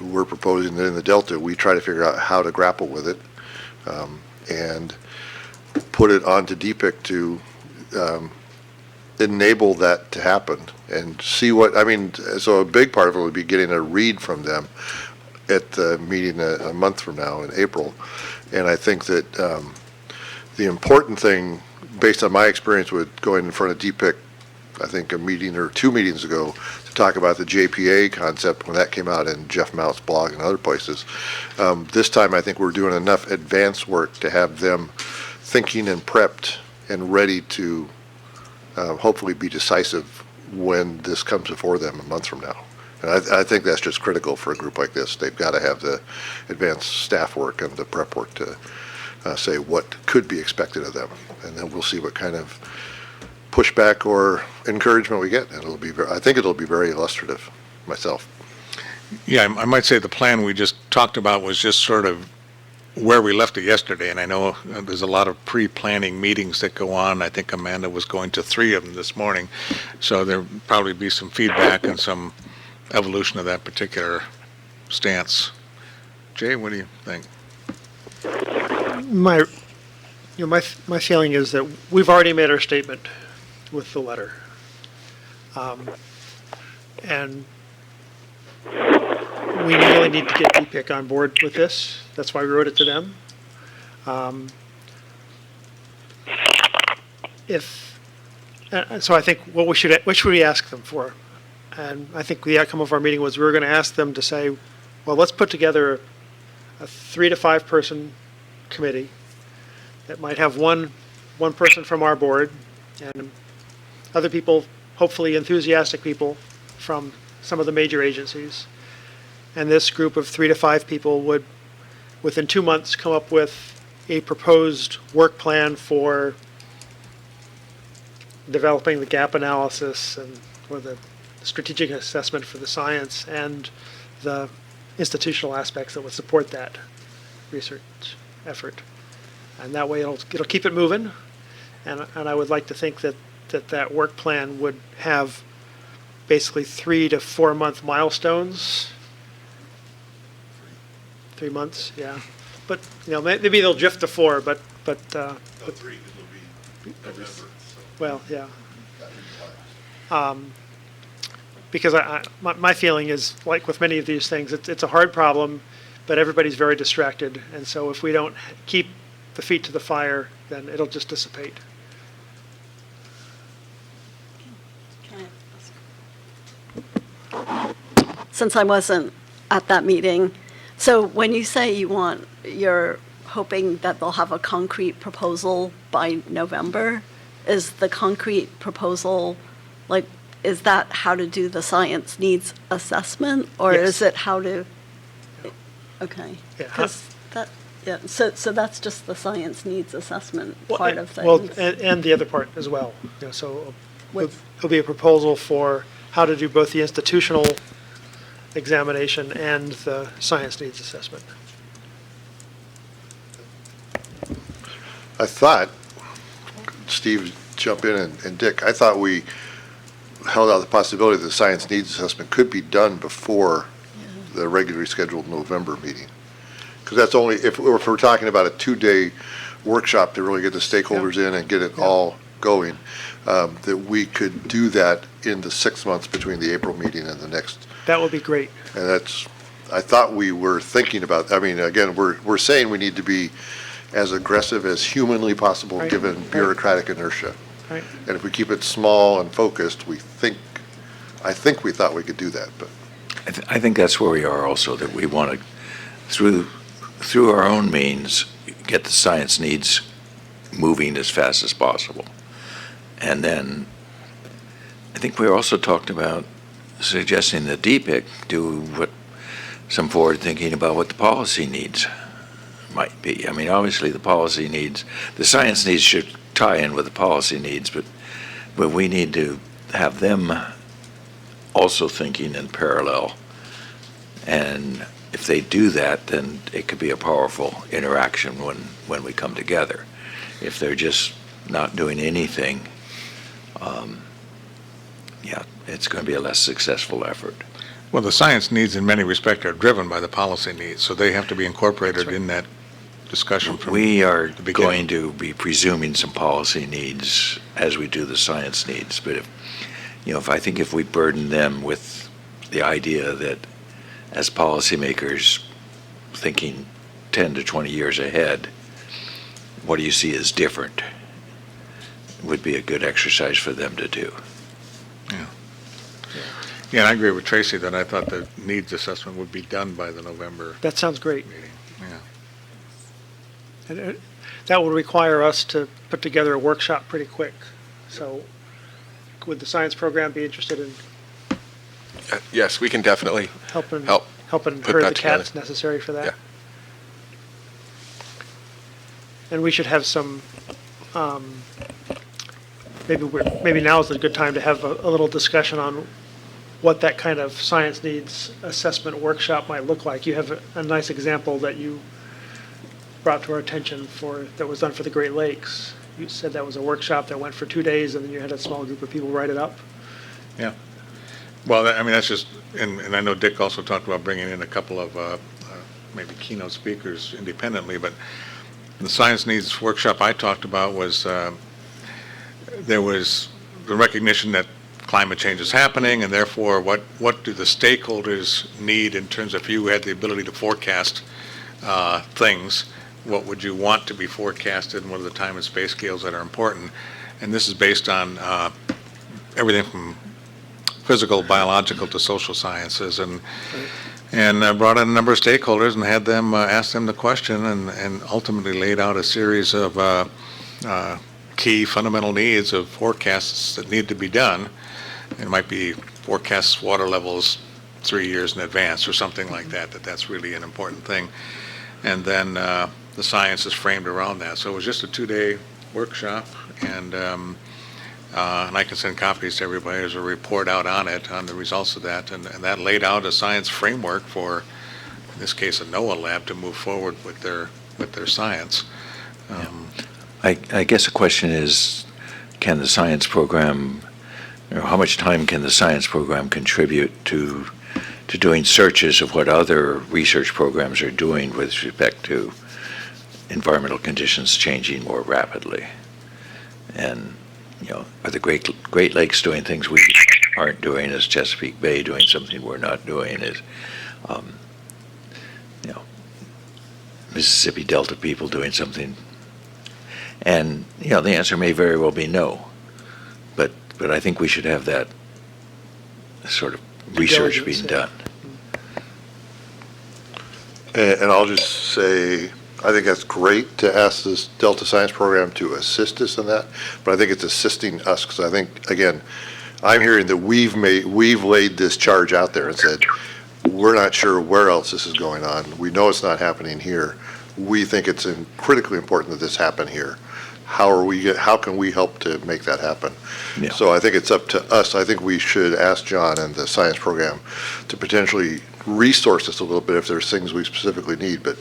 we're proposing that in the Delta we try to figure out how to grapple with it and put it onto DPIIC to enable that to happen and see what, I mean, so a big part of it would be getting a read from them at the meeting a month from now in April. And I think that the important thing, based on my experience with going in front of DPIIC, I think a meeting or 2 meetings ago, to talk about the JPA concept when that came out in Jeff Mount's blog and other places. This time I think we're doing enough advanced work to have them thinking and prepped and ready to hopefully be decisive when this comes before them a month from now. And I think that's just critical for a group like this. They've got to have the advanced staff work and the prep work to say what could be expected of them. And then we'll see what kind of pushback or encouragement we get. And I think it'll be very illustrative myself. Yeah, I might say the plan we just talked about was just sort of where we left it yesterday, and I know there's a lot of pre-planning meetings that go on. I think Amanda was going to 3 of them this morning, so there'll probably be some feedback and some evolution of that particular stance. Jay, what do you think? My feeling is that we've already made our statement with the letter, and we really need to get DPIIC on board with this. That's why we wrote it to them. So I think what should we ask them for? And I think the outcome of our meeting was we were going to ask them to say, well, let's put together a 3 to 5 person committee that might have one person from our board and other people, hopefully enthusiastic people from some of the major agencies. And this group of 3 to 5 people would, within 2 months, come up with a proposed work plan for developing the gap analysis or the strategic assessment for the science and the institutional aspects that would support that research effort. And that way it'll keep it moving. And I would like to think that work plan would have basically 3 to 4 month milestones. 3 months, yeah. But maybe they'll drift to 4. But 3 will be November. Well, yeah. Because my feeling is, like with many of these things, it's a hard problem, but everybody's very distracted, and so if we don't keep the feet to the fire, then it'll just dissipate. Since I wasn't at that meeting, so when you say you're hoping that they'll have a concrete proposal by November, is the concrete proposal, like, is that how to do the science needs assessment, or Yes. is it how to? Okay. Yeah. 'Cause yeah. So that's just the science needs assessment part of things. Well, and the other part as well. So it'll be a proposal for how to do both the institutional examination and the science needs assessment. I thought, Steve, jump in, and Dick, I thought we held out the possibility that the science needs assessment could be done before the regularly scheduled November meeting. Because that's only, if we're talking about a 2-day workshop to really get the stakeholders in and get it all going, that we could do that in the 6 months between the April meeting and the next. That would be great. And I thought we were thinking about, I mean, again, we're saying we need to be as aggressive as humanly possible, Right. given bureaucratic inertia. Right. And if we keep it small and focused, I think we thought we could do that, but. I think that's where we are also, that we want to, through our own means, get the science needs moving as fast as possible. And then I think we also talked about suggesting that DPIIC do some forward thinking about what the policy needs might be. I mean, obviously the science needs should tie in with the policy needs, but we need to have them also thinking in parallel. And if they do that, then it could be a powerful interaction when we come together. If they're just not doing anything, it's going to be a less successful effort. Well, the science needs in many respects are driven by the policy needs, so they have to be incorporated in that discussion from We are the beginning. going to be presuming some policy needs as we do the science needs. But if we burden them with the idea that as policymakers thinking 10 to 20 years ahead, what do you see as different, would be a good exercise for them to do. Yeah, and I agree with Tracy that I thought the needs assessment would be done by the November That sounds great. meeting. Yeah. And that would require us to put together a workshop pretty quick. So would the science program be interested in Yes, we can definitely helping help herd put the that cats together. necessary for that? Yeah. And we should have some, maybe now is a good time to have a little discussion on what that kind of science needs assessment workshop might look like. You have a nice example that you brought to our attention that was done for the Great Lakes. You said that was a workshop that went for 2 days, and then you had a small group of people write it up. Yeah. Well, that's just, and I know Dick also talked about bringing in a couple of maybe keynote speakers independently, but the science needs workshop I talked about was there was the recognition that climate change is happening, and therefore what do the stakeholders need in terms of if you had the ability to forecast things, what would you want to be forecasted, and what are the time and space scales that are important? And this is based on everything from physical, biological to social sciences, and brought in a number of stakeholders and had them ask them the question, and ultimately laid out a series of key fundamental needs of forecasts that need to be done. It might be forecasts water levels 3 years in advance or something like that, that's really an important thing. And then the science is framed around that. So it was just a 2-day workshop, and I can send copies to everybody. There's a report out on it, on the results of that, and that laid out a science framework for, in this case, a NOAA lab to move forward with their science. I guess the question is, can the science program, how much time can the science program contribute to doing searches of what other research programs are doing with respect to environmental conditions changing more rapidly? And, are the Great Lakes doing things we aren't doing? Is Chesapeake Bay doing something we're not doing? Is, Mississippi Delta people doing something? And, the answer may very well be no. But I think we should have that sort of research being done. And I'll just say, I think that's great to ask this Delta Science Program to assist us in that, but I think it's assisting us, because I think, again, I'm hearing that we've laid this charge out there and said, we're not sure where else this is going on. We know it's not happening here. We think it's critically important that this happen here. How can we help to make that happen? Yeah. So I think it's up to us. I think we should ask John and the science program to potentially resource us a little bit if there's things we specifically need, but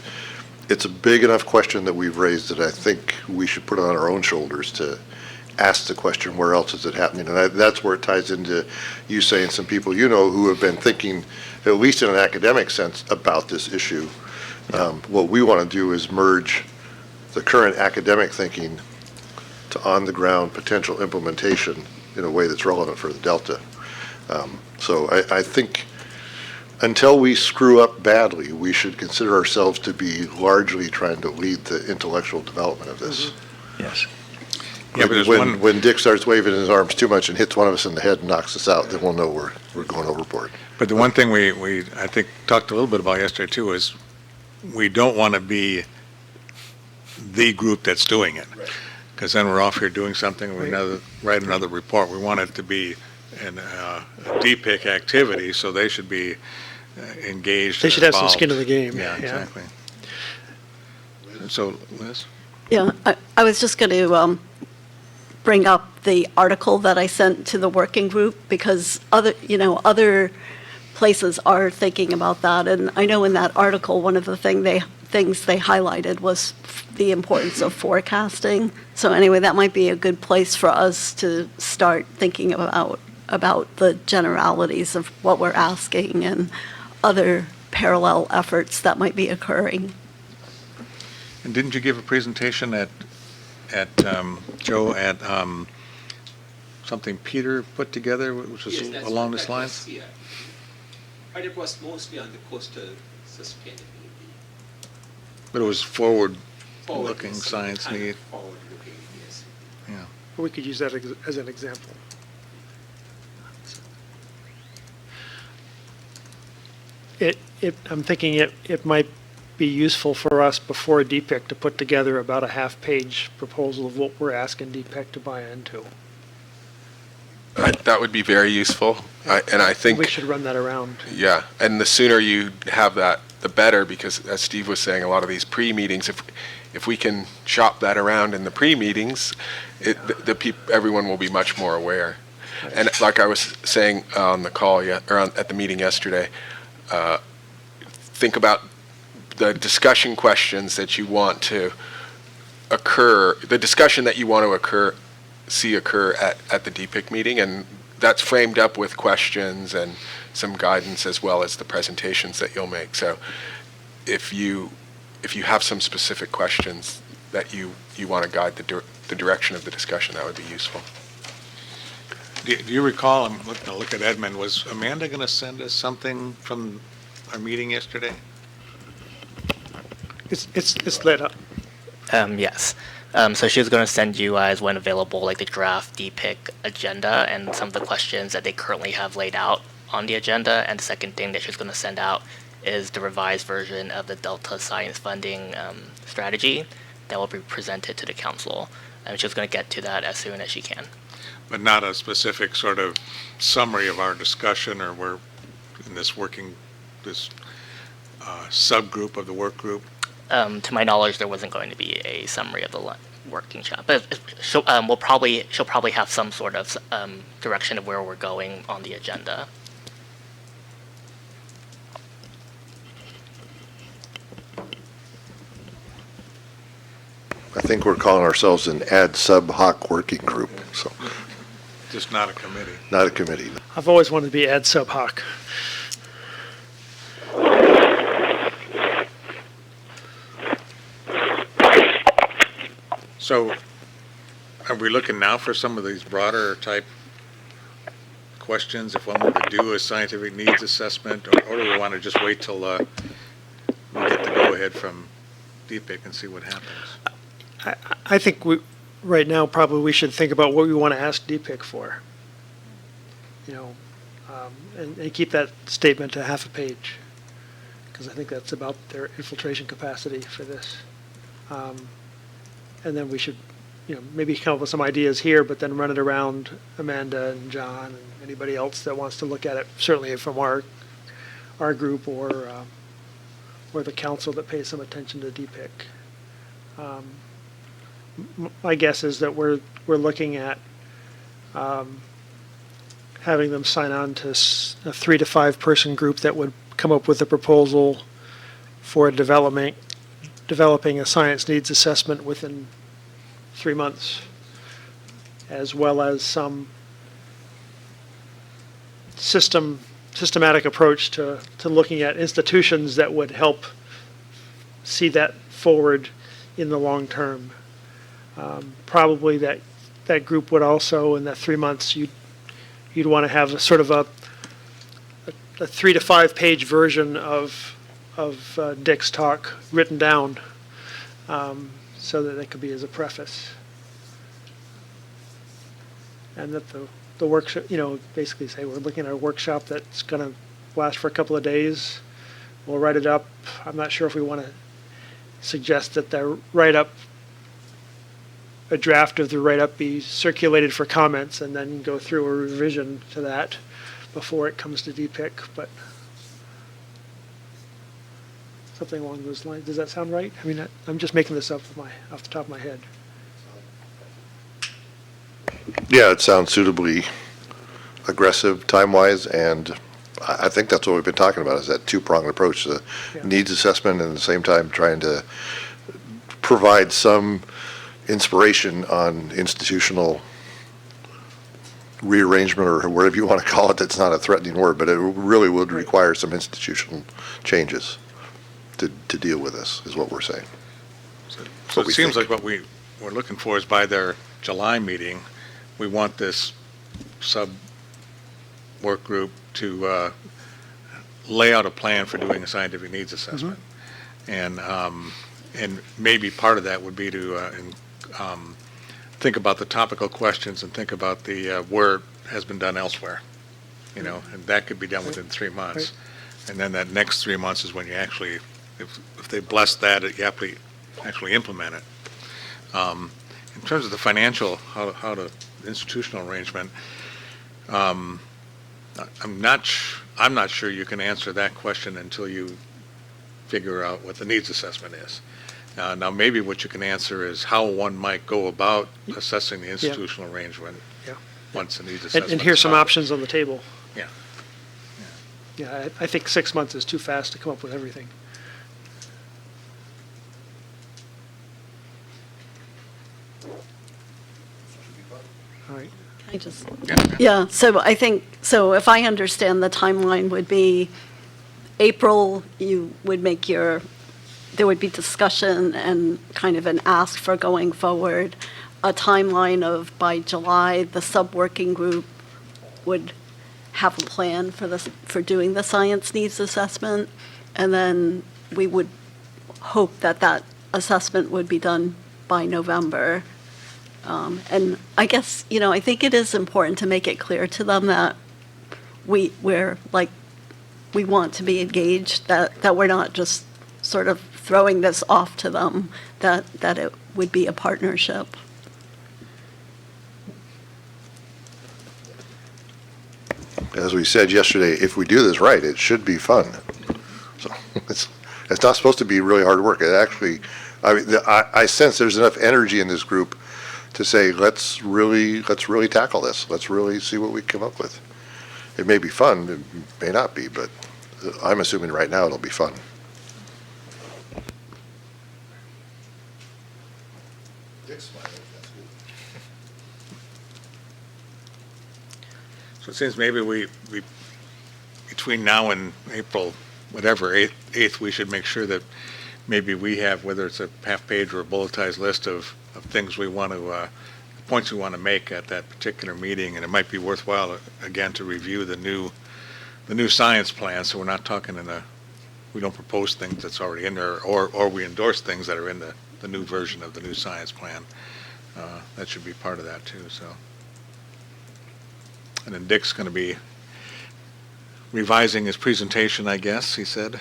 it's a big enough question that we've raised that I think we should put it on our own shoulders to ask the question, where else is it happening? And that's where it ties into you saying some people who have been thinking, at least in an academic sense, about this issue. What we want to do is merge the current academic thinking to on-the-ground potential implementation in a way that's relevant for the Delta. So I think until we screw up badly, we should consider ourselves to be largely trying to lead the intellectual development of this. Yes. Yeah, but there's When Dick starts waving his arms too much and hits one of us in the head and knocks us out, then we'll know we're going overboard. But the one thing we I think talked a little bit about yesterday too is we don't want to be the group that's doing it, because then we're off here doing something, write another report. We want it to be a DPIIC activity, so they should be engaged. They should have some skin in the game. Yeah, exactly. So, Liz? Yeah, I was just going to bring up the article that I sent to the working group, because other places are thinking about that. And I know in that article, one of the things they highlighted was the importance of forecasting. So anyway, that might be a good place for us to start thinking about the generalities of what we're asking and other parallel efforts that might be occurring. And didn't you give a presentation at Joe, at something Peter put together, which was along this lines? But it was mostly on the coastal sustainability. But it was forward-looking science need. Forward-looking, yes. Yeah. We could use that as an example. I'm thinking it might be useful for us before DPIC to put together about a half-page proposal of what we're asking DPIC to buy into. That would be very useful, and I think We should run that around. yeah, and the sooner you have that, the better, because as Steve was saying, a lot of these pre-meetings, if we can shop that around in the pre-meetings, everyone will be much more aware. And like I was saying on the call, at the meeting yesterday, think about the discussion questions that you want to occur, the discussion that you want to see occur at the DPIC meeting, and that's framed up with questions and some guidance as well as the presentations that you'll make. So if you have some specific questions that you want to guide the direction of the discussion, that would be useful. Do you recall, I'm looking to look at Edmund, was Amanda going to send us something from our meeting yesterday? It's lit up. Yes. So she was going to send you guys, when available, like the draft DPIC agenda and some of the questions that they currently have laid out on the agenda. And the second thing that she's going to send out is the revised version of the Delta Science Funding strategy that will be presented to the council. And she's going to get to that as soon as she can. But not a specific sort of summary of our discussion, or we're in this subgroup of the work group? To my knowledge, there wasn't going to be a summary of the working shop, but she'll probably have some sort of direction of where we're going on the agenda. I think we're calling ourselves an ad sub hoc working group, so Just not a committee. not a committee. I've always wanted to be ad sub hoc. So are we looking now for some of these broader type questions, if one were to do a scientific needs assessment, or do we want to just wait till we get the go-ahead from DPIC and see what happens? I think right now, probably we should think about what we want to ask DPIC for. And keep that statement to half a page, because I think that's about their infiltration capacity for this. And then we should, maybe come up with some ideas here, but then run it around Amanda and John and anybody else that wants to look at it, certainly from our group or the council that pays some attention to DPIC. My guess is that we're looking at having them sign on to a 3 to 5 person group that would come up with a proposal for developing a science needs assessment within 3 months, as well as some systematic approach to looking at institutions that would help see that forward in the long term. Probably that group would also, in that 3 months, you'd want to have a sort of a 3 to 5 page version of Dick's talk written down, so that it could be as a preface. And that the workshop, basically say we're looking at a workshop that's going to last for a couple of days. We'll write it up. I'm not sure if we want to suggest that a draft of the write-up be circulated for comments and then go through a revision to that before it comes to DPIC, but something along those lines. Does that sound right? I mean, I'm just making this up off the top of my head. Yeah, it sounds suitably aggressive time-wise, and I think that's what we've been talking about, is that two-pronged approach, the needs assessment and at the same time trying to provide some inspiration on institutional rearrangement, or whatever you want to call it. That's not a threatening word, but it really would require some institutional changes to deal with this, is what we're saying. So it seems like what we're looking for is by their July meeting, we want this sub work group to lay out a plan for doing a scientific needs assessment. And maybe part of that would be to think about the topical questions and think about the where it has been done elsewhere, and that could be done within 3 months. And then that next 3 months is when you actually, if they bless that, you have to actually implement it. In terms of the financial, how the institutional arrangement, I'm not sure you can answer that question until you figure out what the needs assessment is. Now, maybe what you can answer is how one might go about assessing the institutional arrangement once the needs assessment. And here's some options on the table. Yeah. Yeah, I think 6 months is too fast to come up with everything. All right. I just, yeah, so I think, so if I understand, the timeline would be April, you would make there would be discussion and kind of an ask for going forward, a timeline of by July, the sub-working group would have a plan for doing the science needs assessment, and then we would hope that assessment would be done by November. And I guess, I think it is important to make it clear to them that we want to be engaged, that we're not just sort of throwing this off to them, that it would be a partnership. As we said yesterday, if we do this right, it should be fun. So it's not supposed to be really hard work. It actually, I sense there's enough energy in this group to say, let's really tackle this. Let's really see what we come up with. It may be fun, it may not be, but I'm assuming right now it'll be fun. So it seems maybe we between now and April, whatever, 8th, we should make sure that maybe we have, whether it's a half page or a bulletized list of things we want to, points we want to make at that particular meeting, and it might be worthwhile, again, to review the new science plan, so we're not talking we don't propose things that's already in there, or we endorse things that are in the new version of the new science plan. That should be part of that too, so. And then Dick's going to be revising his presentation, I guess, he said.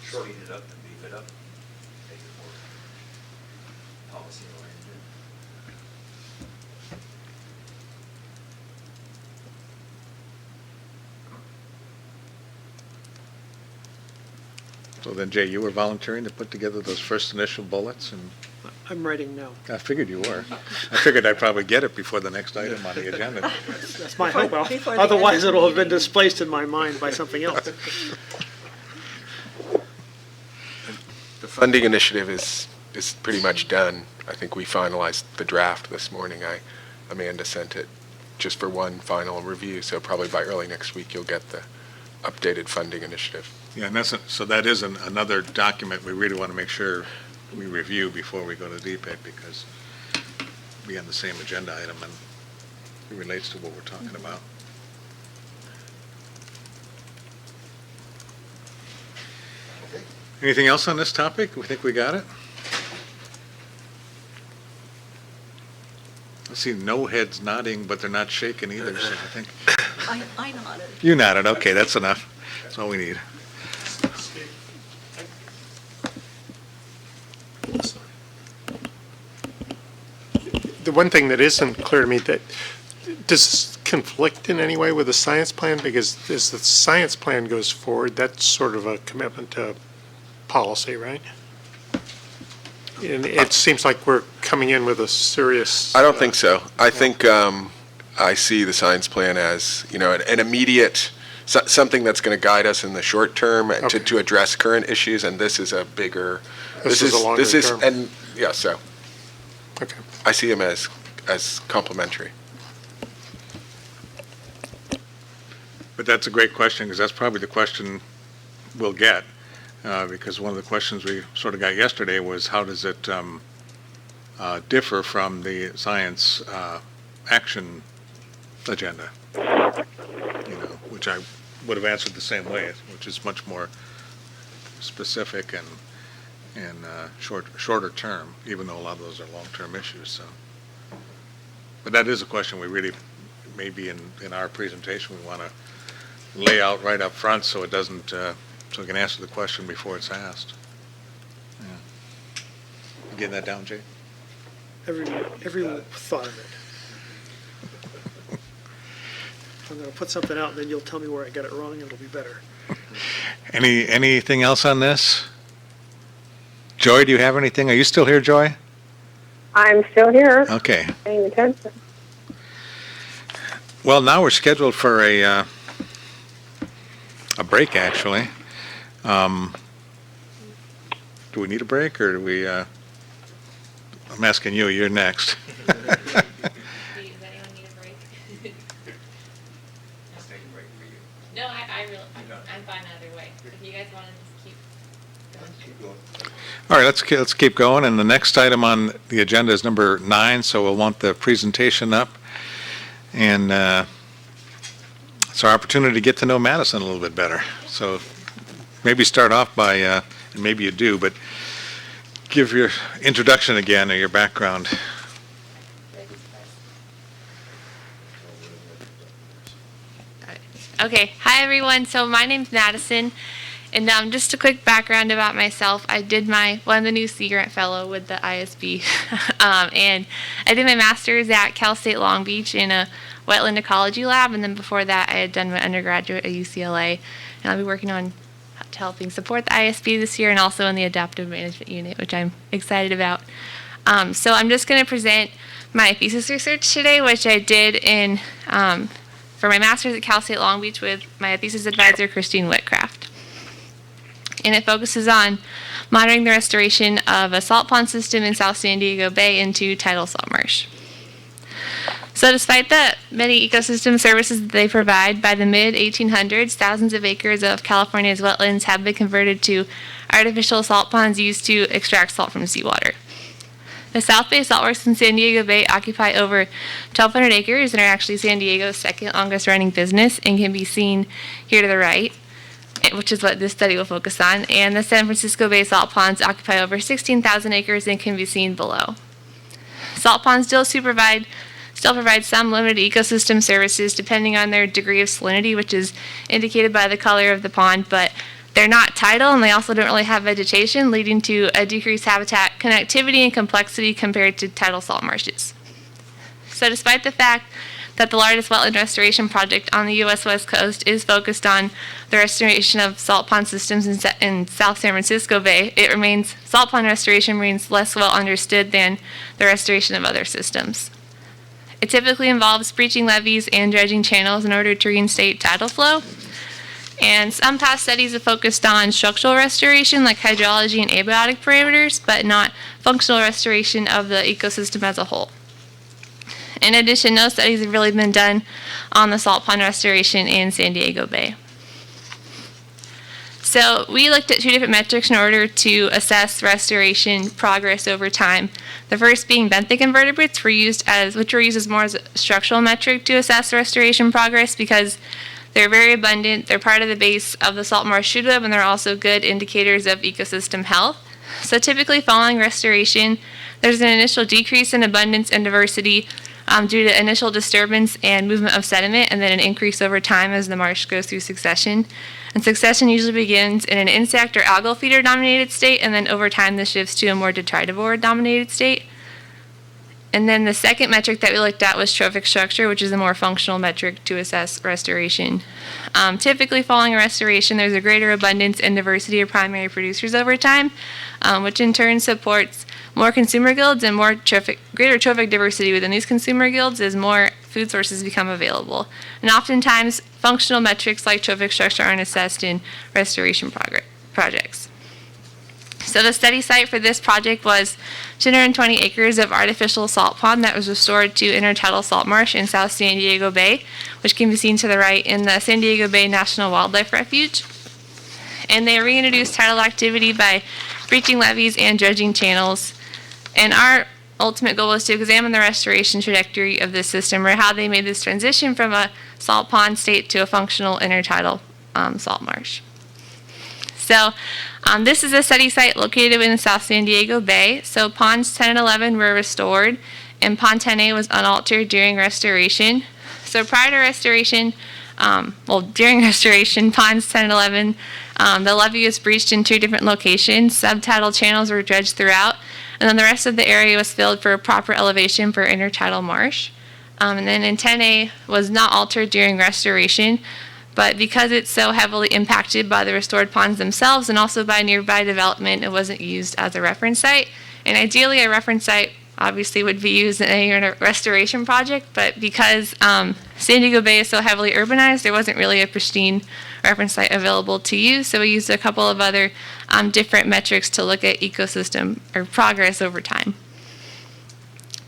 Shorten it up and beef it up, make it more policy oriented. So then, Jay, you were volunteering to put together those first initial bullets, and I'm writing now. I figured you were. I figured I'd probably get it before the next item on the agenda. That's my hope. Otherwise, it'll have been displaced in my mind by something else. The funding initiative is pretty much done. I think we finalized the draft this morning. Amanda sent it just for one final review, so probably by early next week you'll get the updated funding initiative. Yeah, and so that is another document we really want to make sure we review before we go to DPIIC, because it'll be on the same agenda item and it relates to what we're talking about. Anything else on this topic? We think we got it? I see no heads nodding, but they're not shaking either, so I think. I nodded. You nodded, okay, that's enough. That's all we need. The one thing that isn't clear to me, that does this conflict in any way with the science plan? Because as the science plan goes forward, that's sort of a commitment to policy, right? And it seems like we're coming in with a serious. I don't think so. I think I see the science plan as, an immediate, something that's going to guide us in the short term to address current issues, and this is a bigger. This is a longer term. And yeah, so. Okay. I see them as complementary. But that's a great question, because that's probably the question we'll get, because one of the questions we sort of got yesterday was, how does it differ from the science action agenda. Which I would have answered the same way, which is much more specific and shorter term, even though a lot of those are long-term issues. So, but that is a question we really, maybe in our presentation, we want to lay out right up front so it doesn't, so we can answer the question before it's asked. Yeah. You getting that down, Jay? Every thought of it. I'm going to put something out, and then you'll tell me where I got it wrong, and it'll be better. Anything else on this? Joy, do you have anything? Are you still here, Joy? I'm still here. Okay. Paying attention. Well, now we're scheduled for a break, actually. Do we need a break, or do we? I'm asking you. You're next. No, I'm fine either way. If you guys want to just keep going. All right, let's keep going. And the next item on the agenda is number 9, so we'll want the presentation up. And it's our opportunity to get to know Madison a little bit better. So maybe start off by, and maybe you do, but give your introduction again or your background. Okay, hi everyone. So my name's Madison, and just a quick background about myself. I did one of the new Sea Grant Fellow with the ISB, and I did my master's at Cal State Long Beach in a wetland ecology lab, and then before that I had done my undergraduate at UCLA, and I'll be working on helping support the ISB this year and also in the adaptive management unit, which I'm excited about. So I'm just going to present my thesis research today, which I did for my master's at Cal State Long Beach with my thesis advisor, Christine Whitcraft. And it focuses on monitoring the restoration of a salt pond system in South San Diego Bay into tidal salt marsh. So despite the many ecosystem services that they provide, by the mid-1800s, thousands of acres of California's wetlands have been converted to artificial salt ponds used to extract salt from seawater. The South Bay Saltworks in San Diego Bay occupy over 1,200 acres and are actually San Diego's second longest running business and can be seen here to the right, which is what this study will focus on. And the San Francisco Bay salt ponds occupy over 16,000 acres and can be seen below. Salt ponds still provide some limited ecosystem services depending on their degree of salinity, which is indicated by the color of the pond, but they're not tidal, and they also don't really have vegetation, leading to a decreased habitat connectivity and complexity compared to tidal salt marshes. So despite the fact that the largest wetland restoration project on the U.S. West Coast is focused on the restoration of salt pond systems in South San Francisco Bay, salt pond restoration remains less well understood than the restoration of other systems. It typically involves breaching levees and dredging channels in order to reinstate tidal flow. And some past studies have focused on structural restoration like hydrology and abiotic parameters, but not functional restoration of the ecosystem as a whole. In addition, no studies have really been done on the salt pond restoration in San Diego Bay. So we looked at 2 different metrics in order to assess restoration progress over time. The first being benthic invertebrates, which were used as more as a structural metric to assess restoration progress because they're very abundant, they're part of the base of the salt marsh shoot web, and they're also good indicators of ecosystem health. So typically following restoration, there's an initial decrease in abundance and diversity due to initial disturbance and movement of sediment, and then an increase over time as the marsh goes through succession. And succession usually begins in an insect or algal feeder dominated state, and then over time this shifts to a more detritivore dominated state. And then the second metric that we looked at was trophic structure, which is a more functional metric to assess restoration. Typically following a restoration, there's a greater abundance and diversity of primary producers over time, which in turn supports more consumer guilds and greater trophic diversity within these consumer guilds as more food sources become available. And oftentimes, functional metrics like trophic structure aren't assessed in restoration projects. So the study site for this project was 220 acres of artificial salt pond that was restored to intertidal salt marsh in South San Diego Bay, which can be seen to the right in the San Diego Bay National Wildlife Refuge. And they reintroduced tidal activity by breaching levees and dredging channels. And our ultimate goal was to examine the restoration trajectory of this system, or how they made this transition from a salt pond state to a functional intertidal salt marsh. So this is a study site located in South San Diego Bay. So ponds 10 and 11 were restored, and pond 10A was unaltered during restoration. So prior to restoration, during restoration, ponds 10 and 11, the levee was breached in 2 different locations. Subtidal channels were dredged throughout, and then the rest of the area was filled for a proper elevation for intertidal marsh. And then in 10A was not altered during restoration, but because it's so heavily impacted by the restored ponds themselves and also by nearby development, it wasn't used as a reference site. And ideally, a reference site obviously would be used in a restoration project, but because San Diego Bay is so heavily urbanized, there wasn't really a pristine reference site available to use, so we used a couple of other different metrics to look at ecosystem or progress over time.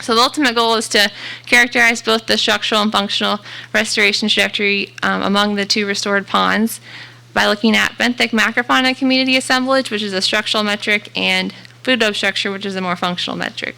So the ultimate goal is to characterize both the structural and functional restoration trajectory among the 2 restored ponds by looking at benthic macrofauna community assemblage, which is a structural metric, and food web structure, which is a more functional metric.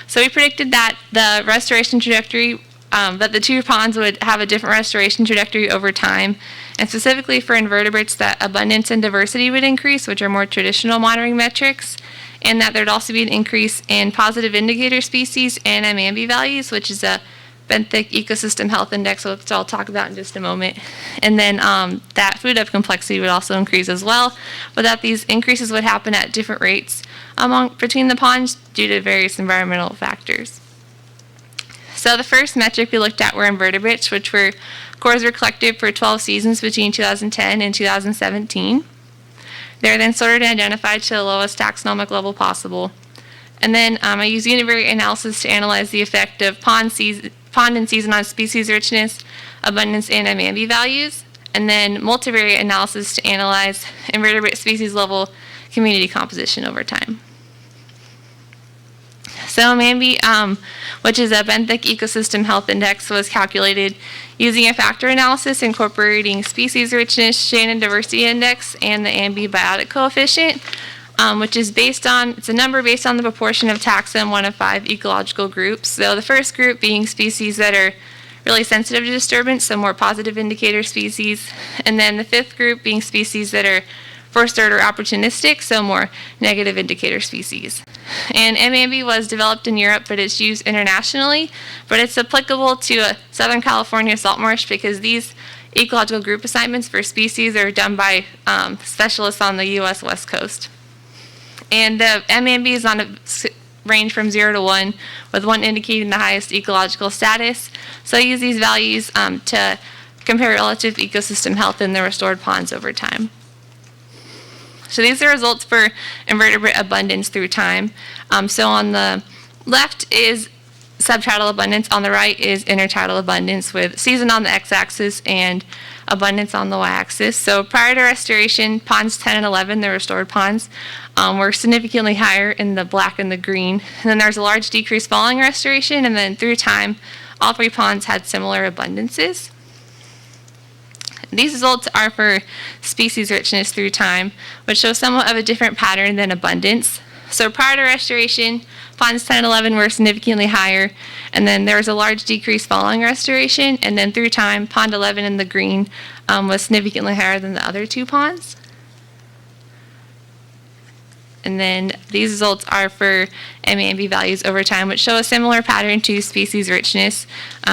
So we predicted that the restoration trajectory, that the 2 ponds would have a different restoration trajectory over time, and specifically for invertebrates that abundance and diversity would increase, which are more traditional monitoring metrics, and that there'd also be an increase in positive indicator species and MAMB values, which is a benthic ecosystem health index, which I'll talk about in just a moment. And then that food web complexity would also increase as well, but that these increases would happen at different rates between the ponds due to various environmental factors. So the first metric we looked at were invertebrates, which were cores were collected for 12 seasons between 2010 and 2017. They were then sorted and identified to the lowest taxonomic level possible. And then I used univariate analysis to analyze the effect of pond and season on species richness, abundance, and MAMB values. And then multivariate analysis to analyze invertebrate species level community composition over time. So MAMB, which is a benthic ecosystem health index, was calculated using a factor analysis incorporating species richness, Shannon diversity index, and the AMB biotic coefficient, which is it's a number based on the proportion of taxa in 1 of 5 ecological groups. So the first group being species that are really sensitive to disturbance, so more positive indicator species, and then the 5th group being species that are first order opportunistic, so more negative indicator species. And MAMB was developed in Europe, but it's used internationally, but it's applicable to Southern California salt marsh because these ecological group assignments for species are done by specialists on the U.S. West Coast. And the MAMB is on a range from 0 to 1, with 1 indicating the highest ecological status. So I use these values to compare relative ecosystem health in the restored ponds over time. So these are results for invertebrate abundance through time. So on the left is subtidal abundance, on the right is intertidal abundance with season on the x-axis and abundance on the y-axis. So prior to restoration, ponds 10 and 11, the restored ponds, were significantly higher in the black and the green. And then there's a large decrease following restoration, and then through time, all 3 ponds had similar abundances. These results are for species richness through time, which shows somewhat of a different pattern than abundance. So prior to restoration, ponds 10 and 11 were significantly higher, and then there was a large decrease following restoration, and then through time, pond 11 in the green was significantly higher than the other 2 ponds. And then these results are for MAMB values over time, which show a similar pattern to species richness,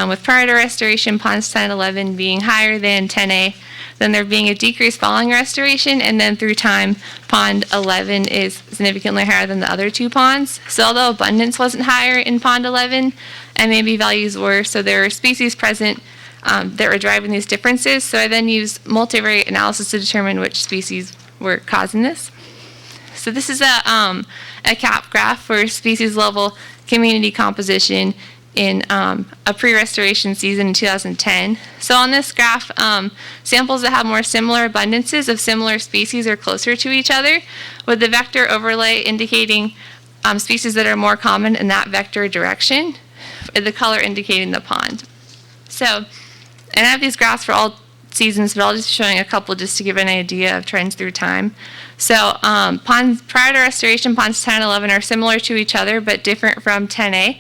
with prior to restoration, ponds 10 and 11 being higher than 10A, then there being a decrease following restoration, and then through time, pond 11 is significantly higher than the other 2 ponds. So although abundance wasn't higher in pond 11, MAB values were, so there were species present that were driving these differences. So I then used multivariate analysis to determine which species were causing this. So this is a CAP graph for species level community composition in a pre-restoration season in 2010. So on this graph, samples that have more similar abundances of similar species are closer to each other, with the vector overlay indicating species that are more common in that vector direction, the color indicating the pond. So, and I have these graphs for all seasons, but I'll just be showing a couple just to give an idea of trends through time. So ponds prior to restoration, ponds 10 and 11 are similar to each other, but different from 10A.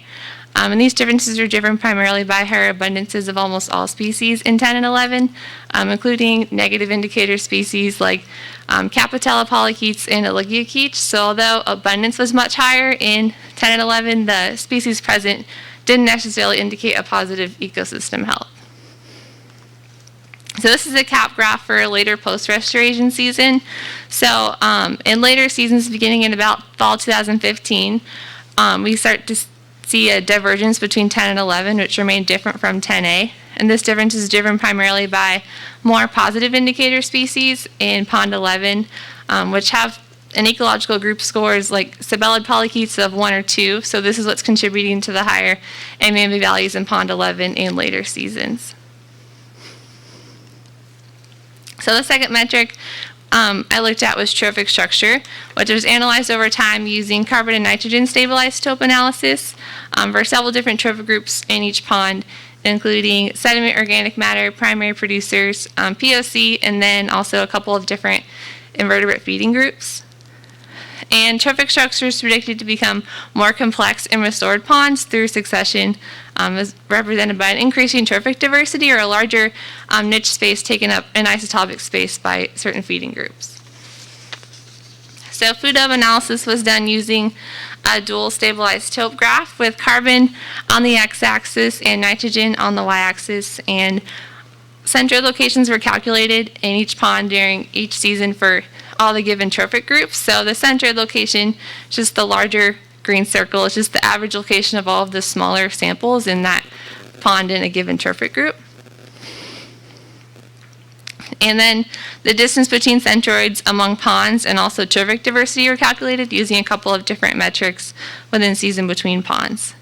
And these differences are driven primarily by higher abundances of almost all species in 10 and 11, including negative indicator species like Capitella polychaetes and Oligochaetes. So although abundance was much higher in 10 and 11, the species present didn't necessarily indicate a positive ecosystem health. So this is a cap graph for a later post-restoration season. So in later seasons, beginning in about fall 2015, we start to see a divergence between 10 and 11, which remain different from 10A. And this difference is driven primarily by more positive indicator species in pond 11, which have an ecological group scores like Sabellid polychaetes of 1 or 2. So this is what's contributing to the higher MMB values in pond 11 in later seasons. So the second metric I looked at was trophic structure, which was analyzed over time using carbon and nitrogen stabilized tope analysis for several different trophic groups in each pond, including sediment, organic matter, primary producers, POC, and then also a couple of different invertebrate feeding groups. And trophic structure is predicted to become more complex in restored ponds through succession, as represented by an increasing trophic diversity or a larger niche space taken up in isotopic space by certain feeding groups. So food web analysis was done using a dual stabilized tope graph with carbon on the x-axis and nitrogen on the y-axis, and centroid locations were calculated in each pond during each season for all the given trophic groups. So the centroid location, just the larger green circle, is just the average location of all of the smaller samples in that pond in a given trophic group. And then the distance between centroids among ponds and also trophic diversity were calculated using a couple of different metrics within season between ponds.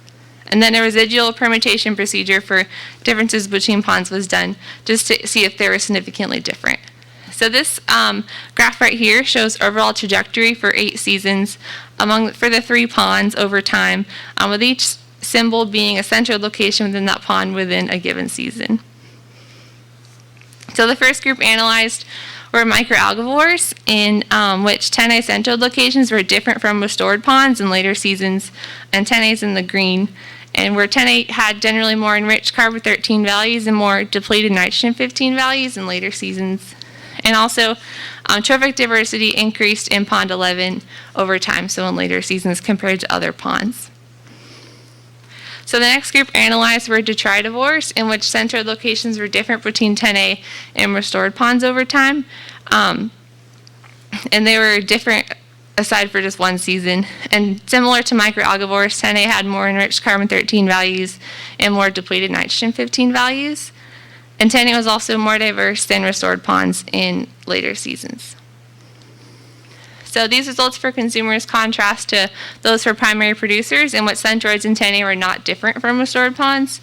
And then a residual permutation procedure for differences between ponds was done just to see if they were significantly different. So this graph right here shows overall trajectory for 8 seasons for the 3 ponds over time, with each symbol being a centroid location within that pond within a given season. So the first group analyzed were microalgivores, in which 10A centroid locations were different from restored ponds in later seasons, and 10A's in the green, and where 10A had generally more enriched carbon-13 values and more depleted nitrogen-15 values in later seasons. And also, trophic diversity increased in pond 11 over time, so in later seasons compared to other ponds. So the next group analyzed were detritivores, in which centroid locations were different between 10A and restored ponds over time. And they were different aside for just one season. And similar to microalgivores, 10A had more enriched carbon-13 values and more depleted nitrogen-15 values. And 10A was also more diverse than restored ponds in later seasons. So these results for consumers contrast to those for primary producers, in which centroids in 10A were not different from restored ponds.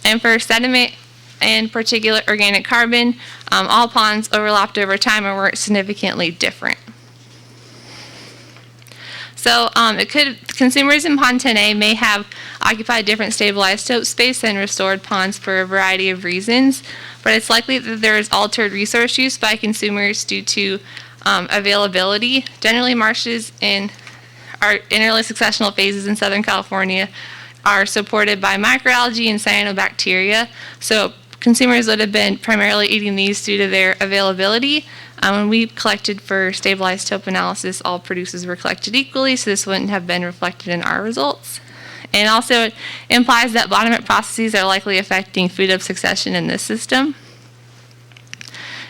And for sediment and particulate organic carbon, all ponds overlapped over time and weren't significantly different. So consumers in pond 10A may have occupied different stabilized tope space than restored ponds for a variety of reasons, but it's likely that there is altered resource use by consumers due to availability. Generally, marshes in early successional phases in Southern California are supported by microalgae and cyanobacteria, so consumers would have been primarily eating these due to their availability. When we collected for stabilized tope analysis, all producers were collected equally, so this wouldn't have been reflected in our results. And also it implies that bottomite processes are likely affecting food web succession in this system.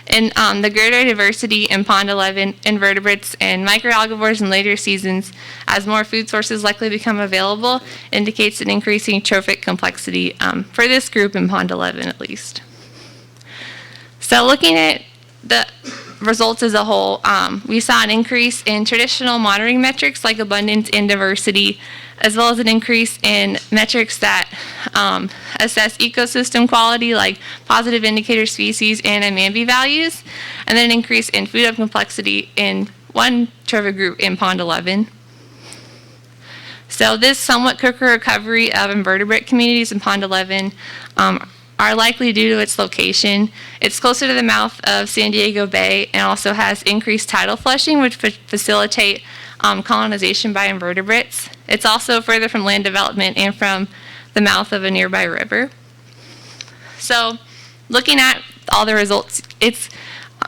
And the greater diversity in pond 11 invertebrates and microalgivores in later seasons, as more food sources likely become available, indicates an increasing trophic complexity for this group in pond 11 at least. So looking at the results as a whole, we saw an increase in traditional monitoring metrics like abundance and diversity, as well as an increase in metrics that assess ecosystem quality like positive indicator species and MMB values, and then an increase in food web complexity in one trophic group in pond 11. So this somewhat quicker recovery of invertebrate communities in pond 11 are are likely due to its location. It's closer to the mouth of San Diego Bay and also has increased tidal flushing, which would facilitate colonization by invertebrates. It's also further from land development and from the mouth of a nearby river. So looking at all the results,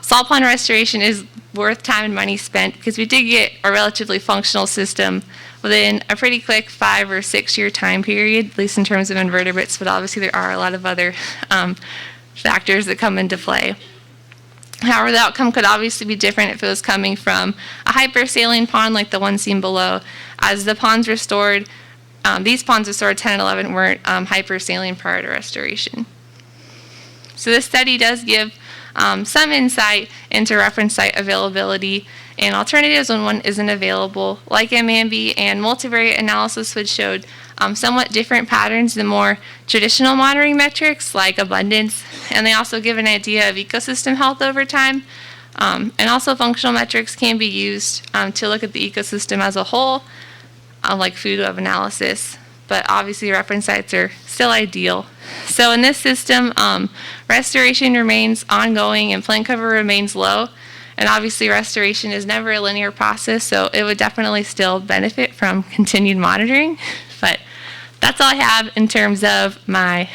salt pond restoration is worth time and money spent because we did get a relatively functional system within a pretty quick 5 or 6 year time period, at least in terms of invertebrates, but obviously there are a lot of other factors that come into play. However, the outcome could obviously be different if it was coming from a hypersaline pond like the one seen below. As the ponds restored, these ponds restored 10 and 11 weren't hypersaline prior to restoration. So this study does give some insight into reference site availability and alternatives when one isn't available, like MAMB and multivariate analysis, which showed somewhat different patterns than more traditional monitoring metrics like abundance, and they also give an idea of ecosystem health over time. And also functional metrics can be used to look at the ecosystem as a whole, like food web analysis, but obviously reference sites are still ideal. So in this system, restoration remains ongoing and plant cover remains low. And obviously restoration is never a linear process, so it would definitely still benefit from continued monitoring. But that's all I have in terms of my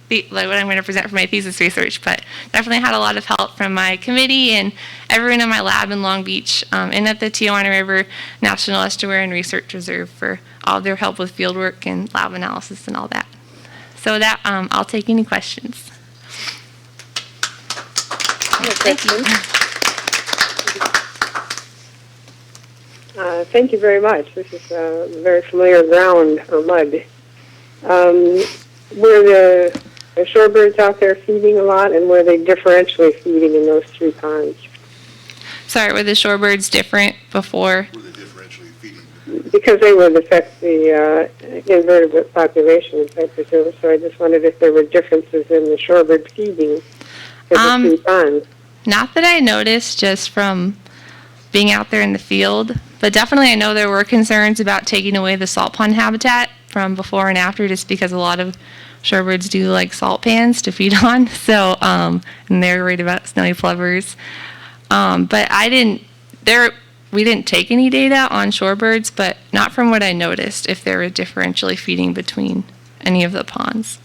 what I'm going to present for my thesis research. But definitely had a lot of help from my committee and everyone in my lab in Long Beach and at the Tijuana River National Estuary and Research Reserve for all their help with fieldwork and lab analysis and all that. So with that, I'll take any questions. Thank you. Thank you very much. This is very familiar ground or mud. Were the shorebirds out there feeding a lot, and were they differentially feeding in those 3 ponds? Sorry, were the shorebirds different before? Because they would affect the invertebrate population in particular, so I just wondered if there were differences in the shorebird feeding in the 3 ponds. Not that I noticed just from being out there in the field, but definitely I know there were concerns about taking away the salt pond habitat from before and after, just because a lot of shorebirds do like salt pans to feed on. So, and they're worried about snowy plovers. But we didn't take any data on shorebirds, but not from what I noticed if they were differentially feeding between any of the ponds.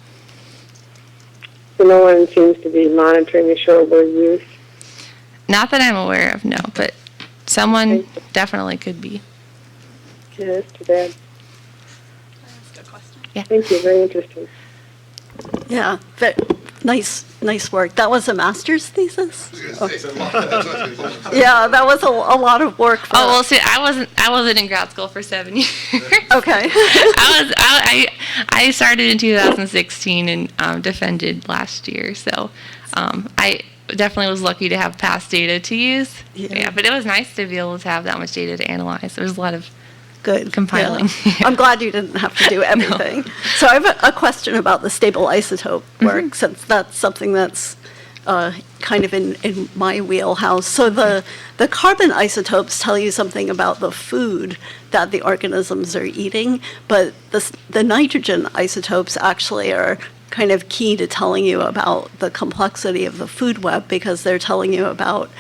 So no one seems to be monitoring the shorebird use? Not that I'm aware of, no, but someone definitely could be. Yeah, that's too bad. Yeah. Thank you, very interesting. Yeah, nice work. That was a master's thesis? Yeah, that was a lot of work. Oh, well, see, I wasn't in grad school for 7 years. Okay. I started in 2016 and defended last year, so I definitely was lucky to have past data to use. Yeah, but it was nice to be able to have that much data to analyze. There was a lot of compiling. Yeah. I'm glad you didn't have to do everything. No. So I have a question about the stable isotope work, since that's something that's kind of in my wheelhouse. So the carbon isotopes tell you something about the food that the organisms are eating, but the nitrogen isotopes actually are kind of key to telling you about the complexity of the food web, because they're telling you about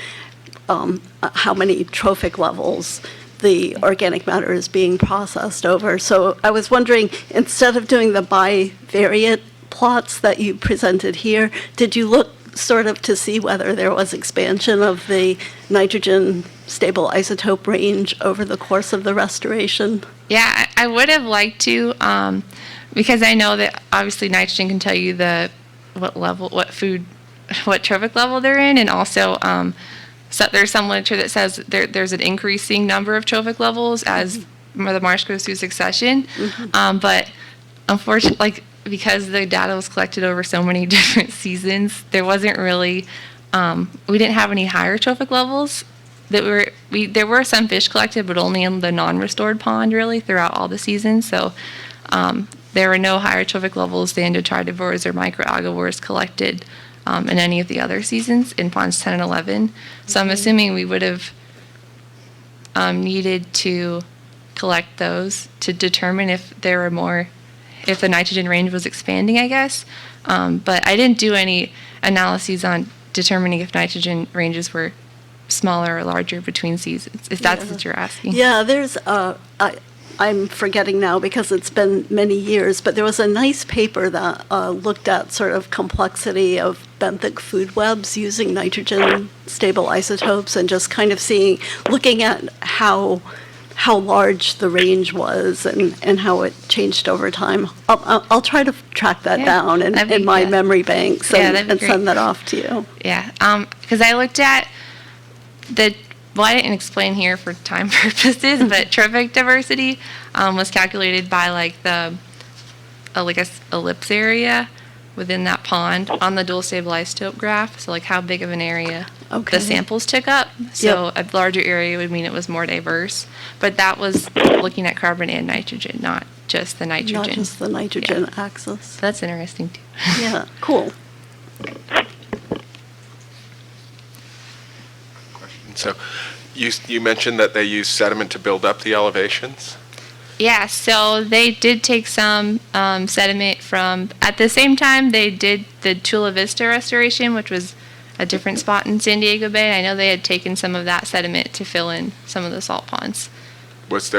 how many trophic levels the organic matter is being processed over. So I was wondering, instead of doing the bivariate plots that you presented here, did you look sort of to see whether there was expansion of the nitrogen stable isotope range over the course of the restoration? Yeah, I would have liked to, because I know that obviously nitrogen can tell you what trophic level they're in, and also so there's some literature that says there's an increasing number of trophic levels as the marsh goes through succession. But unfortunately, because the data was collected over so many different seasons, there wasn't really, we didn't have any higher trophic levels. There were some fish collected, but only in the non-restored pond really throughout all the seasons. So there were no higher trophic levels than detritivores or microalgivores collected in any of the other seasons in ponds 10 and 11. So I'm assuming we would have needed to collect those to determine if there were more, if the nitrogen range was expanding, I guess. But I didn't do any analyses on determining if nitrogen ranges were smaller or larger between seasons, if that's what you're asking. Yeah, there's, I'm forgetting now because it's been many years, but there was a nice paper that looked at sort of complexity of benthic food webs using nitrogen stable isotopes and just kind of looking at how large the range was and how it changed over time. I'll try to track that down in my memory banks and send that off to you. Yeah, because I looked at I didn't explain here for time purposes, but trophic diversity was calculated by like the ellipse area within that pond on the dual stable isotope graph. So like how big of an area the samples took up. So a larger area would mean it was more diverse. But that was looking at carbon and nitrogen, not just the nitrogen. Not just the nitrogen axis. So that's interesting too. Yeah, cool. So you mentioned that they use sediment to build up the elevations? Yeah, so they did take some sediment from, at the same time they did the Chula Vista restoration, which was a different spot in San Diego Bay. I know they had taken some of that sediment to fill in some of the salt ponds. Is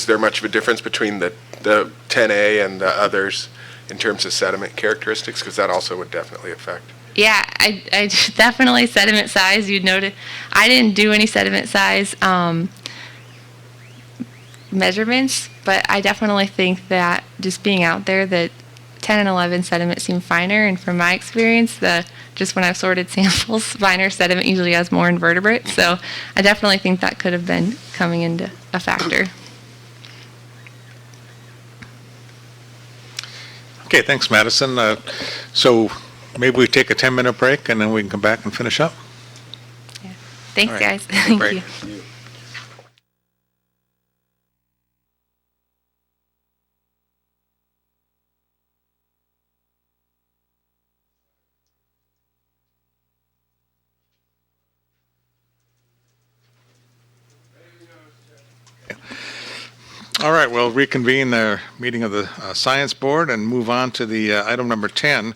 there much of a difference between the 10A and the others in terms of sediment characteristics? Because that also would definitely affect. Yeah, I definitely sediment size. You'd notice I didn't do any sediment size measurements, but I definitely think that just being out there, that 10 and 11 sediment seem finer, and from my experience, just when I've sorted samples, finer sediment usually has more invertebrates. So I definitely think that could have been coming into a factor. Okay, thanks, Madison. So maybe we take a 10-minute break and then we can come back and finish up. Yeah. Thanks, All right. guys. Thank Break. you. All right, we'll reconvene the meeting of the Science Board and move on to the item number 10,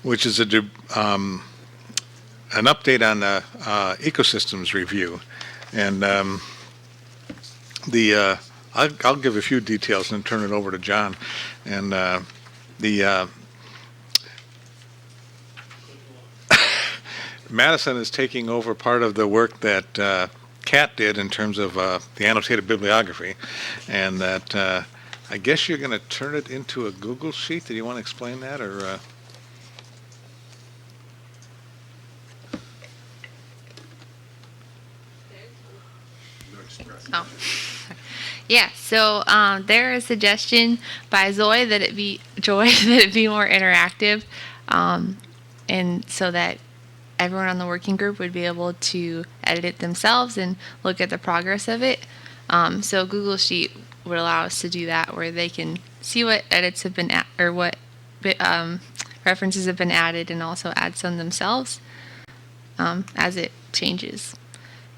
which is an update on the ecosystems review. And I'll give a few details and turn it over to John. And Madison is taking over part of the work that Kat did in terms of the annotated bibliography, and that I guess you're going to turn it into a Google sheet. Did you want to explain that, or? Oh. Yeah, so there is a suggestion by Joy that it be more interactive, and so that everyone on the working group would be able to edit it themselves and look at the progress of it. So Google Sheet would allow us to do that, where they can see what edits have been or what references have been added, and also add some themselves as it changes.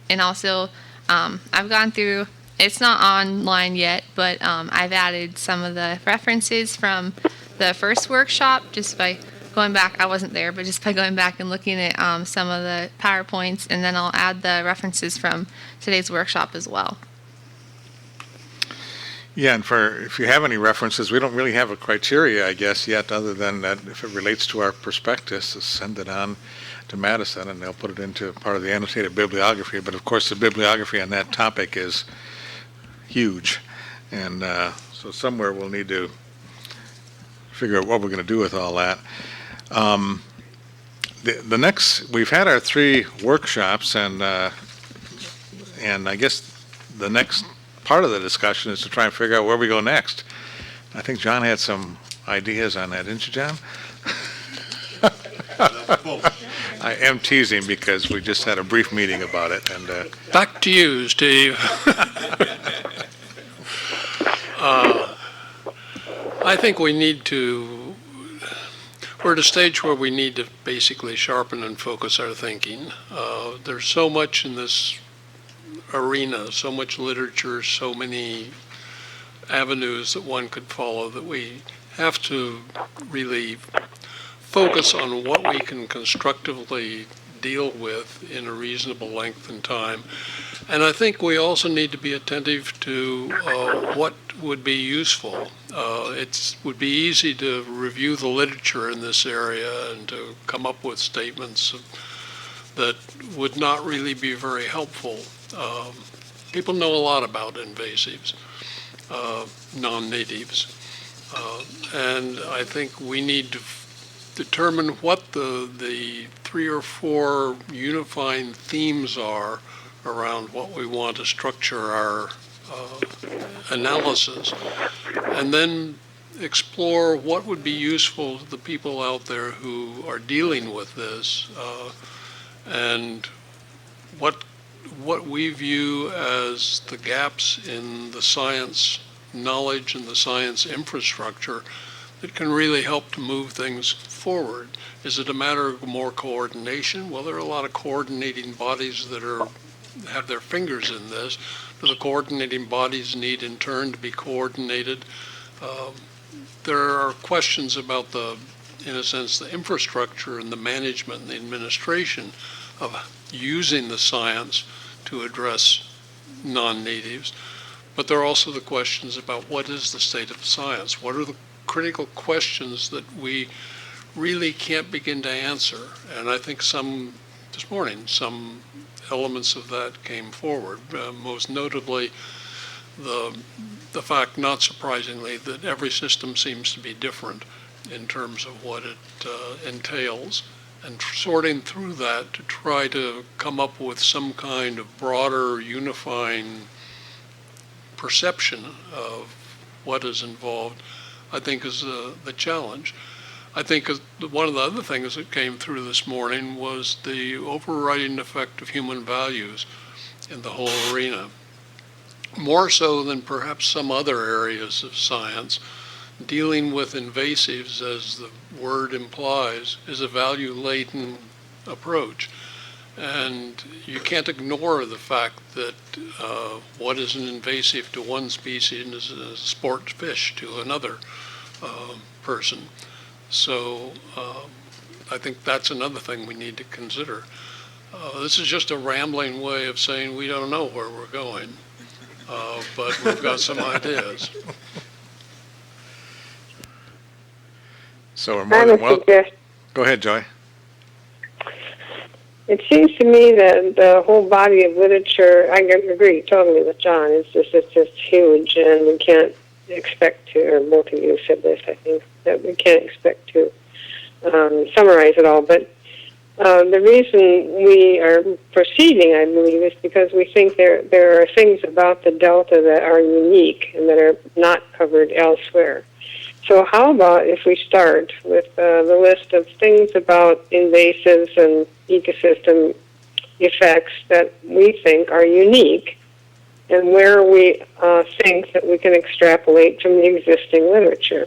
And also, I've gone through. It's not online yet, but I've added some of the references from the first workshop just by going back. I wasn't there, but just by going back and looking at some of the PowerPoints, and then I'll add the references from today's workshop as well. Yeah, and if you have any references, we don't really have a criteria, I guess, yet, other than that if it relates to our prospectus, send it on to Madison, and they'll put it into part of the annotated bibliography. But of course, the bibliography on that topic is huge, and so somewhere we'll need to figure out what we're going to do with all that. The next, we've had our 3 workshops, and I guess the next part of the discussion is to try and figure out where we go next. I think John had some ideas on that, didn't you, John? I am teasing because we just had a brief meeting about it. And back to you, Steve. I think we need to, we're at a stage where we need to basically sharpen and focus our thinking. There's so much in this arena, so much literature, so many avenues that one could follow, that we have to really focus on what we can constructively deal with in a reasonable length and time. And I think we also need to be attentive to what would be useful. It would be easy to review the literature in this area and to come up with statements that would not really be very helpful. People know a lot about invasives, non-natives, and I think we need to determine what the 3 or 4 unifying themes are around what we want to structure our analysis, and then explore what would be useful to the people out there who are dealing with this, and what we view as the gaps in the science knowledge and the science infrastructure that can really help to move things forward. Is it a matter of more coordination? Well, there are a lot of coordinating bodies that have their fingers in this. Do the coordinating bodies need in turn to be coordinated? There are questions about in a sense, the infrastructure and the management and the administration of using the science to address non-natives. But there are also the questions about what is the state of science? What are the critical questions that we really can't begin to answer? And I think this morning, some elements of that came forward, most notably the fact, not surprisingly, that every system seems to be different in terms of what it entails, and sorting through that to try to come up with some kind of broader unifying perception of what is involved, I think is the challenge. I think one of the other things that came through this morning was the overriding effect of human values in the whole arena. More so than perhaps some other areas of science, dealing with invasives, as the word implies, is a value-laden approach. And you can't ignore the fact that what is an invasive to one species is a sport fish to another person. So I think that's another thing we need to consider. This is just a rambling way of saying we don't know where we're going, but we've got some ideas. So we're more than welcome. Go ahead, Joy. It seems to me that the whole body of literature, I agree totally with John, it's just huge, and we can't expect to, or both of you said this, I think, that we can't expect to summarize it all. But the reason we are proceeding, I believe, is because we think there are things about the Delta that are unique and that are not covered elsewhere. So how about if we start with the list of things about invasives and ecosystem effects that we think are unique, and where we think that we can extrapolate from the existing literature.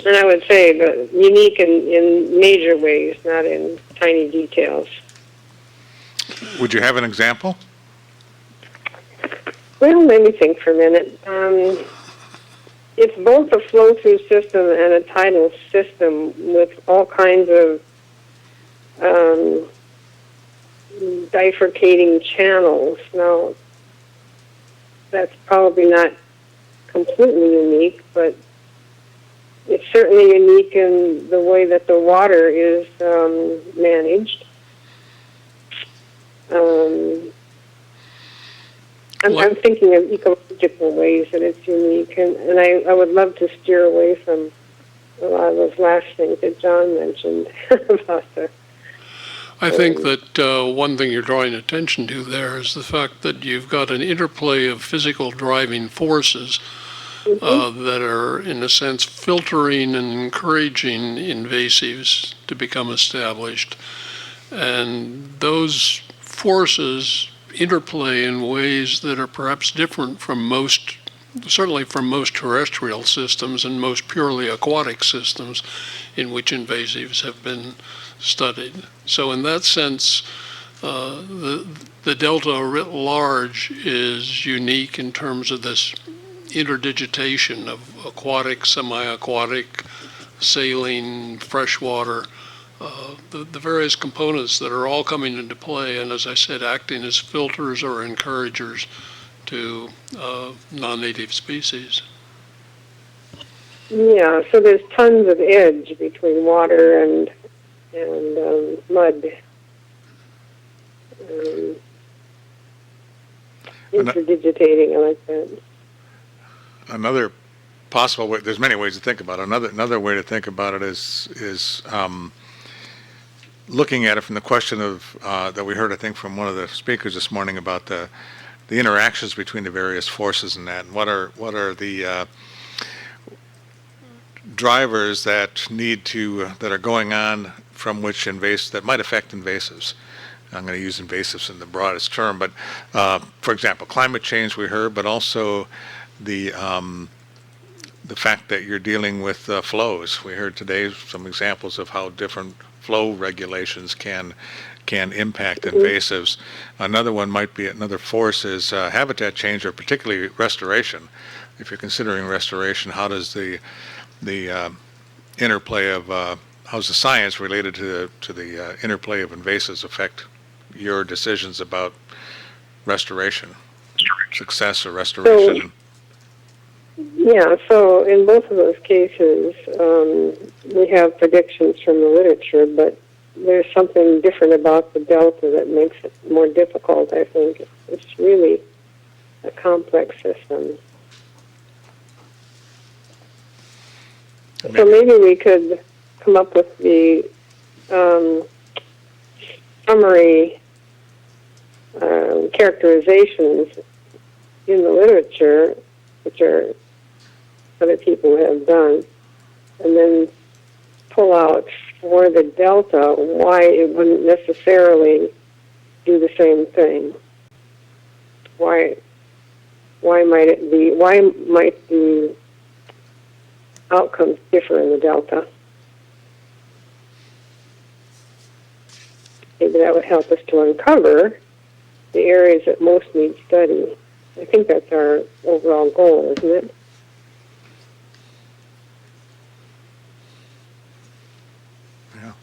And I would say that unique in major ways, not in tiny details. Would you have an example? Well, let me think for a minute. It's both a flow-through system and a tidal system with all kinds of bifurcating channels. Now, that's probably not completely unique, but it's certainly unique in the way that the water is managed. I'm thinking of ecological ways that it's unique, and I would love to steer away from a lot of those last things that John mentioned about the. I think that one thing you're drawing attention to there is the fact that you've got an interplay of physical driving forces that are, in a sense, filtering and encouraging invasives to become established. And those forces interplay in ways that are perhaps different from certainly from most terrestrial systems and most purely aquatic systems in which invasives have been studied. So in that sense, the Delta writ large is unique in terms of this interdigitation of aquatic, semi-aquatic, saline, freshwater, the various components that are all coming into play, and as I said, acting as filters or encouragers to non-native species. Yeah, so there's tons of edge between water and mud. Interdigitating, I like that. Another possible way, there's many ways to think about it. Another way to think about it is looking at it from the question of that we heard, I think, from one of the speakers this morning about the interactions between the various forces in that, and what are the drivers that are going on from which that might affect invasives. I'm going to use invasives in the broadest term, but for example, climate change we heard, but also the fact that you're dealing with flows. We heard today some examples of how different flow regulations can impact invasives. Another one might be, another force is habitat change, or particularly restoration. If you're considering restoration, how does the interplay of how's the science related to the interplay of invasives affect your decisions about restoration, success or restoration? So in both of those cases, we have predictions from the literature, but there's something different about the delta that makes it more difficult, I think. It's really a complex system. So maybe we could come up with the summary characterizations in the literature, which are other people have done, and then pull out for the delta why it wouldn't necessarily do the same thing. Why might the outcomes differ in the delta? Maybe that would help us to uncover the areas that most need study. I think that's our overall goal, isn't it? Yeah.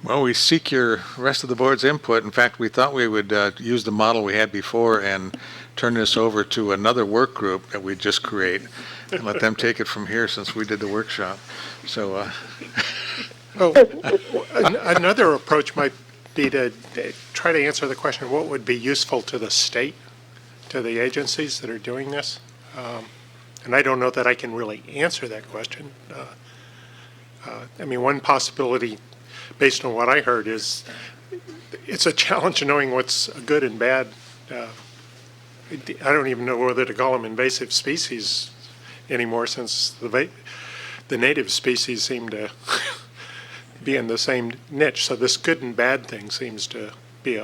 Well, we seek your rest of the board's input. In fact, we thought we would use the model we had before and turn this over to another work group that we just create and let them take it from here, since we did the workshop. So, another approach might be to try to answer the question, what would be useful to the state, to the agencies that are doing this? And I don't know that I can really answer that question. I mean, one possibility, based on what I heard, is it's a challenge knowing what's good and bad. I don't even know whether to call them invasive species anymore, since the native species seem to be in the same niche. So this good and bad thing seems to be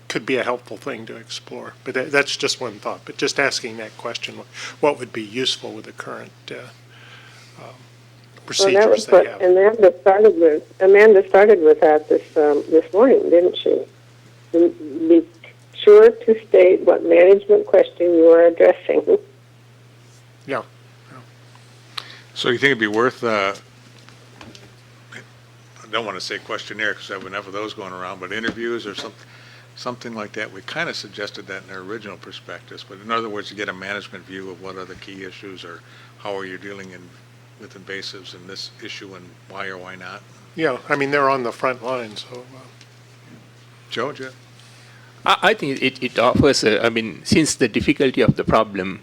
could be a helpful thing to explore. But that's just one thought. But just asking that question, what would be useful with the current procedures they have? Amanda started with that this morning, didn't she? Be sure to state what management question you are addressing. Yeah. So you think it'd be worth, I don't want to say questionnaire because I have enough of those going around, but interviews or something like that? We kind of suggested that in our original prospectus, but in other words, to get a management view of what are the key issues, or how are you dealing with invasives in this issue, and why or why not? Yeah, I mean, they're on the front line, so. Joe, Jeff? I think it offers, since the difficulty of the problem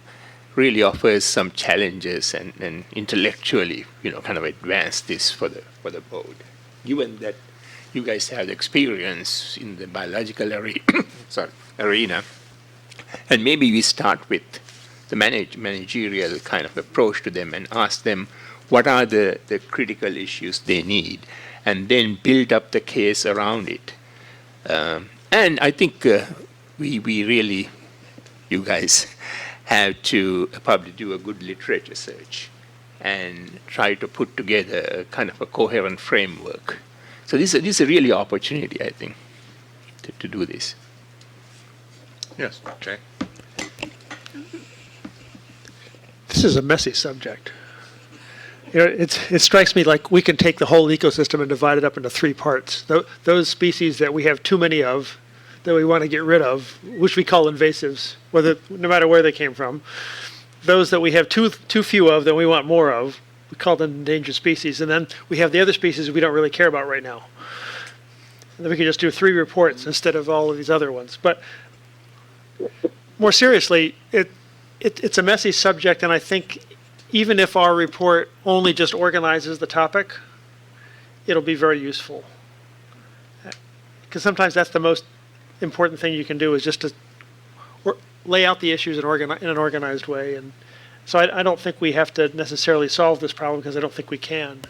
really offers some challenges and intellectually, kind of advance this for the board. Given that you guys have experience in the biological arena, and maybe we start with the managerial kind of approach to them and ask them what are the critical issues they need, and then build up the case around it. And I think we really, you guys, have to probably do a good literature search and try to put together a kind of a coherent framework So this is a really opportunity, I think, to do this. Yes, Jay. This is a messy subject. You know, it strikes me like we can take the whole ecosystem and divide it up into three parts. Those species that we have too many of, that we want to get rid of, which we call invasives, no matter where they came from. Those that we have too few of, that we want more of, we call them endangered species. And then we have the other species we don't really care about right now. And then we can just do 3 reports instead of all of these other ones. But more seriously, it's a messy subject, and I think even if our report only just organizes the topic, it'll be very useful. Because sometimes that's the most important thing you can do, is just to lay out the issues in an organized way. And so I don't think we have to necessarily solve this problem, because I don't think we can.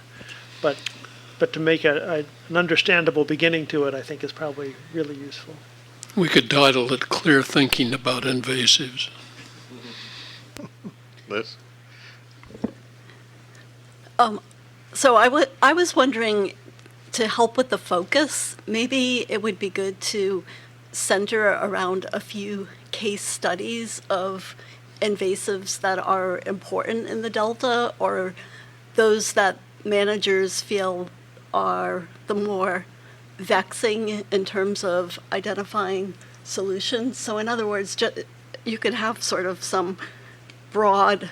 But to make an understandable beginning to it, I think is probably really useful. We could title it Clear Thinking About Invasives. Liz? So I was wondering, to help with the focus, maybe it would be good to center around a few case studies of invasives that are important in the Delta, or those that managers feel are the more vexing in terms of identifying solutions. So in other words, you could have sort of some broad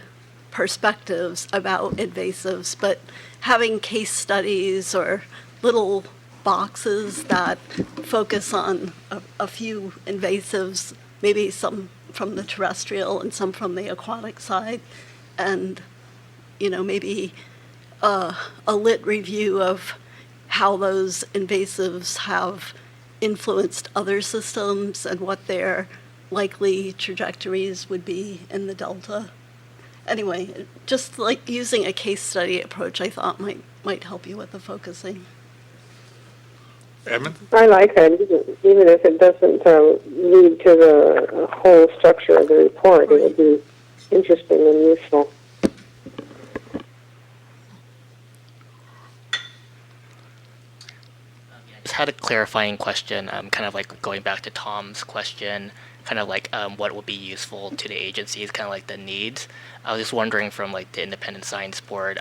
perspectives about invasives, but having case studies or little boxes that focus on a few invasives, maybe some from the terrestrial and some from the aquatic side, and maybe a lit review of how those invasives have influenced other systems and what their likely trajectories would be in the Delta. Anyway, just like using a case study approach, I thought might help you with the focusing. Edmund? I like that, even if it doesn't lead to the whole structure of the report. It would be interesting and useful. Just had a clarifying question, kind of like going back to Tom's question, kind of like what would be useful to the agencies, kind of like the needs. I was just wondering from like the Independent Science Board,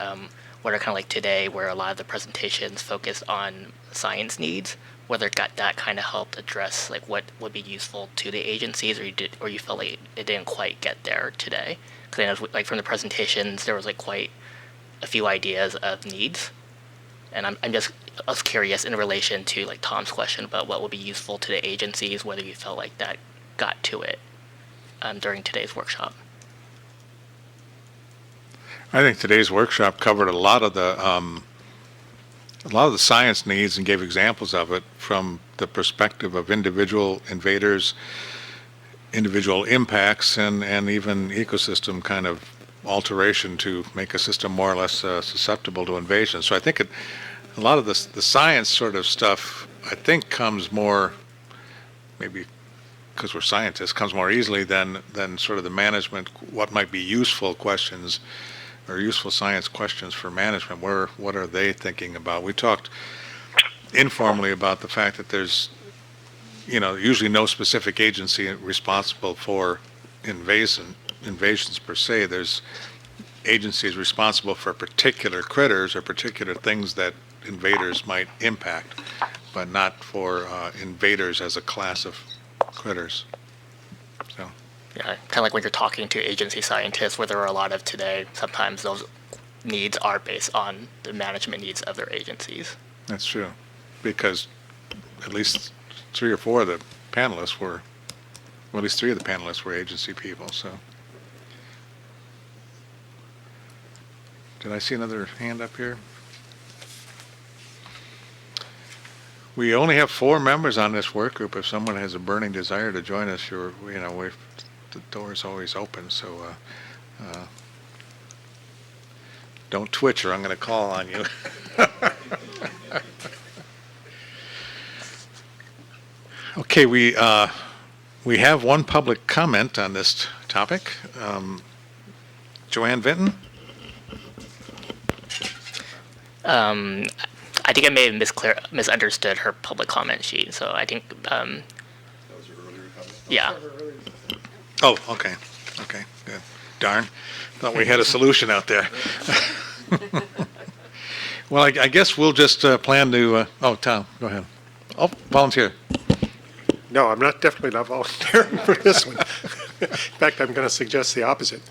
what are kind of like today, where a lot of the presentations focus on science needs, whether that kind of helped address like what would be useful to the agencies, or you felt like it didn't quite get there today? Because I know like from the presentations there was like quite a few ideas of needs, and I was curious in relation to like Tom's question about what would be useful to the agencies, whether you felt like that got to it during today's workshop. I think today's workshop covered a lot of the science needs and gave examples of it from the perspective of individual invaders, individual impacts, and even ecosystem kind of alteration to make a system more or less susceptible to invasion. So I think a lot of the science sort of stuff, I think, comes more, maybe because we're scientists, comes more easily than sort of the management, what might be useful questions or useful science questions for management. What are they thinking about? We talked informally about the fact that there's, usually no specific agency responsible for invasions per se. There's agencies responsible for particular critters or particular things that invaders might impact, but not for invaders as a class of critters. So. Yeah, kind of like when you're talking to agency scientists, where there are a lot of today, sometimes those needs are based on the management needs of their agencies. That's true, because at least 3 or 4 of the panelists were, well, at least 3 of the panelists were agency people, so. Did I see another hand up here? We only have 4 members on this work group. If someone has a burning desire to join us, the door is always open, so don't twitch or I'm going to call on you. Okay, we have one public comment on this topic. Joanne Vinton? I think I may have misunderstood her public comment sheet. So I think, yeah. Oh, okay. Okay, good. Darn. Thought we had a solution out there. Well, I guess we'll just plan to, oh, Tom, go ahead. Oh, volunteer. No, I'm definitely not volunteering for this one. In fact, I'm going to suggest the opposite.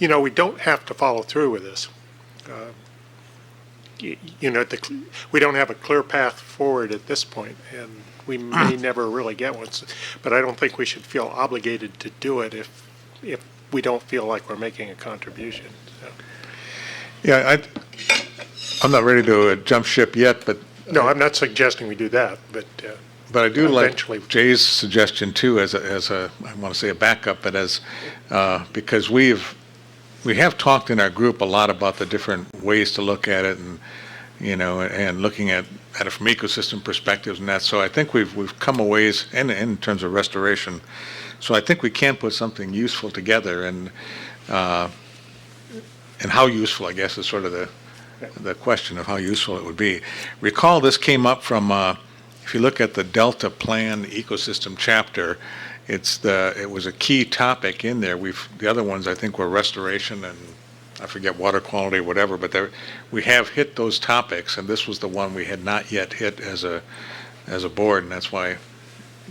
We don't have to follow through with this. We don't have a clear path forward at this point, and we may never really get one. But I don't think we should feel obligated to do it if we don't feel like we're making a contribution. So. Yeah, I'm not ready to jump ship yet, but. No, I'm not suggesting we do that, but I do eventually. like Jay's suggestion too, as a I want to say a backup, but because we have talked in our group a lot about the different ways to look at it, and and looking at it from ecosystem perspectives and that. So I think we've come a ways in terms of restoration. So I think we can put something useful together, and how useful, I guess, is sort of the question of how useful it would be. Recall this came up from, if you look at the Delta Plan Ecosystem Chapter, it was a key topic in there. The other ones I think were restoration and I forget water quality or whatever, but we have hit those topics, and this was the one we had not yet hit as a board, and that's why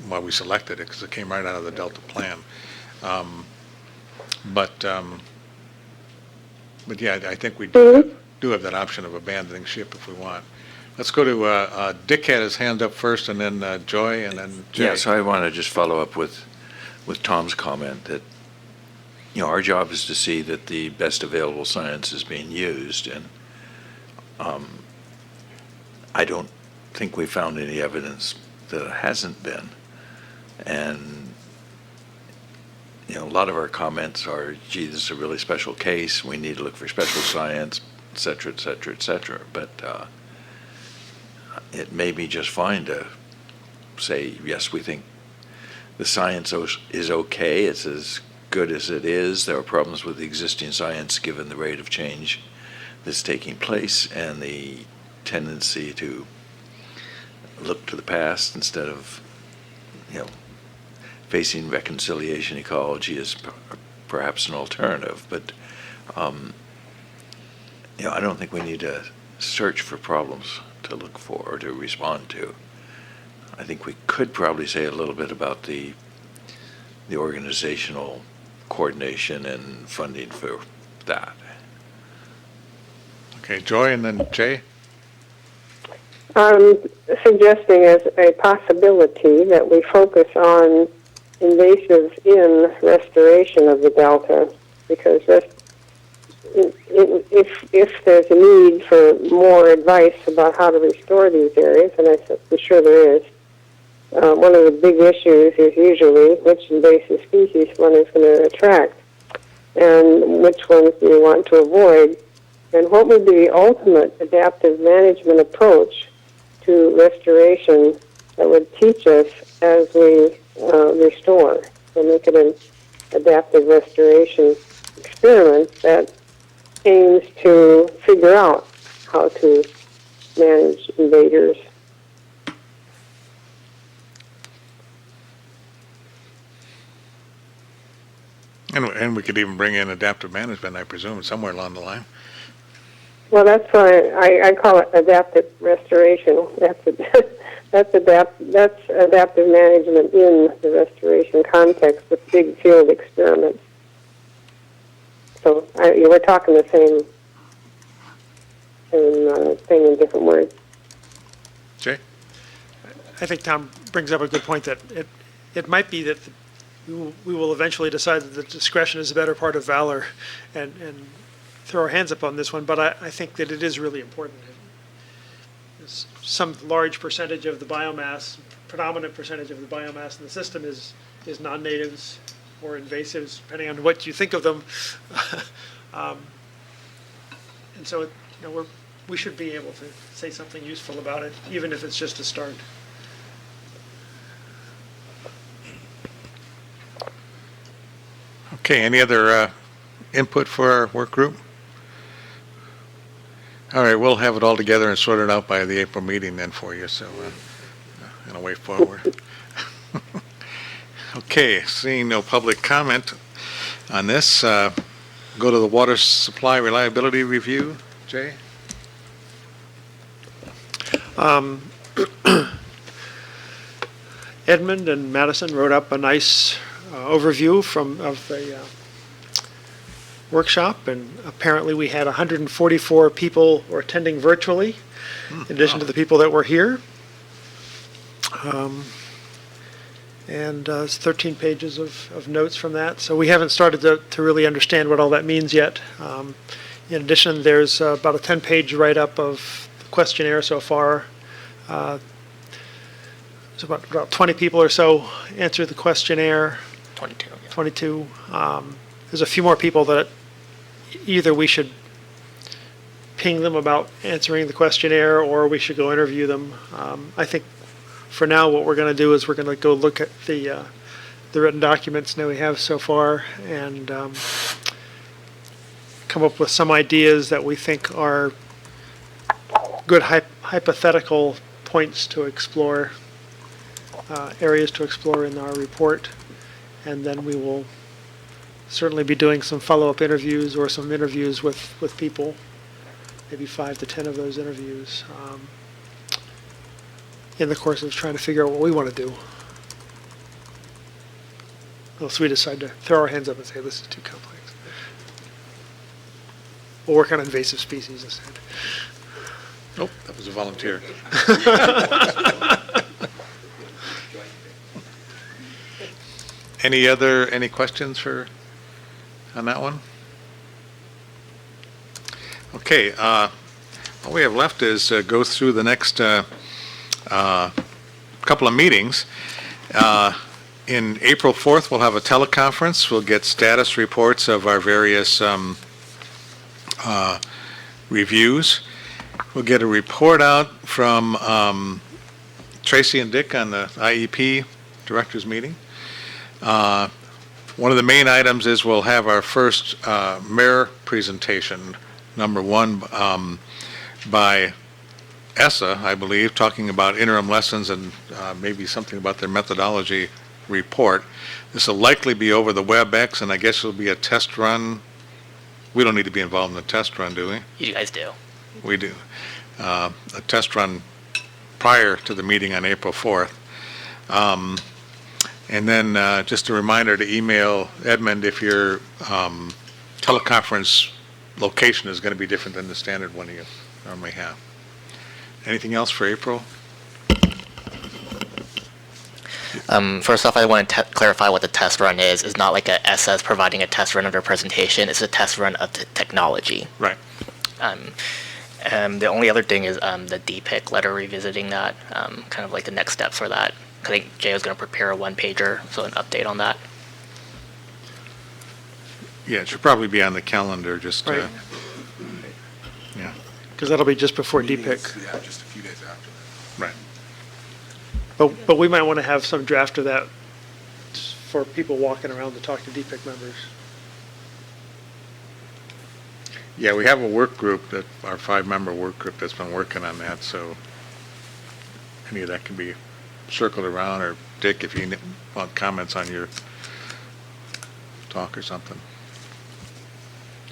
we selected it, because it came right out of the Delta Plan. But yeah, I think we do have that option of abandoning ship if we want. Let's go to Dick had his hand up first, and then Joy, and then Jay. Yeah, so I want to just follow up with Tom's comment that our job is to see that the best available science is being used, and I don't think we found any evidence that it hasn't been. And a lot of our comments are, gee, this is a really special case, we need to look for special science, et cetera, et cetera, et cetera. But it may be just fine to say, yes, we think the science is okay, it's as good as it is. There are problems with the existing science given the rate of change that's taking place and the tendency to look to the past instead of, facing reconciliation ecology as perhaps an alternative. But, I don't think we need to search for problems to look for or to respond to. I think we could probably say a little bit about the organizational coordination and funding for that. Okay, Joy, and then Jay. Suggesting as a possibility that we focus on invasives in restoration of the Delta, because if there's a need for more advice about how to restore these areas, and I'm sure there is, one of the big issues is usually which invasive species one is going to attract and which ones do you want to avoid, and what would be the ultimate adaptive management approach to restoration that would teach us as we restore. So make it an adaptive restoration experiment that aims to figure out how to manage invaders. And we could even bring in adaptive management, I presume, somewhere along the line. Well, that's why I call it adaptive restoration. That's adaptive management in the restoration context with big field experiments. So we're talking the same thing in different words. Jay? I think Tom brings up a good point that it might be that we will eventually decide that the discretion is the better part of valor and throw our hands up on this one, but I think that it is really important. Some large percentage of the biomass, predominant percentage of the biomass in the system is non-natives or invasives, depending on what you think of them. And so we should be able to say something useful about it, even if it's just a start. Okay, any other input for our work group? All right, we'll have it all together and sorted out by the April meeting then for you, so, in a way forward. Okay, seeing no public comment on this, go to the water supply reliability review. Jay? Edmund and Madison wrote up a nice overview of the workshop, and apparently we had 144 people were attending virtually, in addition to the people that were here. And it's 13 pages of notes from that. So we haven't started to really understand what all that means yet. In addition, there's about a 10-page write-up of the questionnaire so far. So about 20 people or so answered the questionnaire. 22. 22. There's a few more people that either we should ping them about answering the questionnaire or we should go interview them. I think for now what we're going to do is we're going to go look at the written documents that we have so far and come up with some ideas that we think are good hypothetical points to explore, areas to explore in our report. And then we will certainly be doing some follow-up interviews or some interviews with people, maybe 5 to 10 of those interviews, in the course of trying to figure out what we want to do. Unless we decide to throw our hands up and say, this is too complex. We'll work on invasive species instead. Nope, that was a volunteer. Any questions on that one? Okay, all we have left is go through the next couple of meetings. In April 4th, we'll have a teleconference. We'll get status reports of our various reviews. We'll get a report out from Tracy and Dick on the IEP directors meeting. One of the main items is we'll have our first mayor presentation, number 1, by ESSA, I believe, talking about interim lessons and maybe something about their methodology report. This will likely be over the WebEx, and I guess it'll be a test run. We don't need to be involved in the test run, do we? You guys do. We do. A test run prior to the meeting on April 4th. And then just a reminder to email Edmund if your teleconference location is going to be different than the standard one you normally have. Anything else for April? First off, I want to clarify what the test run is. It's not like a SS providing a test run of their presentation. It's a test run of the technology. Right. The only other thing is the DPIIC letter, revisiting that, kind of like the next steps for that. I think Jay was going to prepare a 1-pager, so an update on that. Yeah, it should probably be on the calendar, just Right. Yeah. Because that'll be just before DPIIC. Yeah, just a few days after. Right. But we might want to have some draft of that for people walking around to talk to DPIIC members. Yeah, we have a work group, our 5-member work group that's been working on that, so any of that can be circled around, or Dick, if you want comments on your talk or something.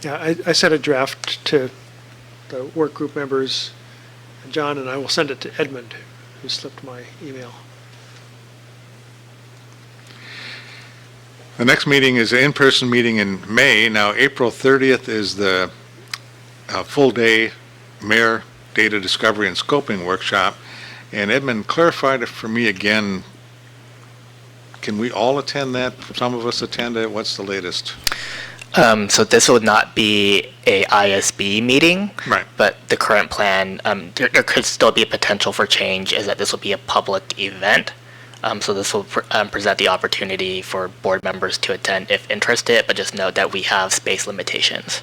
Yeah, I sent a draft to the work group members, John, and I will send it to Edmund, who slipped my email. The next meeting is an in-person meeting in May. Now, April 30th is the full-day mayor data discovery and scoping workshop. And Edmund, clarified it for me again. Can we all attend that? Some of us attend it. What's the latest? So this will not be a ISB meeting, right? But the current plan, there could still be a potential for change, is that this will be a public event. So this will present the opportunity for board members to attend if interested, but just note that we have space limitations.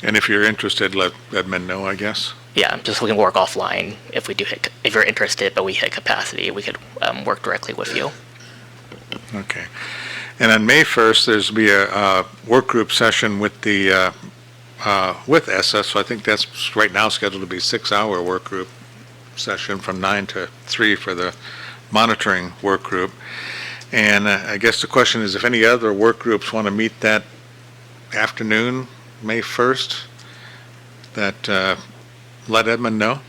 And if you're interested, let Edmund know, I guess. Yeah, just we can work offline if we do hit, if you're interested, but we hit capacity, we could work directly with you. Okay. And on May 1st, there's be a work group session with the with ESSA, so I think that's right now scheduled to be a 6-hour work group session from 9 to 3 for the monitoring work group. And I guess the question is if any other work groups want to meet that afternoon, May 1st, that let Edmund know.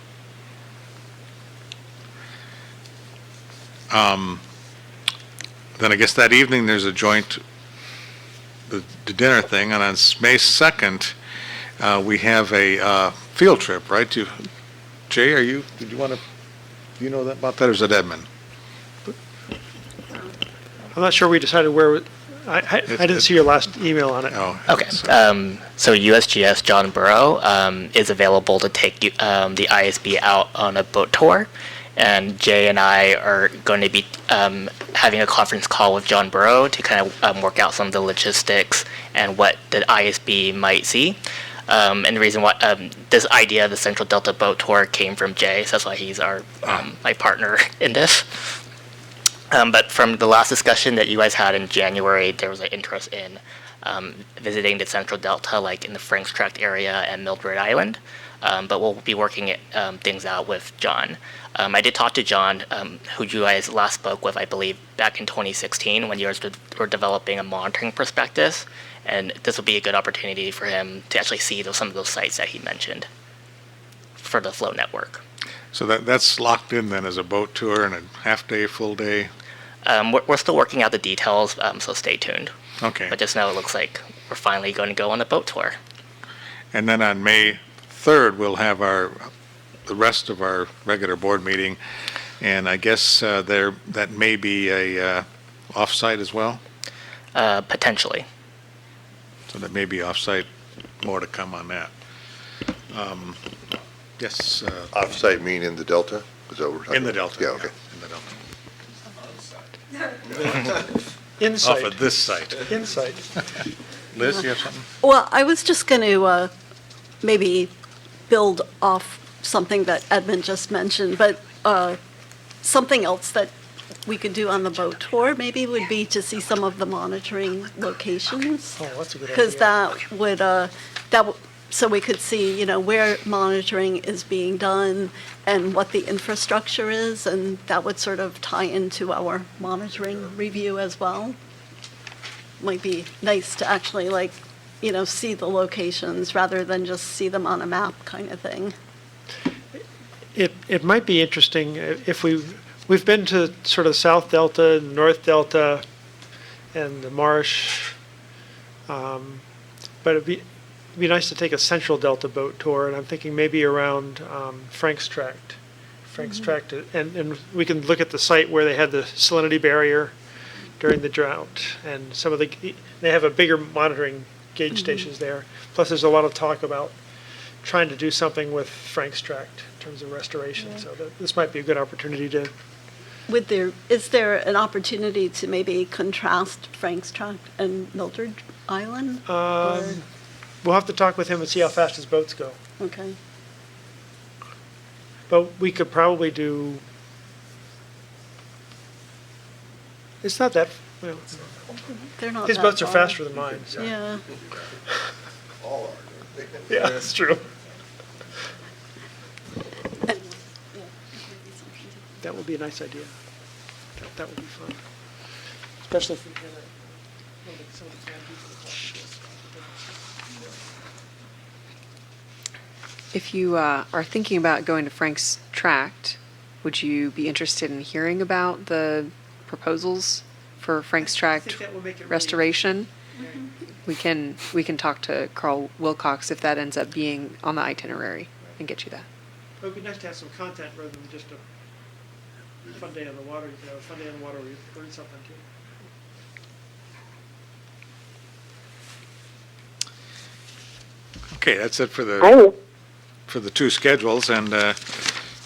Then I guess that evening there's a joint the dinner thing, and on May 2nd we have a field trip, right? Jay, did you want to, do you know about that, or is it Edmund? I'm not sure we decided where, I didn't see your last email on it. Oh, Okay. So USGS John Burrow is available to take the ISB out on a boat tour. And Jay and I are going to be having a conference call with John Burrow to kind of work out some of the logistics and what the ISB might see. And the reason why this idea of the Central Delta boat tour came from Jay, so that's why he's our my partner in this. But from the last discussion that you guys had in January, there was an interest in visiting the Central Delta, like in the Franks Tract area and Mildred Island. But we'll be working things out with John. I did talk to John, who you guys last spoke with, I believe, back in 2016 when you guys were developing a monitoring prospectus. And this will be a good opportunity for him to actually see some of those sites that he mentioned for the flow network. So that's locked in then as a boat tour and a half day, full day? We're still working out the details, so stay tuned. Okay. But just now it looks like we're finally going to go on a boat tour. And then on May 3rd, we'll have the rest of our regular board meeting, and I guess that may be a off-site as well? Potentially. So that may be off-site, more to come on that. Yes. Off-site mean in the Delta? Is that what we're talking In the about? Delta. Yeah, okay. In the Delta. Insight. Off of this site. Insight. Liz, you have something? Well, I was just going to maybe build off something that Edmund just mentioned, but something else that we could do on the boat tour maybe would be to see some of the monitoring locations. Oh, that's a good idea. Because so we could see, where monitoring is being done and what the infrastructure is, and that would sort of tie into our monitoring review as well. Might be nice to actually see the locations rather than just see them on a map kind of thing. It might be interesting if we've been to sort of South Delta, North Delta, and the Marsh, but it'd be nice to take a Central Delta boat tour, and I'm thinking maybe around Franks Tract. And we can look at the site where they had the salinity barrier during the drought, and they have a bigger monitoring gauge stations there. Plus, there's a lot of talk about trying to do something with Franks Tract in terms of restoration. So this might be a good opportunity to. Is there an opportunity to maybe contrast Franks Tract and Mildred Island? We'll have to talk with him and see how fast his boats go. Okay. But we could probably do. It's not that. Well, They're not. his that boats are far. faster than mine. So. Yeah. All are. Yeah, that's true. That would be a nice idea. That would be fun. Especially if we can some of the If you are thinking about going to Frank's Tract, would you be interested in hearing about the proposals for Frank's Tract restoration? We can talk to Carl Wilcox if that ends up being on the itinerary and get you that. It would be nice to have some content rather than just a fun day on the water. A fun day on the water where you learn something too. Okay, that's it for the two schedules, and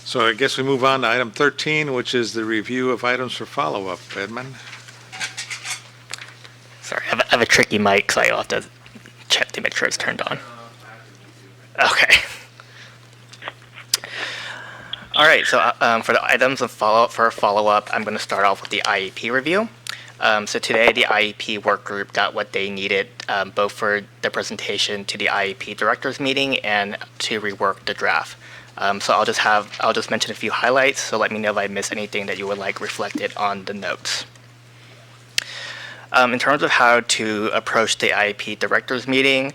so I guess we move on to item 13, which is the review of items for follow-up. Edmund? Sorry, I have a tricky mic, so I'll have to check to make sure it's turned on. Okay. All right, so for the items of follow-up, I'm going to start off with the IEP review. So today, the IEP work group got what they needed, both for the presentation to the IEP directors meeting and to rework the draft. So I'll just mention a few highlights. So let me know if I missed anything that you would like reflected on the notes. In terms of how to approach the IEP directors meeting,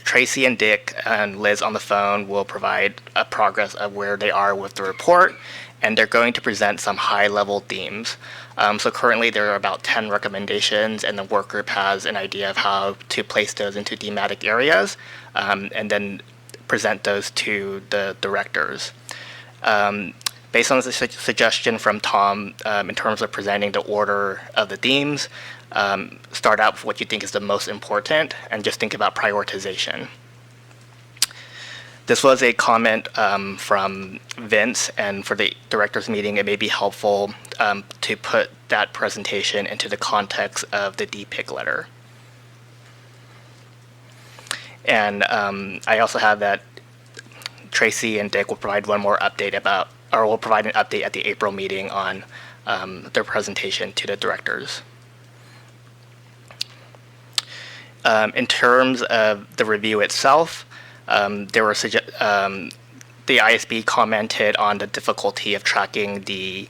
Tracy and Dick and Liz on the phone will provide a progress of where they are with the report, and they're going to present some high-level themes. So currently there are about 10 recommendations, and the work group has an idea of how to place those into thematic areas, and then present those to the directors. Based on the suggestion from Tom, in terms of presenting the order of the themes, start out with what you think is the most important, and just think about prioritization. This was a comment from Vince, and for the directors meeting, it may be helpful to put that presentation into the context of the DPIIC letter. And I also have that Tracy and Dick will provide one more update will provide an update at the April meeting on their presentation to the directors. In terms of the review itself, the ISB commented on the difficulty of tracking the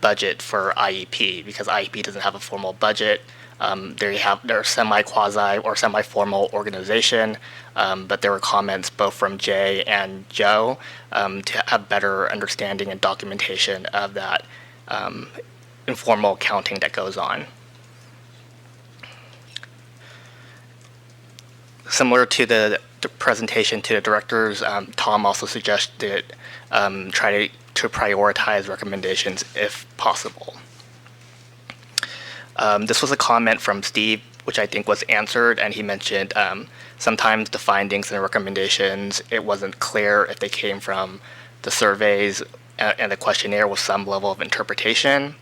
budget for IEP, because IEP doesn't have a formal budget. They're semi-quasi or semi-formal organization, but there were comments both from Jay and Joe to have better understanding and documentation of that informal accounting that goes on. Similar to the presentation to the directors, Tom also suggested try to prioritize recommendations if possible. This was a comment from Steve, which I think was answered, and he mentioned sometimes the findings and the recommendations, it wasn't clear if they came from the surveys and the questionnaire with some level of interpretation.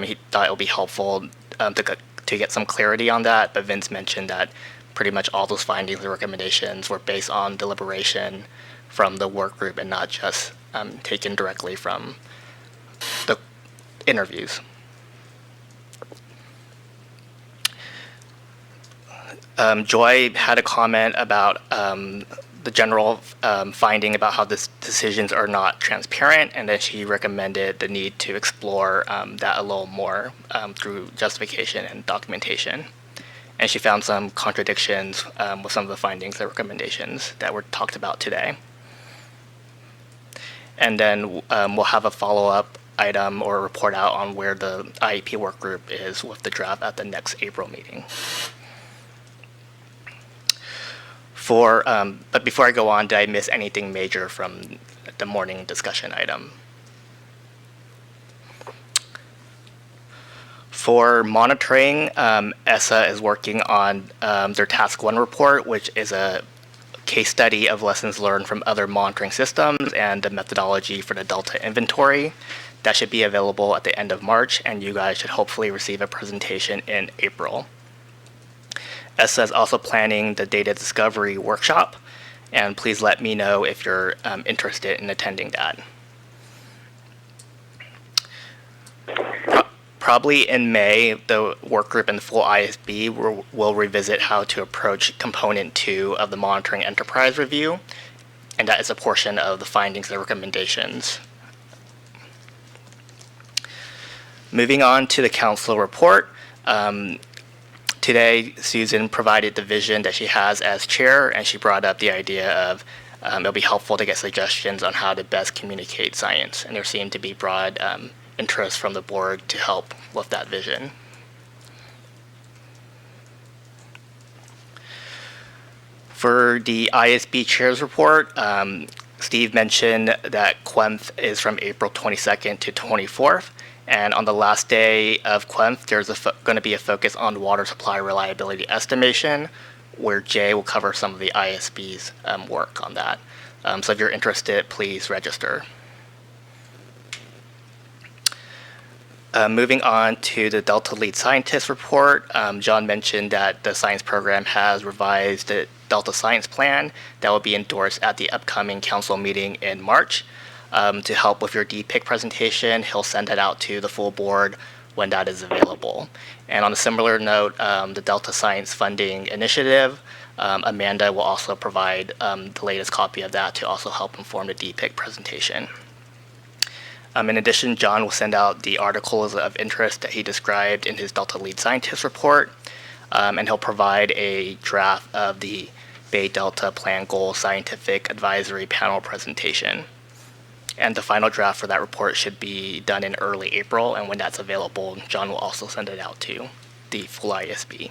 He thought it would be helpful to get some clarity on that, but Vince mentioned that pretty much all those findings and recommendations were based on deliberation from the work group and not just taken directly from the interviews. Joy had a comment about the general finding about how the decisions are not transparent, and then she recommended the need to explore that a little more through justification and documentation. And she found some contradictions with some of the findings and recommendations that were talked about today. And then we'll have a follow-up item or report out on where the IEP work group is with the draft at the next April meeting. But before I go on, did I miss anything major from the morning discussion item? For monitoring, ESSA is working on their Task 1 report, which is a case study of lessons learned from other monitoring systems and the methodology for the Delta inventory. That should be available at the end of March, and you guys should hopefully receive a presentation in April. ESSA is also planning the data discovery workshop, and please let me know if you're interested in attending that. Probably in May, the work group and the full ISB will revisit how to approach component 2 of the monitoring enterprise review, and that is a portion of the findings and recommendations. Moving on to the council report. Today, Susan provided the vision that she has as chair, and she brought up the idea of it'll be helpful to get suggestions on how to best communicate science, and there seemed to be broad interest from the board to help with that vision. For the ISB Chairs Report, Steve mentioned that QEMF is from April 22nd to 24th, and on the last day of QEMF, there's going to be a focus on water supply reliability estimation, where Jay will cover some of the ISB's work on that. So if you're interested, please register. Moving on to the Delta Lead Scientist Report, John mentioned that the science program has revised the Delta Science Plan that will be endorsed at the upcoming council meeting in March. To help with your DPIIC presentation, he'll send that out to the full board when that is available. And on a similar note, the Delta Science Funding Initiative, Amanda will also provide the latest copy of that to also help inform the DPIIC presentation. In addition, John will send out the articles of interest that he described in his Delta Lead Scientist report, and he'll provide a draft of the Bay Delta Plan Goal Scientific Advisory Panel presentation. And the final draft for that report should be done in early April, and when that's available, John will also send it out to the full ISB.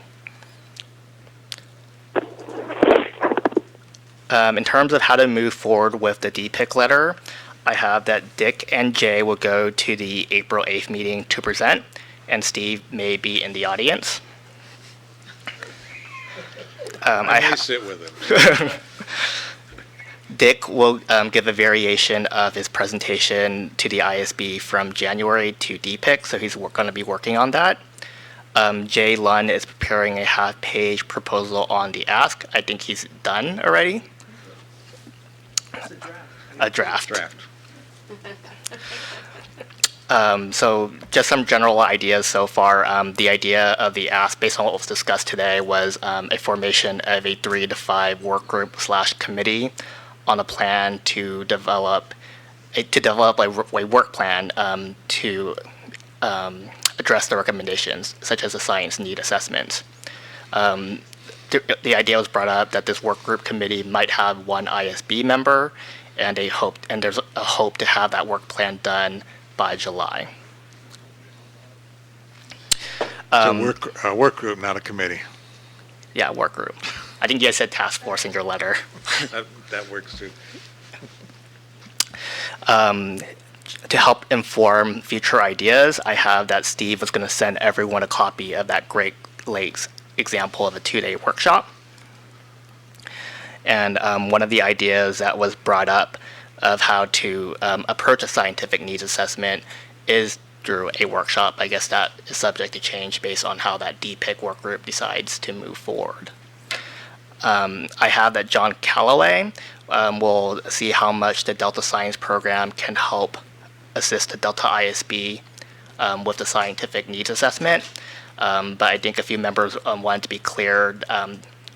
In terms of how to move forward with the DPIIC letter, I have that Dick and Jay will go to the April 8th meeting to present, and Steve may be in the audience. I may sit with him. Dick will give a variation of his presentation to the ISB from January to DPIIC, so he's going to be working on that. Jay Lunn is preparing a half-page proposal on the ask. I think he's done already. A draft. So just some general ideas so far. The idea of the ask, based on what was discussed today, was a formation of a 3 to 5 work group / committee on a plan to develop a work plan to address the recommendations, such as a science need assessment. The idea was brought up that this work group committee might have one ISB member, and there's a hope to have that work plan done by July. A work group, not a committee. Yeah, work group. I think you guys said task force in your letter. That works too. To help inform future ideas, I have that Steve was going to send everyone a copy of that Great Lakes example of a 2-day workshop. And one of the ideas that was brought up of how to approach a scientific needs assessment is through a workshop. I guess that is subject to change based on how that DPIIC work group decides to move forward. I have that John Calloway will see how much the Delta Science program can help assist the Delta ISB with the scientific needs assessment. But I think a few members wanted to be clear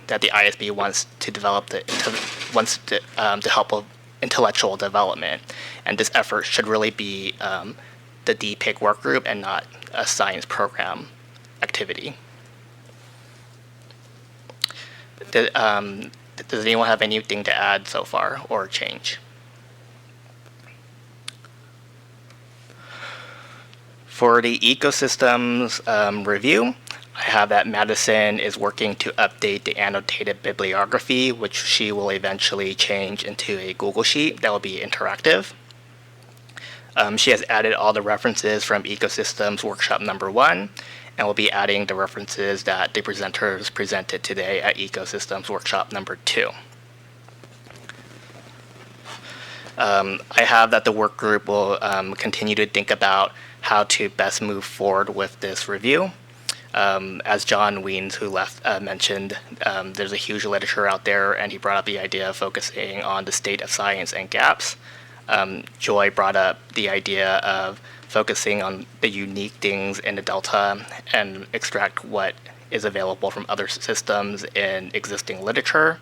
that the ISB wants to develop to help with intellectual development, and this effort should really be the DPIIC work group and not a science program activity. Does anyone have anything to add so far or change? For the ecosystems review, I have that Madison is working to update the annotated bibliography, which she will eventually change into a Google Sheet that will be interactive. She has added all the references from Ecosystems Workshop number 1, and will be adding the references that the presenters presented today at Ecosystems Workshop number 2. I have that the work group will continue to think about how to best move forward with this review. As John Weens, who left, mentioned, there's a huge literature out there, and he brought up the idea of focusing on the state of science and gaps. Joy brought up the idea of focusing on the unique things in the Delta and extract what is available from other systems in existing literature.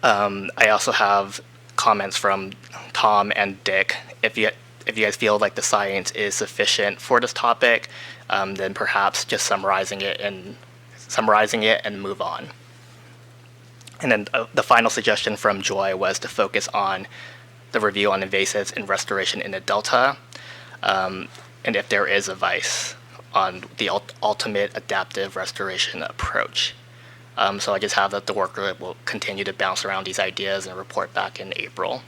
I also have comments from Tom and Dick. If you guys feel like the science is sufficient for this topic, then perhaps just summarizing it and move on. And then the final suggestion from Joy was to focus on the review on invasives and restoration in the Delta, and if there is advice on the ultimate adaptive restoration approach. So I just have that the work group will continue to bounce around these ideas and report back in April.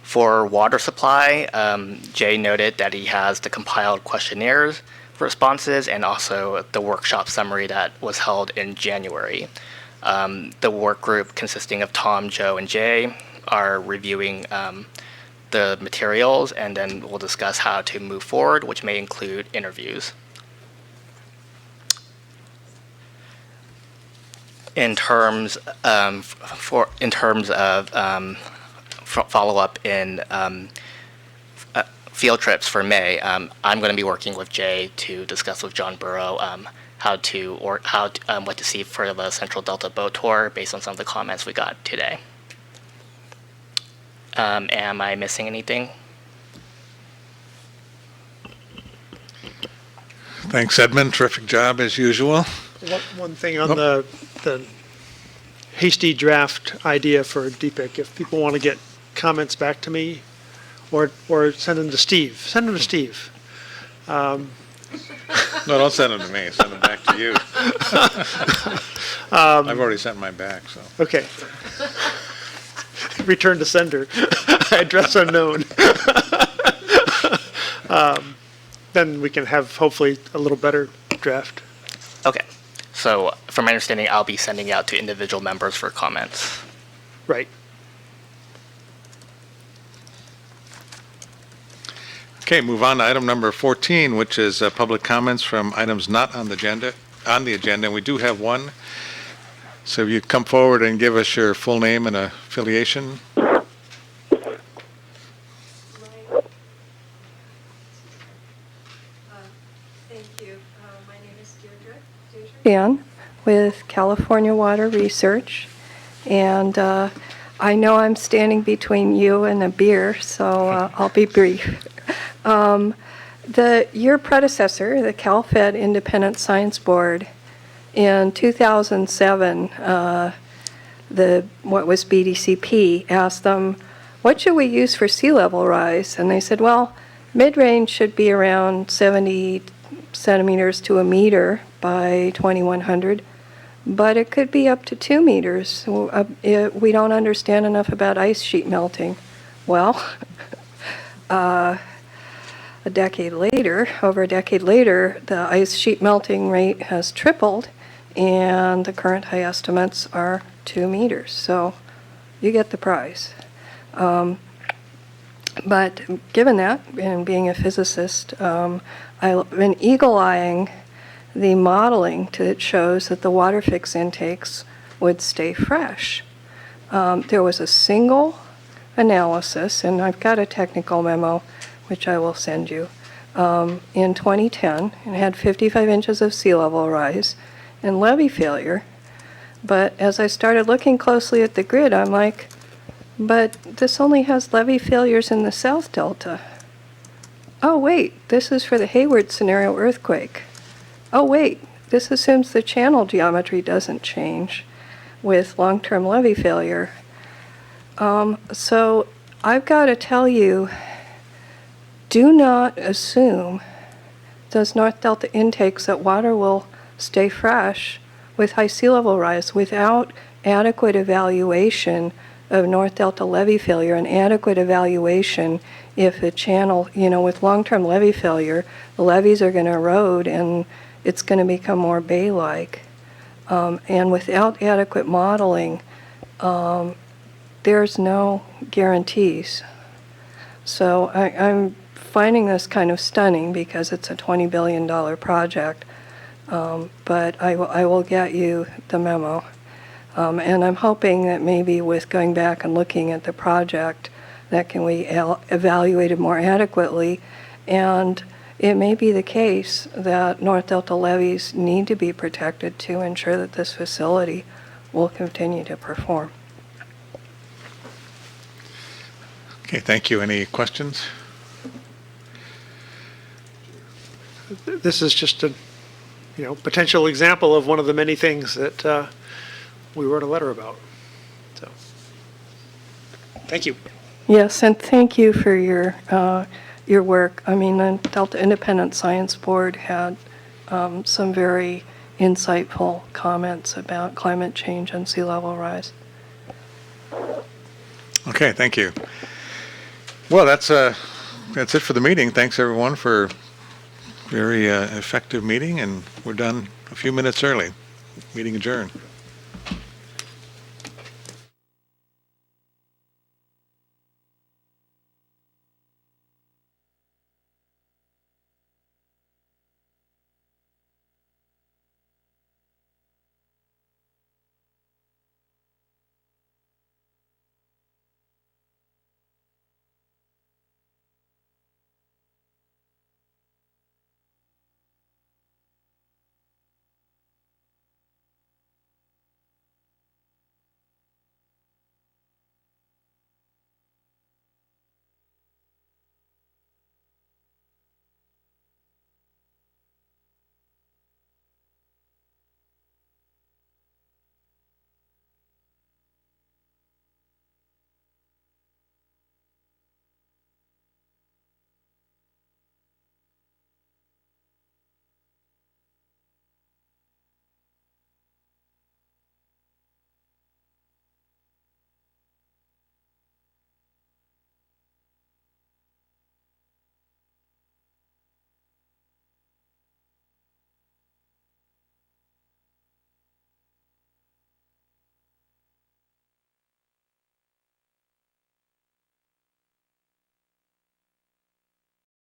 For water supply, Jay noted that he has the compiled questionnaires responses and also the workshop summary that was held in January. The work group consisting of Tom, Joe, and Jay are reviewing the materials, and then we'll discuss how to move forward, which may include interviews. follow up in field trips for May. I'm going to be working with Jay to discuss with John Burrow what to see for the Central Delta boat tour based on some of the comments we got today. Am I missing anything? Thanks, Edmund. Terrific job as usual. One thing on the hasty draft idea for DPIIC, if people want to get comments back to me, or send them to Steve. Send them to Steve. No, don't send them to me. Send them back to you. I've already sent mine back, so. Okay. Return to sender. Address unknown. Then we can have hopefully a little better draft. Okay. So, from my understanding, I'll be sending out to individual members for comments. Right. Okay, move on to item number 14, which is public comments from items not on the agenda. And we do have one. So if you come forward and give us your full name and affiliation. Dan with California Water Research, and I know I'm standing between you and a beer, so I'll be brief. Your predecessor, the CalFed Independent Science Board, in 2007, what was BDCP asked them, what should we use for sea level rise? And they said, well, mid-range should be around 70 centimeters to a meter by 2100, but it could be up to 2 meters. We don't understand enough about ice sheet melting. Well, over a decade later, the ice sheet melting rate has tripled, and the current high estimates are 2 meters. So you get the prize. But given that, and being a physicist, I've been eagle-eyeing the modeling that shows that the water fix intakes would stay fresh. There was a single analysis, and I've got a technical memo, which I will send you, in 2010, and had 55 inches of sea level rise and levee failure. But as I started looking closely at the grid, I'm like, but this only has levee failures in the South Delta. Oh, wait, this is for the Hayward scenario earthquake. Oh, wait, this assumes the channel geometry doesn't change with long-term levee failure. So I've got to tell you, do not assume those North Delta intakes that water will stay fresh with high sea level rise without adequate evaluation of North Delta levee failure and adequate evaluation if a channel, with long-term levee failure, the levees are going to erode and it's going to become more bay-like. And without adequate modeling, there's no guarantees. So I'm finding this kind of stunning because it's a $20 billion project, but I will get you the memo. And I'm hoping that maybe with going back and looking at the project, that can we evaluate it more adequately. And it may be the case that North Delta levees need to be protected to ensure that this facility will continue to perform. Okay, thank you. Any questions? This is just a potential example of one of the many things that we wrote a letter about. So, thank you. Yes, and thank you for your work. I mean, the Delta Independent Science Board had some very insightful comments about climate change and sea level rise. Okay, thank you. Well, that's it for the meeting. Thanks everyone for a very effective meeting, and we're done a few minutes early. Meeting adjourned.